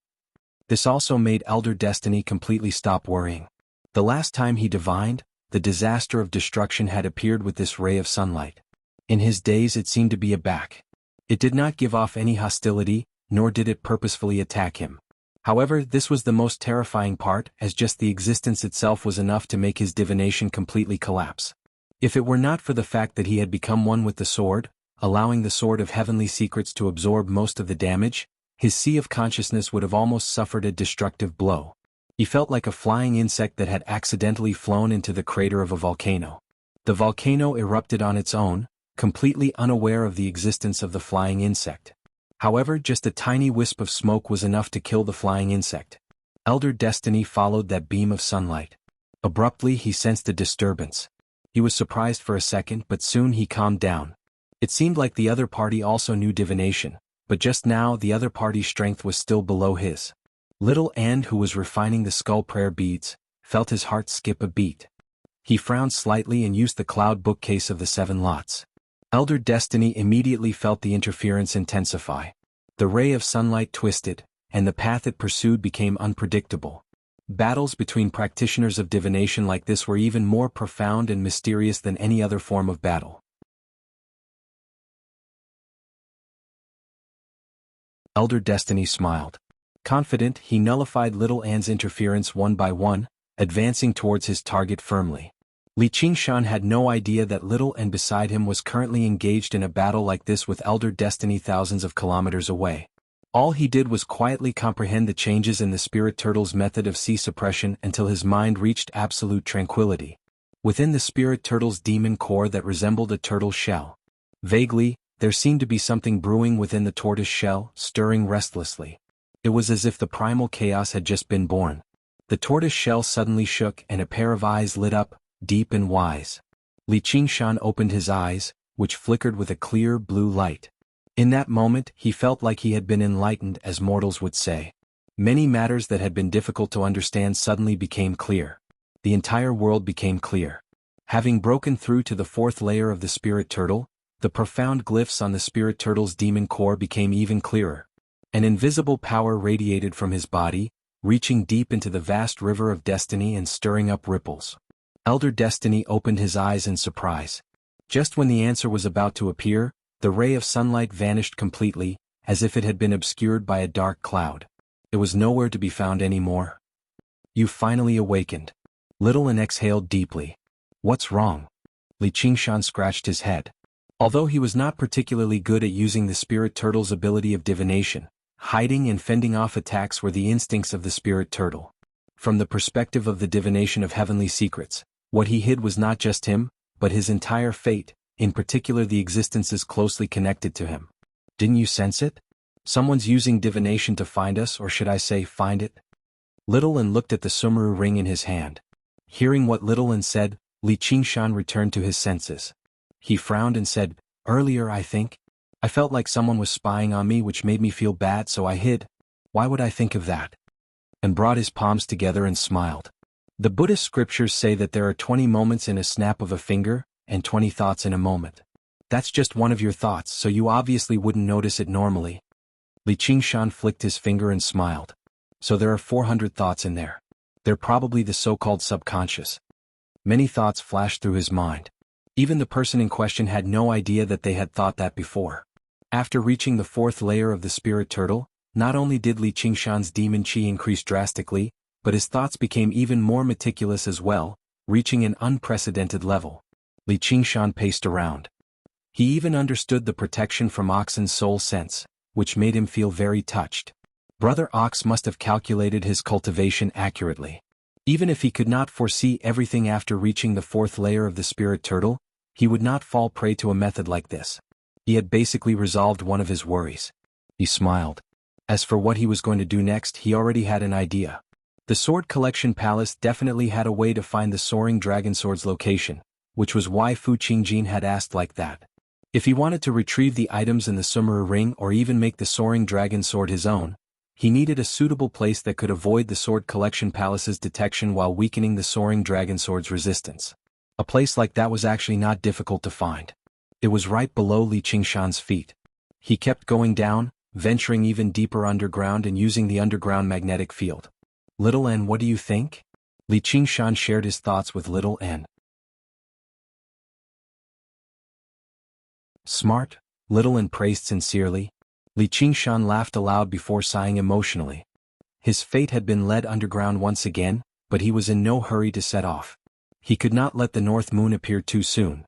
This also made Elder Destiny completely stop worrying. The last time he divined, the disaster of destruction had appeared with this ray of sunlight. In his days it seemed to be aback. It did not give off any hostility, nor did it purposefully attack him. However, this was the most terrifying part, as just the existence itself was enough to make his divination completely collapse. If it were not for the fact that he had become one with the sword, allowing the sword of heavenly secrets to absorb most of the damage, his sea of consciousness would have almost suffered a destructive blow. He felt like a flying insect that had accidentally flown into the crater of a volcano. The volcano erupted on its own, completely unaware of the existence of the flying insect. However, just a tiny wisp of smoke was enough to kill the flying insect. Elder Destiny followed that beam of sunlight. Abruptly he sensed a disturbance. He was surprised for a second, but soon he calmed down. It seemed like the other party also knew divination, but just now the other party's strength was still below his. Little And, who was refining the skull prayer beads, felt his heart skip a beat. He frowned slightly and used the cloud bookcase of the 7 lots. Elder Destiny immediately felt the interference intensify. The ray of sunlight twisted, and the path it pursued became unpredictable. Battles between practitioners of divination like this were even more profound and mysterious than any other form of battle. Elder Destiny smiled. Confident, he nullified Little An's interference one by one, advancing towards his target firmly. Li Qingshan had no idea that Little An beside him was currently engaged in a battle like this with Elder Destiny thousands of kilometers away. All he did was quietly comprehend the changes in the Spirit Turtle's method of sea suppression until his mind reached absolute tranquility. Within the Spirit Turtle's demon core that resembled a turtle shell. Vaguely, there seemed to be something brewing within the tortoise shell, stirring restlessly. It was as if the primal chaos had just been born. The tortoise shell suddenly shook and a pair of eyes lit up, deep and wise. Li Qingshan opened his eyes, which flickered with a clear blue light. In that moment he felt like he had been enlightened, as mortals would say. Many matters that had been difficult to understand suddenly became clear. The entire world became clear. Having broken through to the 4th layer of the Spirit Turtle, The profound glyphs on the spirit turtle's demon core became even clearer. An invisible power radiated from his body, reaching deep into the vast river of destiny and stirring up ripples. Elder Destiny opened his eyes in surprise. Just when the answer was about to appear, the ray of sunlight vanished completely, as if it had been obscured by a dark cloud. It was nowhere to be found anymore. You finally awakened. Little An exhaled deeply. What's wrong? Li Qingshan scratched his head. Although he was not particularly good at using the spirit turtle's ability of divination, hiding and fending off attacks were the instincts of the spirit turtle. From the perspective of the divination of heavenly secrets, what he hid was not just him, but his entire fate, in particular the existences closely connected to him. Didn't you sense it? Someone's using divination to find us, or should I say find it? Little An looked at the Sumeru ring in his hand. Hearing what Little An said, Li Qingshan returned to his senses. He frowned and said, "Earlier I think. I felt like someone was spying on me, which made me feel bad, so I hid. Why would I think of that?" And brought his palms together and smiled. The Buddhist scriptures say that there are 20 moments in a snap of a finger, and 20 thoughts in a moment. That's just one of your thoughts, so you obviously wouldn't notice it normally. Li Qingshan flicked his finger and smiled. So there are 400 thoughts in there. They're probably the so-called subconscious. Many thoughts flashed through his mind. Even the person in question had no idea that they had thought that before. After reaching the 4th layer of the spirit turtle, not only did Li Qingshan's demon chi increase drastically, but his thoughts became even more meticulous as well, reaching an unprecedented level. Li Qingshan paced around. He even understood the protection from Oxen's soul sense, which made him feel very touched. Brother Ox must have calculated his cultivation accurately. Even if he could not foresee everything after reaching the 4th layer of the spirit turtle, he would not fall prey to a method like this. He had basically resolved one of his worries. He smiled. As for what he was going to do next, he already had an idea. The Sword Collection Palace definitely had a way to find the Soaring Dragon Sword's location, which was why Fu Qingjin had asked like that. If he wanted to retrieve the items in the Sumeru ring or even make the Soaring Dragon Sword his own, he needed a suitable place that could avoid the Sword Collection Palace's detection while weakening the Soaring Dragon Sword's resistance. A place like that was actually not difficult to find. It was right below Li Qingshan's feet. He kept going down, venturing even deeper underground and using the underground magnetic field. Little N, what do you think? Li Qingshan shared his thoughts with Little N. Smart, Little N praised sincerely. Li Qingshan laughed aloud before sighing emotionally. His fate had been led underground once again, but he was in no hurry to set off. He could not let the North Moon appear too soon.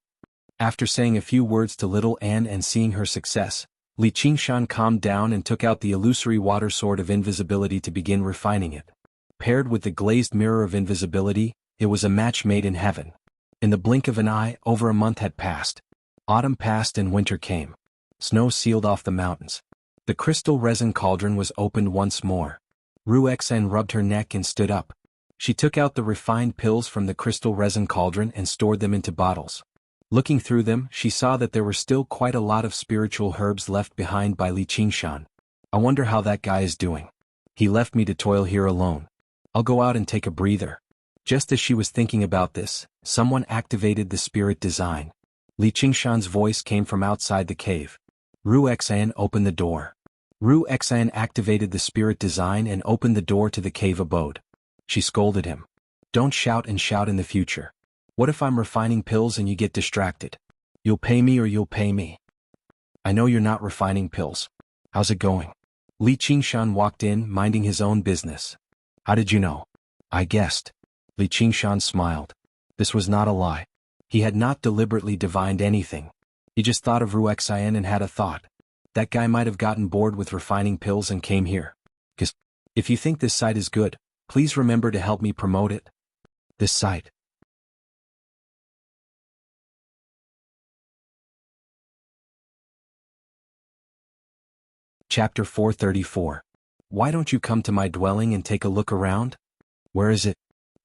After saying a few words to Little Anne and seeing her success, Li Qingshan calmed down and took out the illusory water sword of invisibility to begin refining it. Paired with the glazed mirror of invisibility, it was a match made in heaven. In the blink of an eye, over a month had passed. Autumn passed and winter came. Snow sealed off the mountains. The crystal resin cauldron was opened once more. Ruexan rubbed her neck and stood up. She took out the refined pills from the crystal resin cauldron and stored them into bottles. Looking through them, she saw that there were still quite a lot of spiritual herbs left behind by Li Qingshan. I wonder how that guy is doing. He left me to toil here alone. I'll go out and take a breather. Just as she was thinking about this, someone activated the spirit design. Li Qingshan's voice came from outside the cave. Ruexan opened the door. Ruexan activated the spirit design and opened the door to the cave abode. She scolded him. Don't shout and shout in the future. What if I'm refining pills and you get distracted? You'll pay me or you'll pay me. I know you're not refining pills. How's it going? Li Qingshan walked in, minding his own business. How did you know? I guessed. Li Qingshan smiled. This was not a lie. He had not deliberately divined anything. He just thought of Ruexan and had a thought. That guy might have gotten bored with refining pills and came here. 'Cause if you think this site is good, please remember to help me promote it. This site. Chapter 434. Why don't you come to my dwelling and take a look around? Where is it?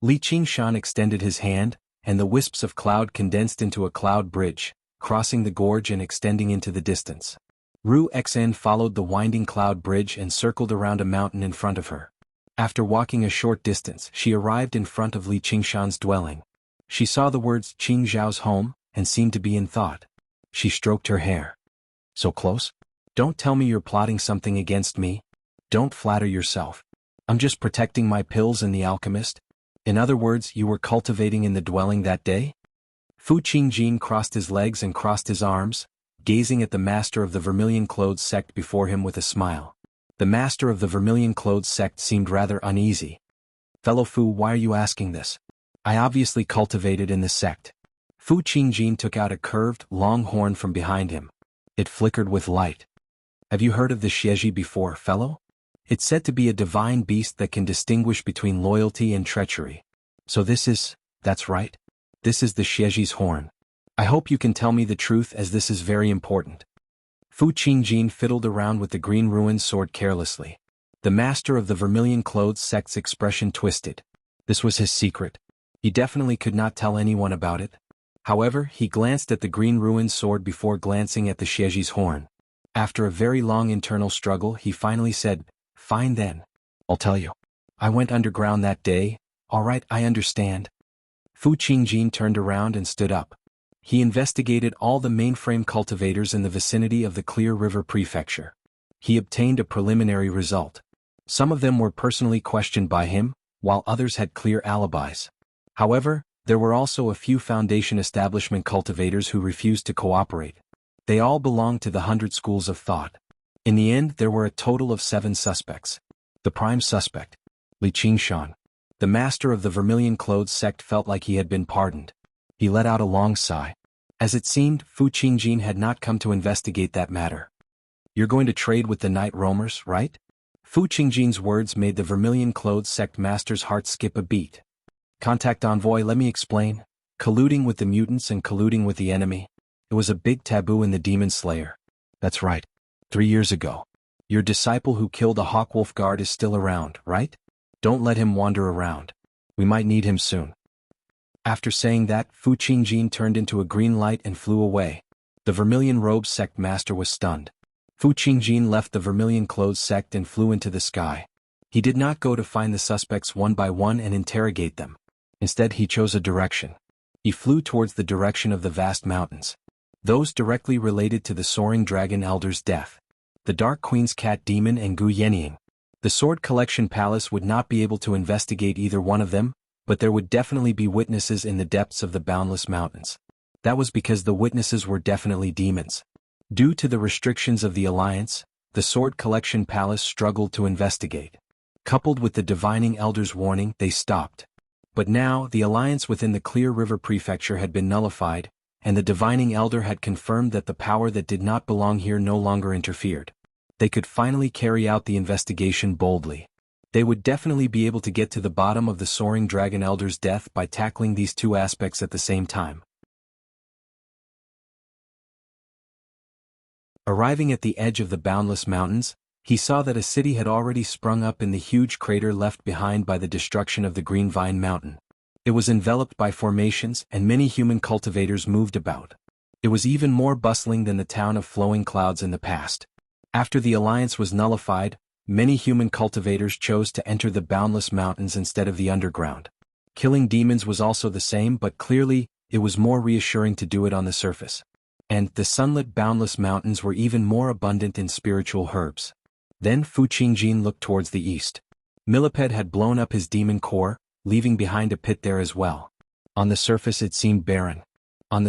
Li Qingshan extended his hand, and the wisps of cloud condensed into a cloud bridge, crossing the gorge and extending into the distance. Ruexan followed the winding cloud bridge and circled around a mountain in front of her. After walking a short distance, she arrived in front of Li Qingshan's dwelling. She saw the words Qing Zhao's home, and seemed to be in thought. She stroked her hair. So close? Don't tell me you're plotting something against me. Don't flatter yourself. I'm just protecting my pills and the alchemist. In other words, you were cultivating in the dwelling that day? Fu Qingjin crossed his legs and crossed his arms, gazing at the master of the vermilion-clothed sect before him with a smile. The master of the vermilion-clothed sect seemed rather uneasy. Fellow Fu, why are you asking this? I obviously cultivated in the sect. Fu Qingjin took out a curved, long horn from behind him. It flickered with light. Have you heard of the Xieji before, fellow? It's said to be a divine beast that can distinguish between loyalty and treachery. So that's right. This is the Xieji's horn. I hope you can tell me the truth as this is very important. Fu Qingjin fiddled around with the green ruined sword carelessly. The master of the vermilion-clothed sect's expression twisted. This was his secret. He definitely could not tell anyone about it. However, he glanced at the green ruined sword before glancing at the Xieji's horn. After a very long internal struggle, he finally said, "Fine then. I'll tell you. I went underground that day. All right, I understand." Fu Qingjin turned around and stood up. He investigated all the mainframe cultivators in the vicinity of the Clear River Prefecture. He obtained a preliminary result. Some of them were personally questioned by him, while others had clear alibis. However, there were also a few Foundation establishment cultivators who refused to cooperate. They all belonged to the 100 schools of thought. In the end, there were a total of 7 suspects. The prime suspect, Li Qingshan. The master of the vermilion-clothed sect felt like he had been pardoned. He let out a long sigh. As it seemed, Fu Qingjin had not come to investigate that matter. You're going to trade with the night roamers, right? Fu Qingjin's words made the vermilion-clothed sect master's heart skip a beat. Contact envoy, let me explain. Colluding with the mutants and colluding with the enemy. It was a big taboo in the Demon Slayer. That's right. 3 years ago. Your disciple who killed a Hawkwolf guard is still around, right? Don't let him wander around. We might need him soon. After saying that, Fu Qingjin turned into a green light and flew away. The vermilion-robed sect master was stunned. Fu Qingjin left the vermilion-clothed sect and flew into the sky. He did not go to find the suspects one by one and interrogate them. Instead, he chose a direction. He flew towards the direction of the vast mountains. Those directly related to the soaring dragon elder's death. The Dark Queen's cat demon and Gu Yenying. The Sword Collection Palace would not be able to investigate either one of them, but there would definitely be witnesses in the depths of the boundless mountains. That was because the witnesses were definitely demons. Due to the restrictions of the Alliance, the Sword Collection Palace struggled to investigate. Coupled with the Divining Elder's warning, they stopped. But now, the alliance within the Clear River Prefecture had been nullified, and the Divining Elder had confirmed that the power that did not belong here no longer interfered. They could finally carry out the investigation boldly. They would definitely be able to get to the bottom of the Soaring Dragon Elder's death by tackling these two aspects at the same time. Arriving at the edge of the boundless mountains, he saw that a city had already sprung up in the huge crater left behind by the destruction of the Green Vine Mountain. It was enveloped by formations and many human cultivators moved about. It was even more bustling than the town of Flowing Clouds in the past. After the alliance was nullified, many human cultivators chose to enter the boundless mountains instead of the underground. Killing demons was also the same, but clearly, it was more reassuring to do it on the surface. And the sunlit boundless mountains were even more abundant in spiritual herbs. Then Fu Qingjin looked towards the east. Millipede had blown up his demon core, leaving behind a pit there as well. On the surface it seemed barren. But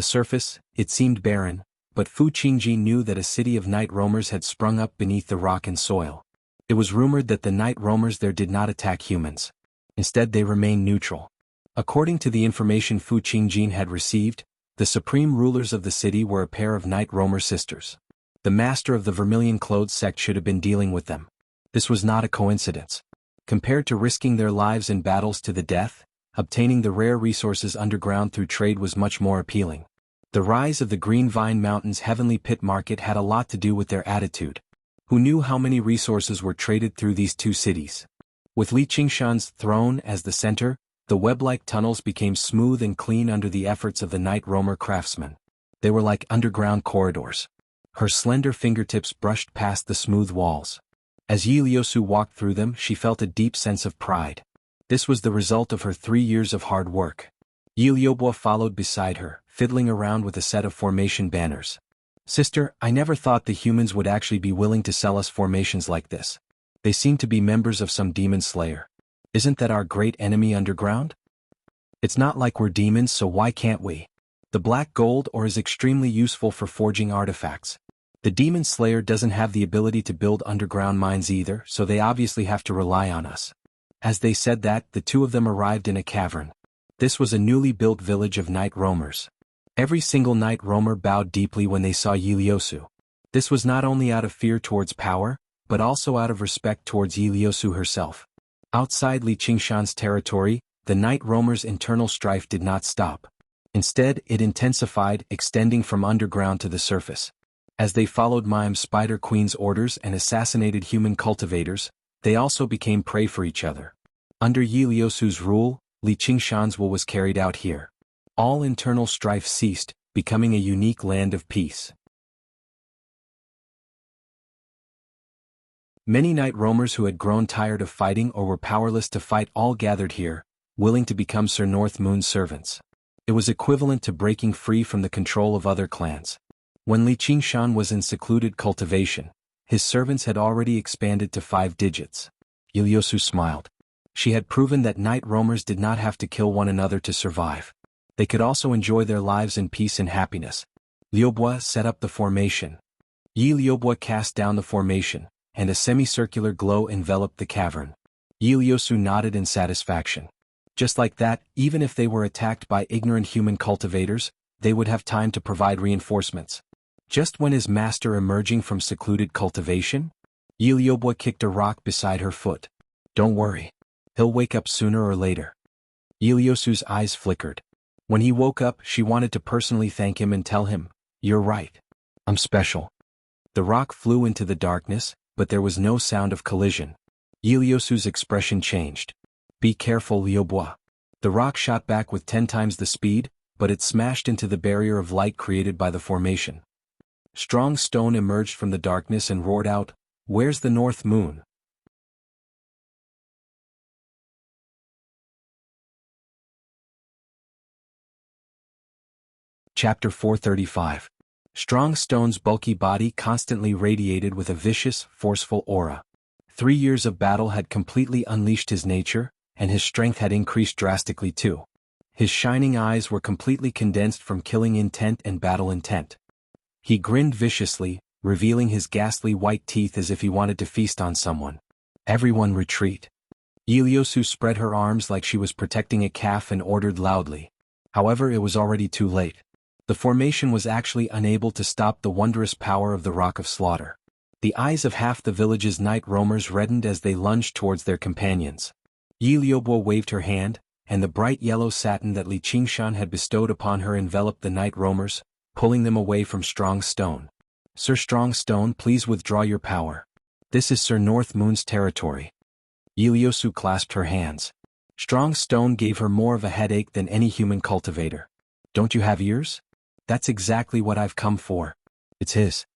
Fu Qingjin knew that a city of night roamers had sprung up beneath the rock and soil. It was rumored that the night roamers there did not attack humans. Instead they remained neutral. According to the information Fu Qingjin had received, the supreme rulers of the city were a pair of night roamer sisters. The master of the vermilion-clothed sect should have been dealing with them. This was not a coincidence. Compared to risking their lives in battles to the death, obtaining the rare resources underground through trade was much more appealing. The rise of the Green Vine Mountain's heavenly pit market had a lot to do with their attitude. Who knew how many resources were traded through these two cities? With Li Qingshan's throne as the center, the web-like tunnels became smooth and clean under the efforts of the night roamer craftsmen. They were like underground corridors. Her slender fingertips brushed past the smooth walls. As Yi Liusu walked through them, she felt a deep sense of pride. This was the result of her 3 years of hard work. Yi Liubo followed beside her, fiddling around with a set of formation banners. Sister, I never thought the humans would actually be willing to sell us formations like this. They seem to be members of some demon slayer. Isn't that our great enemy underground? It's not like we're demons, so why can't we? The black gold ore is extremely useful for forging artifacts. The demon slayer doesn't have the ability to build underground mines either, so they obviously have to rely on us. As they said that, the two of them arrived in a cavern. This was a newly built village of night roamers. Every single night roamer bowed deeply when they saw Yiliosu. This was not only out of fear towards power, but also out of respect towards Yiliosu herself. Outside Li Qingshan's territory, the night roamers' internal strife did not stop. Instead, it intensified, extending from underground to the surface. As they followed Mime Spider Queen's orders and assassinated human cultivators, they also became prey for each other. Under Yiliosu's rule, Li Qingshan's will was carried out here. All internal strife ceased, becoming a unique land of peace. Many night roamers who had grown tired of fighting or were powerless to fight all gathered here, willing to become Sir North Moon's servants. It was equivalent to breaking free from the control of other clans. When Li Qingshan was in secluded cultivation, his servants had already expanded to 5 digits. Yiliosu smiled. She had proven that night roamers did not have to kill one another to survive. They could also enjoy their lives in peace and happiness. Liubo set up the formation. Yi Liubo cast down the formation, and a semicircular glow enveloped the cavern. Yiliosu nodded in satisfaction. Just like that, even if they were attacked by ignorant human cultivators, they would have time to provide reinforcements. Just when his master emerging from secluded cultivation, Yiliobo kicked a rock beside her foot. Don't worry. He'll wake up sooner or later. Yiliosu's eyes flickered. When he woke up, she wanted to personally thank him and tell him, "You're right. I'm special." The rock flew into the darkness, but there was no sound of collision. Yiliosu's expression changed. "Be careful, Liubo." The rock shot back with 10 times the speed, but it smashed into the barrier of light created by the formation. Strong Stone emerged from the darkness and roared out, "Where's the North Moon?" Chapter 435. Strong Stone's bulky body constantly radiated with a vicious, forceful aura. 3 years of battle had completely unleashed his nature, and his strength had increased drastically too. His shining eyes were completely condensed from killing intent and battle intent. He grinned viciously, revealing his ghastly white teeth as if he wanted to feast on someone. "Everyone retreat." Yiliosu spread her arms like she was protecting a calf and ordered loudly. However, it was already too late. The formation was actually unable to stop the wondrous power of the Rock of Slaughter. The eyes of half the village's night roamers reddened as they lunged towards their companions. Yiliobo waved her hand, and the bright yellow satin that Li Qingshan had bestowed upon her enveloped the night roamers, pulling them away from Strong Stone. "Sir Strong Stone, please withdraw your power. This is Sir North Moon's territory." Yiliosu clasped her hands. Strong Stone gave her more of a headache than any human cultivator. "Don't you have ears? That's exactly what I've come for. It's his."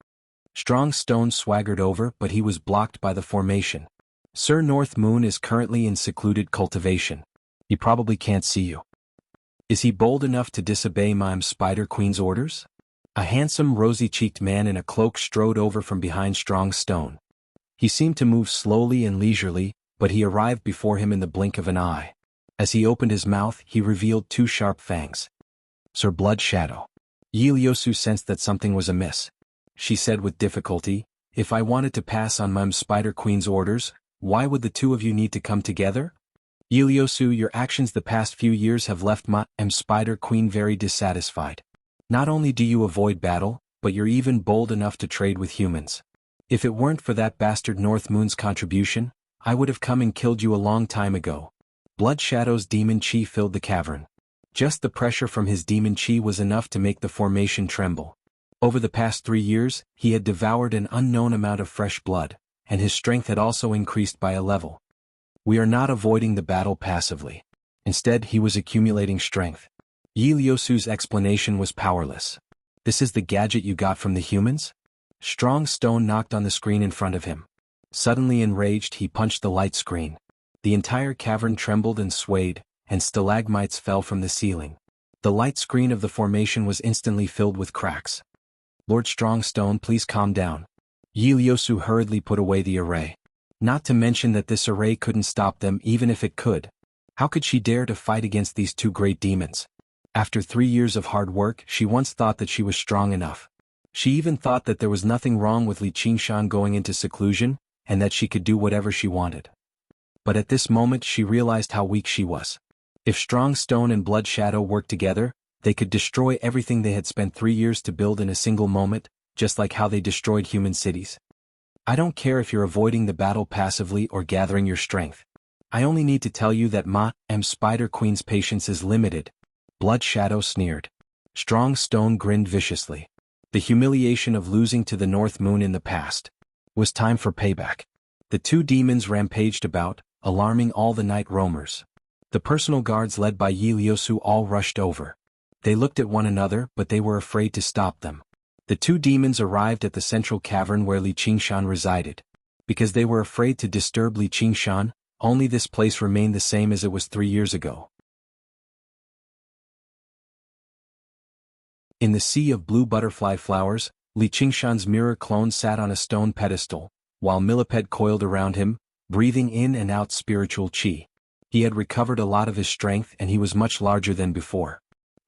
Strong Stone swaggered over, but he was blocked by the formation. "Sir North Moon is currently in secluded cultivation. He probably can't see you." "Is he bold enough to disobey Mime Spider Queen's orders?" A handsome rosy-cheeked man in a cloak strode over from behind Strong Stone. He seemed to move slowly and leisurely, but he arrived before him in the blink of an eye. As he opened his mouth, he revealed 2 sharp fangs. "Sir Blood Shadow." Yiliosu sensed that something was amiss. She said with difficulty, "If I wanted to pass on Mime Spider Queen's orders, why would the two of you need to come together?" "Yiliosu, your actions the past few years have left Mime Spider Queen very dissatisfied. Not only do you avoid battle, but you're even bold enough to trade with humans. If it weren't for that bastard North Moon's contribution, I would have come and killed you a long time ago." Blood Shadow's demon chi filled the cavern. Just the pressure from his demon chi was enough to make the formation tremble. Over the past 3 years, he had devoured an unknown amount of fresh blood, and his strength had also increased by a level. We are not avoiding the battle passively. Instead, he was accumulating strength. Yiliosu's explanation was powerless. "This is the gadget you got from the humans?" Strong Stone knocked on the screen in front of him. Suddenly enraged, he punched the light screen. The entire cavern trembled and swayed, and stalagmites fell from the ceiling. The light screen of the formation was instantly filled with cracks. Lord Strongstone, please calm down. Yi Liusu hurriedly put away the array. Not to mention that this array couldn't stop them even if it could. How could she dare to fight against these two great demons? After 3 years of hard work, she once thought that she was strong enough. She even thought that there was nothing wrong with Li Qingshan going into seclusion, and that she could do whatever she wanted. But at this moment she realized how weak she was. If Strong Stone and Blood Shadow worked together, they could destroy everything they had spent 3 years to build in a single moment, just like how they destroyed human cities. I don't care if you're avoiding the battle passively or gathering your strength. I only need to tell you that Spider Queen's patience is limited. Blood Shadow sneered. Strong Stone grinned viciously. The humiliation of losing to the North Moon in the past was time for payback. The two demons rampaged about, alarming all the night roamers. The personal guards led by Yi Liusu all rushed over. They looked at one another, but they were afraid to stop them. The two demons arrived at the central cavern where Li Qingshan resided. Because they were afraid to disturb Li Qingshan, only this place remained the same as it was 3 years ago. In the sea of blue butterfly flowers, Li Qingshan's mirror clone sat on a stone pedestal, while Millipede coiled around him, breathing in and out spiritual qi. He had recovered a lot of his strength and he was much larger than before.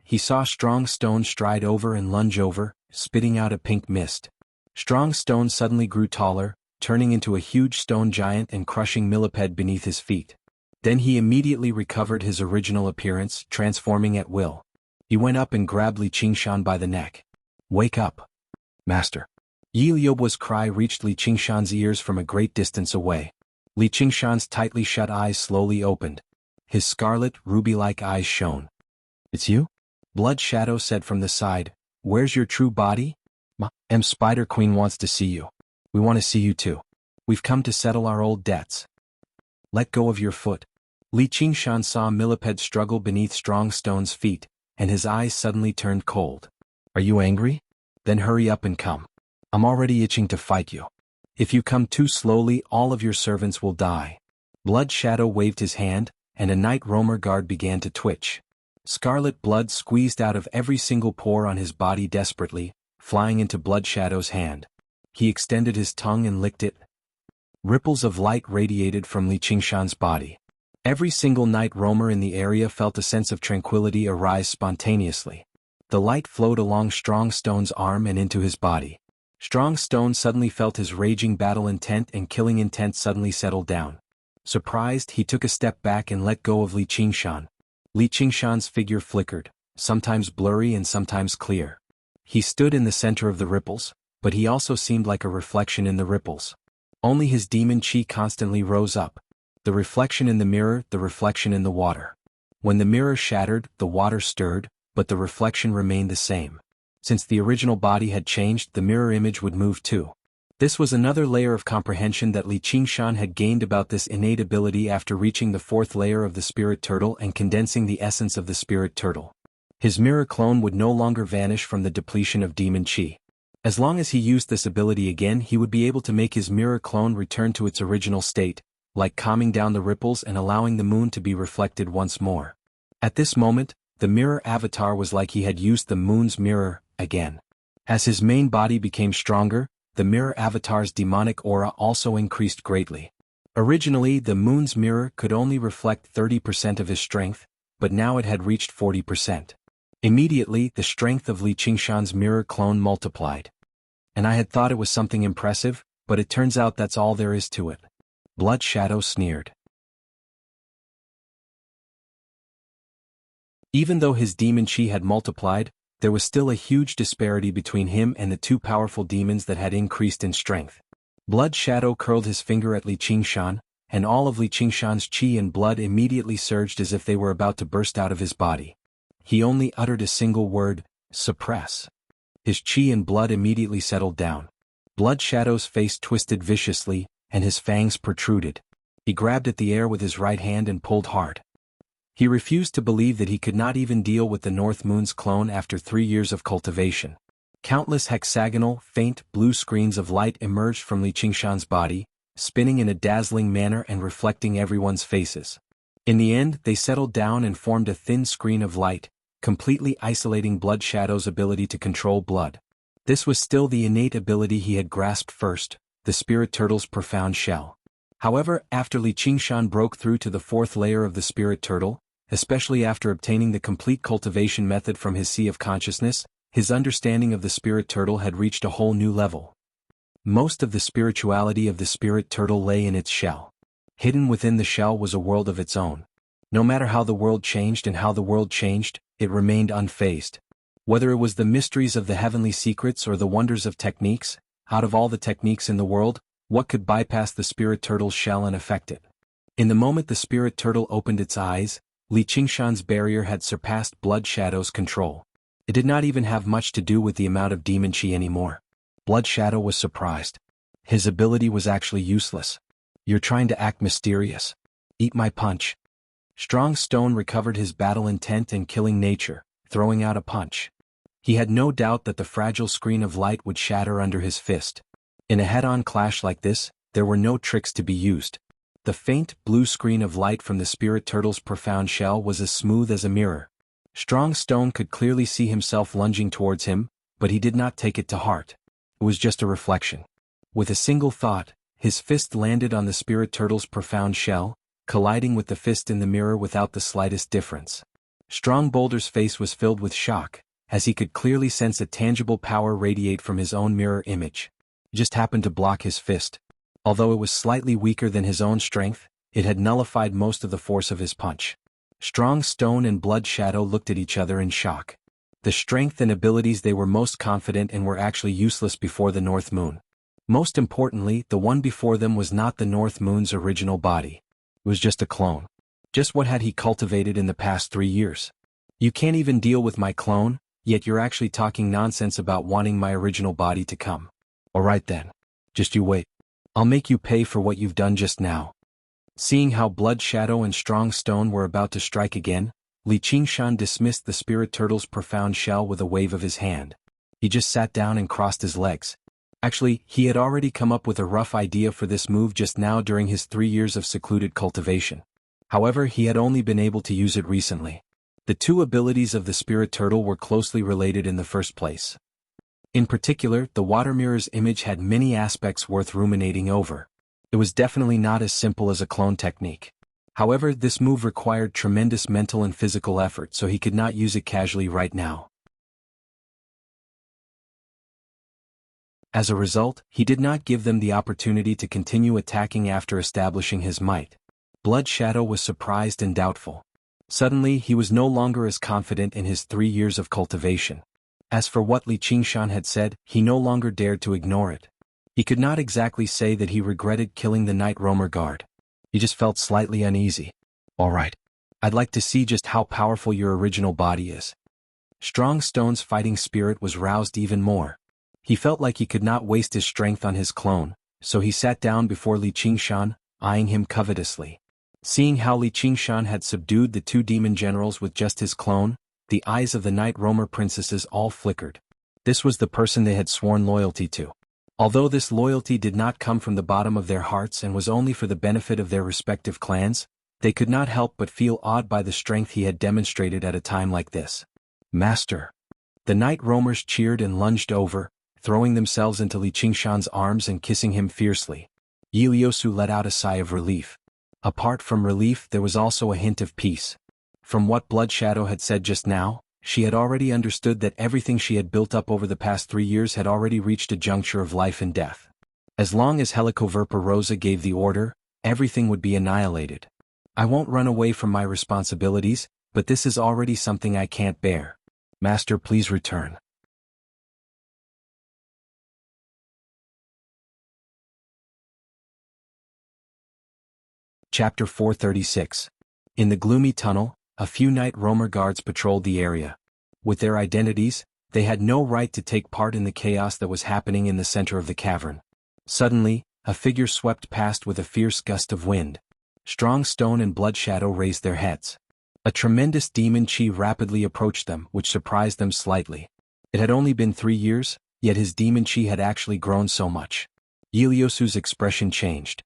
He saw Strong Stone stride over and lunge over, spitting out a pink mist. Strong Stone suddenly grew taller, turning into a huge stone giant and crushing Millipede beneath his feet. Then he immediately recovered his original appearance, transforming at will. He went up and grabbed Li Qingshan by the neck. "Wake up, Master." Yi Liubu's cry reached Li Qingshan's ears from a great distance away. Li Qingshan's tightly shut eyes slowly opened. His scarlet, ruby-like eyes shone. "It's you?" Blood Shadow said from the side. "Where's your true body?" Spider Queen wants to see you. We want to see you too. We've come to settle our old debts. Let go of your foot." Li Qingshan saw Millipede struggle beneath Strong Stone's feet, and his eyes suddenly turned cold. "Are you angry? Then hurry up and come. I'm already itching to fight you. If you come too slowly, all of your servants will die." Blood Shadow waved his hand, and a night roamer guard began to twitch. Scarlet blood squeezed out of every single pore on his body desperately, flying into Blood Shadow's hand. He extended his tongue and licked it. Ripples of light radiated from Li Qingshan's body. Every single night roamer in the area felt a sense of tranquility arise spontaneously. The light flowed along Strong Stone's arm and into his body. Strong Stone suddenly felt his raging battle intent and killing intent suddenly settle down. Surprised, he took a step back and let go of Li Qingshan. Li Qingshan's figure flickered, sometimes blurry and sometimes clear. He stood in the center of the ripples, but he also seemed like a reflection in the ripples. Only his demon chi constantly rose up. The reflection in the mirror, the reflection in the water. When the mirror shattered, the water stirred, but the reflection remained the same. Since the original body had changed, the mirror image would move too. This was another layer of comprehension that Li Qingshan had gained about this innate ability after reaching the 4th layer of the spirit turtle and condensing the essence of the spirit turtle. His mirror clone would no longer vanish from the depletion of demon chi. As long as he used this ability again, he would be able to make his mirror clone return to its original state, like calming down the ripples and allowing the moon to be reflected once more. At this moment, the mirror avatar was like he had used the moon's mirror again. As his main body became stronger, the mirror avatar's demonic aura also increased greatly. Originally, the moon's mirror could only reflect 30% of his strength, but now it had reached 40%. Immediately, the strength of Li Qingshan's mirror clone multiplied. And I had thought it was something impressive, but it turns out that's all there is to it. Blood Shadow sneered. Even though his demon chi had multiplied, there was still a huge disparity between him and the two powerful demons that had increased in strength. Blood Shadow curled his finger at Li Qingshan, and all of Li Qingshan's chi and blood immediately surged as if they were about to burst out of his body. He only uttered a single word, "Suppress." His chi and blood immediately settled down. Blood Shadow's face twisted viciously, and his fangs protruded. He grabbed at the air with his right hand and pulled hard. He refused to believe that he could not even deal with the North Moon's clone after 3 years of cultivation. Countless hexagonal, faint blue screens of light emerged from Li Qingshan's body, spinning in a dazzling manner and reflecting everyone's faces. In the end, they settled down and formed a thin screen of light, completely isolating Blood Shadow's ability to control blood. This was still the innate ability he had grasped first, the spirit turtle's profound shell. However, after Li Qingshan broke through to the fourth layer of the spirit turtle, especially after obtaining the complete cultivation method from his sea of consciousness, his understanding of the spirit turtle had reached a whole new level. Most of the spirituality of the spirit turtle lay in its shell. Hidden within the shell was a world of its own. No matter how the world changed and how the world changed, it remained unfazed. Whether it was the mysteries of the heavenly secrets or the wonders of techniques, out of all the techniques in the world, what could bypass the spirit turtle's shell and affect it? In the moment the spirit turtle opened its eyes, Li Qingshan's barrier had surpassed Blood Shadow's control. It did not even have much to do with the amount of demon chi anymore. Blood Shadow was surprised. His ability was actually useless. You're trying to act mysterious. Eat my punch. Strong Stone recovered his battle intent and killing nature, throwing out a punch. He had no doubt that the fragile screen of light would shatter under his fist. In a head-on clash like this, there were no tricks to be used. The faint, blue screen of light from the spirit turtle's profound shell was as smooth as a mirror. Strong Stone could clearly see himself lunging towards him, but he did not take it to heart. It was just a reflection. With a single thought, his fist landed on the spirit turtle's profound shell, colliding with the fist in the mirror without the slightest difference. Strong Boulder's face was filled with shock, as he could clearly sense a tangible power radiate from his own mirror image. It just happened to block his fist. Although it was slightly weaker than his own strength, it had nullified most of the force of his punch. Strong Stone and Blood Shadow looked at each other in shock. The strength and abilities they were most confident in were actually useless before the North Moon. Most importantly, the one before them was not the North Moon's original body. It was just a clone. Just what had he cultivated in the past 3 years? You can't even deal with my clone, yet you're actually talking nonsense about wanting my original body to come. Alright then. Just you wait. I'll make you pay for what you've done just now. Seeing how Blood Shadow and Strong Stone were about to strike again, Li Qingshan dismissed the spirit turtle's profound shell with a wave of his hand. He just sat down and crossed his legs. Actually, he had already come up with a rough idea for this move just now during his 3 years of secluded cultivation. However, he had only been able to use it recently. The two abilities of the spirit turtle were closely related in the first place. In particular, the water mirror's image had many aspects worth ruminating over. It was definitely not as simple as a clone technique. However, this move required tremendous mental and physical effort, so he could not use it casually right now. As a result, he did not give them the opportunity to continue attacking after establishing his might. Blood Shadow was surprised and doubtful. Suddenly, he was no longer as confident in his 3 years of cultivation. As for what Li Qingshan had said, he no longer dared to ignore it. He could not exactly say that he regretted killing the Night Roamer guard. He just felt slightly uneasy. Alright. I'd like to see just how powerful your original body is. Strong Stone's fighting spirit was roused even more. He felt like he could not waste his strength on his clone, so he sat down before Li Qingshan, eyeing him covetously. Seeing how Li Qingshan had subdued the 2 demon generals with just his clone, the eyes of the Night Roamer princesses all flickered. This was the person they had sworn loyalty to. Although this loyalty did not come from the bottom of their hearts and was only for the benefit of their respective clans, they could not help but feel awed by the strength he had demonstrated at a time like this. Master! The Night Roamers cheered and lunged over, throwing themselves into Li Qingshan's arms and kissing him fiercely. Yiliosu let out a sigh of relief. Apart from relief, there was also a hint of peace. From what Blood Shadow had said just now, she had already understood that everything she had built up over the past 3 years had already reached a juncture of life and death. As long as Helicoverpa Rosa gave the order, everything would be annihilated. I won't run away from my responsibilities, but this is already something I can't bear. Master, please return. Chapter 436. In the gloomy tunnel, a few Night Roamer guards patrolled the area. With their identities, they had no right to take part in the chaos that was happening in the center of the cavern. Suddenly, a figure swept past with a fierce gust of wind. Strong Stone and Blood Shadow raised their heads. A tremendous demon chi rapidly approached them, which surprised them slightly. It had only been 3 years, yet his demon chi had actually grown so much. Yiliosu's expression changed.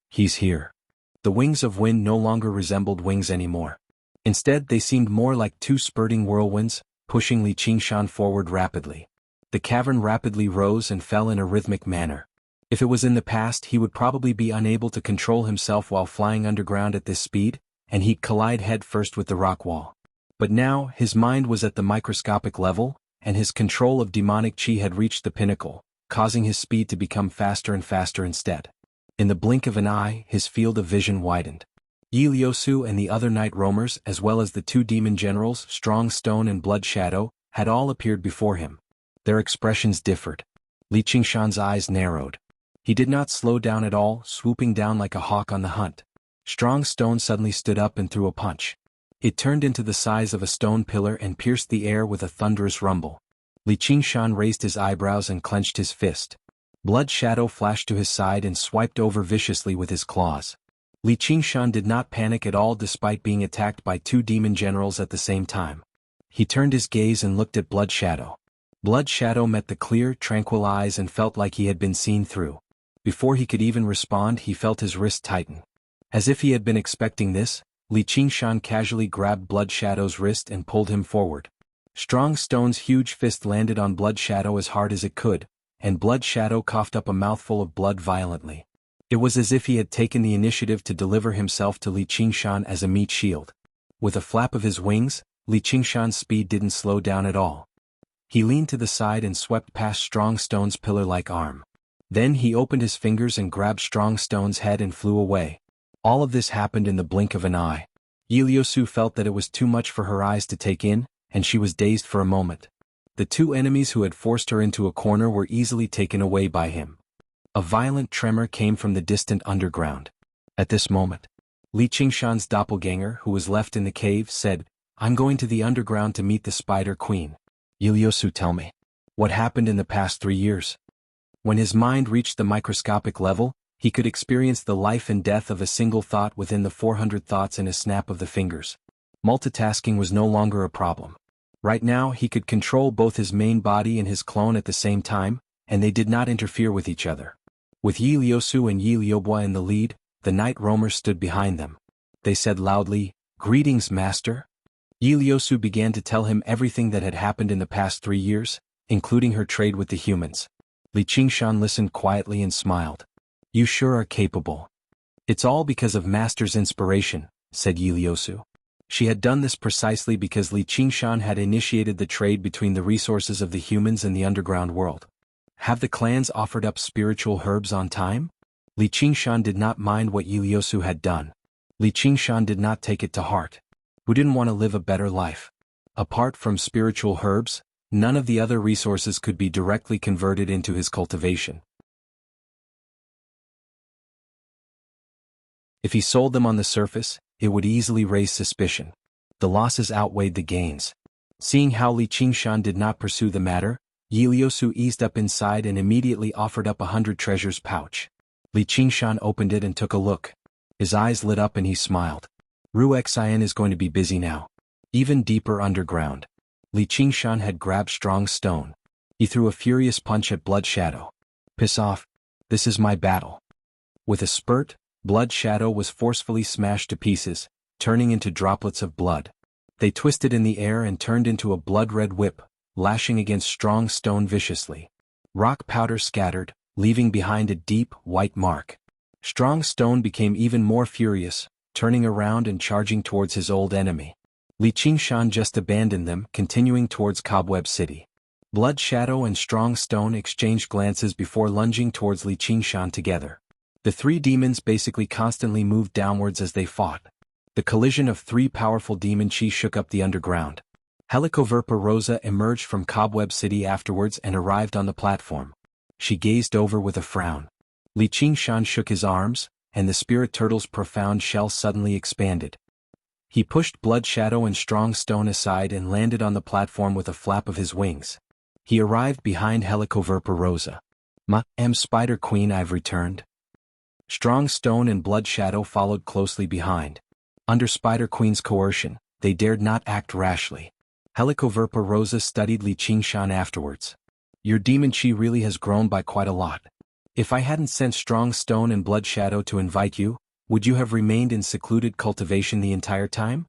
He's here. The wings of wind no longer resembled wings anymore. Instead, they seemed more like 2 spurting whirlwinds, pushing Li Qingshan forward rapidly. The cavern rapidly rose and fell in a rhythmic manner. If it was in the past, he would probably be unable to control himself while flying underground at this speed, and he'd collide headfirst with the rock wall. But now, his mind was at the microscopic level, and his control of demonic chi had reached the pinnacle, causing his speed to become faster and faster instead. In the blink of an eye, his field of vision widened. Yi Liusu and the other night roamers, as well as the two demon generals, Strong Stone and Blood Shadow, had all appeared before him. Their expressions differed. Li Qingshan's eyes narrowed. He did not slow down at all, swooping down like a hawk on the hunt. Strong Stone suddenly stood up and threw a punch. It turned into the size of a stone pillar and pierced the air with a thunderous rumble. Li Qingshan raised his eyebrows and clenched his fist. Blood Shadow flashed to his side and swiped over viciously with his claws. Li Qingshan did not panic at all despite being attacked by two demon generals at the same time. He turned his gaze and looked at Blood Shadow. Blood Shadow met the clear, tranquil eyes and felt like he had been seen through. Before he could even respond, he felt his wrist tighten. As if he had been expecting this, Li Qingshan casually grabbed Blood Shadow's wrist and pulled him forward. Strong Stone's huge fist landed on Blood Shadow as hard as it could, and Blood Shadow coughed up a mouthful of blood violently. It was as if he had taken the initiative to deliver himself to Li Qingshan as a meat shield. With a flap of his wings, Li Qingshan's speed didn't slow down at all. He leaned to the side and swept past Strong Stone's pillar-like arm. Then he opened his fingers and grabbed Strong Stone's head and flew away. All of this happened in the blink of an eye. Yi Liusu felt that it was too much for her eyes to take in, and she was dazed for a moment. The two enemies who had forced her into a corner were easily taken away by him. A violent tremor came from the distant underground. At this moment, Li Qingshan's doppelganger, who was left in the cave, said, "I'm going to the underground to meet the Spider Queen. Yi Liusu, tell me, what happened in the past 3 years?" When his mind reached the microscopic level, he could experience the life and death of a single thought within the 400 thoughts in a snap of the fingers. Multitasking was no longer a problem. Right now he could control both his main body and his clone at the same time, and they did not interfere with each other. With Yi Liusu and Yi Liubo in the lead, the night roamers stood behind them. They said loudly, "Greetings, Master." Yi Liusu began to tell him everything that had happened in the past 3 years, including her trade with the humans. Li Qingshan listened quietly and smiled. "You sure are capable." "It's all because of Master's inspiration," said Yi Liusu. She had done this precisely because Li Qingshan had initiated the trade between the resources of the humans and the underground world. Have the clans offered up spiritual herbs on time? Li Qingshan did not mind what Yi Liusu had done. Li Qingshan did not take it to heart. Who didn't want to live a better life? Apart from spiritual herbs, none of the other resources could be directly converted into his cultivation. If he sold them on the surface, it would easily raise suspicion. The losses outweighed the gains. Seeing how Li Qingshan did not pursue the matter, Yi Liusu eased up inside and immediately offered up 100 treasures pouch. Li Qingshan opened it and took a look. His eyes lit up and he smiled. Ruxian is going to be busy now. Even deeper underground. Li Qingshan had grabbed Strong Stone. He threw a furious punch at Blood Shadow. "Piss off. This is my battle." With a spurt, Blood Shadow was forcefully smashed to pieces, turning into droplets of blood. They twisted in the air and turned into a blood-red whip, lashing against Strong Stone viciously. Rock powder scattered, leaving behind a deep, white mark. Strong Stone became even more furious, turning around and charging towards his old enemy. Li Qingshan just abandoned them, continuing towards Cobweb City. Blood Shadow and Strong Stone exchanged glances before lunging towards Li Qingshan together. The three demons basically constantly moved downwards as they fought. The collision of three powerful demon chi shook up the underground. Helicoverpa Rosa emerged from Cobweb City afterwards and arrived on the platform. She gazed over with a frown. Li Qingshan shook his arms, and the spirit turtle's profound shell suddenly expanded. He pushed Blood Shadow and Strong Stone aside and landed on the platform with a flap of his wings. He arrived behind Helicoverpa Rosa. Spider Queen, I've returned." Strong Stone and Blood Shadow followed closely behind. Under Spider Queen's coercion, they dared not act rashly. Helicoverpa Rosa studied Li Qingshan afterwards. "Your demon chi really has grown by quite a lot. If I hadn't sent Strong Stone and Blood Shadow to invite you, would you have remained in secluded cultivation the entire time?"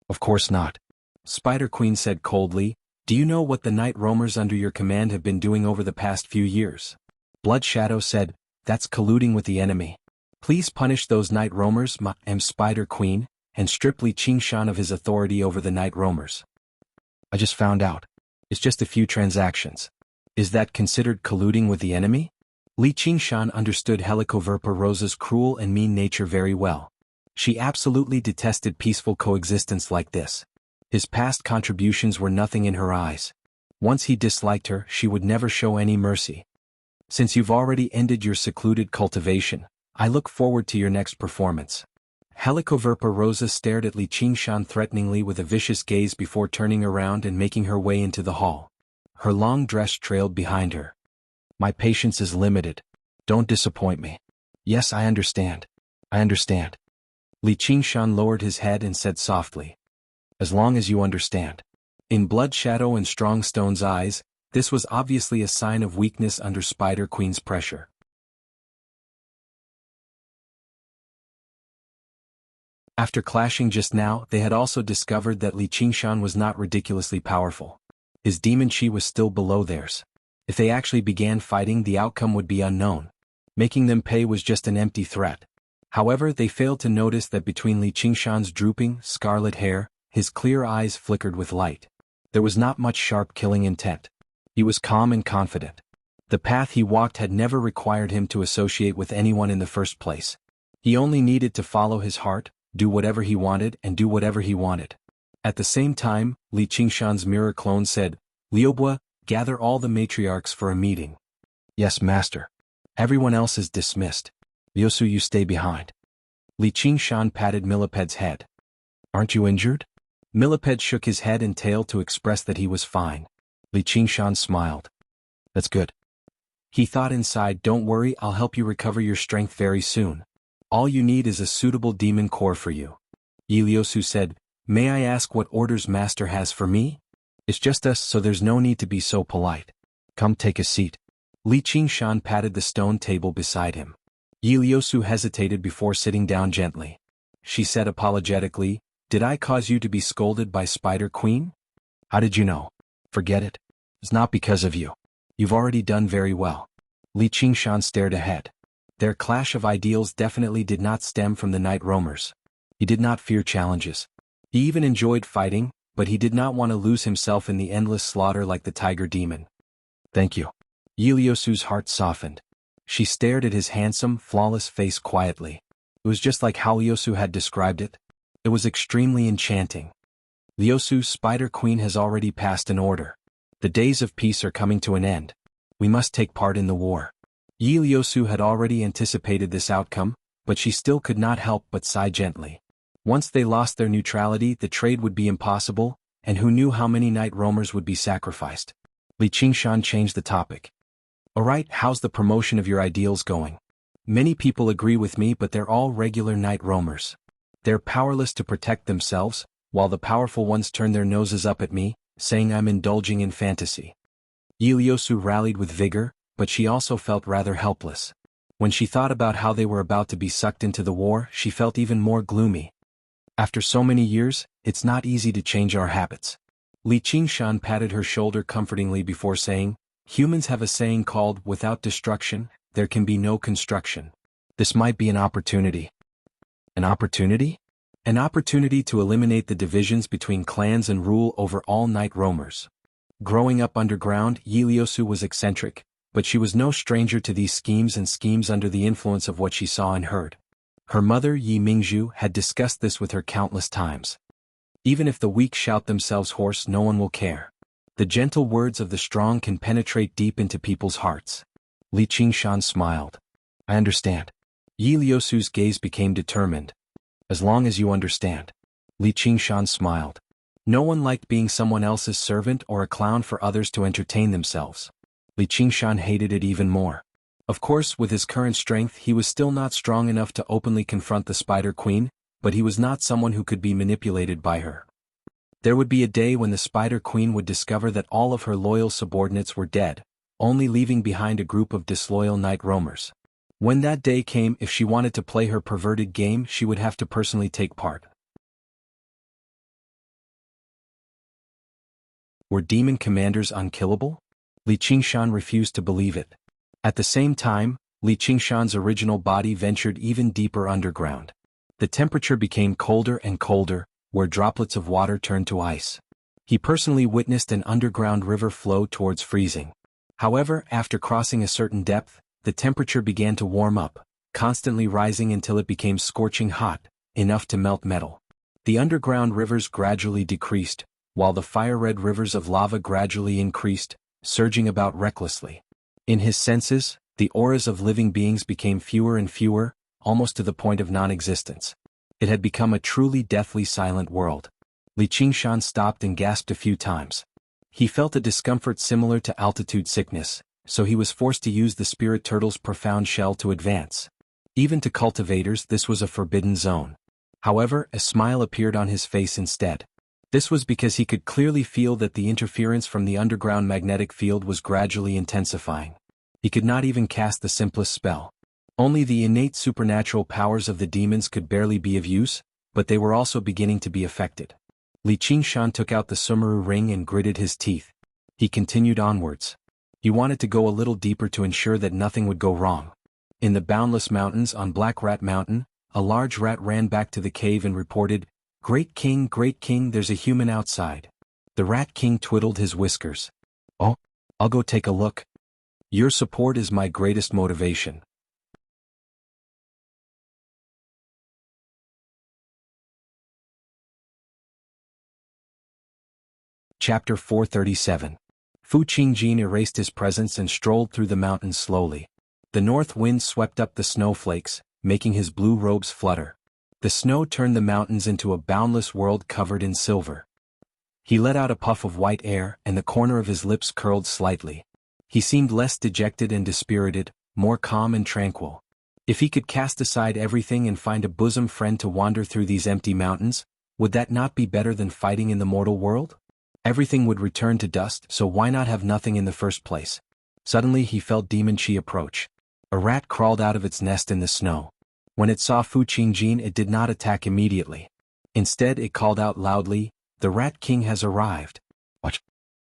"Of course not," Spider Queen said coldly, Do you know what the night roamers under your command have been doing over the past few years? Blood Shadow said, that's colluding with the enemy. Please punish those night roamers, Spider Queen, and strip Li Qingshan of his authority over the night roamers. I just found out. It's just a few transactions. Is that considered colluding with the enemy? Li Qingshan understood Helicoverpa Rosa's cruel and mean nature very well. She absolutely detested peaceful coexistence like this. His past contributions were nothing in her eyes. Once he disliked her, she would never show any mercy. Since you've already ended your secluded cultivation, I look forward to your next performance. Helicoverpa Rosa stared at Li Qingshan threateningly with a vicious gaze before turning around and making her way into the hall. Her long dress trailed behind her. My patience is limited. Don't disappoint me. Yes, I understand. I understand. Li Qingshan lowered his head and said softly. As long as you understand. In Blood Shadow and Strong Stone's eyes, this was obviously a sign of weakness under Spider Queen's pressure. After clashing just now, they had also discovered that Li Qingshan was not ridiculously powerful. His demon chi was still below theirs. If they actually began fighting, the outcome would be unknown. Making them pay was just an empty threat. However, they failed to notice that between Li Qingshan's drooping, scarlet hair, his clear eyes flickered with light. There was not much sharp killing intent. He was calm and confident. The path he walked had never required him to associate with anyone in the first place. He only needed to follow his heart, do whatever he wanted, and do whatever he wanted. At the same time, Li Qingshan's mirror clone said, Liobua, gather all the matriarchs for a meeting. Yes, master. Everyone else is dismissed. Liusu, you stay behind. Li Qingshan patted Milliped's head. Aren't you injured? Millipede shook his head and tail to express that he was fine. Li Qingshan smiled. That's good. He thought inside, don't worry, I'll help you recover your strength very soon. All you need is a suitable demon core for you. Yi Liusu said, may I ask what orders master has for me? It's just us, so there's no need to be so polite. Come take a seat. Li Qingshan patted the stone table beside him. Yi Liusu hesitated before sitting down gently. She said apologetically, did I cause you to be scolded by Spider Queen? How did you know? Forget it. It's not because of you. You've already done very well. Li Qingshan stared ahead. Their clash of ideals definitely did not stem from the night roamers. He did not fear challenges. He even enjoyed fighting, but he did not want to lose himself in the endless slaughter like the tiger demon. Thank you. Yi Liusu's heart softened. She stared at his handsome, flawless face quietly. It was just like how Liusu had described it. It was extremely enchanting. Liusu, Spider Queen has already passed an order. The days of peace are coming to an end. We must take part in the war. Yi Liusu had already anticipated this outcome, but she still could not help but sigh gently. Once they lost their neutrality, the trade would be impossible, and who knew how many night roamers would be sacrificed. Li Qingshan changed the topic. Alright, how's the promotion of your ideals going? Many people agree with me, but they're all regular night roamers. They're powerless to protect themselves, while the powerful ones turn their noses up at me, saying I'm indulging in fantasy. Yi Liusu rallied with vigor, but she also felt rather helpless. When she thought about how they were about to be sucked into the war, she felt even more gloomy. After so many years, it's not easy to change our habits. Li Qingshan patted her shoulder comfortingly before saying, humans have a saying called, without destruction, there can be no construction. This might be an opportunity. An opportunity? An opportunity to eliminate the divisions between clans and rule over all night roamers. Growing up underground, Yi Liusu was eccentric, but she was no stranger to these schemes under the influence of what she saw and heard. Her mother, Yi Mingzhu, had discussed this with her countless times. Even if the weak shout themselves hoarse, no one will care. The gentle words of the strong can penetrate deep into people's hearts. Li Qingshan smiled. I understand. Yi Liusu's gaze became determined. As long as you understand. Li Qingshan smiled. No one liked being someone else's servant or a clown for others to entertain themselves. Li Qingshan hated it even more. Of course, with his current strength, he was still not strong enough to openly confront the Spider Queen, but he was not someone who could be manipulated by her. There would be a day when the Spider Queen would discover that all of her loyal subordinates were dead, only leaving behind a group of disloyal night roamers. When that day came, if she wanted to play her perverted game, she would have to personally take part. Were demon commanders unkillable? Li Qingshan refused to believe it. At the same time, Li Qingshan's original body ventured even deeper underground. The temperature became colder and colder, where droplets of water turned to ice. He personally witnessed an underground river flow towards freezing. However, after crossing a certain depth, the temperature began to warm up, constantly rising until it became scorching hot, enough to melt metal. The underground rivers gradually decreased, while the fire-red rivers of lava gradually increased, surging about recklessly. In his senses, the auras of living beings became fewer and fewer, almost to the point of non-existence. It had become a truly deathly silent world. Li Qingshan stopped and gasped a few times. He felt a discomfort similar to altitude sickness, so he was forced to use the spirit turtle's profound shell to advance. Even to cultivators this was a forbidden zone. However, a smile appeared on his face instead. This was because he could clearly feel that the interference from the underground magnetic field was gradually intensifying. He could not even cast the simplest spell. Only the innate supernatural powers of the demons could barely be of use, but they were also beginning to be affected. Li Qingshan took out the Sumeru ring and gritted his teeth. He continued onwards. He wanted to go a little deeper to ensure that nothing would go wrong. In the Boundless Mountains on Black Rat Mountain, a large rat ran back to the cave and reported, Great King, there's a human outside." The Rat King twiddled his whiskers. "Oh, I'll go take a look. Your support is my greatest motivation." Chapter 437. Fu Qingjin erased his presence and strolled through the mountains slowly. The north wind swept up the snowflakes, making his blue robes flutter. The snow turned the mountains into a boundless world covered in silver. He let out a puff of white air, and the corner of his lips curled slightly. He seemed less dejected and dispirited, more calm and tranquil. If he could cast aside everything and find a bosom friend to wander through these empty mountains, would that not be better than fighting in the mortal world? Everything would return to dust, so why not have nothing in the first place? Suddenly he felt demon chi approach. A rat crawled out of its nest in the snow. When it saw Fu Qingjin it did not attack immediately. Instead it called out loudly, "The Rat King has arrived." Watch.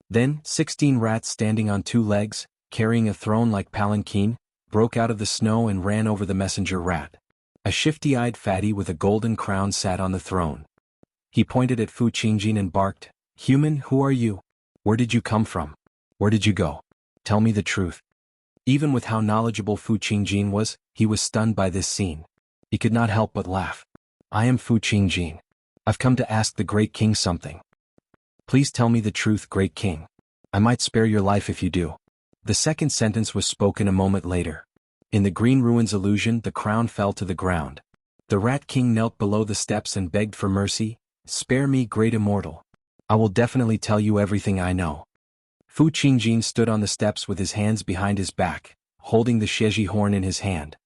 Then, 16 rats standing on 2 legs, carrying a throne like palanquin, broke out of the snow and ran over the messenger rat. A shifty-eyed fatty with a golden crown sat on the throne. He pointed at Fu Qingjin and barked, "Human, who are you? Where did you come from? Where did you go? Tell me the truth." Even with how knowledgeable Fu Qingjin was, he was stunned by this scene. He could not help but laugh. "I am Fu Qingjin. I've come to ask the Great King something. Please tell me the truth, Great King. I might spare your life if you do." The second sentence was spoken a moment later. In the Green Ruins illusion the crown fell to the ground. The Rat King knelt below the steps and begged for mercy, "Spare me, great immortal. I will definitely tell you everything I know." Fu Qingjin stood on the steps with his hands behind his back, holding the Sheji horn in his hand.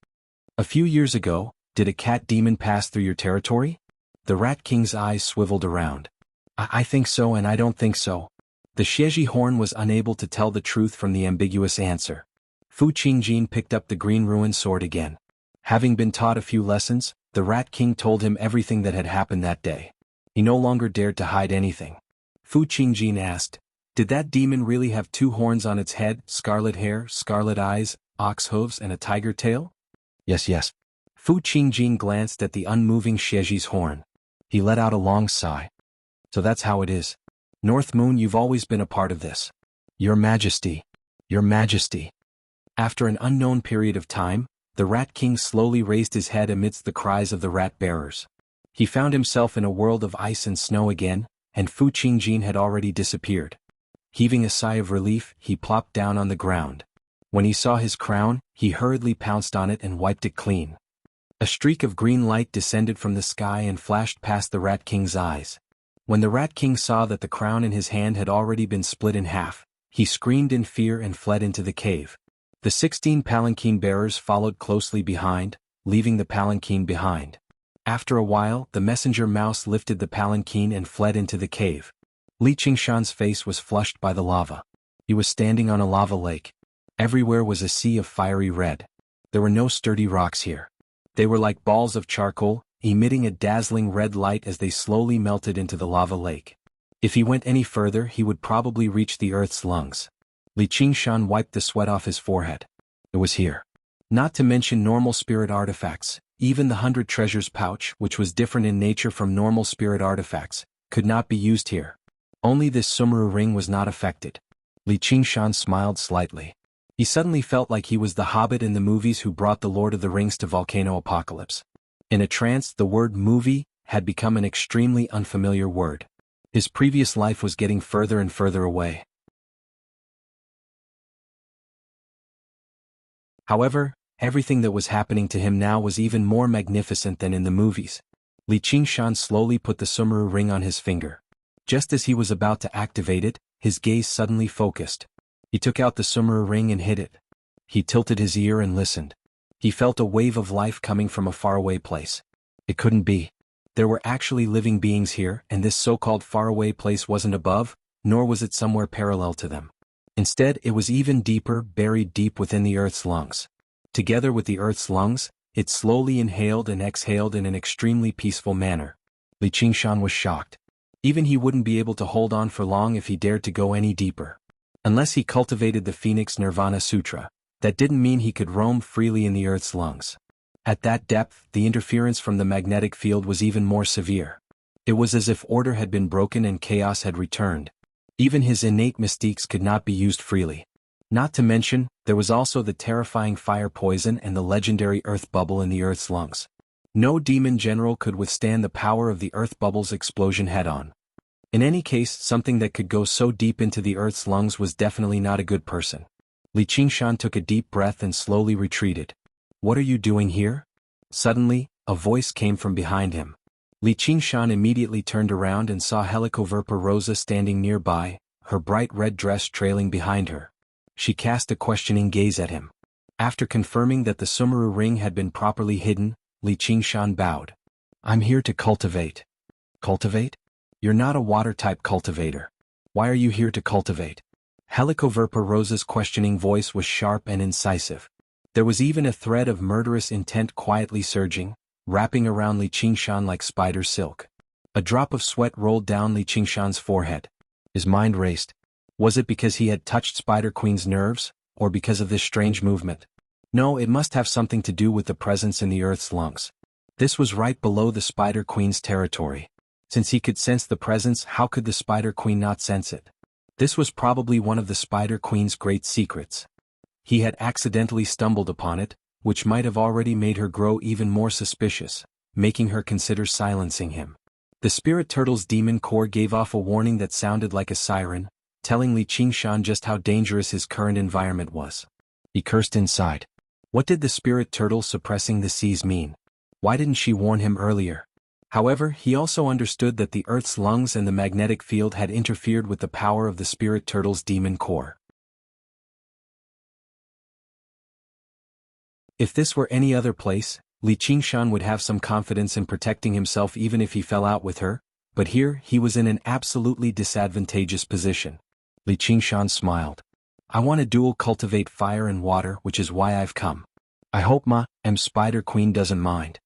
"A few years ago, did a cat demon pass through your territory?" The Rat King's eyes swiveled around. I think so and I don't think so." The Sheji horn was unable to tell the truth from the ambiguous answer. Fu Qingjin picked up the Green Ruin sword again. Having been taught a few lessons, the Rat King told him everything that had happened that day. He no longer dared to hide anything. Fu Qingjin asked, "Did that demon really have 2 horns on its head, scarlet hair, scarlet eyes, ox hooves and a tiger tail?" Yes. Fu Qingjin glanced at the unmoving Sheji's horn. He let out a long sigh. "So that's how it is. North Moon, you've always been a part of this." Your Majesty. Your Majesty." After an unknown period of time, the Rat King slowly raised his head amidst the cries of the rat bearers. He found himself in a world of ice and snow again, and Fu Qingjin had already disappeared. Heaving a sigh of relief, he plopped down on the ground. When he saw his crown, he hurriedly pounced on it and wiped it clean. A streak of green light descended from the sky and flashed past the Rat King's eyes. When the Rat King saw that the crown in his hand had already been split in half, he screamed in fear and fled into the cave. The 16 palanquin bearers followed closely behind, leaving the palanquin behind. After a while, the messenger mouse lifted the palanquin and fled into the cave. Li Qingshan's face was flushed by the lava. He was standing on a lava lake. Everywhere was a sea of fiery red. There were no sturdy rocks here. They were like balls of charcoal, emitting a dazzling red light as they slowly melted into the lava lake. If he went any further he would probably reach the earth's lungs. Li Qingshan wiped the sweat off his forehead. It was here. Not to mention normal spirit artifacts, even the 100 treasures pouch, which was different in nature from normal spirit artifacts, could not be used here. Only this Sumeru ring was not affected. Li Qingshan smiled slightly. He suddenly felt like he was the hobbit in the movies who brought the Lord of the Rings to Volcano Apocalypse. In a trance, the word movie had become an extremely unfamiliar word. His previous life was getting further and further away. However, everything that was happening to him now was even more magnificent than in the movies. Li Qingshan slowly put the Sumeru ring on his finger. Just as he was about to activate it, his gaze suddenly focused. He took out the Sumeru ring and hid it. He tilted his ear and listened. He felt a wave of life coming from a faraway place. It couldn't be. There were actually living beings here, and this so-called faraway place wasn't above, nor was it somewhere parallel to them. Instead, it was even deeper, buried deep within the Earth's lungs. Together with the Earth's lungs, it slowly inhaled and exhaled in an extremely peaceful manner. Li Qingshan was shocked. Even he wouldn't be able to hold on for long if he dared to go any deeper. Unless he cultivated the Phoenix Nirvana Sutra, that didn't mean he could roam freely in the Earth's lungs. At that depth, the interference from the magnetic field was even more severe. It was as if order had been broken and chaos had returned. Even his innate mystiques could not be used freely. Not to mention, there was also the terrifying fire poison and the legendary earth bubble in the Earth's lungs. No demon general could withstand the power of the earth bubble's explosion head-on. In any case, something that could go so deep into the Earth's lungs was definitely not a good person. Li Qingshan took a deep breath and slowly retreated. "What are you doing here?" Suddenly, a voice came from behind him. Li Qingshan immediately turned around and saw Helicoverpa Rosa standing nearby, her bright red dress trailing behind her. She cast a questioning gaze at him. After confirming that the Sumeru ring had been properly hidden, Li Qingshan bowed. "I'm here to cultivate." "Cultivate? You're not a water-type cultivator. Why are you here to cultivate?" Helicoverpa Rosa's questioning voice was sharp and incisive. There was even a thread of murderous intent quietly surging, wrapping around Li Qingshan like spider silk. A drop of sweat rolled down Li Qingshan's forehead. His mind raced. Was it because he had touched Spider Queen's nerves, or because of this strange movement? No, it must have something to do with the presence in the Earth's lungs. This was right below the Spider Queen's territory. Since he could sense the presence, how could the Spider Queen not sense it? This was probably one of the Spider Queen's great secrets. He had accidentally stumbled upon it, which might have already made her grow even more suspicious, making her consider silencing him. The spirit turtle's demon core gave off a warning that sounded like a siren, telling Li Qingshan just how dangerous his current environment was. He cursed inside. What did the spirit turtle suppressing the seas mean? Why didn't she warn him earlier? However, he also understood that the Earth's lungs and the magnetic field had interfered with the power of the spirit turtle's demon core. If this were any other place, Li Qingshan would have some confidence in protecting himself even if he fell out with her, but here he was in an absolutely disadvantageous position. Li Qingshan smiled. "I want to dual cultivate fire and water, which is why I've come. I hope Spider Queen doesn't mind."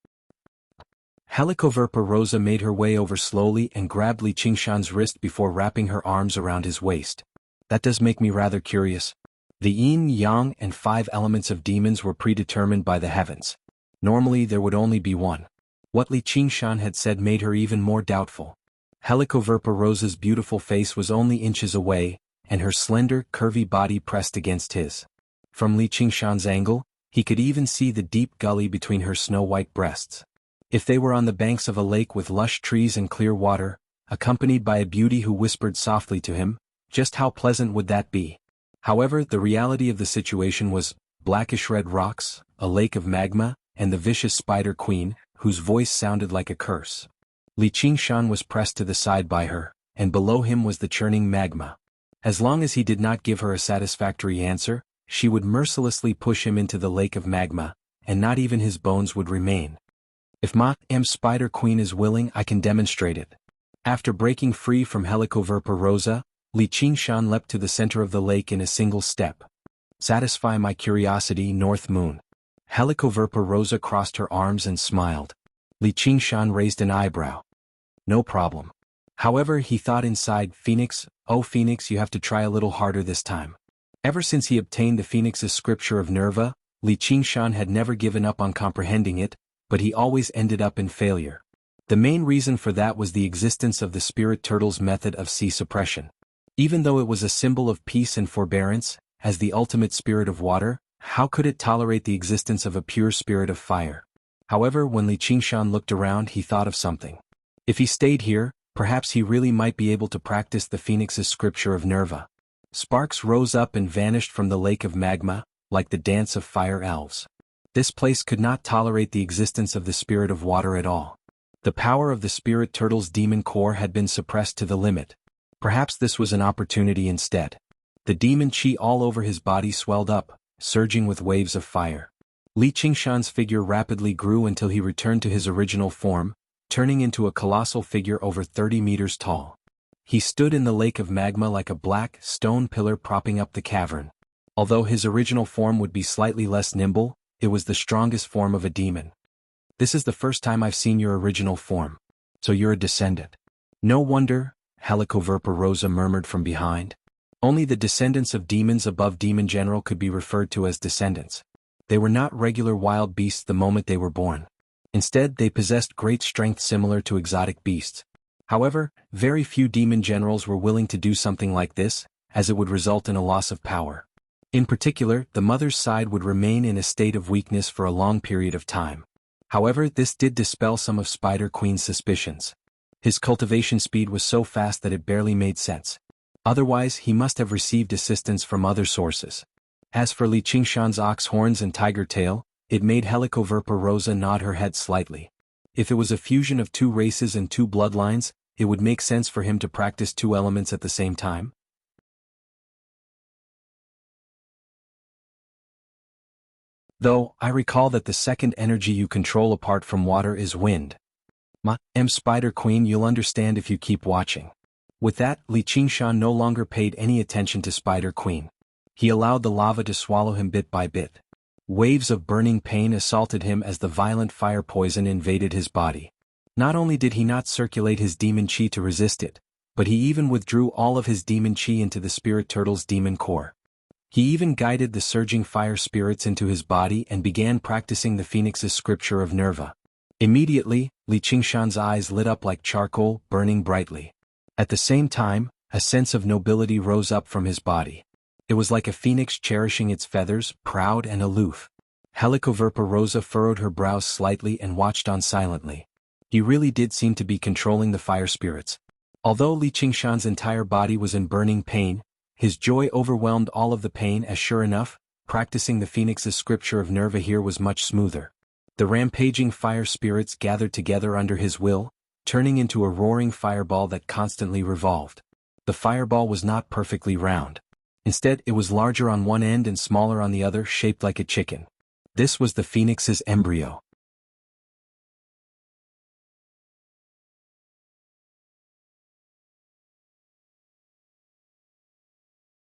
Helicoverpa Rosa made her way over slowly and grabbed Li Qingshan's wrist before wrapping her arms around his waist. "That does make me rather curious. The yin, yang, and 5 elements of demons were predetermined by the heavens. Normally there would only be one." What Li Qingshan had said made her even more doubtful. Helicoverpa Rosa's beautiful face was only inches away, and her slender, curvy body pressed against his. From Li Qingshan's angle, he could even see the deep gully between her snow-white breasts. If they were on the banks of a lake with lush trees and clear water, accompanied by a beauty who whispered softly to him, just how pleasant would that be? However, the reality of the situation was blackish-red rocks, a lake of magma, and the vicious Spider Queen, whose voice sounded like a curse. Li Qingshan was pressed to the side by her, and below him was the churning magma. As long as he did not give her a satisfactory answer, she would mercilessly push him into the lake of magma, and not even his bones would remain. If Spider Queen is willing, I can demonstrate it. After breaking free from Helicoverpa Rosa, Li Qingshan leapt to the center of the lake in a single step. "Satisfy my curiosity, North Moon." Helicoverpa Rosa crossed her arms and smiled. Li Qingshan raised an eyebrow. "No problem. However, he thought inside, Phoenix, oh Phoenix, you have to try a little harder this time. Ever since he obtained the Phoenix's scripture of Nerva, Li Qingshan had never given up on comprehending it, but he always ended up in failure. The main reason for that was the existence of the spirit turtle's method of sea suppression. Even though it was a symbol of peace and forbearance, as the ultimate spirit of water, how could it tolerate the existence of a pure spirit of fire? However, when Li Qingshan looked around, he thought of something. If he stayed here, perhaps he really might be able to practice the Phoenix's scripture of Nerva. Sparks rose up and vanished from the lake of magma, like the dance of fire elves. This place could not tolerate the existence of the spirit of water at all. The power of the spirit turtle's demon core had been suppressed to the limit. Perhaps this was an opportunity instead. The demon chi all over his body swelled up, surging with waves of fire. Li Qingshan's figure rapidly grew until he returned to his original form, turning into a colossal figure over 30 meters tall. He stood in the lake of magma like a black, stone pillar propping up the cavern. Although his original form would be slightly less nimble, it was the strongest form of a demon. This is the first time I've seen your original form. So you're a descendant. No wonder, Helicoverpa Rosa murmured from behind. Only the descendants of demons above Demon General could be referred to as descendants. They were not regular wild beasts the moment they were born. Instead, they possessed great strength similar to exotic beasts. However, very few demon generals were willing to do something like this, as it would result in a loss of power. In particular, the mother's side would remain in a state of weakness for a long period of time. However, this did dispel some of Spider Queen's suspicions. His cultivation speed was so fast that it barely made sense. Otherwise, he must have received assistance from other sources. As for Li Qingshan's ox horns and tiger tail, it made Helicoverpa Rosa nod her head slightly. If it was a fusion of two races and two bloodlines, it would make sense for him to practice two elements at the same time. Though, I recall that the second energy you control apart from water is wind. Spider Queen, you'll understand if you keep watching. With that, Li Qingshan no longer paid any attention to Spider Queen. He allowed the lava to swallow him bit by bit. Waves of burning pain assaulted him as the violent fire poison invaded his body. Not only did he not circulate his demon chi to resist it, but he even withdrew all of his demon chi into the spirit turtle's demon core. He even guided the surging fire spirits into his body and began practicing the Phoenix's scripture of Nerva. Immediately, Li Qingshan's eyes lit up like charcoal, burning brightly. At the same time, a sense of nobility rose up from his body. It was like a phoenix cherishing its feathers, proud and aloof. Helicoverpa Rosa furrowed her brows slightly and watched on silently. He really did seem to be controlling the fire spirits. Although Li Qingshan's entire body was in burning pain, his joy overwhelmed all of the pain as sure enough, practicing the Phoenix's scripture of Nerva here was much smoother. The rampaging fire spirits gathered together under his will, turning into a roaring fireball that constantly revolved. The fireball was not perfectly round. Instead, it was larger on one end and smaller on the other, shaped like a chicken. This was the Phoenix's embryo.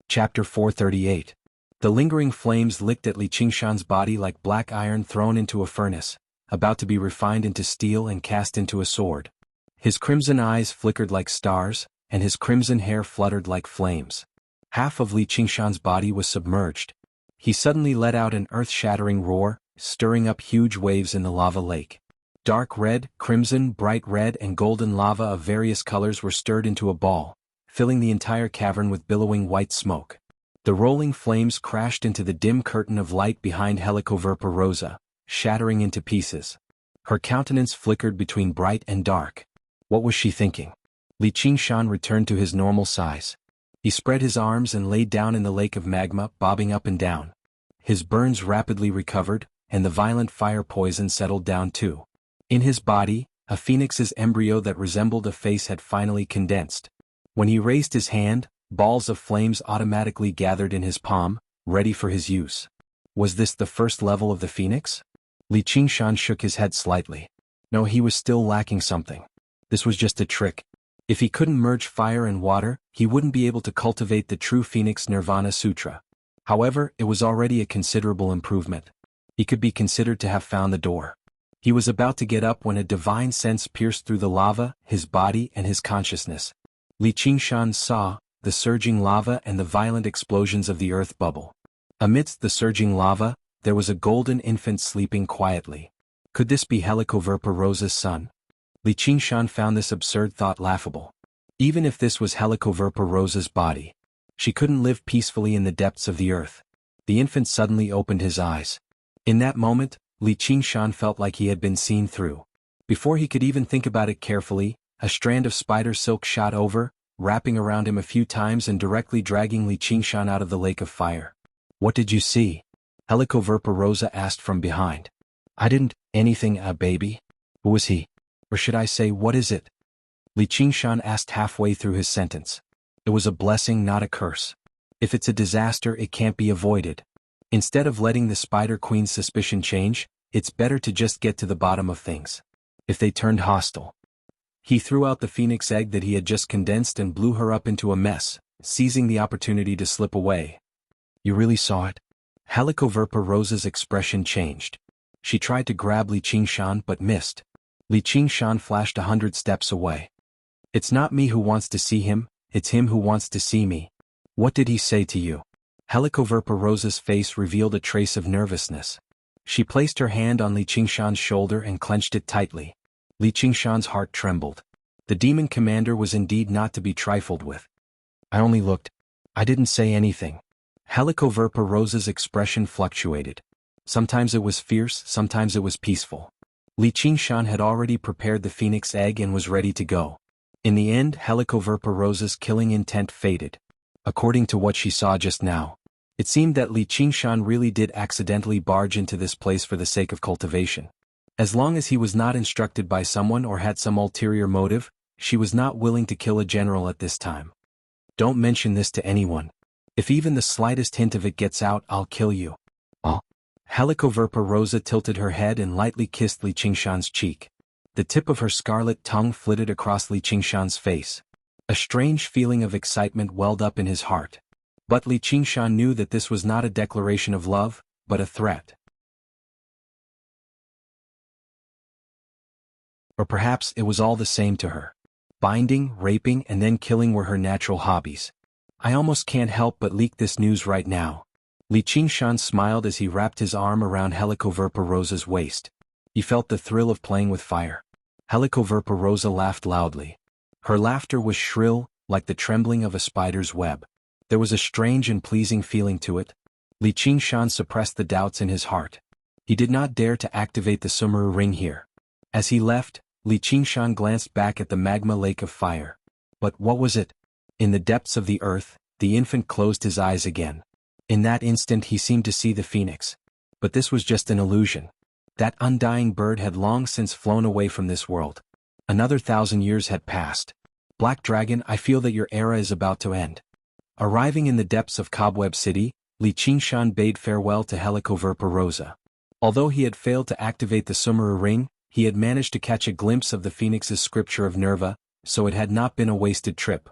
Chapter 438. The lingering flames licked at Li Qingshan's body like black iron thrown into a furnace, about to be refined into steel and cast into a sword. His crimson eyes flickered like stars, and his crimson hair fluttered like flames. Half of Li Qingshan's body was submerged. He suddenly let out an earth-shattering roar, stirring up huge waves in the lava lake. Dark red, crimson, bright red and golden lava of various colors were stirred into a ball, filling the entire cavern with billowing white smoke. The rolling flames crashed into the dim curtain of light behind Helicoverpa Rosa, shattering into pieces. Her countenance flickered between bright and dark. What was she thinking? Li Qingshan returned to his normal size. He spread his arms and laid down in the lake of magma, bobbing up and down. His burns rapidly recovered, and the violent fire poison settled down too. In his body, a phoenix's embryo that resembled a face had finally condensed. When he raised his hand, balls of flames automatically gathered in his palm, ready for his use. Was this the first level of the phoenix? Li Qingshan shook his head slightly. No, he was still lacking something. This was just a trick. If he couldn't merge fire and water, he wouldn't be able to cultivate the true Phoenix Nirvana Sutra. However, it was already a considerable improvement. He could be considered to have found the door. He was about to get up when a divine sense pierced through the lava, his body and his consciousness. Li Qingshan saw the surging lava and the violent explosions of the earth bubble. Amidst the surging lava, there was a golden infant sleeping quietly. Could this be Helicoverpa Rosa's son? Li Qingshan found this absurd thought laughable. Even if this was Helicoverpa Rosa's body, she couldn't live peacefully in the depths of the earth. The infant suddenly opened his eyes. In that moment, Li Qingshan felt like he had been seen through. Before he could even think about it carefully, a strand of spider silk shot over, wrapping around him a few times and directly dragging Li Qingshan out of the lake of fire. What did you see? Helicoverpa Rosa asked from behind. I didn't, anything, baby. Who was he? Or should I say, what is it? Li Qingshan asked halfway through his sentence. It was a blessing, not a curse. If it's a disaster, it can't be avoided. Instead of letting the Spider Queen's suspicion change, it's better to just get to the bottom of things. If they turned hostile. He threw out the phoenix egg that he had just condensed and blew her up into a mess, seizing the opportunity to slip away. You really saw it? Helicoverpa Rosa's expression changed. She tried to grab Li Qingshan but missed. Li Qingshan flashed 100 steps away. It's not me who wants to see him, it's him who wants to see me. What did he say to you? Helicoverpa Rosa's face revealed a trace of nervousness. She placed her hand on Li Qingshan's shoulder and clenched it tightly. Li Qingshan's heart trembled. The demon commander was indeed not to be trifled with. I only looked. I didn't say anything. Helicoverpa Rosa's expression fluctuated. Sometimes it was fierce, sometimes it was peaceful. Li Qingshan had already prepared the phoenix egg and was ready to go. In the end, Helicoverpa Rosa's killing intent faded. According to what she saw just now, it seemed that Li Qingshan really did accidentally barge into this place for the sake of cultivation. As long as he was not instructed by someone or had some ulterior motive, she was not willing to kill a general at this time. Don't mention this to anyone. If even the slightest hint of it gets out, I'll kill you. Oh. Helicoverpa Rosa tilted her head and lightly kissed Li Qingshan's cheek. The tip of her scarlet tongue flitted across Li Qingshan's face. A strange feeling of excitement welled up in his heart. But Li Qingshan knew that this was not a declaration of love, but a threat. Or perhaps it was all the same to her. Binding, raping, and then killing were her natural hobbies. I almost can't help but leak this news right now. Li Qingshan smiled as he wrapped his arm around Helicoverpa Rosa's waist. He felt the thrill of playing with fire. Helicoverpa Rosa laughed loudly. Her laughter was shrill, like the trembling of a spider's web. There was a strange and pleasing feeling to it. Li Qingshan suppressed the doubts in his heart. He did not dare to activate the Sumeru ring here. As he left, Li Qingshan glanced back at the magma lake of fire. But what was it? In the depths of the earth, the infant closed his eyes again. In that instant he seemed to see the phoenix. But this was just an illusion. That undying bird had long since flown away from this world. Another 1,000 years had passed. Black Dragon, I feel that your era is about to end. Arriving in the depths of Cobweb City, Li Qingshan bade farewell to Helicoverpa Rosa. Although he had failed to activate the Sumeru ring, he had managed to catch a glimpse of the phoenix's scripture of Nerva, so it had not been a wasted trip.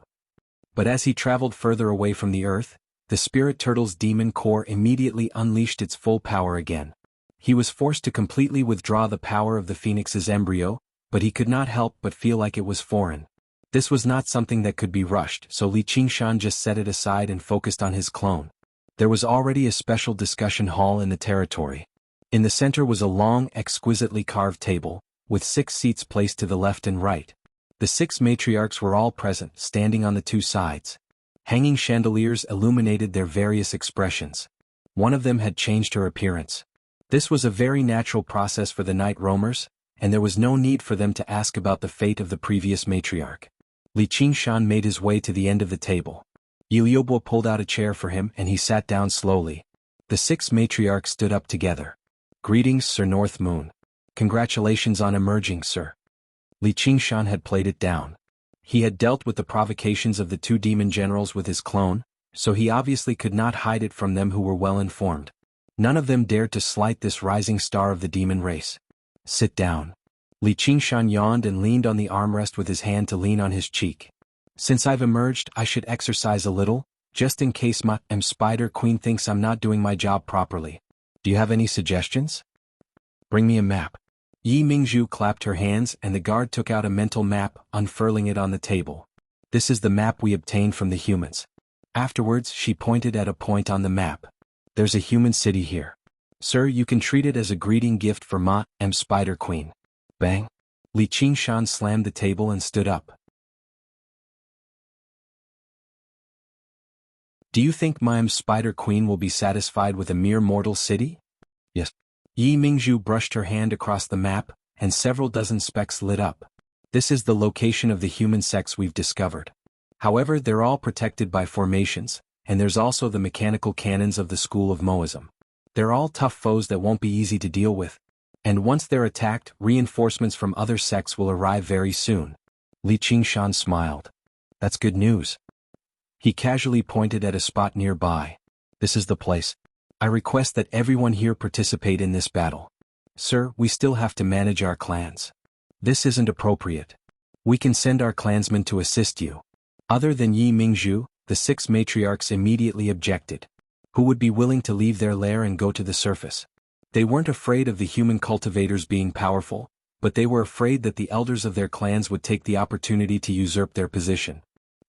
But as he traveled further away from the earth, the spirit turtle's demon core immediately unleashed its full power again. He was forced to completely withdraw the power of the phoenix's embryo, but he could not help but feel like it was foreign. This was not something that could be rushed, so Li Qingshan just set it aside and focused on his clone. There was already a special discussion hall in the territory. In the center was a long, exquisitely carved table, with 6 seats placed to the left and right. The 6 matriarchs were all present, standing on the 2 sides. Hanging chandeliers illuminated their various expressions. One of them had changed her appearance. This was a very natural process for the night roamers, and there was no need for them to ask about the fate of the previous matriarch. Li Qingshan made his way to the end of the table. Iliobo pulled out a chair for him and he sat down slowly. The 6 matriarchs stood up together. Greetings, Sir North Moon. Congratulations on emerging, sir. Li Qingshan had played it down. He had dealt with the provocations of the 2 demon generals with his clone, so he obviously could not hide it from them who were well informed. None of them dared to slight this rising star of the demon race. Sit down. Li Qingshan yawned and leaned on the armrest with his hand to lean on his cheek. Since I've emerged, I should exercise a little, just in case my Spider Queen thinks I'm not doing my job properly. Do you have any suggestions? Bring me a map. Yi Mingzhu clapped her hands and the guard took out a mental map, unfurling it on the table. This is the map we obtained from the humans. Afterwards, she pointed at a point on the map. There's a human city here. Sir, you can treat it as a greeting gift for Ma, M Spider Queen. Bang. Li Qingshan slammed the table and stood up. Do you think Ma, M Spider Queen will be satisfied with a mere mortal city? Yes. Yi Mingzhu brushed her hand across the map, and several dozen specks lit up. This is the location of the human sects we've discovered. However, they're all protected by formations, and there's also the mechanical cannons of the school of Moism. They're all tough foes that won't be easy to deal with. And once they're attacked, reinforcements from other sects will arrive very soon. Li Qingshan smiled. That's good news. He casually pointed at a spot nearby. This is the place. I request that everyone here participate in this battle. Sir, we still have to manage our clans. This isn't appropriate. We can send our clansmen to assist you. Other than Yi Mingzhu, the 6 matriarchs immediately objected. Who would be willing to leave their lair and go to the surface? They weren't afraid of the human cultivators being powerful, but they were afraid that the elders of their clans would take the opportunity to usurp their position.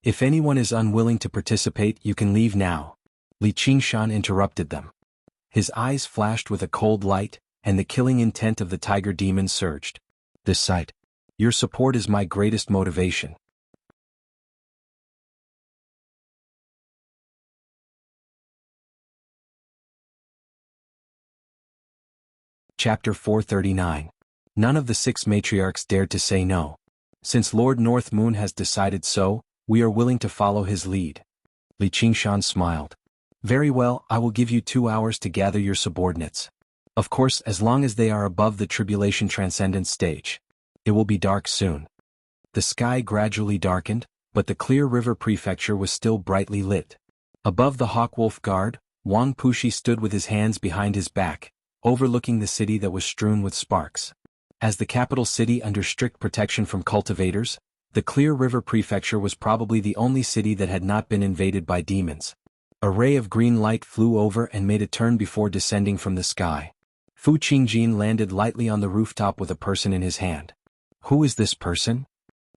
If anyone is unwilling to participate, you can leave now. Li Qingshan interrupted them. His eyes flashed with a cold light, and the killing intent of the tiger demon surged. This sight. Your support is my greatest motivation. Chapter 439. None of the 6 matriarchs dared to say no. Since Lord North Moon has decided so, we are willing to follow his lead. Li Qingshan smiled. Very well, I will give you 2 hours to gather your subordinates. Of course, as long as they are above the tribulation transcendence stage. It will be dark soon. The sky gradually darkened, but the Clear River Prefecture was still brightly lit. Above the Hawkwolf Guard, Wang Pushi stood with his hands behind his back, overlooking the city that was strewn with sparks. As the capital city under strict protection from cultivators, the Clear River Prefecture was probably the only city that had not been invaded by demons. A ray of green light flew over and made a turn before descending from the sky. Fu Qingjin landed lightly on the rooftop with a person in his hand. Who is this person?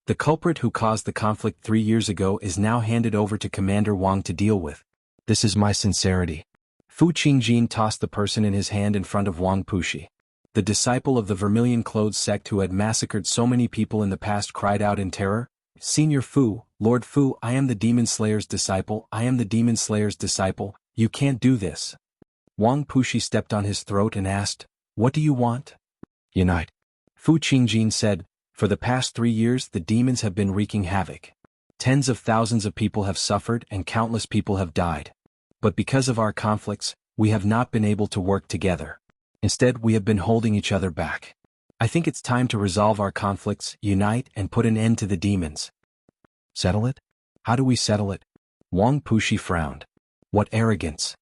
The culprit who caused the conflict 3 years ago is now handed over to Commander Wang to deal with. This is my sincerity. Fu Qingjin tossed the person in his hand in front of Wang Pushi. The disciple of the vermilion-clothed sect who had massacred so many people in the past cried out in terror, Senior Fu, Lord Fu, I am the Demon Slayer's disciple, I am the Demon Slayer's disciple, you can't do this. Wang Pushi stepped on his throat and asked, What do you want? Unite. Fu Qingjin said, For the past 3 years the demons have been wreaking havoc. Tens of thousands of people have suffered and countless people have died. But because of our conflicts, we have not been able to work together. Instead, we have been holding each other back. I think it's time to resolve our conflicts, unite, and put an end to the demons. Settle it? How do we settle it? Wang Pushi frowned. What arrogance.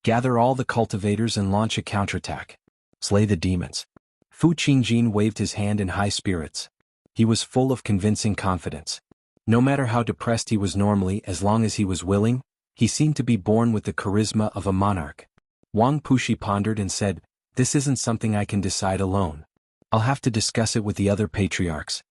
Gather all the cultivators and launch a counterattack. Slay the demons. Fu Qingjin waved his hand in high spirits. He was full of convincing confidence. No matter how depressed he was normally, as long as he was willing, he seemed to be born with the charisma of a monarch. Wang Pushi pondered and said, This isn't something I can decide alone. I'll have to discuss it with the other patriarchs.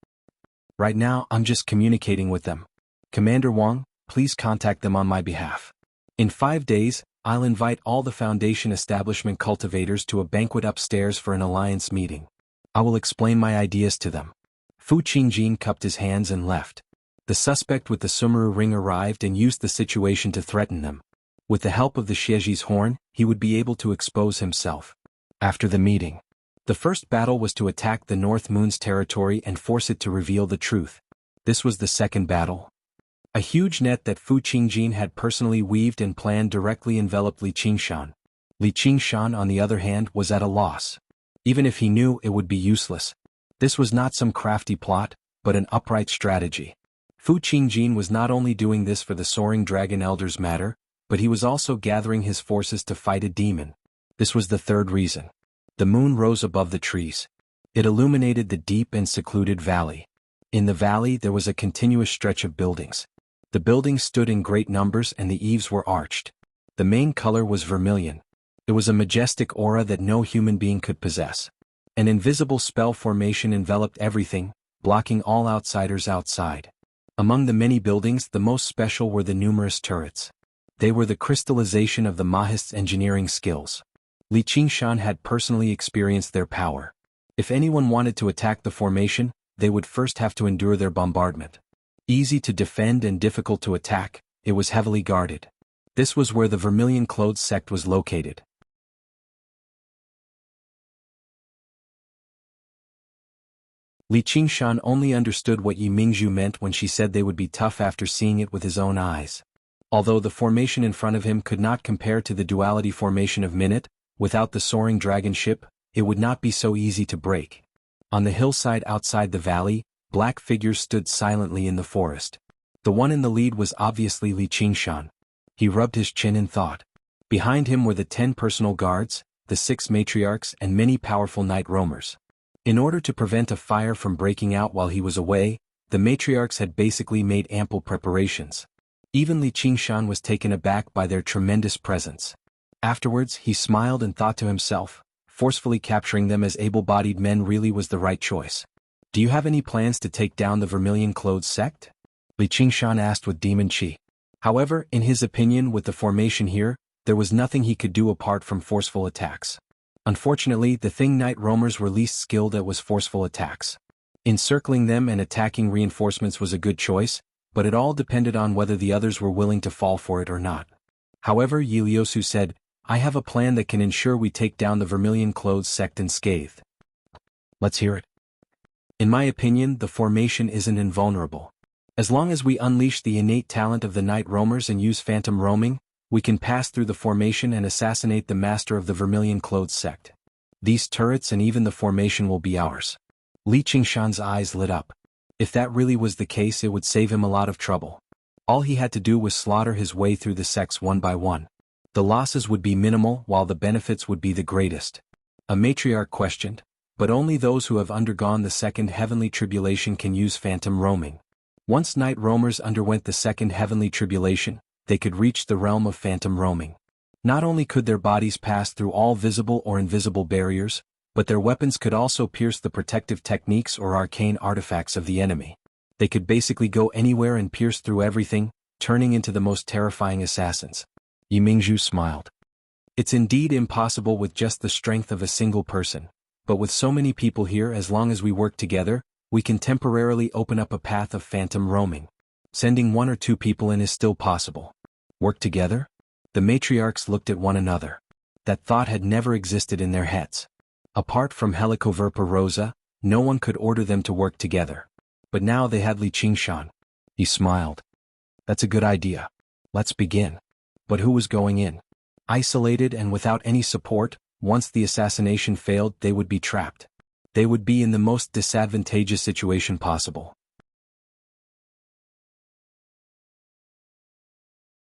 Right now, I'm just communicating with them. Commander Wang, please contact them on my behalf. In 5 days, I'll invite all the Foundation establishment cultivators to a banquet upstairs for an alliance meeting. I will explain my ideas to them. Fu Qingjin cupped his hands and left. The suspect with the Sumeru ring arrived and used the situation to threaten them. With the help of the Xieji's horn, he would be able to expose himself. After the meeting, the first battle was to attack the North Moon's territory and force it to reveal the truth. This was the second battle. A huge net that Fu Qingjin had personally weaved and planned directly enveloped Li Qingshan. Li Qingshan, on the other hand, was at a loss. Even if he knew, it would be useless. This was not some crafty plot, but an upright strategy. Fu Qingjin was not only doing this for the Soaring Dragon Elder's matter, but he was also gathering his forces to fight a demon. This was the third reason. The moon rose above the trees. It illuminated the deep and secluded valley. In the valley there was a continuous stretch of buildings. The buildings stood in great numbers and the eaves were arched. The main color was vermilion. It was a majestic aura that no human being could possess. An invisible spell formation enveloped everything, blocking all outsiders outside. Among the many buildings, the most special were the numerous turrets. They were the crystallization of the Mahist's engineering skills. Li Qingshan had personally experienced their power. If anyone wanted to attack the formation, they would first have to endure their bombardment. Easy to defend and difficult to attack, it was heavily guarded. This was where the Vermilion Clothes sect was located. Li Qingshan only understood what Yi Mingzhu meant when she said they would be tough after seeing it with his own eyes. Although the formation in front of him could not compare to the duality formation of Minute, without the soaring dragon ship, it would not be so easy to break. On the hillside outside the valley, black figures stood silently in the forest. The one in the lead was obviously Li Qingshan. He rubbed his chin in thought. Behind him were the 10 personal guards, the 6 matriarchs and many powerful night roamers. In order to prevent a fire from breaking out while he was away, the matriarchs had basically made ample preparations. Even Li Qingshan was taken aback by their tremendous presence. Afterwards, he smiled and thought to himself, forcefully capturing them as able-bodied men really was the right choice. Do you have any plans to take down the Vermilion Clothes sect? Li Qingshan asked with demon chi. However, in his opinion with the formation here, there was nothing he could do apart from forceful attacks. Unfortunately, the thing night roamers were least skilled at was forceful attacks. Encircling them and attacking reinforcements was a good choice, but it all depended on whether the others were willing to fall for it or not. However, Yi Liusu said, I have a plan that can ensure we take down the Vermilion Clothes sect unscathed. Let's hear it. In my opinion, the formation isn't invulnerable. As long as we unleash the innate talent of the night roamers and use phantom roaming, we can pass through the formation and assassinate the master of the Vermilion Clothes sect. These turrets and even the formation will be ours. Li Qingshan's eyes lit up. If that really was the case, it would save him a lot of trouble. All he had to do was slaughter his way through the sects one by one. The losses would be minimal while the benefits would be the greatest. A matriarch questioned, but only those who have undergone the second heavenly tribulation can use phantom roaming. Once night roamers underwent the second heavenly tribulation, they could reach the realm of phantom roaming. Not only could their bodies pass through all visible or invisible barriers, but their weapons could also pierce the protective techniques or arcane artifacts of the enemy. They could basically go anywhere and pierce through everything, turning into the most terrifying assassins. Yi Mingzhu smiled. It's indeed impossible with just the strength of a single person, but with so many people here, as long as we work together, we can temporarily open up a path of phantom roaming. Sending 1 or 2 people in is still possible. Work together? The matriarchs looked at one another. That thought had never existed in their heads. Apart from Helicoverpa Rosa, no one could order them to work together. But now they had Li Qingshan. He smiled. That's a good idea. Let's begin. But who was going in? Isolated and without any support, once the assassination failed, they would be trapped. They would be in the most disadvantageous situation possible.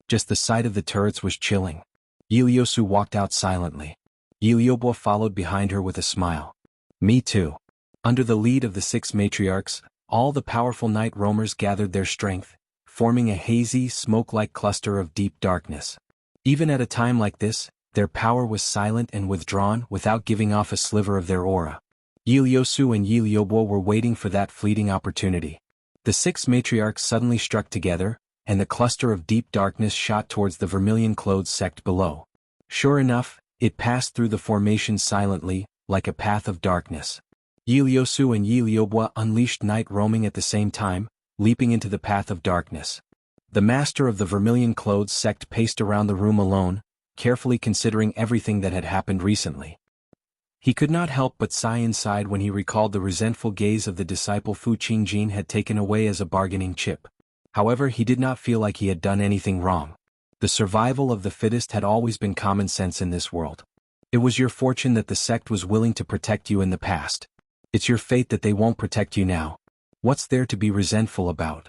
Just the sight of the turrets was chilling. Yi Liusu walked out silently. Yi Liubo followed behind her with a smile. Me too. Under the lead of the 6 matriarchs, all the powerful night roamers gathered their strength, forming a hazy, smoke-like cluster of deep darkness. Even at a time like this, their power was silent and withdrawn without giving off a sliver of their aura. Yi Liusu and Yi Liubo were waiting for that fleeting opportunity. The 6 matriarchs suddenly struck together, and the cluster of deep darkness shot towards the Vermilion Clothes sect below. Sure enough, it passed through the formation silently, like a path of darkness. Yi Liusu and Yi Liubo unleashed night roaming at the same time, leaping into the path of darkness. The master of the Vermilion Clothes sect paced around the room alone, carefully considering everything that had happened recently. He could not help but sigh inside when he recalled the resentful gaze of the disciple Fu Qingjin had taken away as a bargaining chip. However, he did not feel like he had done anything wrong. The survival of the fittest had always been common sense in this world. It was your fortune that the sect was willing to protect you in the past. It's your fate that they won't protect you now. What's there to be resentful about?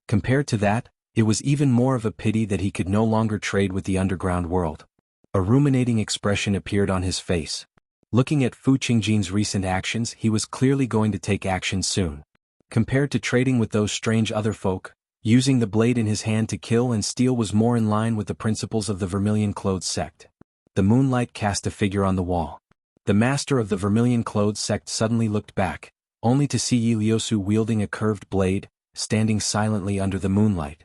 Compared to that, it was even more of a pity that he could no longer trade with the underground world. A ruminating expression appeared on his face. Looking at Fu Qingjin's recent actions, he was clearly going to take action soon. Compared to trading with those strange other folk, using the blade in his hand to kill and steal was more in line with the principles of the Vermilion Clothes sect. The moonlight cast a figure on the wall. The master of the Vermilion-Clothed sect suddenly looked back, only to see Yi Liusu wielding a curved blade, standing silently under the moonlight.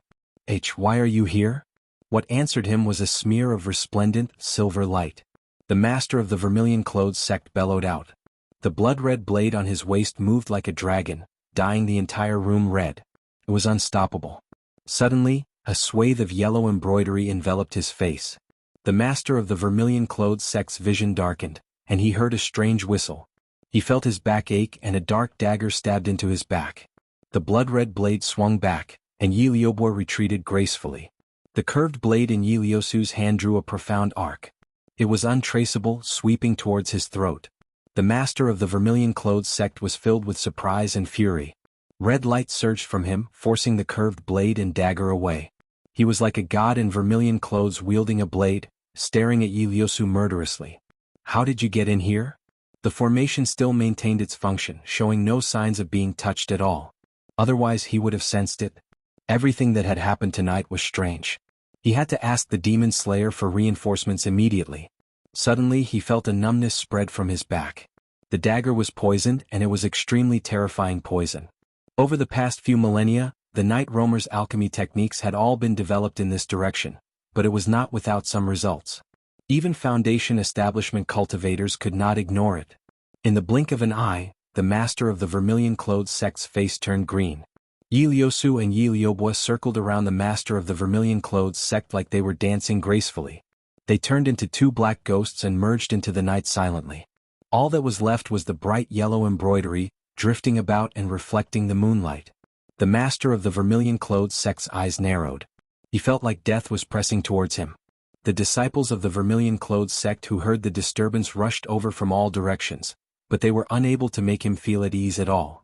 Why are you here? What answered him was a smear of resplendent, silver light. The master of the Vermilion-Clothed sect bellowed out. The blood-red blade on his waist moved like a dragon, dyeing the entire room red. It was unstoppable. Suddenly, a swathe of yellow embroidery enveloped his face. The master of the Vermilion-Clothed sect's vision darkened, and he heard a strange whistle. He felt his back ache and a dark dagger stabbed into his back. The blood-red blade swung back, and Yi Liubo retreated gracefully. The curved blade in Yi Liusu's hand drew a profound arc. It was untraceable, sweeping towards his throat. The master of the Vermilion-Clothed sect was filled with surprise and fury. Red light surged from him, forcing the curved blade and dagger away. He was like a god in vermilion clothes wielding a blade, staring at Yi Liusu murderously. How did you get in here? The formation still maintained its function, showing no signs of being touched at all. Otherwise he would have sensed it. Everything that had happened tonight was strange. He had to ask the demon slayer for reinforcements immediately. Suddenly he felt a numbness spread from his back. The dagger was poisoned, and it was extremely terrifying poison. Over the past few millennia, the Night Roamer's alchemy techniques had all been developed in this direction, but it was not without some results. Even Foundation establishment cultivators could not ignore it. In the blink of an eye, the master of the Vermilion-Clothed sect's face turned green. Yi Liusu and Yi Liubo circled around the master of the Vermilion-Clothed sect like they were dancing gracefully. They turned into two black ghosts and merged into the night silently. All that was left was the bright yellow embroidery, drifting about and reflecting the moonlight. The master of the Vermilion-Clothed sect's eyes narrowed. He felt like death was pressing towards him. The disciples of the Vermilion-Clothed sect who heard the disturbance rushed over from all directions, but they were unable to make him feel at ease at all.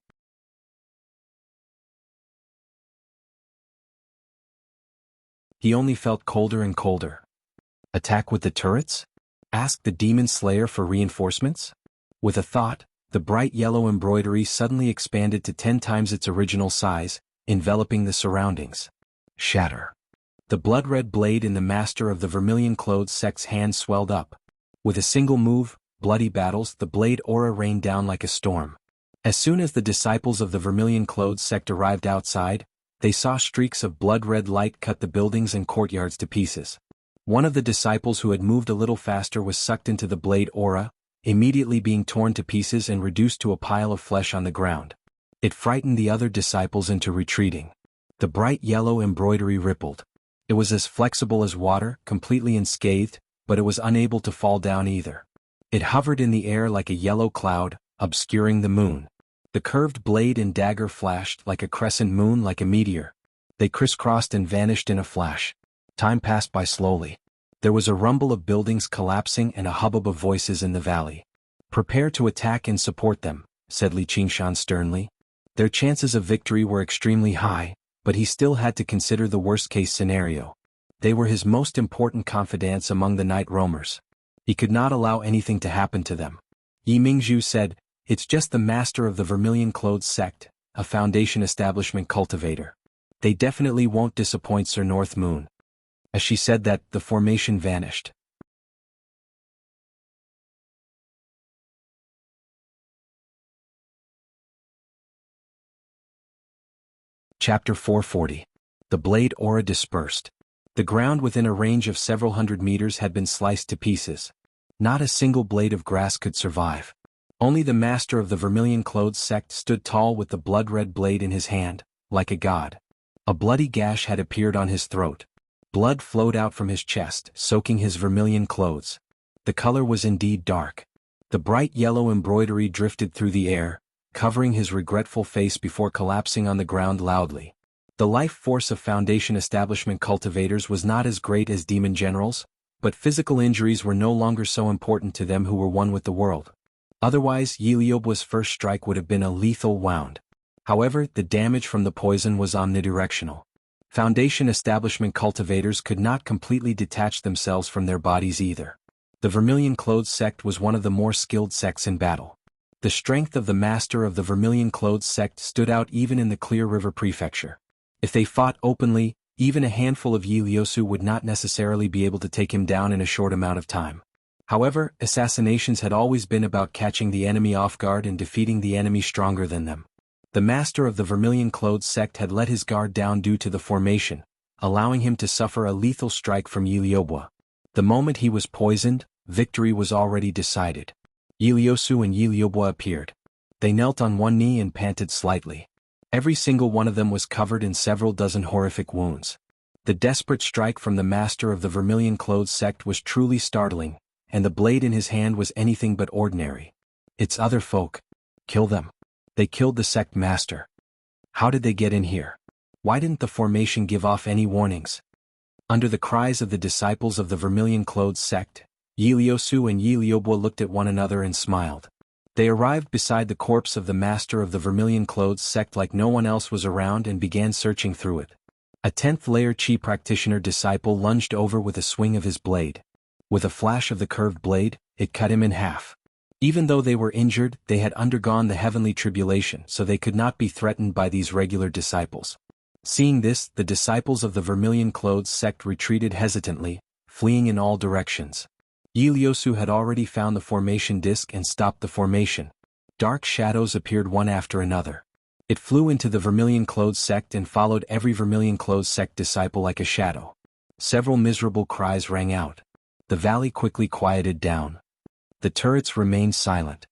He only felt colder and colder. Attack with the turrets? Ask the demon slayer for reinforcements? With a thought, the bright yellow embroidery suddenly expanded to 10 times its original size, enveloping the surroundings. Shatter. The blood-red blade in the master of the Vermilion-Clothed sect's hand swelled up. With a single move, Bloody Battles, the blade aura rained down like a storm. As soon as the disciples of the Vermilion-Clothed sect arrived outside, they saw streaks of blood-red light cut the buildings and courtyards to pieces. One of the disciples who had moved a little faster was sucked into the blade aura, immediately being torn to pieces and reduced to a pile of flesh on the ground. It frightened the other disciples into retreating. The bright yellow embroidery rippled. It was as flexible as water, completely unscathed, but it was unable to fall down either. It hovered in the air like a yellow cloud, obscuring the moon. The curved blade and dagger flashed like a crescent moon, like a meteor. They crisscrossed and vanished in a flash. Time passed by slowly. There was a rumble of buildings collapsing and a hubbub of voices in the valley. Prepare to attack and support them, said Li Qingshan sternly. Their chances of victory were extremely high, but he still had to consider the worst-case scenario. They were his most important confidants among the night roamers. He could not allow anything to happen to them. Yi Mingzhu said, "It's just the master of the Vermilion-Clothed sect, a Foundation establishment cultivator. They definitely won't disappoint Sir North Moon." As she said that, the formation vanished. Chapter 440. The blade aura dispersed. The ground within a range of several hundred meters had been sliced to pieces. Not a single blade of grass could survive. Only the master of the Vermilion-Clothed sect stood tall with the blood-red blade in his hand, like a god. A bloody gash had appeared on his throat. Blood flowed out from his chest, soaking his vermilion clothes. The color was indeed dark. The bright yellow embroidery drifted through the air, covering his regretful face before collapsing on the ground loudly. The life force of Foundation establishment cultivators was not as great as demon generals, but physical injuries were no longer so important to them who were one with the world. Otherwise, Yi Liubo's first strike would have been a lethal wound. However, the damage from the poison was omnidirectional. Foundation establishment cultivators could not completely detach themselves from their bodies either. The Vermilion-Clothed sect was one of the more skilled sects in battle. The strength of the master of the Vermilion-Clothed sect stood out even in the Clear River Prefecture. If they fought openly, even a handful of Yi Liusu would not necessarily be able to take him down in a short amount of time. However, assassinations had always been about catching the enemy off guard and defeating the enemy stronger than them. The master of the vermilion-clothed sect had let his guard down due to the formation, allowing him to suffer a lethal strike from Yiliobwa. The moment he was poisoned, victory was already decided. Iliyosu and Yiliobwa appeared. They knelt on one knee and panted slightly. Every single one of them was covered in several dozen horrific wounds. The desperate strike from the master of the vermilion-clothed sect was truly startling, and the blade in his hand was anything but ordinary. It's other folk. Kill them. They killed the sect master. How did they get in here? Why didn't the formation give off any warnings? Under the cries of the disciples of the vermilion-clothed sect, Iliyosu and Yiliobwa looked at one another and smiled. They arrived beside the corpse of the master of the vermilion-clothed sect like no one else was around and began searching through it. A 10th-layer chi practitioner disciple lunged over with a swing of his blade. With a flash of the curved blade, it cut him in half. Even though they were injured, they had undergone the heavenly tribulation, so they could not be threatened by these regular disciples. Seeing this, the disciples of the vermilion-clothed sect retreated hesitantly, fleeing in all directions. Iliyosu had already found the formation disk and stopped the formation. Dark shadows appeared one after another. It flew into the vermilion-clothed sect and followed every vermilion-clothed sect disciple like a shadow. Several miserable cries rang out. The valley quickly quieted down. The turrets remained silent.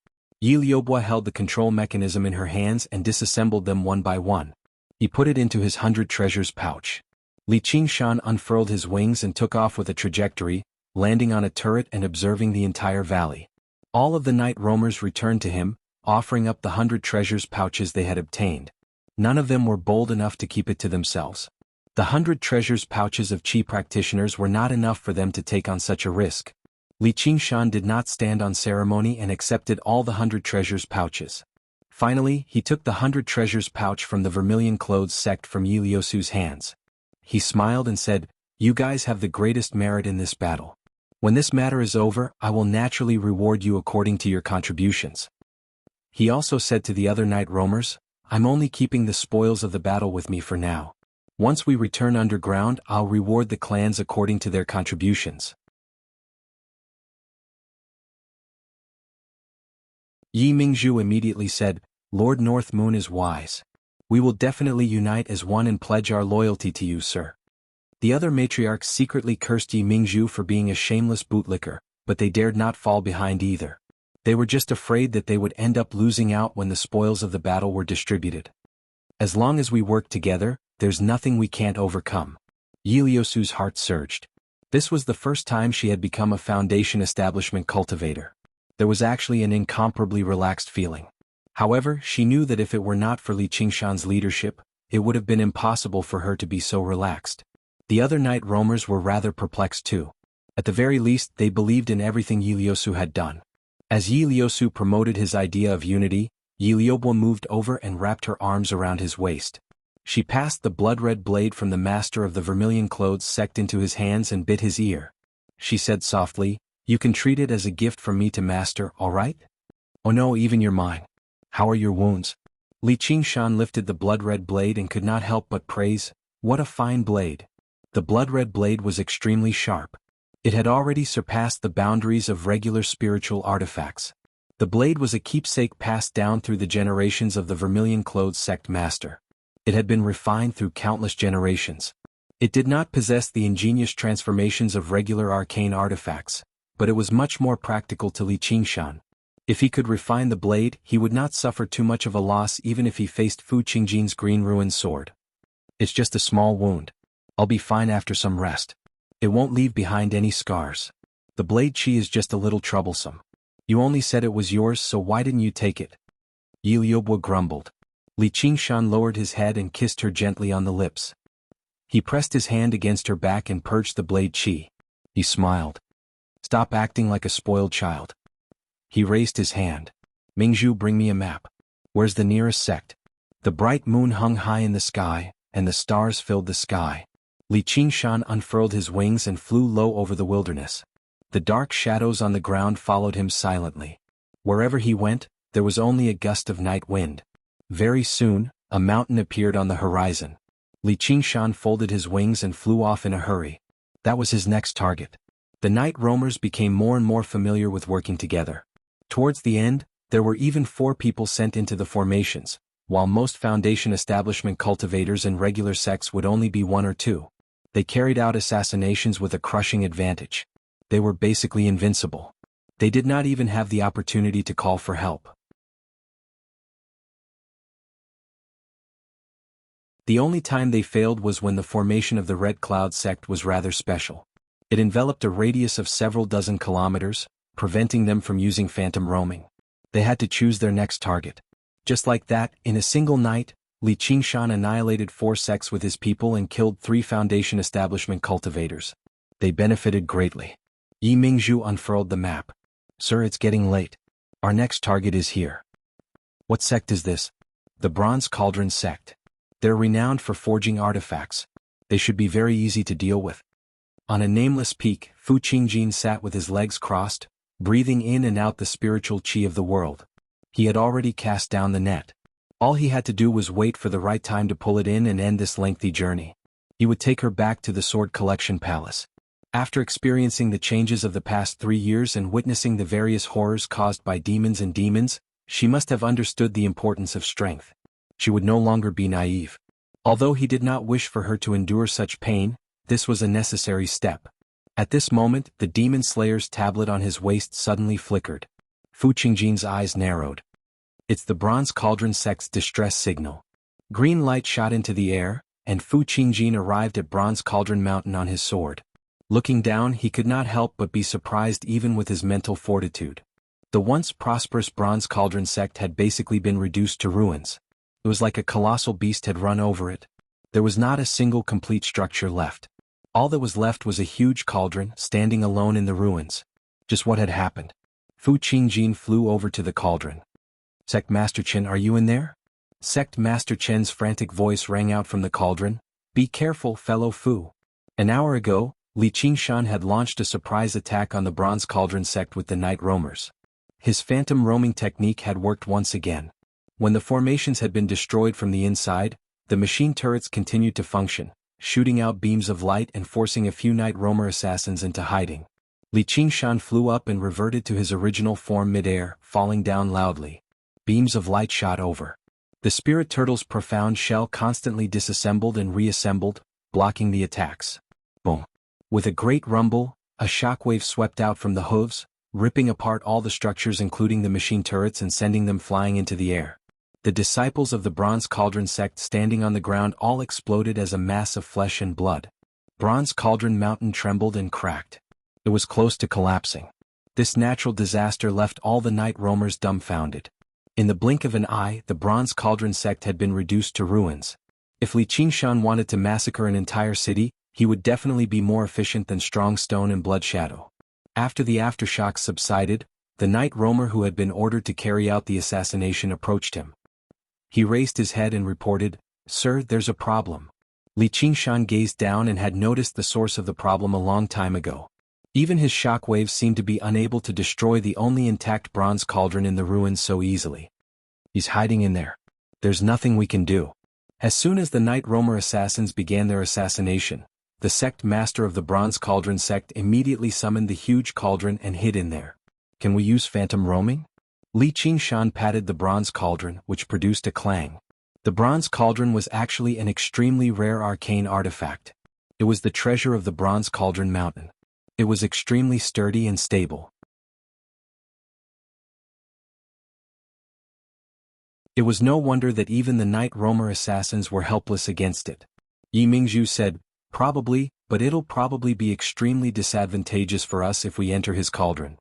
Yiliobwa held the control mechanism in her hands and disassembled them one by one. He put it into his 100 treasures pouch. Li Qingshan unfurled his wings and took off with a trajectory, landing on a turret and observing the entire valley. All of the night roamers returned to him, offering up the 100 treasures pouches they had obtained. None of them were bold enough to keep it to themselves. The 100 treasures pouches of chi practitioners were not enough for them to take on such a risk. Li Qingshan did not stand on ceremony and accepted all the 100 treasures pouches. Finally, he took the 100 treasures pouch from the vermilion-clothed sect from Iliyosu's hands. He smiled and said, "You guys have the greatest merit in this battle. When this matter is over, I will naturally reward you according to your contributions." He also said to the other night roamers, "I'm only keeping the spoils of the battle with me for now. Once we return underground, I'll reward the clans according to their contributions." Yi Mingzhu immediately said, "Lord North Moon is wise. We will definitely unite as one and pledge our loyalty to you, sir." The other matriarchs secretly cursed Yi Mingzhu for being a shameless bootlicker, but they dared not fall behind either. They were just afraid that they would end up losing out when the spoils of the battle were distributed. "As long as we work together, there's nothing we can't overcome." Iliyosu's heart surged. This was the first time she had become a Foundation establishment cultivator. There was actually an incomparably relaxed feeling. However, she knew that if it were not for Li Qingshan's leadership, it would have been impossible for her to be so relaxed. The other night roamers were rather perplexed too. At the very least, they believed in everything Iliyosu had done. As Iliyosu promoted his idea of unity, Yiliobwa moved over and wrapped her arms around his waist. She passed the blood-red blade from the master of the vermilion-clothed sect into his hands and bit his ear. She said softly, "You can treat it as a gift from me to master, all right? Oh no, even you're mine. How are your wounds?" Li Qingshan lifted the blood-red blade and could not help but praise, "What a fine blade." The blood-red blade was extremely sharp. It had already surpassed the boundaries of regular spiritual artifacts. The blade was a keepsake passed down through the generations of the vermilion-clothed sect master. It had been refined through countless generations. It did not possess the ingenious transformations of regular arcane artifacts, but it was much more practical to Li Qingshan. If he could refine the blade, he would not suffer too much of a loss even if he faced Fu Qingjin's green ruined sword. "It's just a small wound. I'll be fine after some rest. It won't leave behind any scars. The blade chi is just a little troublesome. You only said it was yours, so why didn't you take it?" Yiliobwa grumbled. Li Qingshan lowered his head and kissed her gently on the lips. He pressed his hand against her back and purged the blade chi. He smiled. "Stop acting like a spoiled child." He raised his hand. "Mingzhu, bring me a map. Where's the nearest sect?" The bright moon hung high in the sky, and the stars filled the sky. Li Qingshan unfurled his wings and flew low over the wilderness. The dark shadows on the ground followed him silently. Wherever he went, there was only a gust of night wind. Very soon, a mountain appeared on the horizon. Li Qingshan folded his wings and flew off in a hurry. That was his next target. The night roamers became more and more familiar with working together. Towards the end, there were even 4 people sent into the formations, while most Foundation establishment cultivators and regular sects would only be 1 or 2. They carried out assassinations with a crushing advantage. They were basically invincible. They did not even have the opportunity to call for help. The only time they failed was when the formation of the Red Cloud sect was rather special. It enveloped a radius of several dozen kilometers, preventing them from using phantom roaming. They had to choose their next target. Just like that, in a single night, Li Qingshan annihilated 4 sects with his people and killed 3 Foundation establishment cultivators. They benefited greatly. Yi Mingzhu unfurled the map. Sir, it's getting late. Our next target is here. What sect is this? The Bronze Cauldron sect. They're renowned for forging artifacts. They should be very easy to deal with. On a nameless peak, Fu Qingjin sat with his legs crossed, breathing in and out the spiritual qi of the world. He had already cast down the net. All he had to do was wait for the right time to pull it in and end this lengthy journey. He would take her back to the Sword Collection Palace. After experiencing the changes of the past 3 years and witnessing the various horrors caused by demons, she must have understood the importance of strength. She would no longer be naive. Although he did not wish for her to endure such pain, this was a necessary step. At this moment, the Demon Slayer's tablet on his waist suddenly flickered. Fu Qingjin's eyes narrowed. It's the Bronze Cauldron sect's distress signal. Green light shot into the air, and Fu Qingjin arrived at Bronze Cauldron Mountain on his sword. Looking down, he could not help but be surprised even with his mental fortitude. The once prosperous Bronze Cauldron sect had basically been reduced to ruins. It was like a colossal beast had run over it. There was not a single complete structure left. All that was left was a huge cauldron standing alone in the ruins. Just what had happened? Fu Qingjin flew over to the cauldron. Sect Master Chen, are you in there? Sect Master Chen's frantic voice rang out from the cauldron. Be careful, fellow Fu. An hour ago, Li Qingshan had launched a surprise attack on the Bronze Cauldron sect with the night roamers. His phantom roaming technique had worked once again. When the formations had been destroyed from the inside, the machine turrets continued to function, shooting out beams of light and forcing a few night roamer assassins into hiding. Li Qingshan flew up and reverted to his original form mid-air, falling down loudly. Beams of light shot over. The spirit turtle's profound shell constantly disassembled and reassembled, blocking the attacks. Boom. With a great rumble, a shockwave swept out from the hooves, ripping apart all the structures including the machine turrets and sending them flying into the air. The disciples of the Bronze Cauldron sect standing on the ground all exploded as a mass of flesh and blood. Bronze Cauldron Mountain trembled and cracked. It was close to collapsing. This natural disaster left all the night roamers dumbfounded. In the blink of an eye, the Bronze Cauldron sect had been reduced to ruins. If Li Qingshan wanted to massacre an entire city, he would definitely be more efficient than Strong Stone and Blood Shadow. After the aftershocks subsided, the night roamer who had been ordered to carry out the assassination approached him. He raised his head and reported, Sir, there's a problem. Li Qingshan gazed down and had noticed the source of the problem a long time ago. Even his shockwaves seemed to be unable to destroy the only intact bronze cauldron in the ruins so easily. He's hiding in there. There's nothing we can do. As soon as the night roamer assassins began their assassination, the sect master of the Bronze Cauldron sect immediately summoned the huge cauldron and hid in there. Can we use phantom roaming? Li Qingshan patted the bronze cauldron, which produced a clang. The bronze cauldron was actually an extremely rare arcane artifact. It was the treasure of the Bronze Cauldron Mountain. It was extremely sturdy and stable. It was no wonder that even the night roamer assassins were helpless against it. Yi Mingzhu said, Probably, but it'll probably be extremely disadvantageous for us if we enter his cauldron.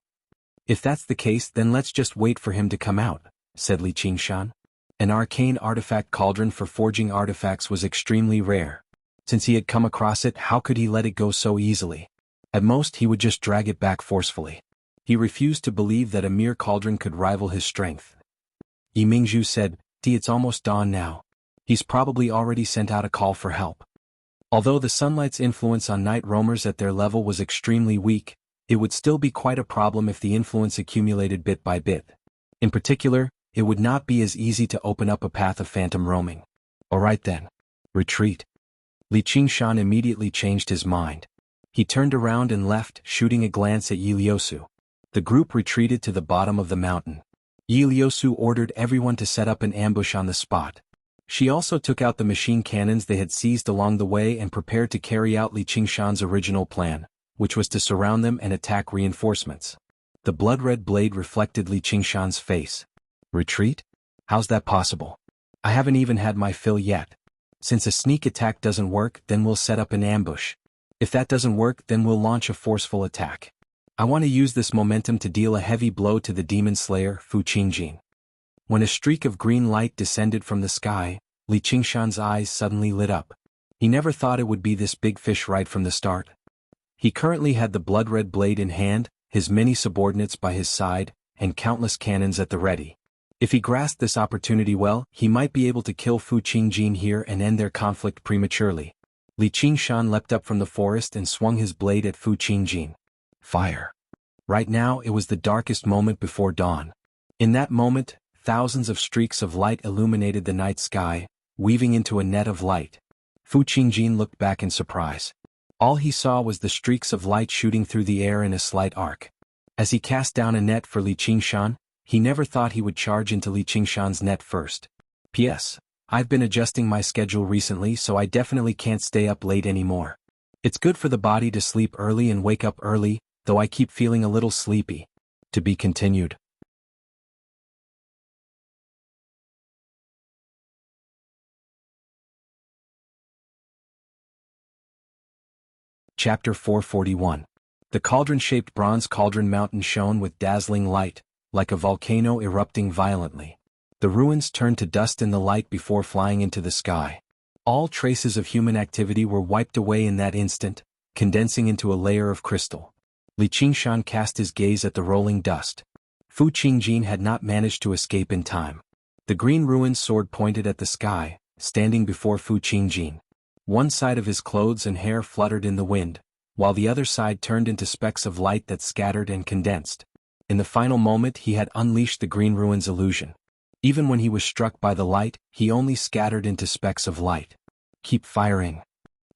If that's the case, then let's just wait for him to come out, said Li Qingshan. An arcane artifact cauldron for forging artifacts was extremely rare. Since he had come across it, how could he let it go so easily? At most, he would just drag it back forcefully. He refused to believe that a mere cauldron could rival his strength. Yi Mingzhu said, It's almost dawn now. He's probably already sent out a call for help. Although the sunlight's influence on night roamers at their level was extremely weak, it would still be quite a problem if the influence accumulated bit by bit. In particular, it would not be as easy to open up a path of phantom roaming. Alright then. Retreat. Li Qingshan immediately changed his mind. He turned around and left, shooting a glance at Iliyosu. The group retreated to the bottom of the mountain. Iliyosu ordered everyone to set up an ambush on the spot. She also took out the machine cannons they had seized along the way and prepared to carry out Li Qingshan's original plan, which was to surround them and attack reinforcements. The blood-red blade reflected Li Qingshan's face. Retreat? How's that possible? I haven't even had my fill yet. Since a sneak attack doesn't work, then we'll set up an ambush. If that doesn't work, then we'll launch a forceful attack. I want to use this momentum to deal a heavy blow to the demon slayer, Fu Qingjin. When a streak of green light descended from the sky, Li Qingshan's eyes suddenly lit up. He never thought it would be this big fish right from the start. He currently had the blood-red blade in hand, his many subordinates by his side, and countless cannons at the ready. If he grasped this opportunity well, he might be able to kill Fu Qingjin here and end their conflict prematurely. Li Qingshan leapt up from the forest and swung his blade at Fu Qingjin. Fire. Right now it was the darkest moment before dawn. In that moment, thousands of streaks of light illuminated the night sky, weaving into a net of light. Fu Qingjin looked back in surprise. All he saw was the streaks of light shooting through the air in a slight arc. As he cast down a net for Li Qingshan, he never thought he would charge into Li Qingshan's net first. P.S. I've been adjusting my schedule recently, so I definitely can't stay up late anymore. It's good for the body to sleep early and wake up early, though I keep feeling a little sleepy. To be continued. Chapter 441. The cauldron-shaped bronze cauldron mountain shone with dazzling light, like a volcano erupting violently. The ruins turned to dust in the light before flying into the sky. All traces of human activity were wiped away in that instant, condensing into a layer of crystal. Li Qingshan cast his gaze at the rolling dust. Fu Qingjin had not managed to escape in time. The green ruined sword pointed at the sky, standing before Fu Qingjin. One side of his clothes and hair fluttered in the wind, while the other side turned into specks of light that scattered and condensed. In the final moment he had unleashed the green ruin's illusion. Even when he was struck by the light, he only scattered into specks of light. Keep firing.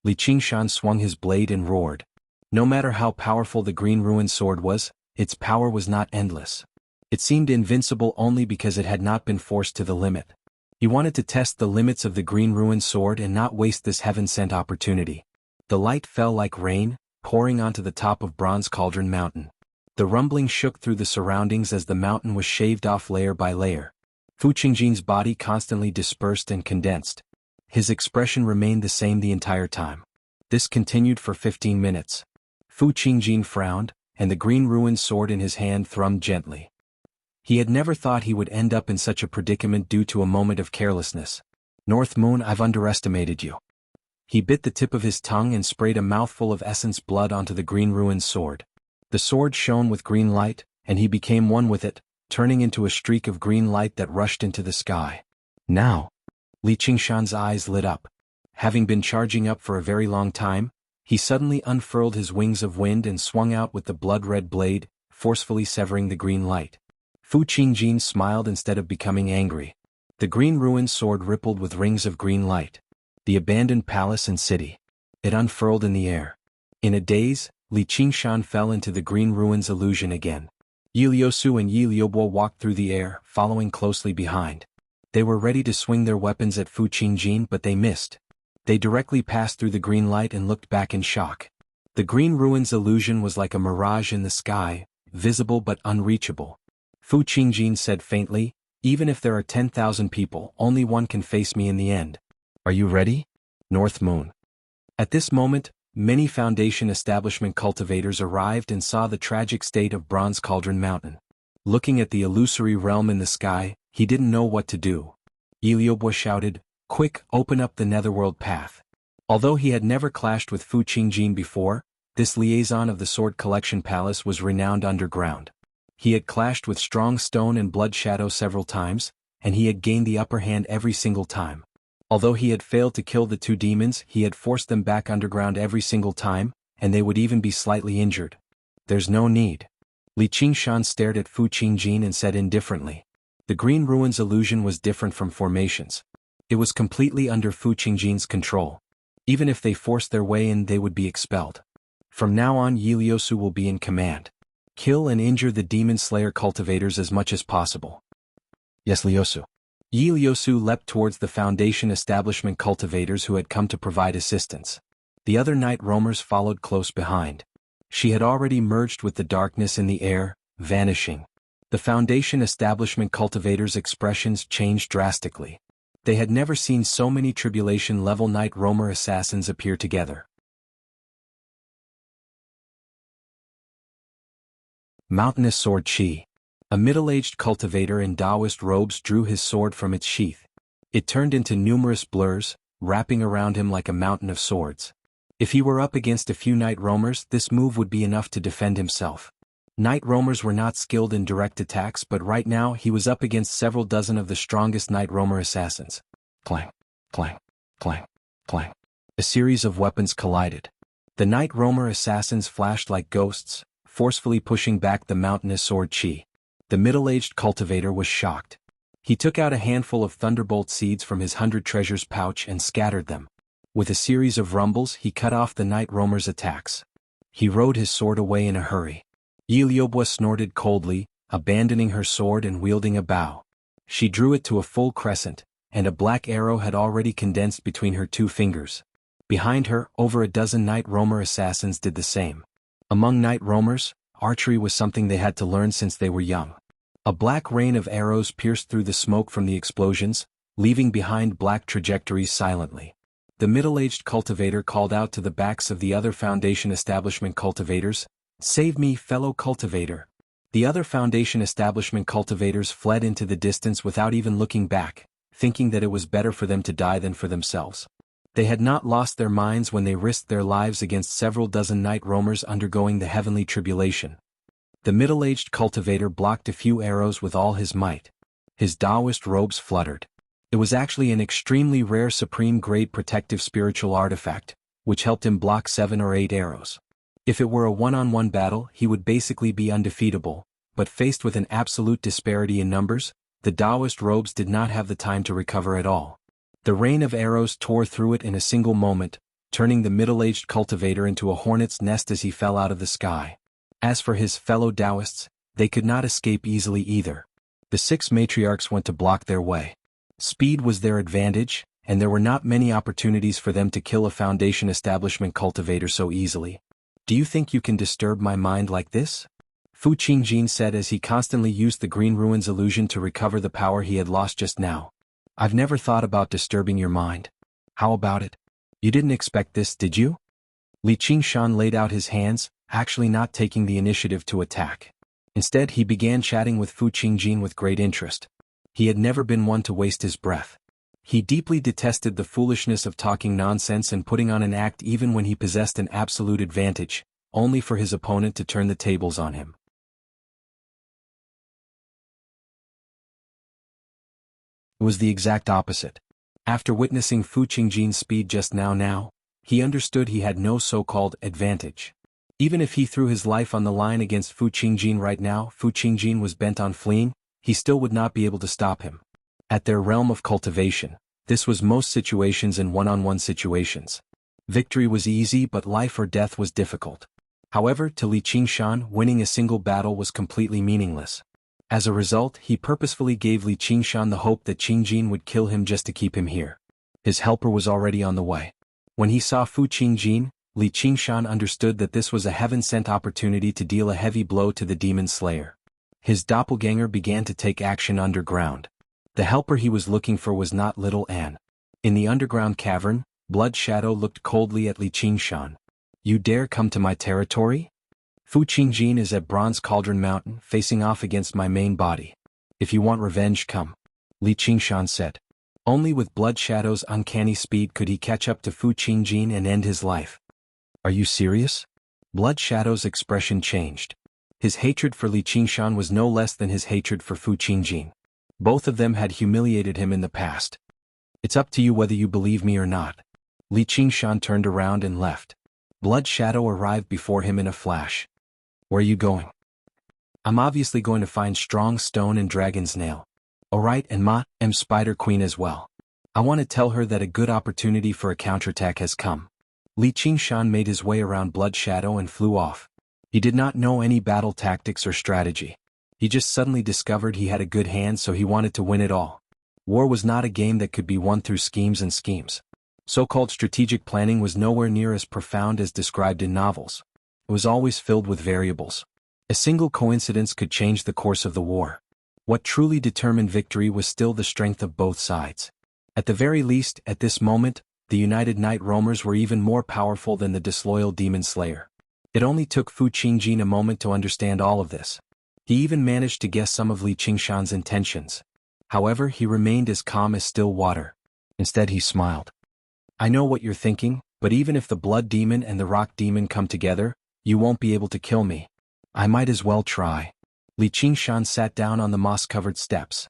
Li Qingshan swung his blade and roared. No matter how powerful the green ruined sword was, its power was not endless. It seemed invincible only because it had not been forced to the limit. He wanted to test the limits of the green ruined sword and not waste this heaven-sent opportunity. The light fell like rain, pouring onto the top of Bronze Cauldron Mountain. The rumbling shook through the surroundings as the mountain was shaved off layer by layer. Fu Qingjin's body constantly dispersed and condensed. His expression remained the same the entire time. This continued for 15 minutes. Fu Qingjin frowned, and the green ruined sword in his hand thrummed gently. He had never thought he would end up in such a predicament due to a moment of carelessness. North Moon, I've underestimated you. He bit the tip of his tongue and sprayed a mouthful of essence blood onto the green ruined sword. The sword shone with green light, and he became one with it, turning into a streak of green light that rushed into the sky. Now, Li Qingshan's eyes lit up. Having been charging up for a very long time, he suddenly unfurled his wings of wind and swung out with the blood-red blade, forcefully severing the green light. Fu Qingjin smiled instead of becoming angry. The green ruined sword rippled with rings of green light. The abandoned palace and city. It unfurled in the air. In a daze, Li Qingshan fell into the green ruins illusion again. Iliyosu and Yi Liubo walked through the air, following closely behind. They were ready to swing their weapons at Fu Qingjin, but they missed. They directly passed through the green light and looked back in shock. The green ruins illusion was like a mirage in the sky, visible but unreachable. Fu Qingjin said faintly, "Even if there are 10,000 people, only one can face me in the end. Are you ready? North Moon." At this moment, many Foundation establishment cultivators arrived and saw the tragic state of Bronze Cauldron Mountain. Looking at the illusory realm in the sky, he didn't know what to do. Iliyobo shouted, "Quick, open up the netherworld path." Although he had never clashed with Fu Qingjin before, this liaison of the Sword Collection Palace was renowned underground. He had clashed with Strong Stone and Blood Shadow several times, and he had gained the upper hand every single time. Although he had failed to kill the two demons, he had forced them back underground every single time, and they would even be slightly injured. There's no need. Li Qingshan stared at Fu Qingjin and said indifferently. The green ruins illusion was different from formations. It was completely under Fu Qingjin's control. Even if they forced their way in, they would be expelled. From now on Yiliosu will be in command. Kill and injure the Demon Slayer cultivators as much as possible. Yes, Liosu. Yiliosu leapt towards the Foundation establishment cultivators who had come to provide assistance. The other night roamers followed close behind. She had already merged with the darkness in the air, vanishing. The Foundation establishment cultivators' expressions changed drastically. They had never seen so many tribulation-level night roamer assassins appear together. Mountainous Sword Chi. A middle-aged cultivator in Taoist robes drew his sword from its sheath. It turned into numerous blurs, wrapping around him like a mountain of swords. If he were up against a few night roamers, this move would be enough to defend himself. Night roamers were not skilled in direct attacks, but right now he was up against several dozen of the strongest night roamer assassins. Clang, clang, clang, clang. A series of weapons collided. The night roamer assassins flashed like ghosts, forcefully pushing back the mountainous sword Chi. The middle-aged cultivator was shocked. He took out a handful of thunderbolt seeds from his 100 treasures pouch and scattered them. With a series of rumbles he cut off the night roamer's attacks. He rode his sword away in a hurry. Yiliobwa snorted coldly, abandoning her sword and wielding a bow. She drew it to a full crescent, and a black arrow had already condensed between her 2 fingers. Behind her, over a dozen night roamer assassins did the same. Among night roamers, archery was something they had to learn since they were young. A black rain of arrows pierced through the smoke from the explosions, leaving behind black trajectories silently. The middle-aged cultivator called out to the backs of the other Foundation establishment cultivators, "Save me, fellow cultivator." The other Foundation establishment cultivators fled into the distance without even looking back, thinking that it was better for them to die than for themselves. They had not lost their minds when they risked their lives against several dozen night roamers undergoing the heavenly tribulation. The middle-aged cultivator blocked a few arrows with all his might. His Taoist robes fluttered. It was actually an extremely rare supreme-grade protective spiritual artifact, which helped him block 7 or 8 arrows. If it were a one-on-one battle, he would basically be undefeatable, but faced with an absolute disparity in numbers, the Taoist robes did not have the time to recover at all. The rain of arrows tore through it in a single moment, turning the middle-aged cultivator into a hornet's nest as he fell out of the sky. As for his fellow Taoists, they could not escape easily either. The 6 matriarchs went to block their way. Speed was their advantage, and there were not many opportunities for them to kill a Foundation establishment cultivator so easily. "Do you think you can disturb my mind like this?" Fu Qingjin said as he constantly used the Green Ruins illusion to recover the power he had lost just now. "I've never thought about disturbing your mind. How about it? You didn't expect this, did you?" Li Qingshan laid out his hands, actually not taking the initiative to attack. Instead he began chatting with Fu Qingjin with great interest. He had never been one to waste his breath. He deeply detested the foolishness of talking nonsense and putting on an act even when he possessed an absolute advantage, only for his opponent to turn the tables on him. It was the exact opposite. After witnessing Fu Qingjin's speed just now, he understood he had no so-called advantage. Even if he threw his life on the line against Fu Qingjin right now, Fu Qingjin was bent on fleeing, he still would not be able to stop him. At their realm of cultivation, this was most situations in one-on-one situations. Victory was easy, but life or death was difficult. However, to Li Qingshan, winning a single battle was completely meaningless. As a result, he purposefully gave Li Qingshan the hope that Qingjin would kill him just to keep him here. His helper was already on the way. When he saw Fu Qingjin, Li Qingshan understood that this was a heaven-sent opportunity to deal a heavy blow to the demon slayer. His doppelganger began to take action underground. The helper he was looking for was not Little Anne. In the underground cavern, Blood Shadow looked coldly at Li Qingshan. "You dare come to my territory? Fu Qingjin is at Bronze Cauldron Mountain, facing off against my main body. If you want revenge, come," Li Qingshan said. Only with Blood Shadow's uncanny speed could he catch up to Fu Qingjin and end his life. "Are you serious?" Blood Shadow's expression changed. His hatred for Li Qingshan was no less than his hatred for Fu Qingjin. Both of them had humiliated him in the past. "It's up to you whether you believe me or not." Li Qingshan turned around and left. Blood Shadow arrived before him in a flash. "Where are you going?" "I'm obviously going to find Strong Stone and Dragon's Nail. Alright, and am Spider Queen as well. I want to tell her that a good opportunity for a counterattack has come." Li Qingshan made his way around Blood Shadow and flew off. He did not know any battle tactics or strategy. He just suddenly discovered he had a good hand, so he wanted to win it all. War was not a game that could be won through schemes and schemes. So-called strategic planning was nowhere near as profound as described in novels. It was always filled with variables. A single coincidence could change the course of the war. What truly determined victory was still the strength of both sides. At the very least, at this moment, the United Night Roamers were even more powerful than the disloyal Demon Slayer. It only took Fu Qingjin a moment to understand all of this. He even managed to guess some of Li Qingshan's intentions. However, he remained as calm as still water. Instead, he smiled. I know what you're thinking, but even if the Blood Demon and the Rock Demon come together, you won't be able to kill me. I might as well try. Li Qingshan sat down on the moss-covered steps.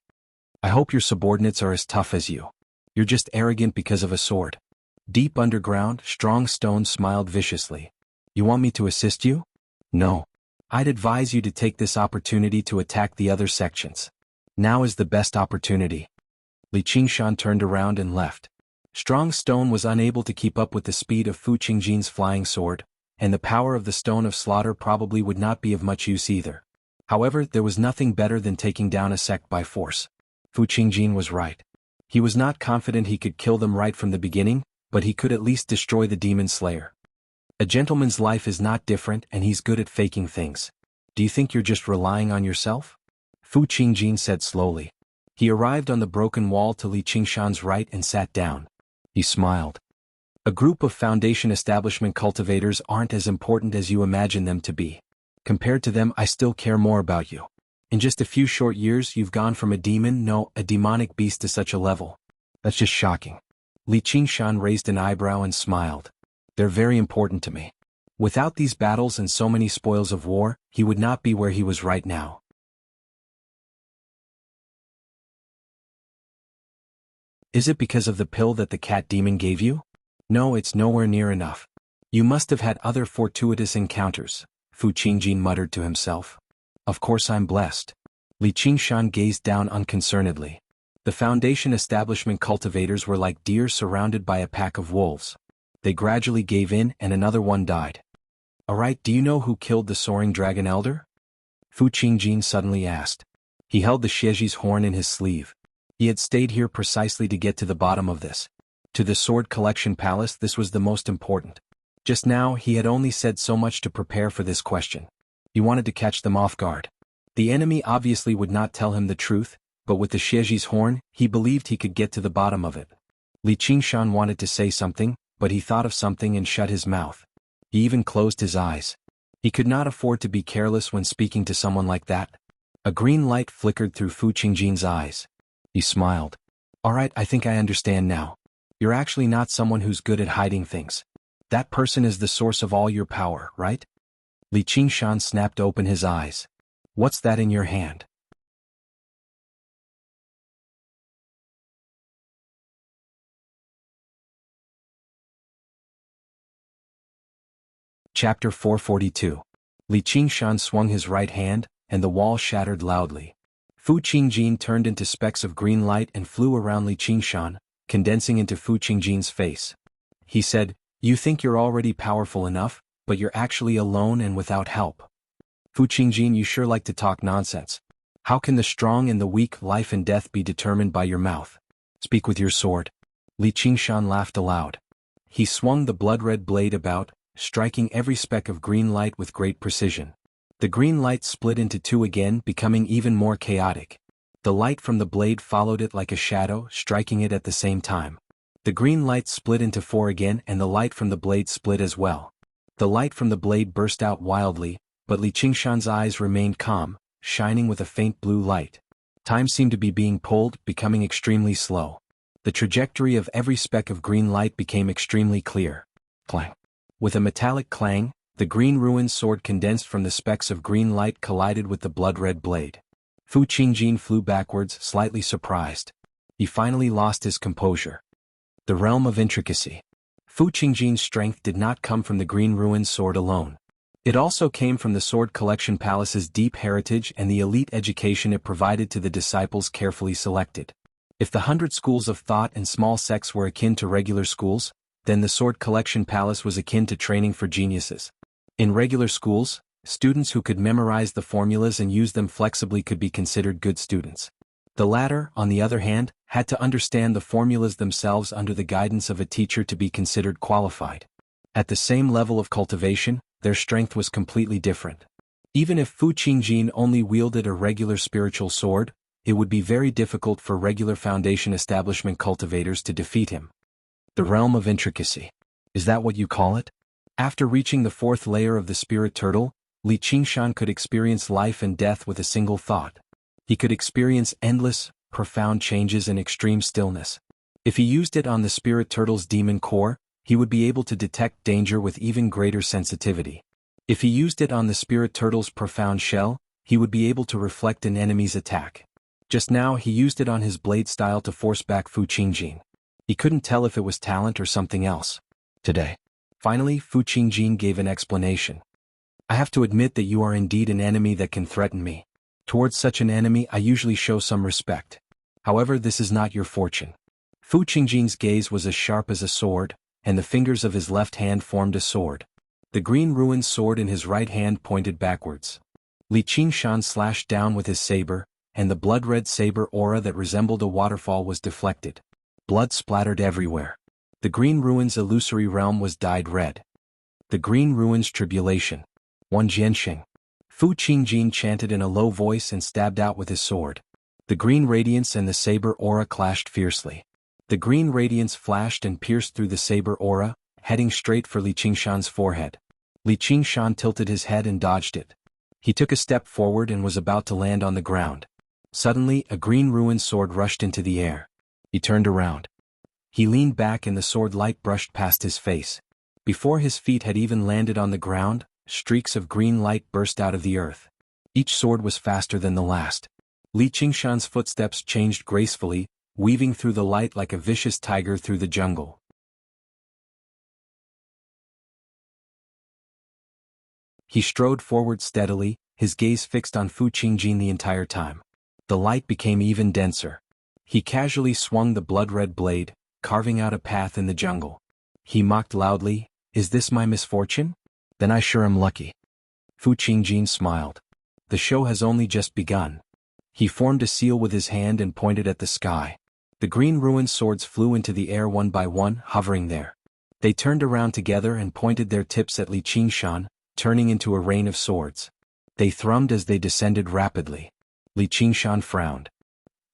I hope your subordinates are as tough as you. You're just arrogant because of a sword. Deep underground, Strong Stone smiled viciously. You want me to assist you? No. I'd advise you to take this opportunity to attack the other sections. Now is the best opportunity. Li Qingshan turned around and left. Strong Stone was unable to keep up with the speed of Fu Qingjin's flying sword, and the power of the Stone of Slaughter probably would not be of much use either. However, there was nothing better than taking down a sect by force. Fu Qingjin was right. He was not confident he could kill them right from the beginning, but he could at least destroy the Demon Slayer. A gentleman's life is not different, and he's good at faking things. Do you think you're just relying on yourself? Fu Qingjin said slowly. He arrived on the broken wall to Li Qingshan's right and sat down. He smiled. A group of Foundation establishment cultivators aren't as important as you imagine them to be. Compared to them, I still care more about you. In just a few short years, you've gone from a demonic beast to such a level. That's just shocking. Li Qingshan raised an eyebrow and smiled. They're very important to me. Without these battles and so many spoils of war, he would not be where he was right now. Is it because of the pill that the cat demon gave you? No, it's nowhere near enough. You must have had other fortuitous encounters, Fu Qingjin muttered to himself. Of course I'm blessed. Li Qingshan gazed down unconcernedly. The Foundation establishment cultivators were like deer surrounded by a pack of wolves. They gradually gave in and another one died. Alright, do you know who killed the soaring dragon elder? Fu Qingjin suddenly asked. He held the Xieji's horn in his sleeve. He had stayed here precisely to get to the bottom of this. To the Sword Collection Palace, this was the most important. Just now, he had only said so much to prepare for this question. He wanted to catch them off guard. The enemy obviously would not tell him the truth, but with the Xieji's horn, he believed he could get to the bottom of it. Li Qingshan wanted to say something, but he thought of something and shut his mouth. He even closed his eyes. He could not afford to be careless when speaking to someone like that. A green light flickered through Fu Qingjin's eyes. He smiled. Alright, I think I understand now. You're actually not someone who's good at hiding things. That person is the source of all your power, right? Li Qingshan snapped open his eyes. What's that in your hand? Chapter 442. Li Qingshan swung his right hand, and the wall shattered loudly. Fu Qingjin turned into specks of green light and flew around Li Qingshan, condensing into Fu Qingjin's face. He said, You think you're already powerful enough, but you're actually alone and without help. Fu Qingjin, you sure like to talk nonsense. How can the strong and the weak, life and death be determined by your mouth? Speak with your sword. Li Qingshan laughed aloud. He swung the blood-red blade about, striking every speck of green light with great precision. The green light split into two again, becoming even more chaotic. The light from the blade followed it like a shadow, striking it at the same time. The green light split into four again, and the light from the blade split as well. The light from the blade burst out wildly, but Li Qingshan's eyes remained calm, shining with a faint blue light. Time seemed to be being pulled, becoming extremely slow. The trajectory of every speck of green light became extremely clear. Clang. With a metallic clang, the green ruined sword condensed from the specks of green light collided with the blood-red blade. Fu Qingjin flew backwards, slightly surprised. He finally lost his composure. The realm of intricacy. Fu Qingjin's strength did not come from the green ruined sword alone. It also came from the Sword Collection Palace's deep heritage and the elite education it provided to the disciples carefully selected. If the 100 schools of thought and small sects were akin to regular schools, then the sword collection palace was akin to training for geniuses. In regular schools, students who could memorize the formulas and use them flexibly could be considered good students. The latter, on the other hand, had to understand the formulas themselves under the guidance of a teacher to be considered qualified. At the same level of cultivation, their strength was completely different. Even if Fu Qingjin only wielded a regular spiritual sword, it would be very difficult for regular Foundation establishment cultivators to defeat him. The realm of intricacy. Is that what you call it? After reaching the fourth layer of the spirit turtle, Li Qingshan could experience life and death with a single thought. He could experience endless, profound changes in extreme stillness. If he used it on the spirit turtle's demon core, he would be able to detect danger with even greater sensitivity. If he used it on the spirit turtle's profound shell, he would be able to reflect an enemy's attack. Just now he used it on his blade style to force back Fu Qingjin. He couldn't tell if it was talent or something else. Today. Finally, Fu Qingjin gave an explanation. I have to admit that you are indeed an enemy that can threaten me. Towards such an enemy I usually show some respect. However, this is not your fortune. Fu Qingjin's gaze was as sharp as a sword, and the fingers of his left hand formed a sword. The green ruined sword in his right hand pointed backwards. Li Qingshan slashed down with his saber, and the blood-red saber aura that resembled a waterfall was deflected. Blood splattered everywhere. The green ruins' illusory realm was dyed red. The green ruins' tribulation. One Jianxing. Fu Qingjin chanted in a low voice and stabbed out with his sword. The green radiance and the saber aura clashed fiercely. The green radiance flashed and pierced through the saber aura, heading straight for Li Qingshan's forehead. Li Qingshan tilted his head and dodged it. He took a step forward and was about to land on the ground. Suddenly, a green ruined sword rushed into the air. He turned around. He leaned back and the sword light brushed past his face. Before his feet had even landed on the ground, streaks of green light burst out of the earth. Each sword was faster than the last. Li Qingshan's footsteps changed gracefully, weaving through the light like a vicious tiger through the jungle. He strode forward steadily, his gaze fixed on Fu Qingjin the entire time. The light became even denser. He casually swung the blood-red blade, carving out a path in the jungle. He mocked loudly, "Is this my misfortune? Then I sure am lucky." Fu Qingjin smiled. The show has only just begun. He formed a seal with his hand and pointed at the sky. The green ruined swords flew into the air one by one, hovering there. They turned around together and pointed their tips at Li Qingshan, turning into a rain of swords. They thrummed as they descended rapidly. Li Qingshan frowned.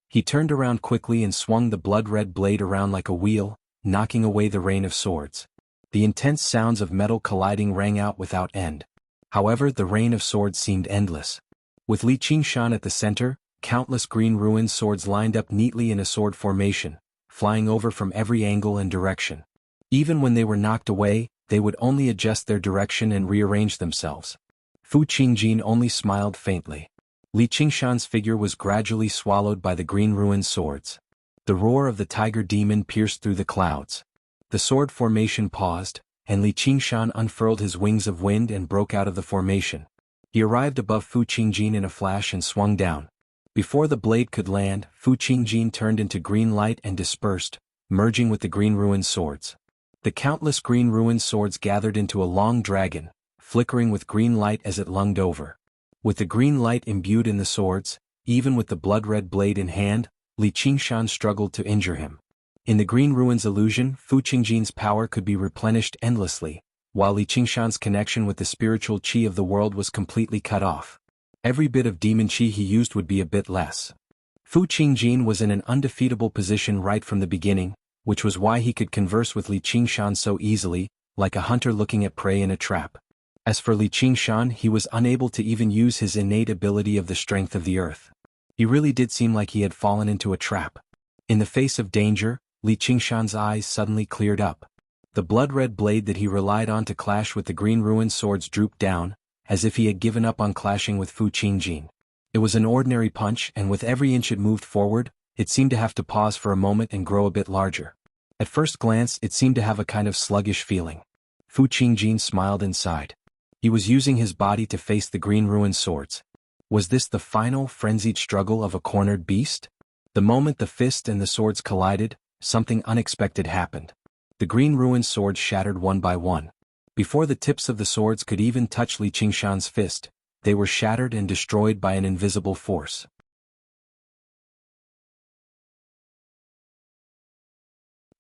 He turned around quickly and swung the blood-red blade around like a wheel, knocking away the rain of swords. The intense sounds of metal colliding rang out without end. However, the rain of swords seemed endless. With Li Qingshan at the center, countless green ruined swords lined up neatly in a sword formation, flying over from every angle and direction. Even when they were knocked away, they would only adjust their direction and rearrange themselves. Fu Qingjin only smiled faintly. Li Qingshan's figure was gradually swallowed by the green ruined swords. The roar of the tiger demon pierced through the clouds. The sword formation paused, and Li Qingshan unfurled his wings of wind and broke out of the formation. He arrived above Fu Qingjin in a flash and swung down. Before the blade could land, Fu Qingjin turned into green light and dispersed, merging with the green ruined swords. The countless green ruined swords gathered into a long dragon, flickering with green light as it lunged over. With the green light imbued in the swords, even with the blood-red blade in hand, Li Qingshan struggled to injure him. In the green ruins illusion, Fu Qingjin's power could be replenished endlessly, while Li Qingshan's connection with the spiritual qi of the world was completely cut off. Every bit of demon qi he used would be a bit less. Fu Qingjin was in an undefeatable position right from the beginning, which was why he could converse with Li Qingshan so easily, like a hunter looking at prey in a trap. As for Li Qingshan, he was unable to even use his innate ability of the strength of the earth. He really did seem like he had fallen into a trap. In the face of danger, Li Qingshan's eyes suddenly cleared up. The blood-red blade that he relied on to clash with the green ruined swords drooped down, as if he had given up on clashing with Fu Qingjin. It was an ordinary punch, and with every inch it moved forward, it seemed to have to pause for a moment and grow a bit larger. At first glance, it seemed to have a kind of sluggish feeling. Fu Qingjin smiled inside. He was using his body to face the green ruined swords. Was this the final, frenzied struggle of a cornered beast? The moment the fist and the swords collided, something unexpected happened. The green ruined swords shattered one by one. Before the tips of the swords could even touch Li Qingshan's fist, they were shattered and destroyed by an invisible force.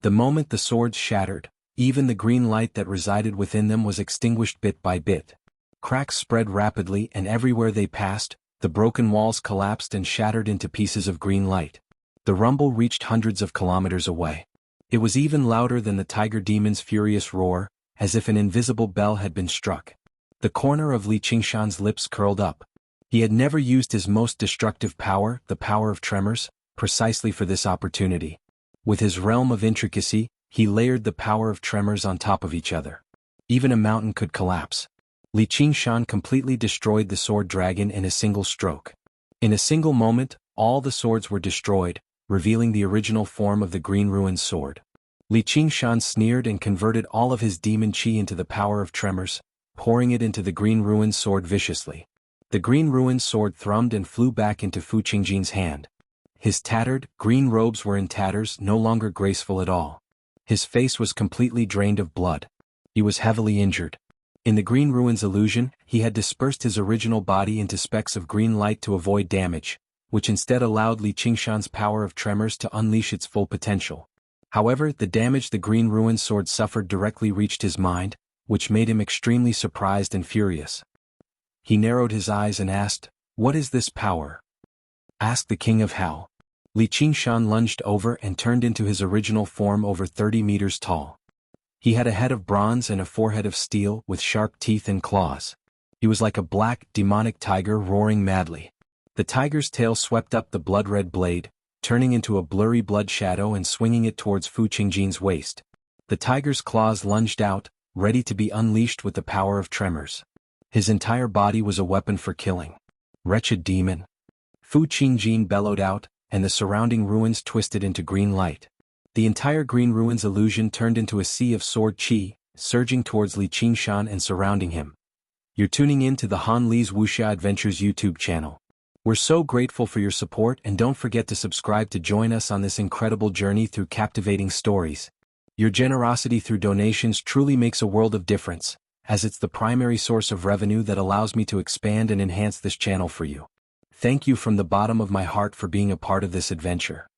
The moment the swords shattered, even the green light that resided within them was extinguished bit by bit. Cracks spread rapidly, and everywhere they passed, the broken walls collapsed and shattered into pieces of green light. The rumble reached hundreds of kilometers away. It was even louder than the tiger demon's furious roar, as if an invisible bell had been struck. The corner of Li Qingshan's lips curled up. He had never used his most destructive power, the power of tremors, precisely for this opportunity. With his realm of intricacy, he layered the power of tremors on top of each other. Even a mountain could collapse. Li Qingshan completely destroyed the sword dragon in a single stroke. In a single moment, all the swords were destroyed, revealing the original form of the green ruined sword. Li Qingshan sneered and converted all of his demon chi into the power of tremors, pouring it into the green ruined sword viciously. The green ruined sword thrummed and flew back into Fu Qingjin's hand. His tattered, green robes were in tatters, no longer graceful at all. His face was completely drained of blood. He was heavily injured. In the green ruin's illusion, he had dispersed his original body into specks of green light to avoid damage, which instead allowed Li Qingshan's power of tremors to unleash its full potential. However, the damage the green ruined sword suffered directly reached his mind, which made him extremely surprised and furious. He narrowed his eyes and asked, "What is this power?" "Ask the King of Hell." Li Qingshan lunged over and turned into his original form over 30 meters tall. He had a head of bronze and a forehead of steel with sharp teeth and claws. He was like a black, demonic tiger roaring madly. The tiger's tail swept up the blood-red blade, turning into a blurry blood shadow and swinging it towards Fu Qingjin's waist. The tiger's claws lunged out, ready to be unleashed with the power of tremors. His entire body was a weapon for killing. "Wretched demon!" Fu Qingjin bellowed out, and the surrounding ruins twisted into green light. The entire green ruins illusion turned into a sea of sword chi, surging towards Li Qingshan and surrounding him. You're tuning in to the Han Li's Wuxia Adventures YouTube channel. We're so grateful for your support, and don't forget to subscribe to join us on this incredible journey through captivating stories. Your generosity through donations truly makes a world of difference, as it's the primary source of revenue that allows me to expand and enhance this channel for you. Thank you from the bottom of my heart for being a part of this adventure.